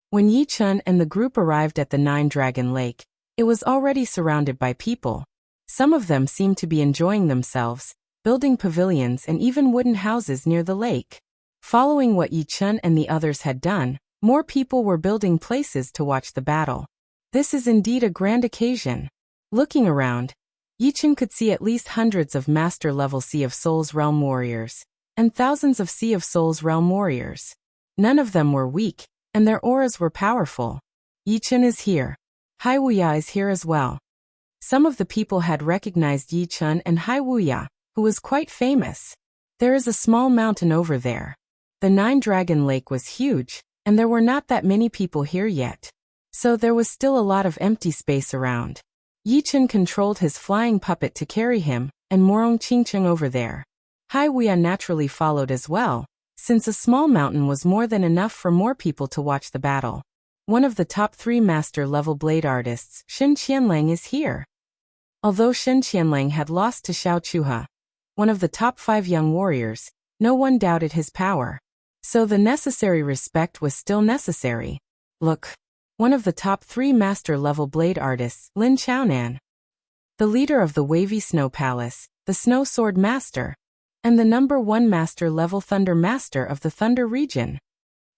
When Yi Chun and the group arrived at the Nine-Dragon Lake, it was already surrounded by people. Some of them seemed to be enjoying themselves, building pavilions and even wooden houses near the lake. Following what Yi Chun and the others had done, more people were building places to watch the battle. This is indeed a grand occasion. Looking around, Yi Chun could see at least hundreds of master-level Sea of Souls realm warriors, and thousands of Sea of Souls realm warriors. None of them were weak, and their auras were powerful. Yi Chun is here. Hai Wuya is here as well. Some of the people had recognized Yi Chun and Hai Wuya, who was quite famous. There is a small mountain over there. The Nine-Dragon Lake was huge, and there were not that many people here yet. So there was still a lot of empty space around. Yi Chun controlled his flying puppet to carry him, and Morong Qingcheng over there. Hai Wuya naturally followed as well, since a small mountain was more than enough for more people to watch the battle. One of the top 3 master-level blade artists, Shen Qianlang, is here. Although Shen Qianlang had lost to Xiao Chuha, one of the top 5 young warriors, no one doubted his power. So the necessary respect was still necessary. Look. One of the top 3 master-level blade artists, Lin Chaonan. The leader of the Wavy Snow Palace, the Snow Sword Master, and the #1 master-level Thunder Master of the Thunder region.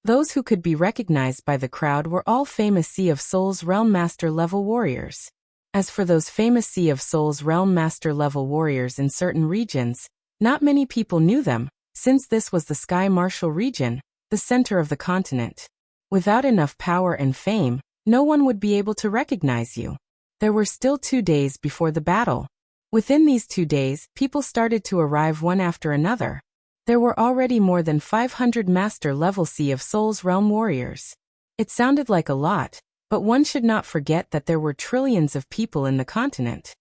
Those who could be recognized by the crowd were all famous Sea of Souls realm master-level warriors. As for those famous Sea of Souls realm master-level warriors in certain regions, not many people knew them, since this was the Sky Martial region, the center of the continent. Without enough power and fame, no one would be able to recognize you. There were still 2 days before the battle. Within these 2 days, people started to arrive one after another. There were already more than 500 master-level Sea of Souls realm warriors. It sounded like a lot, but one should not forget that there were trillions of people in the continent.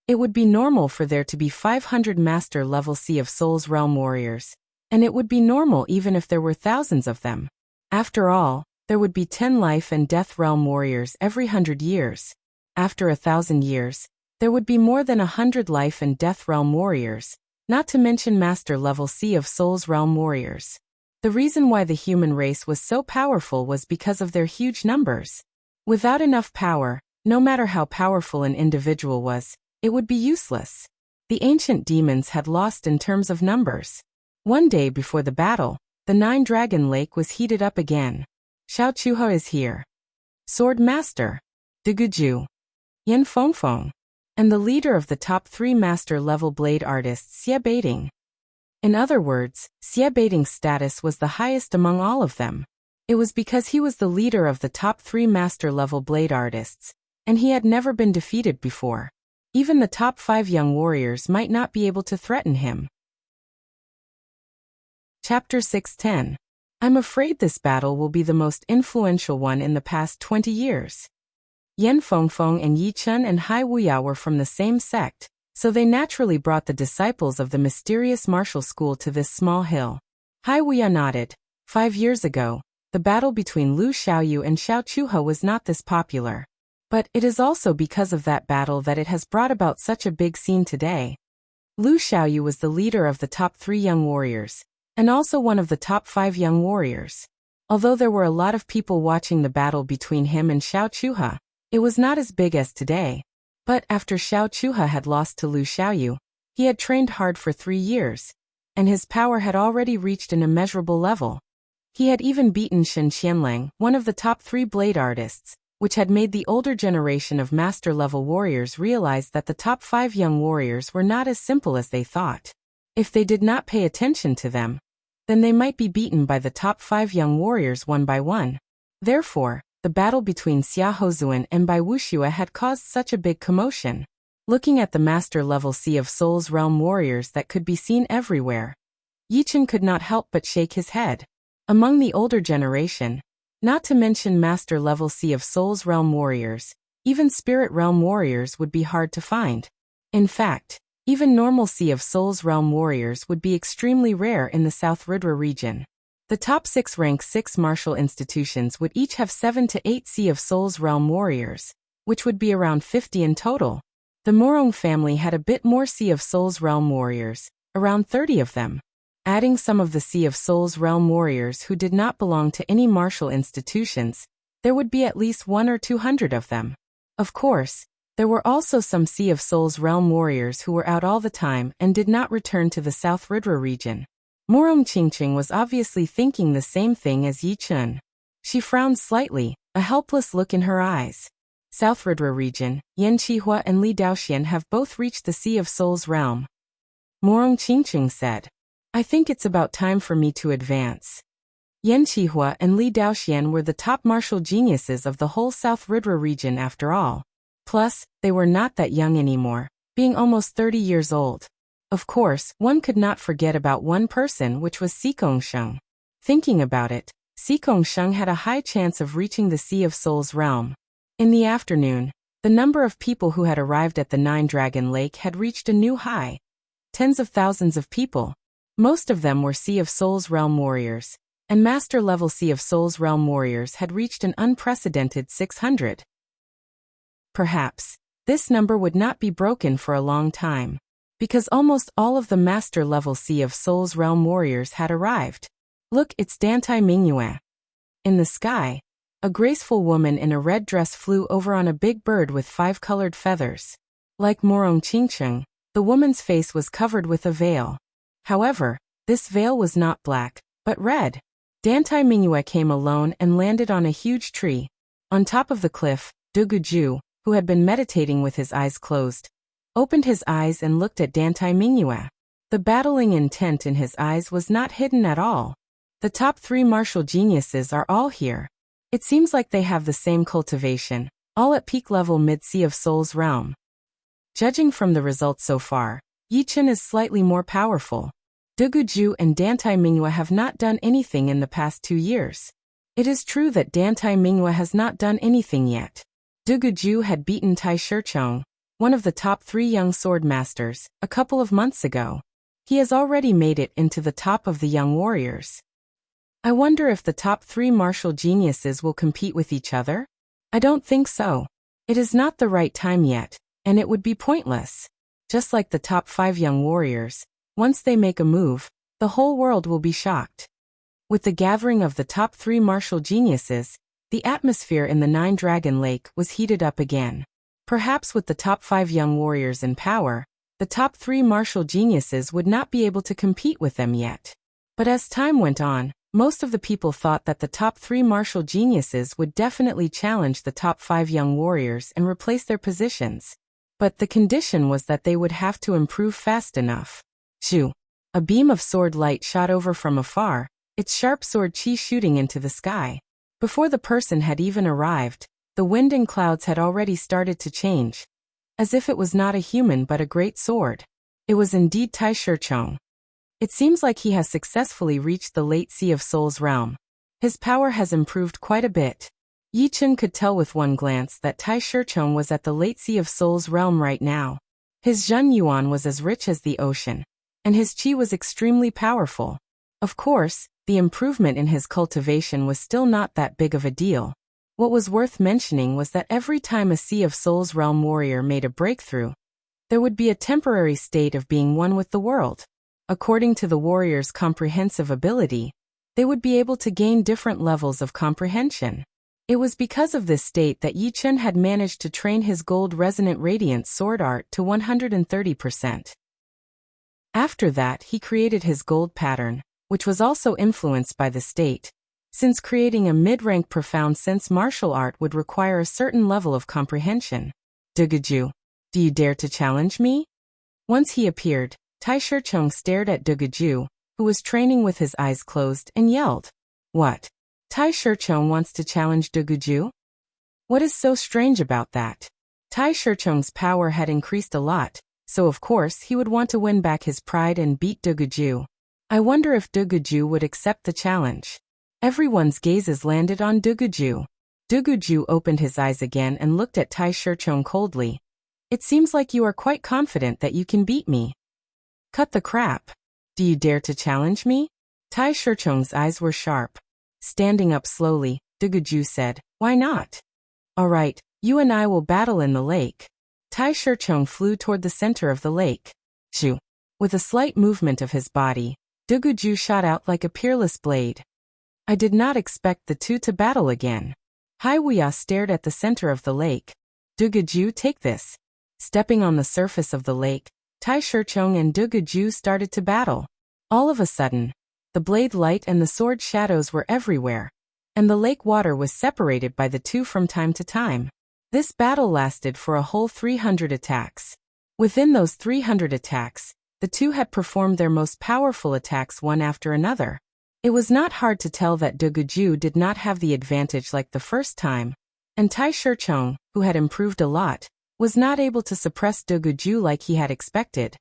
It would be normal for there to be 500 master-level Sea of Souls realm warriors, and it would be normal even if there were thousands of them. After all, there would be 10 life and death realm warriors every 100 years. After 1,000 years, there would be more than 100 life and death realm warriors, not to mention master-level Sea of Souls realm warriors. The reason why the human race was so powerful was because of their huge numbers. Without enough power, no matter how powerful an individual was, it would be useless. The ancient demons had lost in terms of numbers. One day before the battle, the Nine-Dragon Lake was heated up again. Xiao Chuha is here. Sword Master, Duguju, Yan Fengfeng, and the leader of the top 3 master-level blade artists, Xie Beiting. In other words, Xie Beiting's status was the highest among all of them. It was because he was the leader of the top 3 master-level blade artists, and he had never been defeated before. Even the top 5 young warriors might not be able to threaten him. Chapter 610. I'm afraid this battle will be the most influential one in the past 20 years. Yan Fengfeng and Yi Chun and Hai Wuya were from the same sect, so they naturally brought the disciples of the mysterious martial school to this small hill. Hai Wuya nodded. 5 years ago, the battle between Lu Xiaoyu and Xiao Chuha was not this popular. But it is also because of that battle that it has brought about such a big scene today. Lu Xiaoyu was the leader of the top 3 young warriors, and also one of the top 5 young warriors. Although there were a lot of people watching the battle between him and Xiao Chuha, it was not as big as today. But after Xiao Chuha had lost to Lu Xiaoyu, he had trained hard for 3 years, and his power had already reached an immeasurable level. He had even beaten Shen Qianlang, one of the top 3 blade artists, which had made the older generation of master-level warriors realize that the top 5 young warriors were not as simple as they thought. If they did not pay attention to them, then they might be beaten by the top 5 young warriors one by one. Therefore, the battle between Xiaohozuan and Bai Wushua had caused such a big commotion. Looking at the master-level Sea of Souls realm warriors that could be seen everywhere, Yichen could not help but shake his head. Among the older generation, not to mention master-level Sea of Souls realm warriors, even spirit realm warriors would be hard to find. In fact, even normal Sea of Souls realm warriors would be extremely rare in the South Ridra region. The top 6 rank 6 martial institutions would each have 7 to 8 Sea of Souls realm warriors, which would be around 50 in total. The Morong family had a bit more Sea of Souls realm warriors, around 30 of them. Adding some of the Sea of Souls realm warriors who did not belong to any martial institutions, there would be at least 100 or 200 of them. Of course, there were also some Sea of Souls realm warriors who were out all the time and did not return to the South Ridra region. Morong Qingqing was obviously thinking the same thing as Yi Chun. She frowned slightly, a helpless look in her eyes. South Ridra region, Yan Qihua and Li Daoxian have both reached the Sea of Souls realm. Morong Qingqing said, I think it's about time for me to advance. Yan Qihua and Li Daoxian were the top martial geniuses of the whole South Ridra region after all. Plus, they were not that young anymore, being almost 30 years old. Of course, one could not forget about one person, which was Xikong Sheng. Thinking about it, Xikong Sheng had a high chance of reaching the Sea of Souls realm. In the afternoon, the number of people who had arrived at the Nine-Dragon Lake had reached a new high. Tens of thousands of people. Most of them were Sea of Souls realm warriors, and master-level Sea of Souls realm warriors had reached an unprecedented 600. Perhaps, this number would not be broken for a long time, because almost all of the master-level Sea of Souls realm warriors had arrived. Look, it's Dantai Mingyue. In the sky, a graceful woman in a red dress flew over on a big bird with 5 colored feathers. Like Morong Qingqing, the woman's face was covered with a veil. However, this veil was not black, but red. Dantai Mingyue came alone and landed on a huge tree. On top of the cliff, Duguju, who had been meditating with his eyes closed, opened his eyes and looked at Dantai Mingyue. The battling intent in his eyes was not hidden at all. The top 3 martial geniuses are all here. It seems like they have the same cultivation, all at peak level mid-Sea of Souls realm. Judging from the results so far, Yi Chun is slightly more powerful. Duguju and Dantai Mingyue have not done anything in the past 2 years. It is true that Dantai Mingyue has not done anything yet. Duguju had beaten Tai Shichong, one of the top 3 young sword masters, a couple of months ago. He has already made it into the top of the young warriors. I wonder if the top 3 martial geniuses will compete with each other? I don't think so. It is not the right time yet, and it would be pointless. Just like the top 5 young warriors, once they make a move, the whole world will be shocked. With the gathering of the top 3 martial geniuses, the atmosphere in the Nine-Dragon Lake was heated up again. Perhaps with the top 5 young warriors in power, the top 3 martial geniuses would not be able to compete with them yet. But as time went on, most of the people thought that the top 3 martial geniuses would definitely challenge the top 5 young warriors and replace their positions. But the condition was that they would have to improve fast enough. Shoo! A beam of sword light shot over from afar, its sharp sword chi shooting into the sky. Before the person had even arrived, the wind and clouds had already started to change. As if it was not a human but a great sword. It was indeed Tai Shichong. It seems like he has successfully reached the late Sea of Souls realm. His power has improved quite a bit. Yi Chun could tell with one glance that Tai Shichong was at the late Sea of Souls realm right now. His Zhen Yuan was as rich as the ocean, and his qi was extremely powerful. Of course, the improvement in his cultivation was still not that big of a deal. What was worth mentioning was that every time a Sea of Souls realm warrior made a breakthrough, there would be a temporary state of being one with the world. According to the warrior's comprehensive ability, they would be able to gain different levels of comprehension. It was because of this state that Yi Chun had managed to train his gold resonant radiance sword art to 130%. After that, he created his gold pattern, which was also influenced by the state, since creating a mid-rank profound sense martial art would require a certain level of comprehension. Duguju, do you dare to challenge me? Once he appeared, Tai Shichong stared at Duguju, who was training with his eyes closed, and yelled, "What? Tai Shichong wants to challenge Duguju? What is so strange about that?" Tai Shichong's power had increased a lot, so of course he would want to win back his pride and beat Duguju. I wonder if Duguju would accept the challenge. Everyone's gazes landed on Duguju. Duguju opened his eyes again and looked at Tai Shichong coldly. It seems like you are quite confident that you can beat me. Cut the crap. Do you dare to challenge me? Tai Shichong's eyes were sharp. Standing up slowly, Duguju said, why not? All right, you and I will battle in the lake. Tai Shichong flew toward the center of the lake. Shoo! With a slight movement of his body, Duguju shot out like a peerless blade. I did not expect the two to battle again. Hai Wuya stared at the center of the lake. Duguju, take this. Stepping on the surface of the lake, Tai Shichong and Duguju started to battle. All of a sudden, the blade light and the sword shadows were everywhere, and the lake water was separated by the two from time to time. This battle lasted for a whole 300 attacks. Within those 300 attacks, the two had performed their most powerful attacks one after another. It was not hard to tell that Duguju did not have the advantage like the first time, and Tai Shichong, who had improved a lot, was not able to suppress Duguju like he had expected.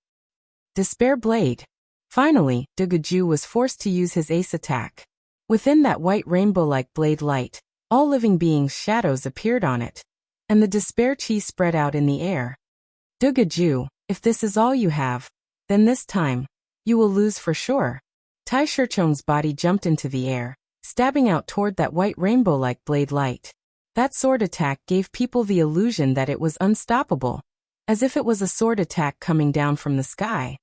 Despair Blade. Finally, Duguju was forced to use his ace attack. Within that white rainbow-like blade light, all living beings' shadows appeared on it, and the despair chi spread out in the air. Duguju, if this is all you have, then this time, you will lose for sure. Tai Shichong's body jumped into the air, stabbing out toward that white rainbow-like blade light. That sword attack gave people the illusion that it was unstoppable, as if it was a sword attack coming down from the sky.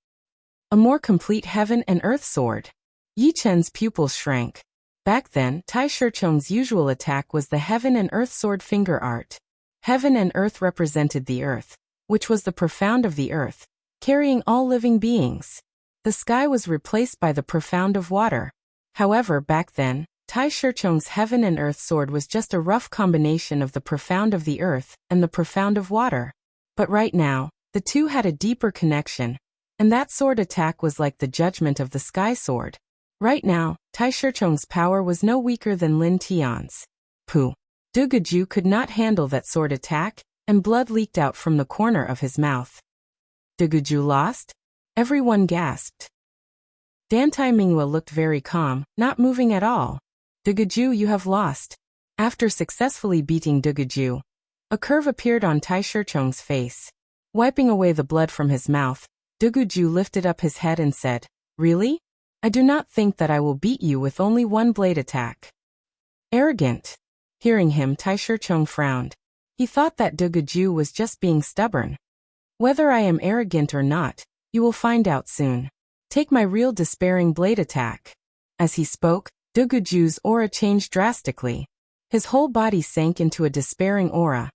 A more complete heaven and earth sword. Yi Chen's pupils shrank. Back then, Tai Shichong's usual attack was the heaven and earth sword finger art. Heaven and earth represented the earth, which was the profound of the earth, carrying all living beings. The sky was replaced by the profound of water. However, back then, Tai Shichong's heaven and earth sword was just a rough combination of the profound of the earth and the profound of water. But right now, the two had a deeper connection, and that sword attack was like the judgment of the sky sword. Right now, Tai Shichong's power was no weaker than Lin Tian's. Pooh! Duguju could not handle that sword attack, and blood leaked out from the corner of his mouth. Duguju lost? Everyone gasped. Dantai Minghua looked very calm, not moving at all. Duguju, you have lost. After successfully beating Duguju, a curve appeared on Tai Shichong's face. Wiping away the blood from his mouth, Duguju lifted up his head and said, really? I do not think that I will beat you with only one blade attack. Arrogant. Hearing him, Tai Shichong frowned. He thought that Duguju was just being stubborn. Whether I am arrogant or not, you will find out soon. Take my real despairing blade attack. As he spoke, Duguju's aura changed drastically. His whole body sank into a despairing aura,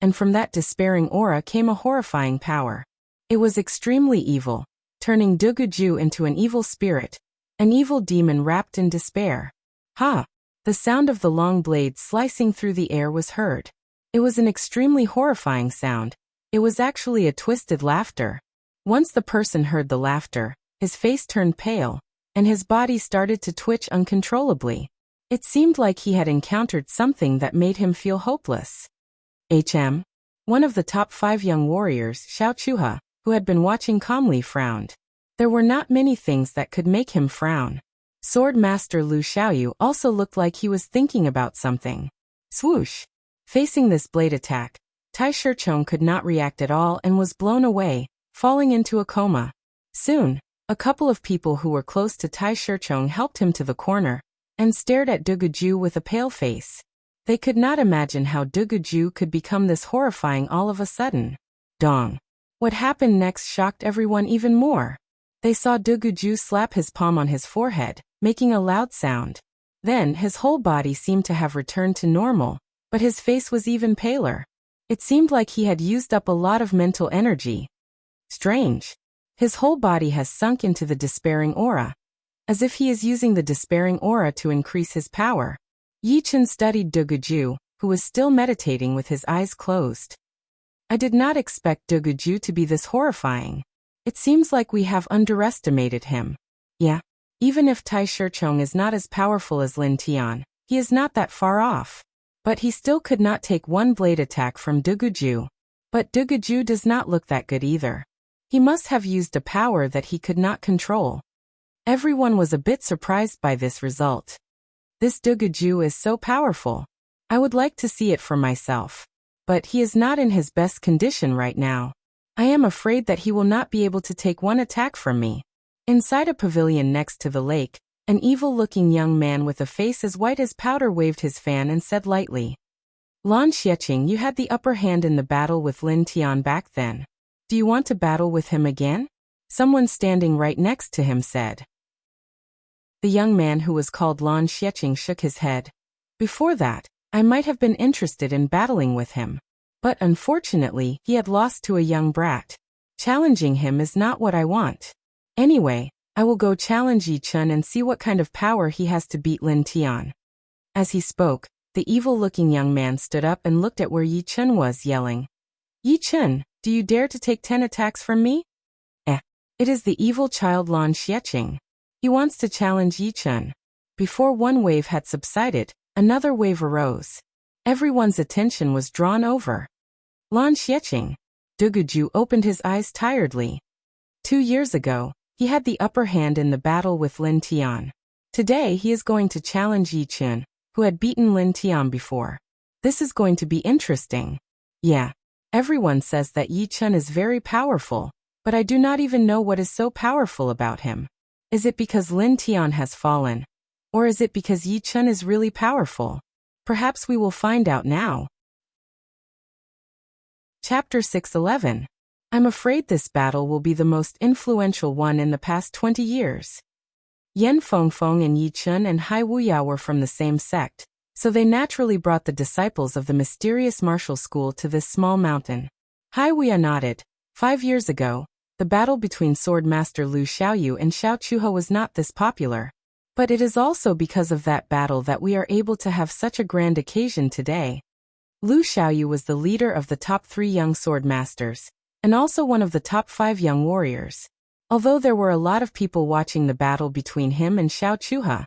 and from that despairing aura came a horrifying power. It was extremely evil, turning Duguju into an evil spirit, an evil demon wrapped in despair. Ha! The sound of the long blade slicing through the air was heard. It was an extremely horrifying sound. It was actually a twisted laughter. Once the person heard the laughter, his face turned pale, and his body started to twitch uncontrollably. It seemed like he had encountered something that made him feel hopeless. One of the top 5 young warriors, Xiao Chuha, who had been watching calmly, frowned. There were not many things that could make him frown. Sword Master Lu Xiaoyu also looked like he was thinking about something. Swoosh! Facing this blade attack, Tai Shichong could not react at all and was blown away, falling into a coma. Soon, a couple of people who were close to Tai Shichong helped him to the corner, and stared at Duguju with a pale face. They could not imagine how Duguju could become this horrifying all of a sudden. Dong! What happened next shocked everyone even more. They saw Duguju slap his palm on his forehead, making a loud sound. Then his whole body seemed to have returned to normal, but his face was even paler. It seemed like he had used up a lot of mental energy. Strange. His whole body has sunk into the despairing aura, as if he is using the despairing aura to increase his power. Yi Chen studied Duguju, who was still meditating with his eyes closed. I did not expect Duguju to be this horrifying. It seems like we have underestimated him. Yeah. Even if Tai Shichong is not as powerful as Lin Tian, he is not that far off. But he still could not take one blade attack from Duguju. But Duguju does not look that good either. He must have used a power that he could not control. Everyone was a bit surprised by this result. This Duguju is so powerful. I would like to see it for myself. But he is not in his best condition right now. I am afraid that he will not be able to take one attack from me. Inside a pavilion next to the lake, an evil-looking young man with a face as white as powder waved his fan and said lightly, Lan Xieching, you had the upper hand in the battle with Lin Tian back then. Do you want to battle with him again? Someone standing right next to him said. The young man who was called Lan Xieching shook his head. Before that, I might have been interested in battling with him. But unfortunately, he had lost to a young brat. Challenging him is not what I want. Anyway, I will go challenge Yi Chun and see what kind of power he has to beat Lin Tian. As he spoke, the evil-looking young man stood up and looked at where Yi Chun was, yelling, Yi Chun, do you dare to take 10 attacks from me? It is the evil child Lan Xieching. He wants to challenge Yi Chun. Before one wave had subsided, another wave arose. Everyone's attention was drawn over. Lan Xieching. Duguju opened his eyes tiredly. 2 years ago, he had the upper hand in the battle with Lin Tian. Today he is going to challenge Yi Chun, who had beaten Lin Tian before. This is going to be interesting. Yeah. Everyone says that Yi Chun is very powerful, but I do not even know what is so powerful about him. Is it because Lin Tian has fallen? Or is it because Yi Chun is really powerful? Perhaps we will find out now. Chapter 611. I'm afraid this battle will be the most influential one in the past 20 years. Yan Fengfeng and Yi Chun and Hai Wuya were from the same sect, so they naturally brought the disciples of the mysterious martial school to this small mountain. Hai Wuya nodded. 5 years ago, the battle between Sword Master Lu Xiaoyu and Xiao Chuhe was not this popular. But it is also because of that battle that we are able to have such a grand occasion today. Lu Xiaoyu was the leader of the top 3 young sword masters, and also one of the top 5 young warriors. Although there were a lot of people watching the battle between him and Xiao Chuhe,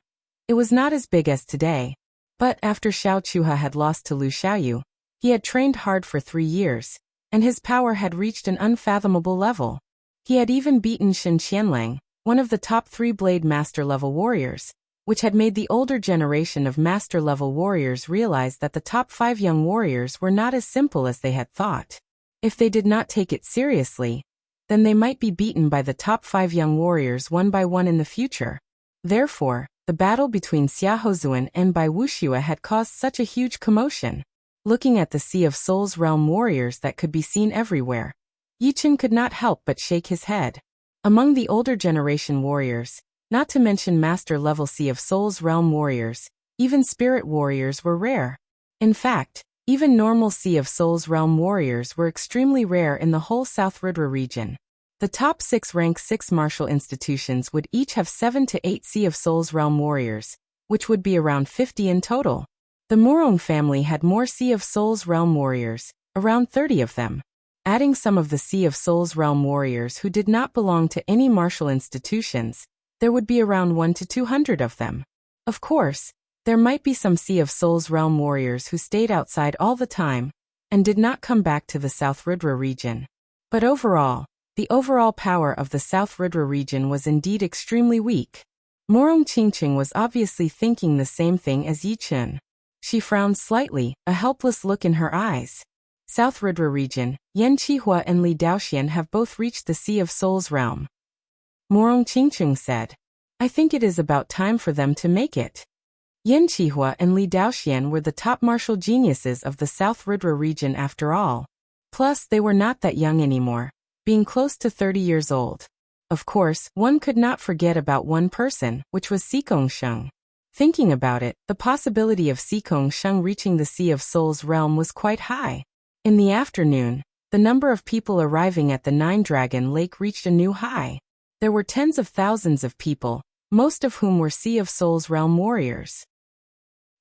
it was not as big as today. But after Xiao Chuhe had lost to Lu Xiaoyu, he had trained hard for 3 years, and his power had reached an unfathomable level. He had even beaten Shen Qianlang, one of the top 3 blade master-level warriors, which had made the older generation of master-level warriors realize that the top 5 young warriors were not as simple as they had thought. If they did not take it seriously, then they might be beaten by the top 5 young warriors one by one in the future. Therefore, the battle between Xia Hozuan and Bai Wuxue had caused such a huge commotion. Looking at the Sea of Souls realm warriors that could be seen everywhere, Yi Chun could not help but shake his head. Among the older generation warriors, not to mention master-level Sea of Souls realm warriors, even spirit warriors were rare. In fact, even normal Sea of Souls realm warriors were extremely rare in the whole South Ridra region. The top 6 rank 6 martial institutions would each have 7 to 8 Sea of Souls realm warriors, which would be around 50 in total. The Morong family had more Sea of Souls realm warriors, around 30 of them. Adding some of the Sea of Souls realm warriors who did not belong to any martial institutions, there would be around 1 to 200 of them. Of course, there might be some Sea of Souls realm warriors who stayed outside all the time, and did not come back to the South Ridra region. But overall, the overall power of the South Ridra region was indeed extremely weak. Morong Qingqing was obviously thinking the same thing as Yi Chun. She frowned slightly, a helpless look in her eyes. South Ridra region, Yan Qihua and Li Daoxian have both reached the Sea of Souls realm. Morong Qingqing said, I think it is about time for them to make it. Yan Qihua and Li Daoxian were the top martial geniuses of the South Ridra region after all. Plus, they were not that young anymore, being close to 30 years old. Of course, one could not forget about one person, which was Xikong Sheng. Thinking about it, the possibility of Xikong Sheng reaching the Sea of Souls realm was quite high. In the afternoon, the number of people arriving at the Nine-Dragon Lake reached a new high. There were tens of thousands of people, most of whom were Sea of Souls realm warriors.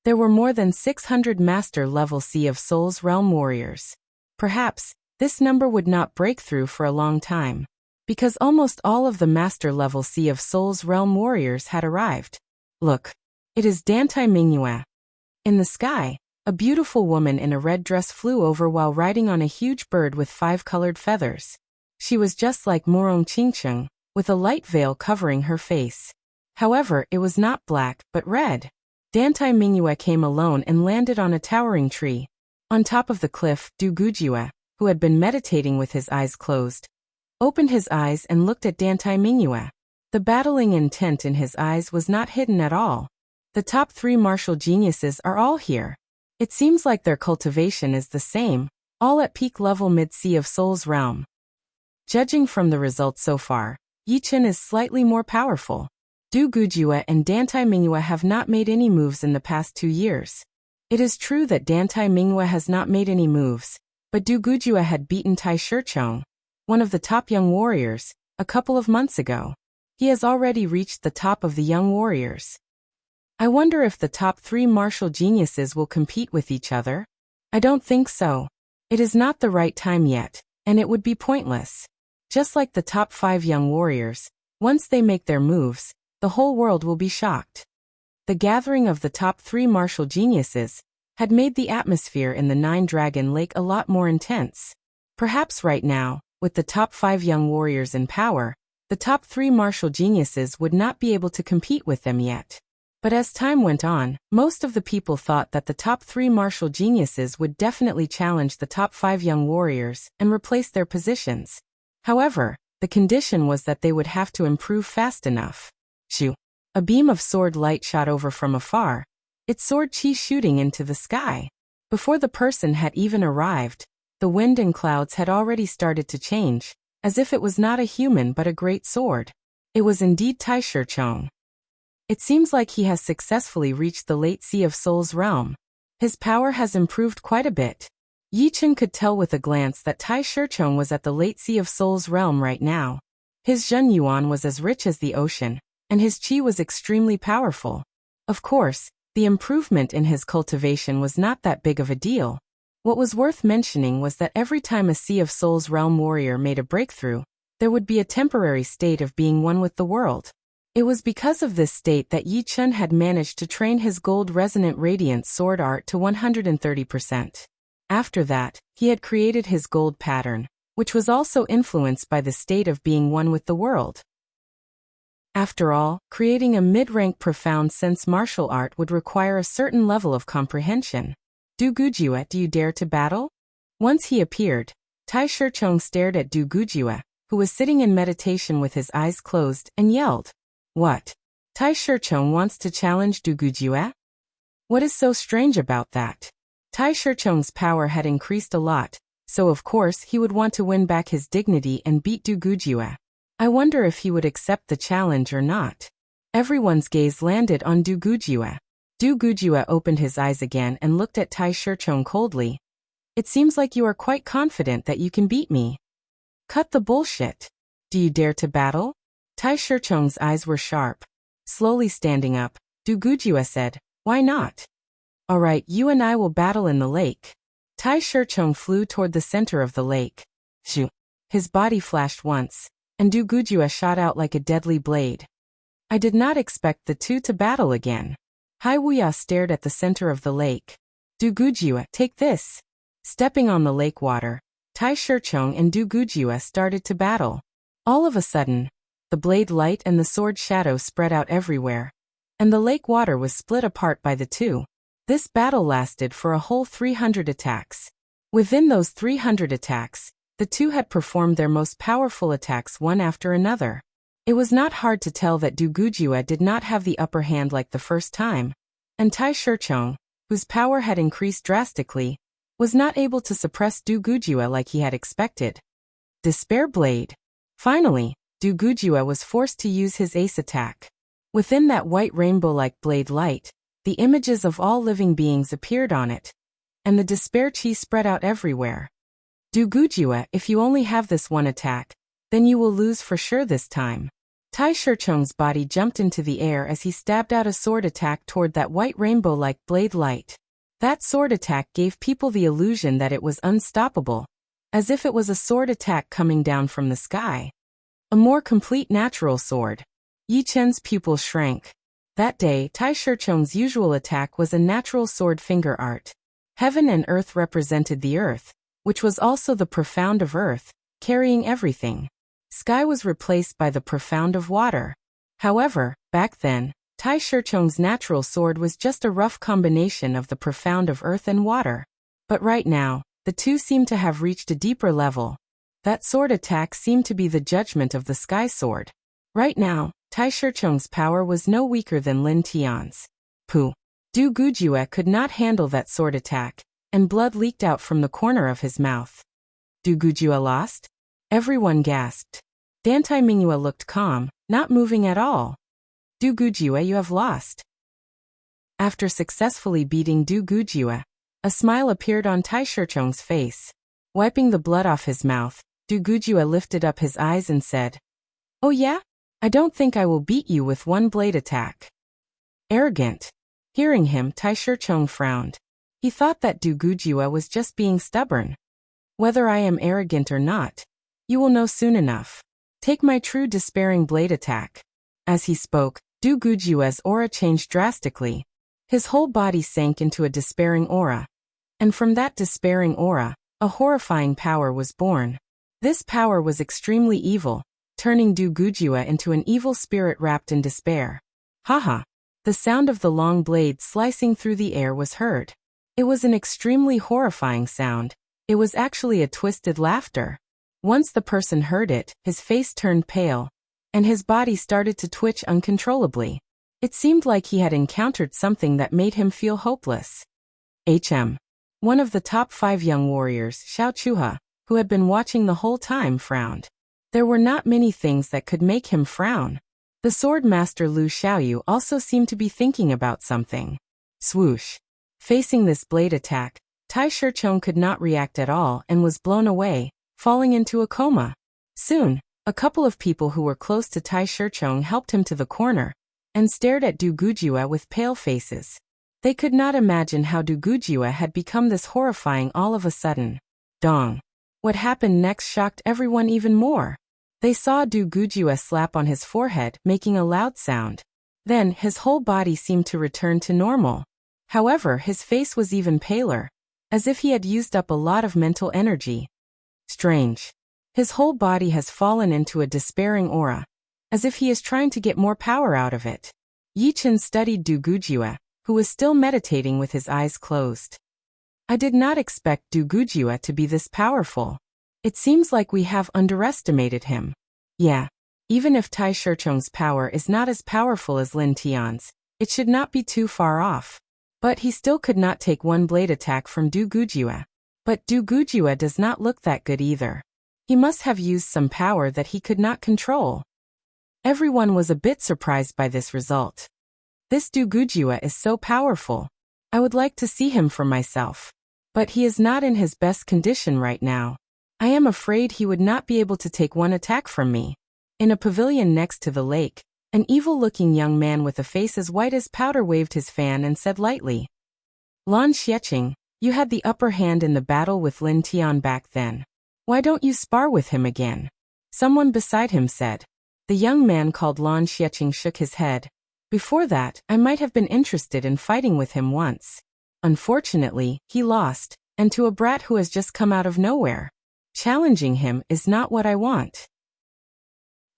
There were more than 600 master-level Sea of Souls realm warriors. Perhaps, this number would not break through for a long time, because almost all of the master-level Sea of Souls realm warriors had arrived. Look, it is Dantai Mingyue. In the sky, a beautiful woman in a red dress flew over while riding on a huge bird with 5 colored feathers. She was just like Morong Qingqing, with a light veil covering her face. However, it was not black, but red. Dantai Mingyue came alone and landed on a towering tree. On top of the cliff, Du Gujue, who had been meditating with his eyes closed, opened his eyes and looked at Dantai Mingyue. The battling intent in his eyes was not hidden at all. The top 3 martial geniuses are all here. It seems like their cultivation is the same, all at peak level mid-Sea of Soul's realm. Judging from the results so far, Yi Chen is slightly more powerful. Du Gujue and Dantai Mingyue have not made any moves in the past 2 years. It is true that Dantai Mingyue has not made any moves, but Du Gujue had beaten Tai Shichong, one of the top young warriors, a couple of months ago. He has already reached the top of the young warriors. I wonder if the top 3 martial geniuses will compete with each other? I don't think so. It is not the right time yet, and it would be pointless. Just like the top 5 young warriors, once they make their moves, the whole world will be shocked. The gathering of the top 3 martial geniuses had made the atmosphere in the 9-Dragon Lake a lot more intense. Perhaps right now, with the top 5 young warriors in power, the top 3 martial geniuses would not be able to compete with them yet. But as time went on, most of the people thought that the top 3 martial geniuses would definitely challenge the top 5 young warriors and replace their positions. However, the condition was that they would have to improve fast enough. Shoo! A beam of sword light shot over from afar, its sword chi shooting into the sky. Before the person had even arrived, the wind and clouds had already started to change, as if it was not a human but a great sword. It was indeed Tai Shichong. It seems like he has successfully reached the late Sea of Soul's realm. His power has improved quite a bit. Yi Chen could tell with a glance that Tai Shichong was at the late Sea of Soul's realm right now. His Zhen Yuan was as rich as the ocean, and his qi was extremely powerful. Of course, the improvement in his cultivation was not that big of a deal. What was worth mentioning was that every time a Sea of Soul's realm warrior made a breakthrough, there would be a temporary state of being one with the world. It was because of this state that Yi Chen had managed to train his gold resonant radiance sword art to 130%. After that, he had created his gold pattern, which was also influenced by the state of being one with the world. After all, creating a mid-rank profound sense martial art would require a certain level of comprehension. Du Gujue, do you dare to battle? Once he appeared, Tai Shichong stared at Du Gujue, who was sitting in meditation with his eyes closed, and yelled, "What? Tai Shichong wants to challenge Du Gujue? What is so strange about that?" Tai Shichong's power had increased a lot, so of course he would want to win back his dignity and beat Du Gujue. I wonder if he would accept the challenge or not. Everyone's gaze landed on Du Gujue. Du Gujue opened his eyes again and looked at Tai Shichong coldly. "It seems like you are quite confident that you can beat me. Cut the bullshit. Do you dare to battle?" Tai Shichong's eyes were sharp. Slowly standing up, Du Gujue said, "Why not? All right, you and I will battle in the lake." Tai Shichong flew toward the center of the lake. Shoo! His body flashed once, and Du Gujue shot out like a deadly blade. I did not expect the two to battle again. Hai Wuya stared at the center of the lake. Du Gujue, take this. Stepping on the lake water, Tai Shichong and Du Gujue started to battle. All of a sudden, the blade light and the sword shadow spread out everywhere, and the lake water was split apart by the two. This battle lasted for a whole 300 attacks. Within those 300 attacks, the two had performed their most powerful attacks one after another. It was not hard to tell that Du Gujue did not have the upper hand like the first time, and Tai Shichong, whose power had increased drastically, was not able to suppress Du Gujue like he had expected. Despair Blade. Finally, Du Gujue was forced to use his ace attack. Within that white rainbow-like blade light, the images of all living beings appeared on it, and the despair chi spread out everywhere. Du Gujue, if you only have this one attack, then you will lose for sure this time. Tai Shichong's body jumped into the air as he stabbed out a sword attack toward that white rainbow-like blade light. That sword attack gave people the illusion that it was unstoppable, as if it was a sword attack coming down from the sky. A more complete natural sword. Yi Chen's pupil shrank. That day, Tai Shichong's usual attack was a natural sword finger art. Heaven and earth represented the earth, which was also the profound of earth, carrying everything. Sky was replaced by the profound of water. However, Back then, Tai Shicheng's natural sword was just a rough combination of the profound of earth and water. But right now, the two seemed to have reached a deeper level. That sword attack seemed to be the judgment of the sky sword. Right now, Tai Shicheng's power was no weaker than Lin Tian's. Pooh! Du Gujue could not handle that sword attack, and blood leaked out from the corner of his mouth. Du Gujue lost? Everyone gasped. Dantai Mingyue looked calm, not moving at all. Du Gujue, you have lost. After successfully beating Du Gujue, a smile appeared on Tai Shicheng's face. Wiping the blood off his mouth, Du Gujue lifted up his eyes and said, "Oh yeah? I don't think I will beat you with one blade attack." Arrogant. Hearing him, Tai Shicheng frowned. He thought that Du Gujue was just being stubborn. Whether I am arrogant or not, you will know soon enough. Take my true despairing blade attack. As he spoke, Du Gujue's aura changed drastically. His whole body sank into a despairing aura. And from that despairing aura, a horrifying power was born. This power was extremely evil, turning Du Gujue into an evil spirit wrapped in despair. Haha! The sound of the long blade slicing through the air was heard. It was an extremely horrifying sound. It was actually a twisted laughter. Once the person heard it, his face turned pale, and his body started to twitch uncontrollably. It seemed like he had encountered something that made him feel hopeless. One of the top 5 young warriors, Xiao Chuha, who had been watching the whole time, frowned. There were not many things that could make him frown. The sword master Lu Xiaoyu also seemed to be thinking about something. Swoosh. Facing this blade attack, Tai Shicheng could not react at all and was blown away, falling into a coma. Soon, a couple of people who were close to Tai Shicheng helped him to the corner, and stared at Du Gujue with pale faces. They could not imagine how Du Gujue had become this horrifying all of a sudden. Dong. What happened next shocked everyone even more. They saw Du Gujue slap on his forehead, making a loud sound. Then, his whole body seemed to return to normal. However, his face was even paler, as if he had used up a lot of mental energy. Strange. His whole body has fallen into a despairing aura, as if he is trying to get more power out of it. Yi Chen studied Du Gujue, who was still meditating with his eyes closed. I did not expect Du Gujue to be this powerful. It seems like we have underestimated him. Yeah. Even if Tai Shicheng's power is not as powerful as Lin Tian's, it should not be too far off. But he still could not take one blade attack from Du Gujue. But Du Gujue does not look that good either. He must have used some power that he could not control. Everyone was a bit surprised by this result. This Du Gujue is so powerful. I would like to see him for myself. But he is not in his best condition right now. I am afraid he would not be able to take one attack from me. In a pavilion next to the lake, an evil-looking young man with a face as white as powder waved his fan and said lightly, "Lan Xiecheng, you had the upper hand in the battle with Lin Tian back then. Why don't you spar with him again?" Someone beside him said. The young man called Lan Xiecheng shook his head. Before that, I might have been interested in fighting with him once. Unfortunately, he lost, and to a brat who has just come out of nowhere. Challenging him is not what I want.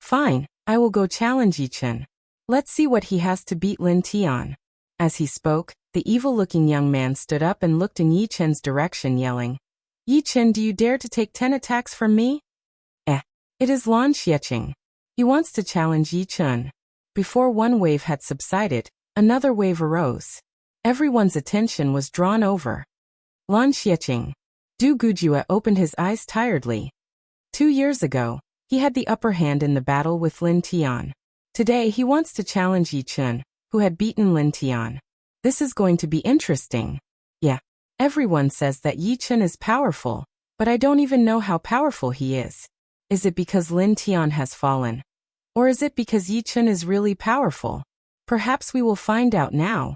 Fine, I will go challenge Yi Chen. Let's see what he has to beat Lin Tian. As he spoke, the evil-looking young man stood up and looked in Yi Chen's direction, yelling, "Yi Chen, do you dare to take 10 attacks from me?" It is Lan Xiecheng. He wants to challenge Yi Chen. Before one wave had subsided, another wave arose. Everyone's attention was drawn over. Lan Xiecheng. Du Gujue opened his eyes tiredly. 2 years ago, he had the upper hand in the battle with Lin Tian. Today he wants to challenge Yi Chen, who had beaten Lin Tian. This is going to be interesting. Yeah. Everyone says that Yi Chen is powerful, but I don't even know how powerful he is. Is it because Lin Tian has fallen? Or is it because Yi Chen is really powerful? Perhaps we will find out now.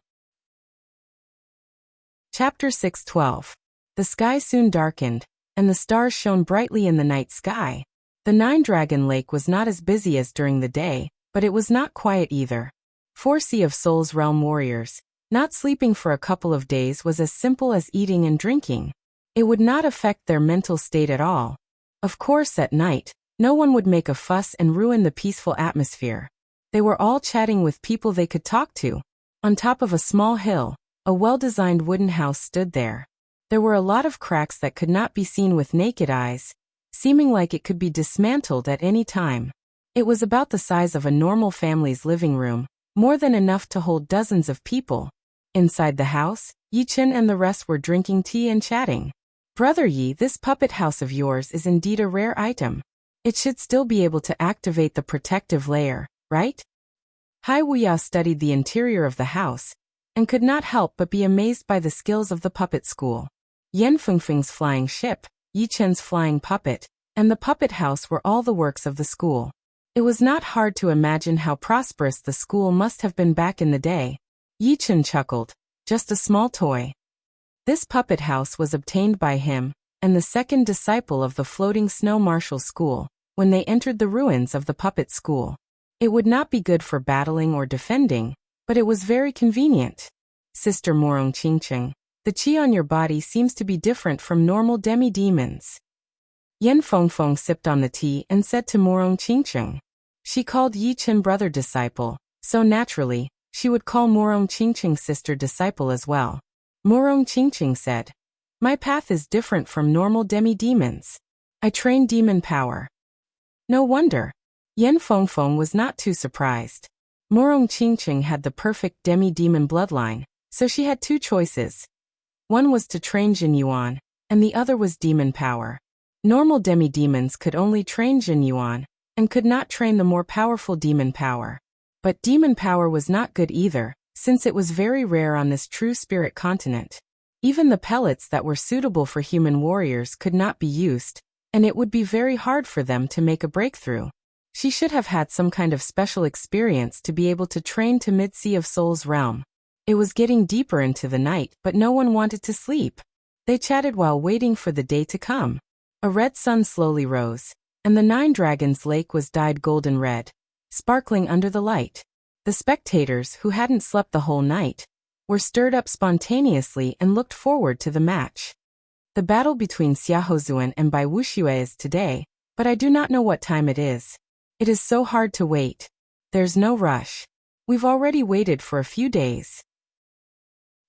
Chapter 6:12. The sky soon darkened, and the stars shone brightly in the night sky. The Nine-Dragon Lake was not as busy as during the day, but it was not quiet either. 4 Sea of Souls realm warriors. Not sleeping for a couple of days was as simple as eating and drinking. It would not affect their mental state at all. Of course, at night, no one would make a fuss and ruin the peaceful atmosphere. They were all chatting with people they could talk to. On top of a small hill, a well-designed wooden house stood there. There were a lot of cracks that could not be seen with naked eyes, seeming like it could be dismantled at any time. It was about the size of a normal family's living room, more than enough to hold dozens of people. Inside the house, Yi-Chen and the rest were drinking tea and chatting. Brother Yi, this puppet house of yours is indeed a rare item. It should still be able to activate the protective layer, right? Hai Wuya studied the interior of the house, and could not help but be amazed by the skills of the puppet school. Yan Fengfeng's flying ship, Yi-Chen's flying puppet, and the puppet house were all the works of the school. It was not hard to imagine how prosperous the school must have been back in the day. Yi-Chen chuckled, just a small toy. This puppet house was obtained by him, and the second disciple of the floating snow martial school, when they entered the ruins of the puppet school. It would not be good for battling or defending, but it was very convenient. Sister Morong Qingqing, the qi on your body seems to be different from normal demi-demons. Yan Fengfeng sipped on the tea and said to Morong Qingqing. She called Yi-Chen brother disciple, so naturally, she would call Morong Qingqing sister disciple as well. Morong Qingqing said, "My path is different from normal demi-demons. I train demon power." No wonder. Yan Fengfeng was not too surprised. Morong Qingqing had the perfect demi-demon bloodline, so she had two choices. One was to train Jin Yuan, and the other was demon power. Normal demi-demons could only train Jin Yuan, and could not train the more powerful demon power. But demon power was not good either, since it was very rare on this true spirit continent. Even the pellets that were suitable for human warriors could not be used, and it would be very hard for them to make a breakthrough. She should have had some kind of special experience to be able to train to Mid-Sea of Soul's realm. It was getting deeper into the night, but no one wanted to sleep. They chatted while waiting for the day to come. A red sun slowly rose, and the 9 Dragons Lake was dyed golden red, sparkling under the light. The spectators, who hadn't slept the whole night, were stirred up spontaneously and looked forward to the match. The battle between Xiaohozuan and Bai Wuxue is today, but I do not know what time it is. It is so hard to wait. There's no rush. We've already waited for a few days.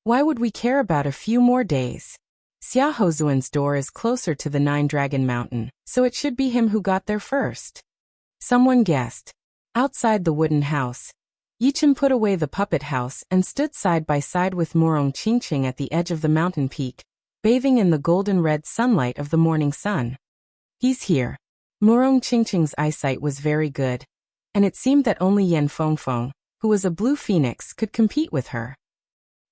Why would we care about a few more days? Xiaohozuan's door is closer to the 9-Dragon Mountain, so it should be him who got there first. Someone guessed. Outside the wooden house, Yi-Chen put away the puppet house and stood side by side with Morong Qingqing at the edge of the mountain peak, bathing in the golden red sunlight of the morning sun. He's here. Morong Qingqing's eyesight was very good, and it seemed that only Yan Fengfeng, who was a blue phoenix, could compete with her.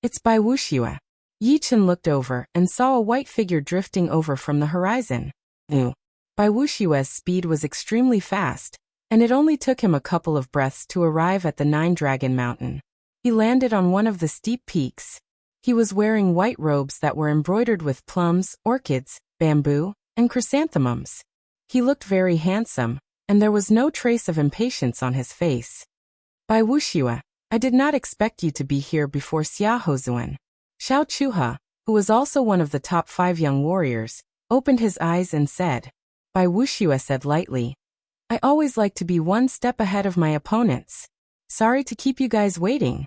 It's Bai Wuxue. Yi-Chen looked over and saw a white figure drifting over from the horizon. Bai Wuxue's speed was extremely fast, and it only took him a couple of breaths to arrive at the 9-Dragon Mountain. He landed on one of the steep peaks. He was wearing white robes that were embroidered with plums, orchids, bamboo, and chrysanthemums. He looked very handsome, and there was no trace of impatience on his face. Bai Wuxue, I did not expect you to be here before Xiaohozuan. Xiao Chuha, who was also one of the top 5 young warriors, opened his eyes and said. Bai Wuxue said lightly, I always like to be one step ahead of my opponents. Sorry to keep you guys waiting.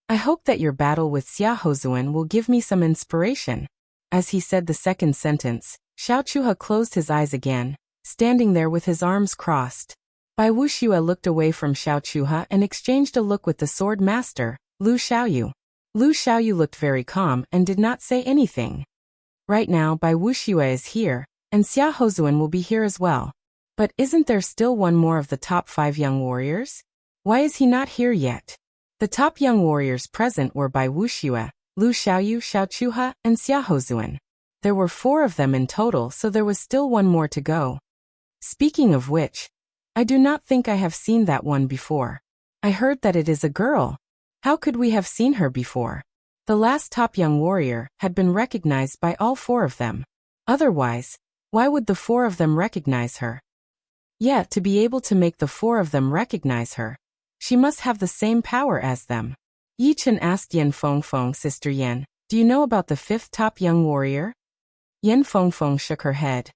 I hope that your battle with Xiaohozuan will give me some inspiration. As he said the second sentence, Xiao Chuha closed his eyes again, standing there with his arms crossed. Bai Wuxue looked away from Xiao Chuha and exchanged a look with the sword master, Lu Xiaoyu. Lu Xiaoyu looked very calm and did not say anything. Right now Bai Wuxue is here, and Xiaohozuan will be here as well. But isn't there still one more of the top 5 young warriors? Why is he not here yet? The top young warriors present were Bai Wuxue, Lu Xiaoyu, Xiao Chuha, and Xiaohozuan. There were 4 of them in total, so there was still one more to go. Speaking of which, I do not think I have seen that one before. I heard that it is a girl. How could we have seen her before? The last top young warrior had been recognized by all 4 of them. Otherwise, why would the 4 of them recognize her? Yet to be able to make the 4 of them recognize her, she must have the same power as them. Yi-Chen asked Yan Fengfeng, Sister Yan, do you know about the 5th top young warrior? Yan Fengfeng shook her head.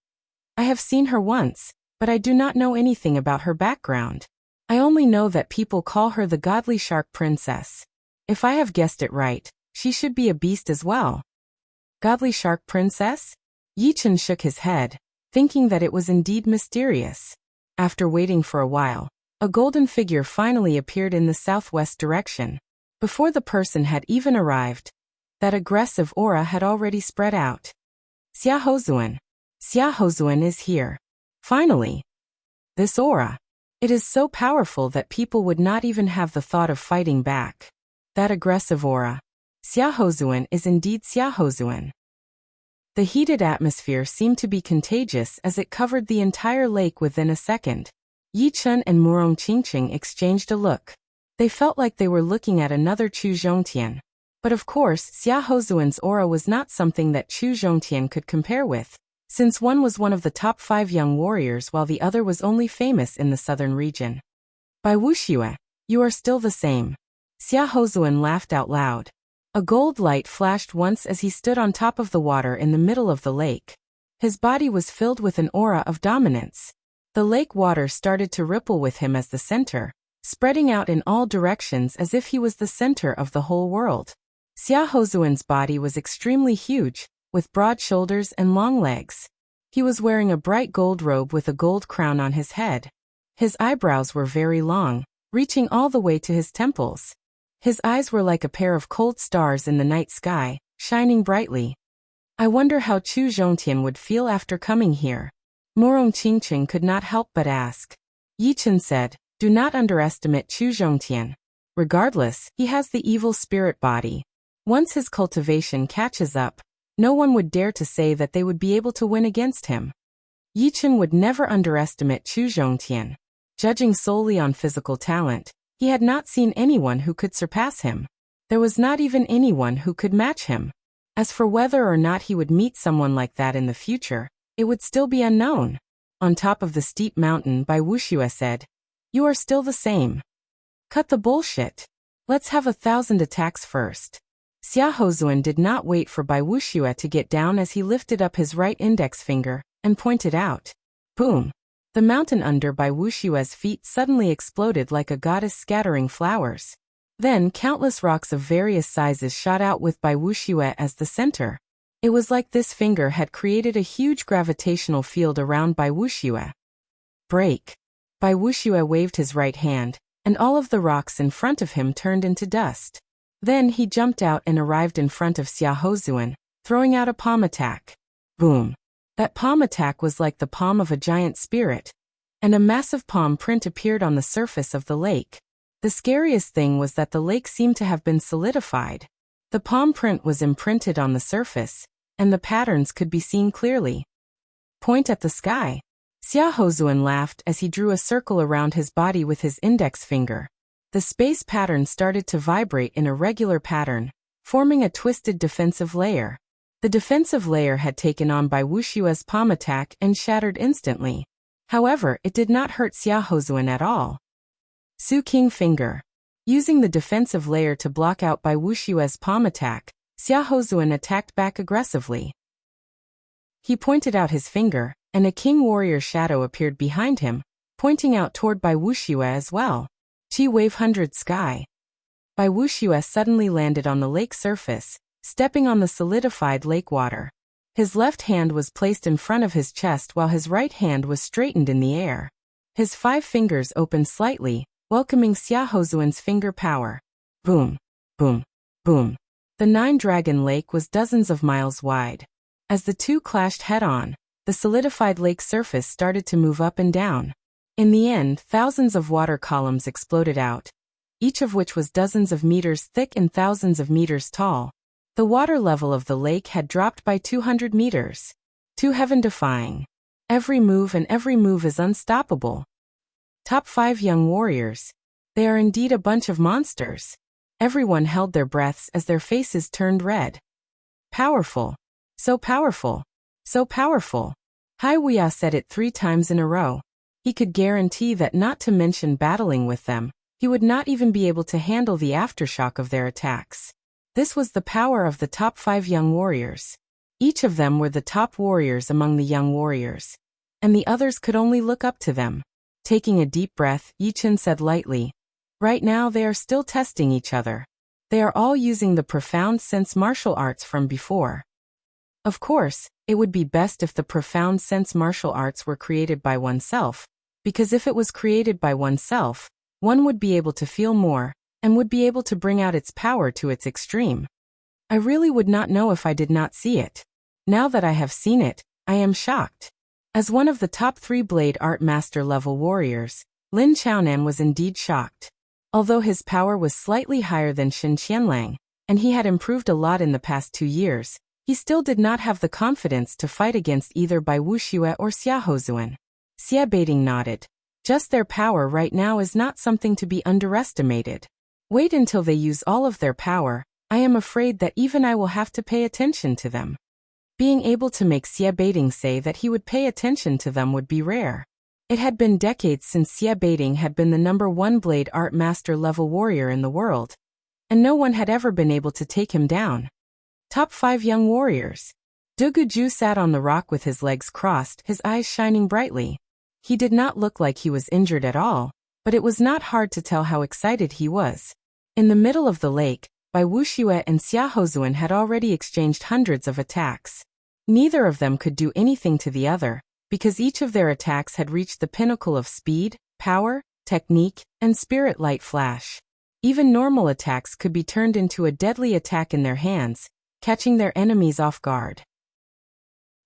I have seen her once, but I do not know anything about her background. I only know that people call her the godly shark princess. If I have guessed it right, she should be a beast as well. Godly shark princess? Yichen shook his head, thinking that it was indeed mysterious. After waiting for a while, a golden figure finally appeared in the southwest direction. Before the person had even arrived, that aggressive aura had already spread out. Xia Hozuan. Xia Hozuan is here. Finally. This aura. It is so powerful that people would not even have the thought of fighting back. That aggressive aura. Xia Hozuan is indeed Xia Hozuan. The heated atmosphere seemed to be contagious as it covered the entire lake within a second. Yi Chun and Murong Qingqing exchanged a look. They felt like they were looking at another Chu Zhongtian. But of course, Xia Hozuan's aura was not something that Chu Zhongtian could compare with, since one was one of the top 5 young warriors while the other was only famous in the southern region. Bai Wuxue, you are still the same. Xia Hozuan laughed out loud. A gold light flashed once as he stood on top of the water in the middle of the lake. His body was filled with an aura of dominance. The lake water started to ripple with him as the center, spreading out in all directions as if he was the center of the whole world. Xia Hozuan's body was extremely huge, with broad shoulders and long legs. He was wearing a bright gold robe with a gold crown on his head. His eyebrows were very long, reaching all the way to his temples. His eyes were like a pair of cold stars in the night sky, shining brightly. I wonder how Chu Zhongtian would feel after coming here. Murong Qingqing could not help but ask. Yichen said, do not underestimate Chu Zhongtian. Regardless, he has the evil spirit body. Once his cultivation catches up, no one would dare to say that they would be able to win against him. Yichen would never underestimate Chu Zhongtian. Judging solely on physical talent, he had not seen anyone who could surpass him. There was not even anyone who could match him. As for whether or not he would meet someone like that in the future, it would still be unknown. On top of the steep mountain, Bai Wuxue said, you are still the same. Cut the bullshit. Let's have 1,000 attacks first. Xia Hozuan did not wait for Bai Wuxue to get down as he lifted up his right index finger and pointed out. Boom! The mountain under Bai Wuxue's feet suddenly exploded like a goddess scattering flowers. Then countless rocks of various sizes shot out with Bai Wuxue as the center. It was like this finger had created a huge gravitational field around Bai Wuxue. Break! Bai Wuxue waved his right hand, and all of the rocks in front of him turned into dust. Then he jumped out and arrived in front of Xia Hozuan, throwing out a palm attack. Boom! That palm attack was like the palm of a giant spirit, and a massive palm print appeared on the surface of the lake. The scariest thing was that the lake seemed to have been solidified. The palm print was imprinted on the surface, and the patterns could be seen clearly. Point at the sky. Xia Hozuan laughed as he drew a circle around his body with his index finger. The space pattern started to vibrate in a regular pattern, forming a twisted defensive layer. The defensive layer had taken on Bai Wuxue's palm attack and shattered instantly. However, it did not hurt Xia Hozuan at all. Su King Finger. Using the defensive layer to block out Bai Wuxue's palm attack, Xia Hozuan attacked back aggressively. He pointed out his finger, and a king warrior shadow appeared behind him, pointing out toward Bai Wuxue as well. Chi Wave 100 Sky. Bai Wuxue suddenly landed on the lake surface, stepping on the solidified lake water. His left hand was placed in front of his chest while his right hand was straightened in the air. His 5 fingers opened slightly, welcoming Xia Hozuan's finger power. Boom, boom, boom. The 9-dragon lake was dozens of miles wide. As the two clashed head-on, the solidified lake surface started to move up and down. In the end, thousands of water columns exploded out, each of which was dozens of meters thick and thousands of meters tall. The water level of the lake had dropped by 200 meters. Too heaven-defying. Every move is unstoppable. Top 5 young warriors. They are indeed a bunch of monsters. Everyone held their breaths as their faces turned red. Powerful. So powerful. So powerful. Hai Wuya said it 3 times in a row. He could guarantee that, not to mention battling with them, he would not even be able to handle the aftershock of their attacks. This was the power of the top 5 young warriors. Each of them were the top warriors among the young warriors, and the others could only look up to them. Taking a deep breath, Yichen said lightly, "Right now they are still testing each other. They are all using the profound sense martial arts from before. Of course, it would be best if the profound sense martial arts were created by oneself, because if it was created by oneself, one would be able to feel more, and would be able to bring out its power to its extreme. I really would not know if I did not see it. Now that I have seen it, I am shocked." As one of the top 3 blade art master level warriors, Lin Chaonan was indeed shocked. Although his power was slightly higher than Xin Qianlang, and he had improved a lot in the past 2 years, he still did not have the confidence to fight against either Bai Wuxue or Xia Houzuan. Xia Baiting nodded. Just their power right now is not something to be underestimated. Wait until they use all of their power. I am afraid that even I will have to pay attention to them. Being able to make Xia Baiting say that he would pay attention to them would be rare. It had been decades since Xia Baiting had been the number 1 blade art master level warrior in the world, and no one had ever been able to take him down. Top 5 young warriors. Duguju sat on the rock with his legs crossed, his eyes shining brightly. He did not look like he was injured at all, but it was not hard to tell how excited he was. In the middle of the lake, Bai Wuxue and Xia Houzuan had already exchanged hundreds of attacks. Neither of them could do anything to the other, because each of their attacks had reached the pinnacle of speed, power, technique, and spirit light flash. Even normal attacks could be turned into a deadly attack in their hands, catching their enemies off guard.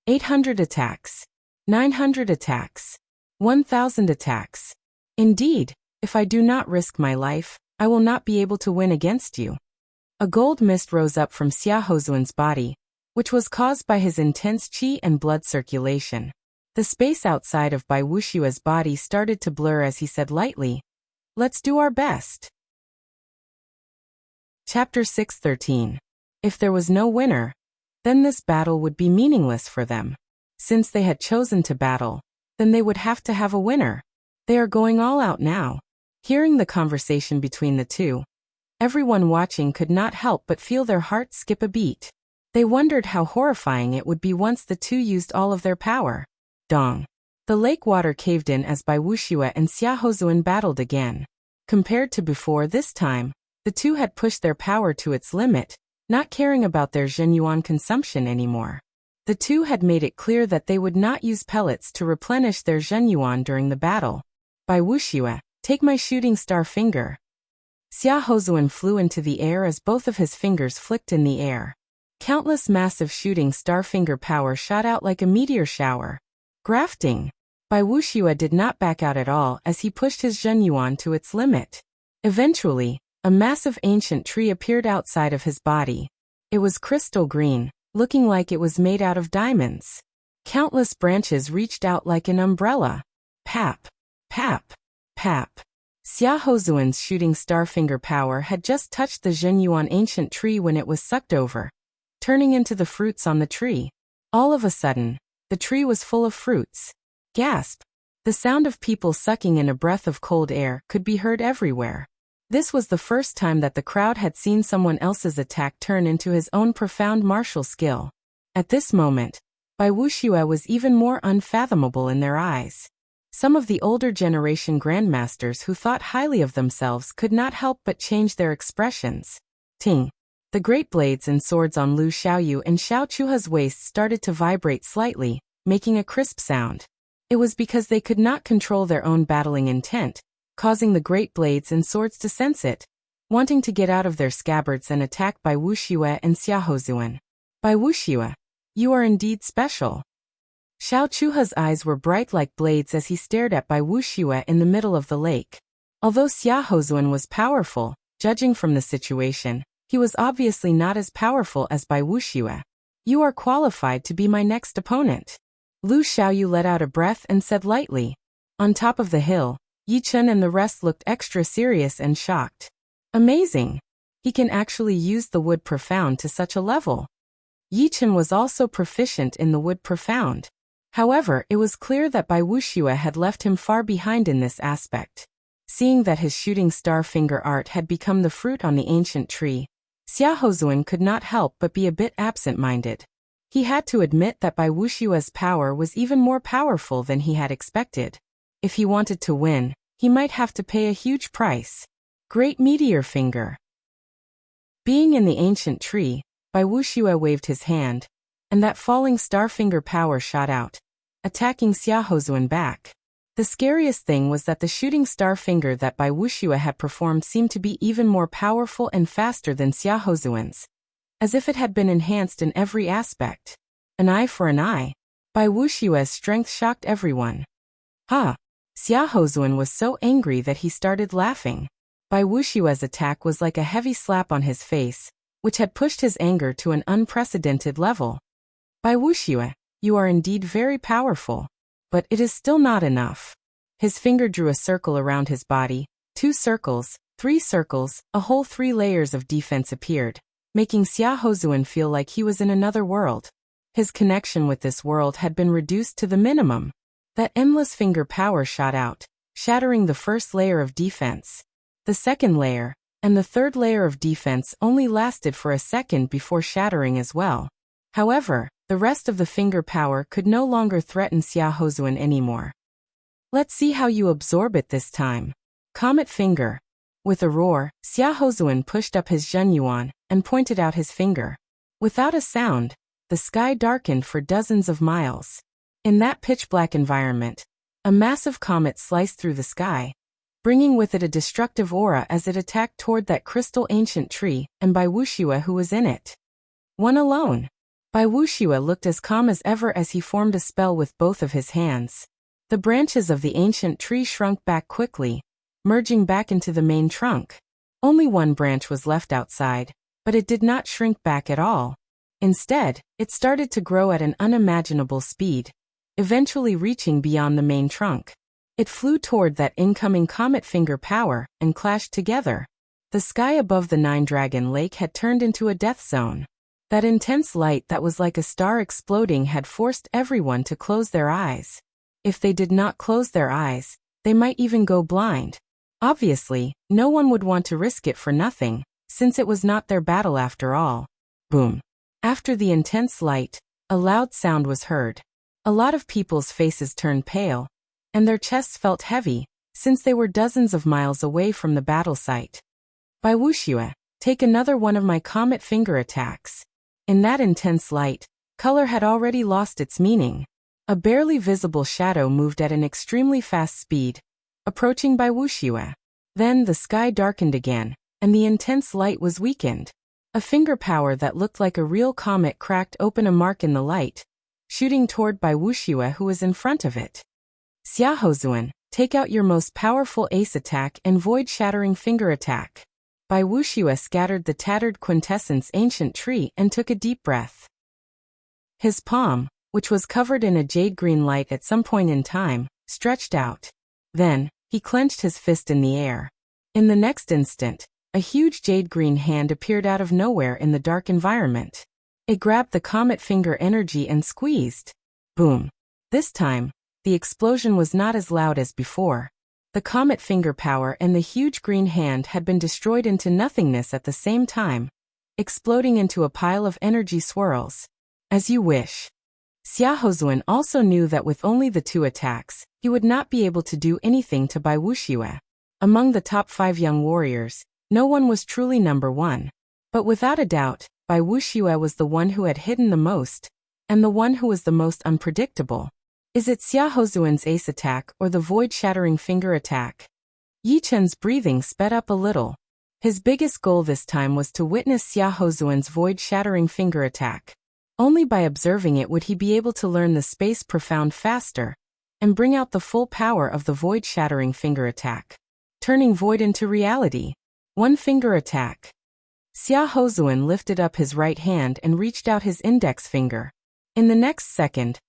800 attacks. 900 attacks. 1,000 attacks. Indeed, if I do not risk my life, I will not be able to win against you. A gold mist rose up from Xia Houzuan's body, which was caused by his intense qi and blood circulation. The space outside of Bai Wuxue's body started to blur as he said lightly, "Let's do our best." Chapter 6:13. If there was no winner, then this battle would be meaningless for them. Since they had chosen to battle, then they would have to have a winner. They are going all out now. Hearing the conversation between the two, everyone watching could not help but feel their hearts skip a beat. They wondered how horrifying it would be once the two used all of their power. Dong. The lake water caved in as Bai Wuxue and Xia Houzuan battled again. Compared to before, this time, the two had pushed their power to its limit, not caring about their Zhenyuan consumption anymore. The two had made it clear that they would not use pellets to replenish their Zhenyuan during the battle. Bai Wuxue, take my shooting star finger. Xia Houzuan flew into the air as both of his fingers flicked in the air. Countless massive shooting star finger power shot out like a meteor shower. Grafting. Bai Wuxue did not back out at all as he pushed his Zhenyuan to its limit. Eventually, a massive ancient tree appeared outside of his body. It was crystal green, looking like it was made out of diamonds. Countless branches reached out like an umbrella. Pap, pap, pap. Xia Houzuan's shooting star finger power had just touched the Zhenyuan ancient tree when it was sucked over, turning into the fruits on the tree. All of a sudden, the tree was full of fruits. Gasp! The sound of people sucking in a breath of cold air could be heard everywhere. This was the first time that the crowd had seen someone else's attack turn into his own profound martial skill. At this moment, Bai Wuxue was even more unfathomable in their eyes. Some of the older generation grandmasters who thought highly of themselves could not help but change their expressions. Ting. The great blades and swords on Lu Xiaoyu and Xiao Chuha's waist started to vibrate slightly, making a crisp sound. It was because they could not control their own battling intent, causing the great blades and swords to sense it, wanting to get out of their scabbards and attack Bai Wuxue and Xia Houzuan. Bai Wuxue, you are indeed special. Xiao Chuha's eyes were bright like blades as he stared at Bai Wuxue in the middle of the lake. Although Xia Houzuan was powerful, judging from the situation, he was obviously not as powerful as Bai Wuxue. You are qualified to be my next opponent. Lu Xiaoyu let out a breath and said lightly. On top of the hill, Yi Chen and the rest looked extra serious and shocked. Amazing! He can actually use the wood profound to such a level. Yi Chen was also proficient in the wood profound. However, it was clear that Bai Wuxue had left him far behind in this aspect. Seeing that his shooting star finger art had become the fruit on the ancient tree, Xia Houzuan could not help but be a bit absent-minded. He had to admit that Bai Wuxue's power was even more powerful than he had expected. If he wanted to win, he might have to pay a huge price. Great Meteor Finger. Being in the ancient tree, Bai Wuxue waved his hand, and that falling star finger power shot out, attacking Xia Hozun back. The scariest thing was that the shooting star finger that Bai Wuxue had performed seemed to be even more powerful and faster than Xia Hozun's, as if it had been enhanced in every aspect. An eye for an eye. Bai Wuxue's strength shocked everyone. Ha! Xia Hozun was so angry that he started laughing. Bai Wuxue's attack was like a heavy slap on his face, which had pushed his anger to an unprecedented level. Bai Wuxue, you are indeed very powerful. But it is still not enough. His finger drew a circle around his body, 2 circles, 3 circles, a whole 3 layers of defense appeared, making Xia Hozun feel like he was in another world. His connection with this world had been reduced to the minimum. That endless finger power shot out, shattering the first layer of defense. The second layer, and the third layer of defense only lasted for a second before shattering as well. However, the rest of the finger power could no longer threaten Xia Hozun anymore. Let's see how you absorb it this time. Comet Finger. With a roar, Xia Hozun pushed up his Zhenyuan and pointed out his finger. Without a sound, the sky darkened for dozens of miles. In that pitch-black environment, a massive comet sliced through the sky, bringing with it a destructive aura as it attacked toward that crystal ancient tree and Bai Wuxue who was in it. One alone. Bai Wuxue looked as calm as ever as he formed a spell with both of his hands. The branches of the ancient tree shrunk back quickly, merging back into the main trunk. Only one branch was left outside, but it did not shrink back at all. Instead, it started to grow at an unimaginable speed, eventually reaching beyond the main trunk. It flew toward that incoming comet finger power and clashed together. The sky above the Nine-Dragon Lake had turned into a death zone. That intense light that was like a star exploding had forced everyone to close their eyes. If they did not close their eyes, they might even go blind. Obviously, no one would want to risk it for nothing, since it was not their battle after all. Boom. After the intense light, a loud sound was heard. A lot of people's faces turned pale, and their chests felt heavy, since they were dozens of miles away from the battle site. Bai Wuxue, take another one of my comet finger attacks. In that intense light, color had already lost its meaning. A barely visible shadow moved at an extremely fast speed, approaching Bai Wuxue. Then the sky darkened again, and the intense light was weakened. A finger power that looked like a real comet cracked open a mark in the light, shooting toward Bai Wuxue who was in front of it. Xia Hozun, take out your most powerful ace attack and void-shattering finger attack. Bai Wuxue scattered the tattered quintessence ancient tree and took a deep breath. His palm, which was covered in a jade-green light at some point in time, stretched out. Then, he clenched his fist in the air. In the next instant, a huge jade-green hand appeared out of nowhere in the dark environment. It grabbed the comet finger energy and squeezed. Boom. This time, the explosion was not as loud as before. The comet finger power and the huge green hand had been destroyed into nothingness at the same time, exploding into a pile of energy swirls. As you wish. Xia Hozun also knew that with only the 2 attacks, he would not be able to do anything to Bai Wuxue. Among the top 5 young warriors, no one was truly number 1. But without a doubt, Bai Wuxue was the one who had hidden the most, and the one who was the most unpredictable. Is it Xia Hozun's ace attack or the void-shattering finger attack? Yi Chen's breathing sped up a little. His biggest goal this time was to witness Xia Hozun's void-shattering finger attack. Only by observing it would he be able to learn the space profound faster, and bring out the full power of the void-shattering finger attack. Turning void into reality. One finger attack. Xia Hozun lifted up his right hand and reached out his index finger. In the next second,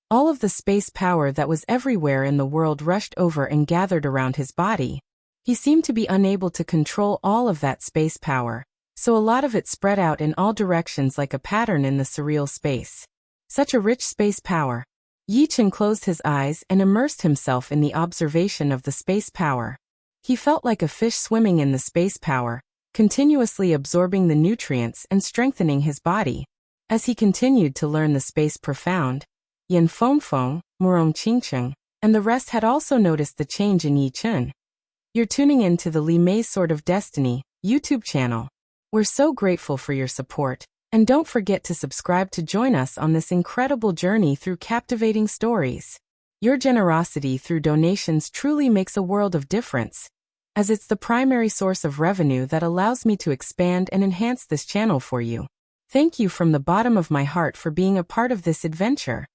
all of the space power that was everywhere in the world rushed over and gathered around his body. He seemed to be unable to control all of that space power, so a lot of it spread out in all directions like a pattern in the surreal space. Such a rich space power. Yi Chen closed his eyes and immersed himself in the observation of the space power. He felt like a fish swimming in the space power, continuously absorbing the nutrients and strengthening his body. As he continued to learn the space profound, Yan Fengfeng, Murong Qingcheng, and the rest had also noticed the change in Yi Chun. You're tuning in to the Li Mei's Sword of Destiny YouTube channel. We're so grateful for your support, and don't forget to subscribe to join us on this incredible journey through captivating stories. Your generosity through donations truly makes a world of difference, as it's the primary source of revenue that allows me to expand and enhance this channel for you. Thank you from the bottom of my heart for being a part of this adventure.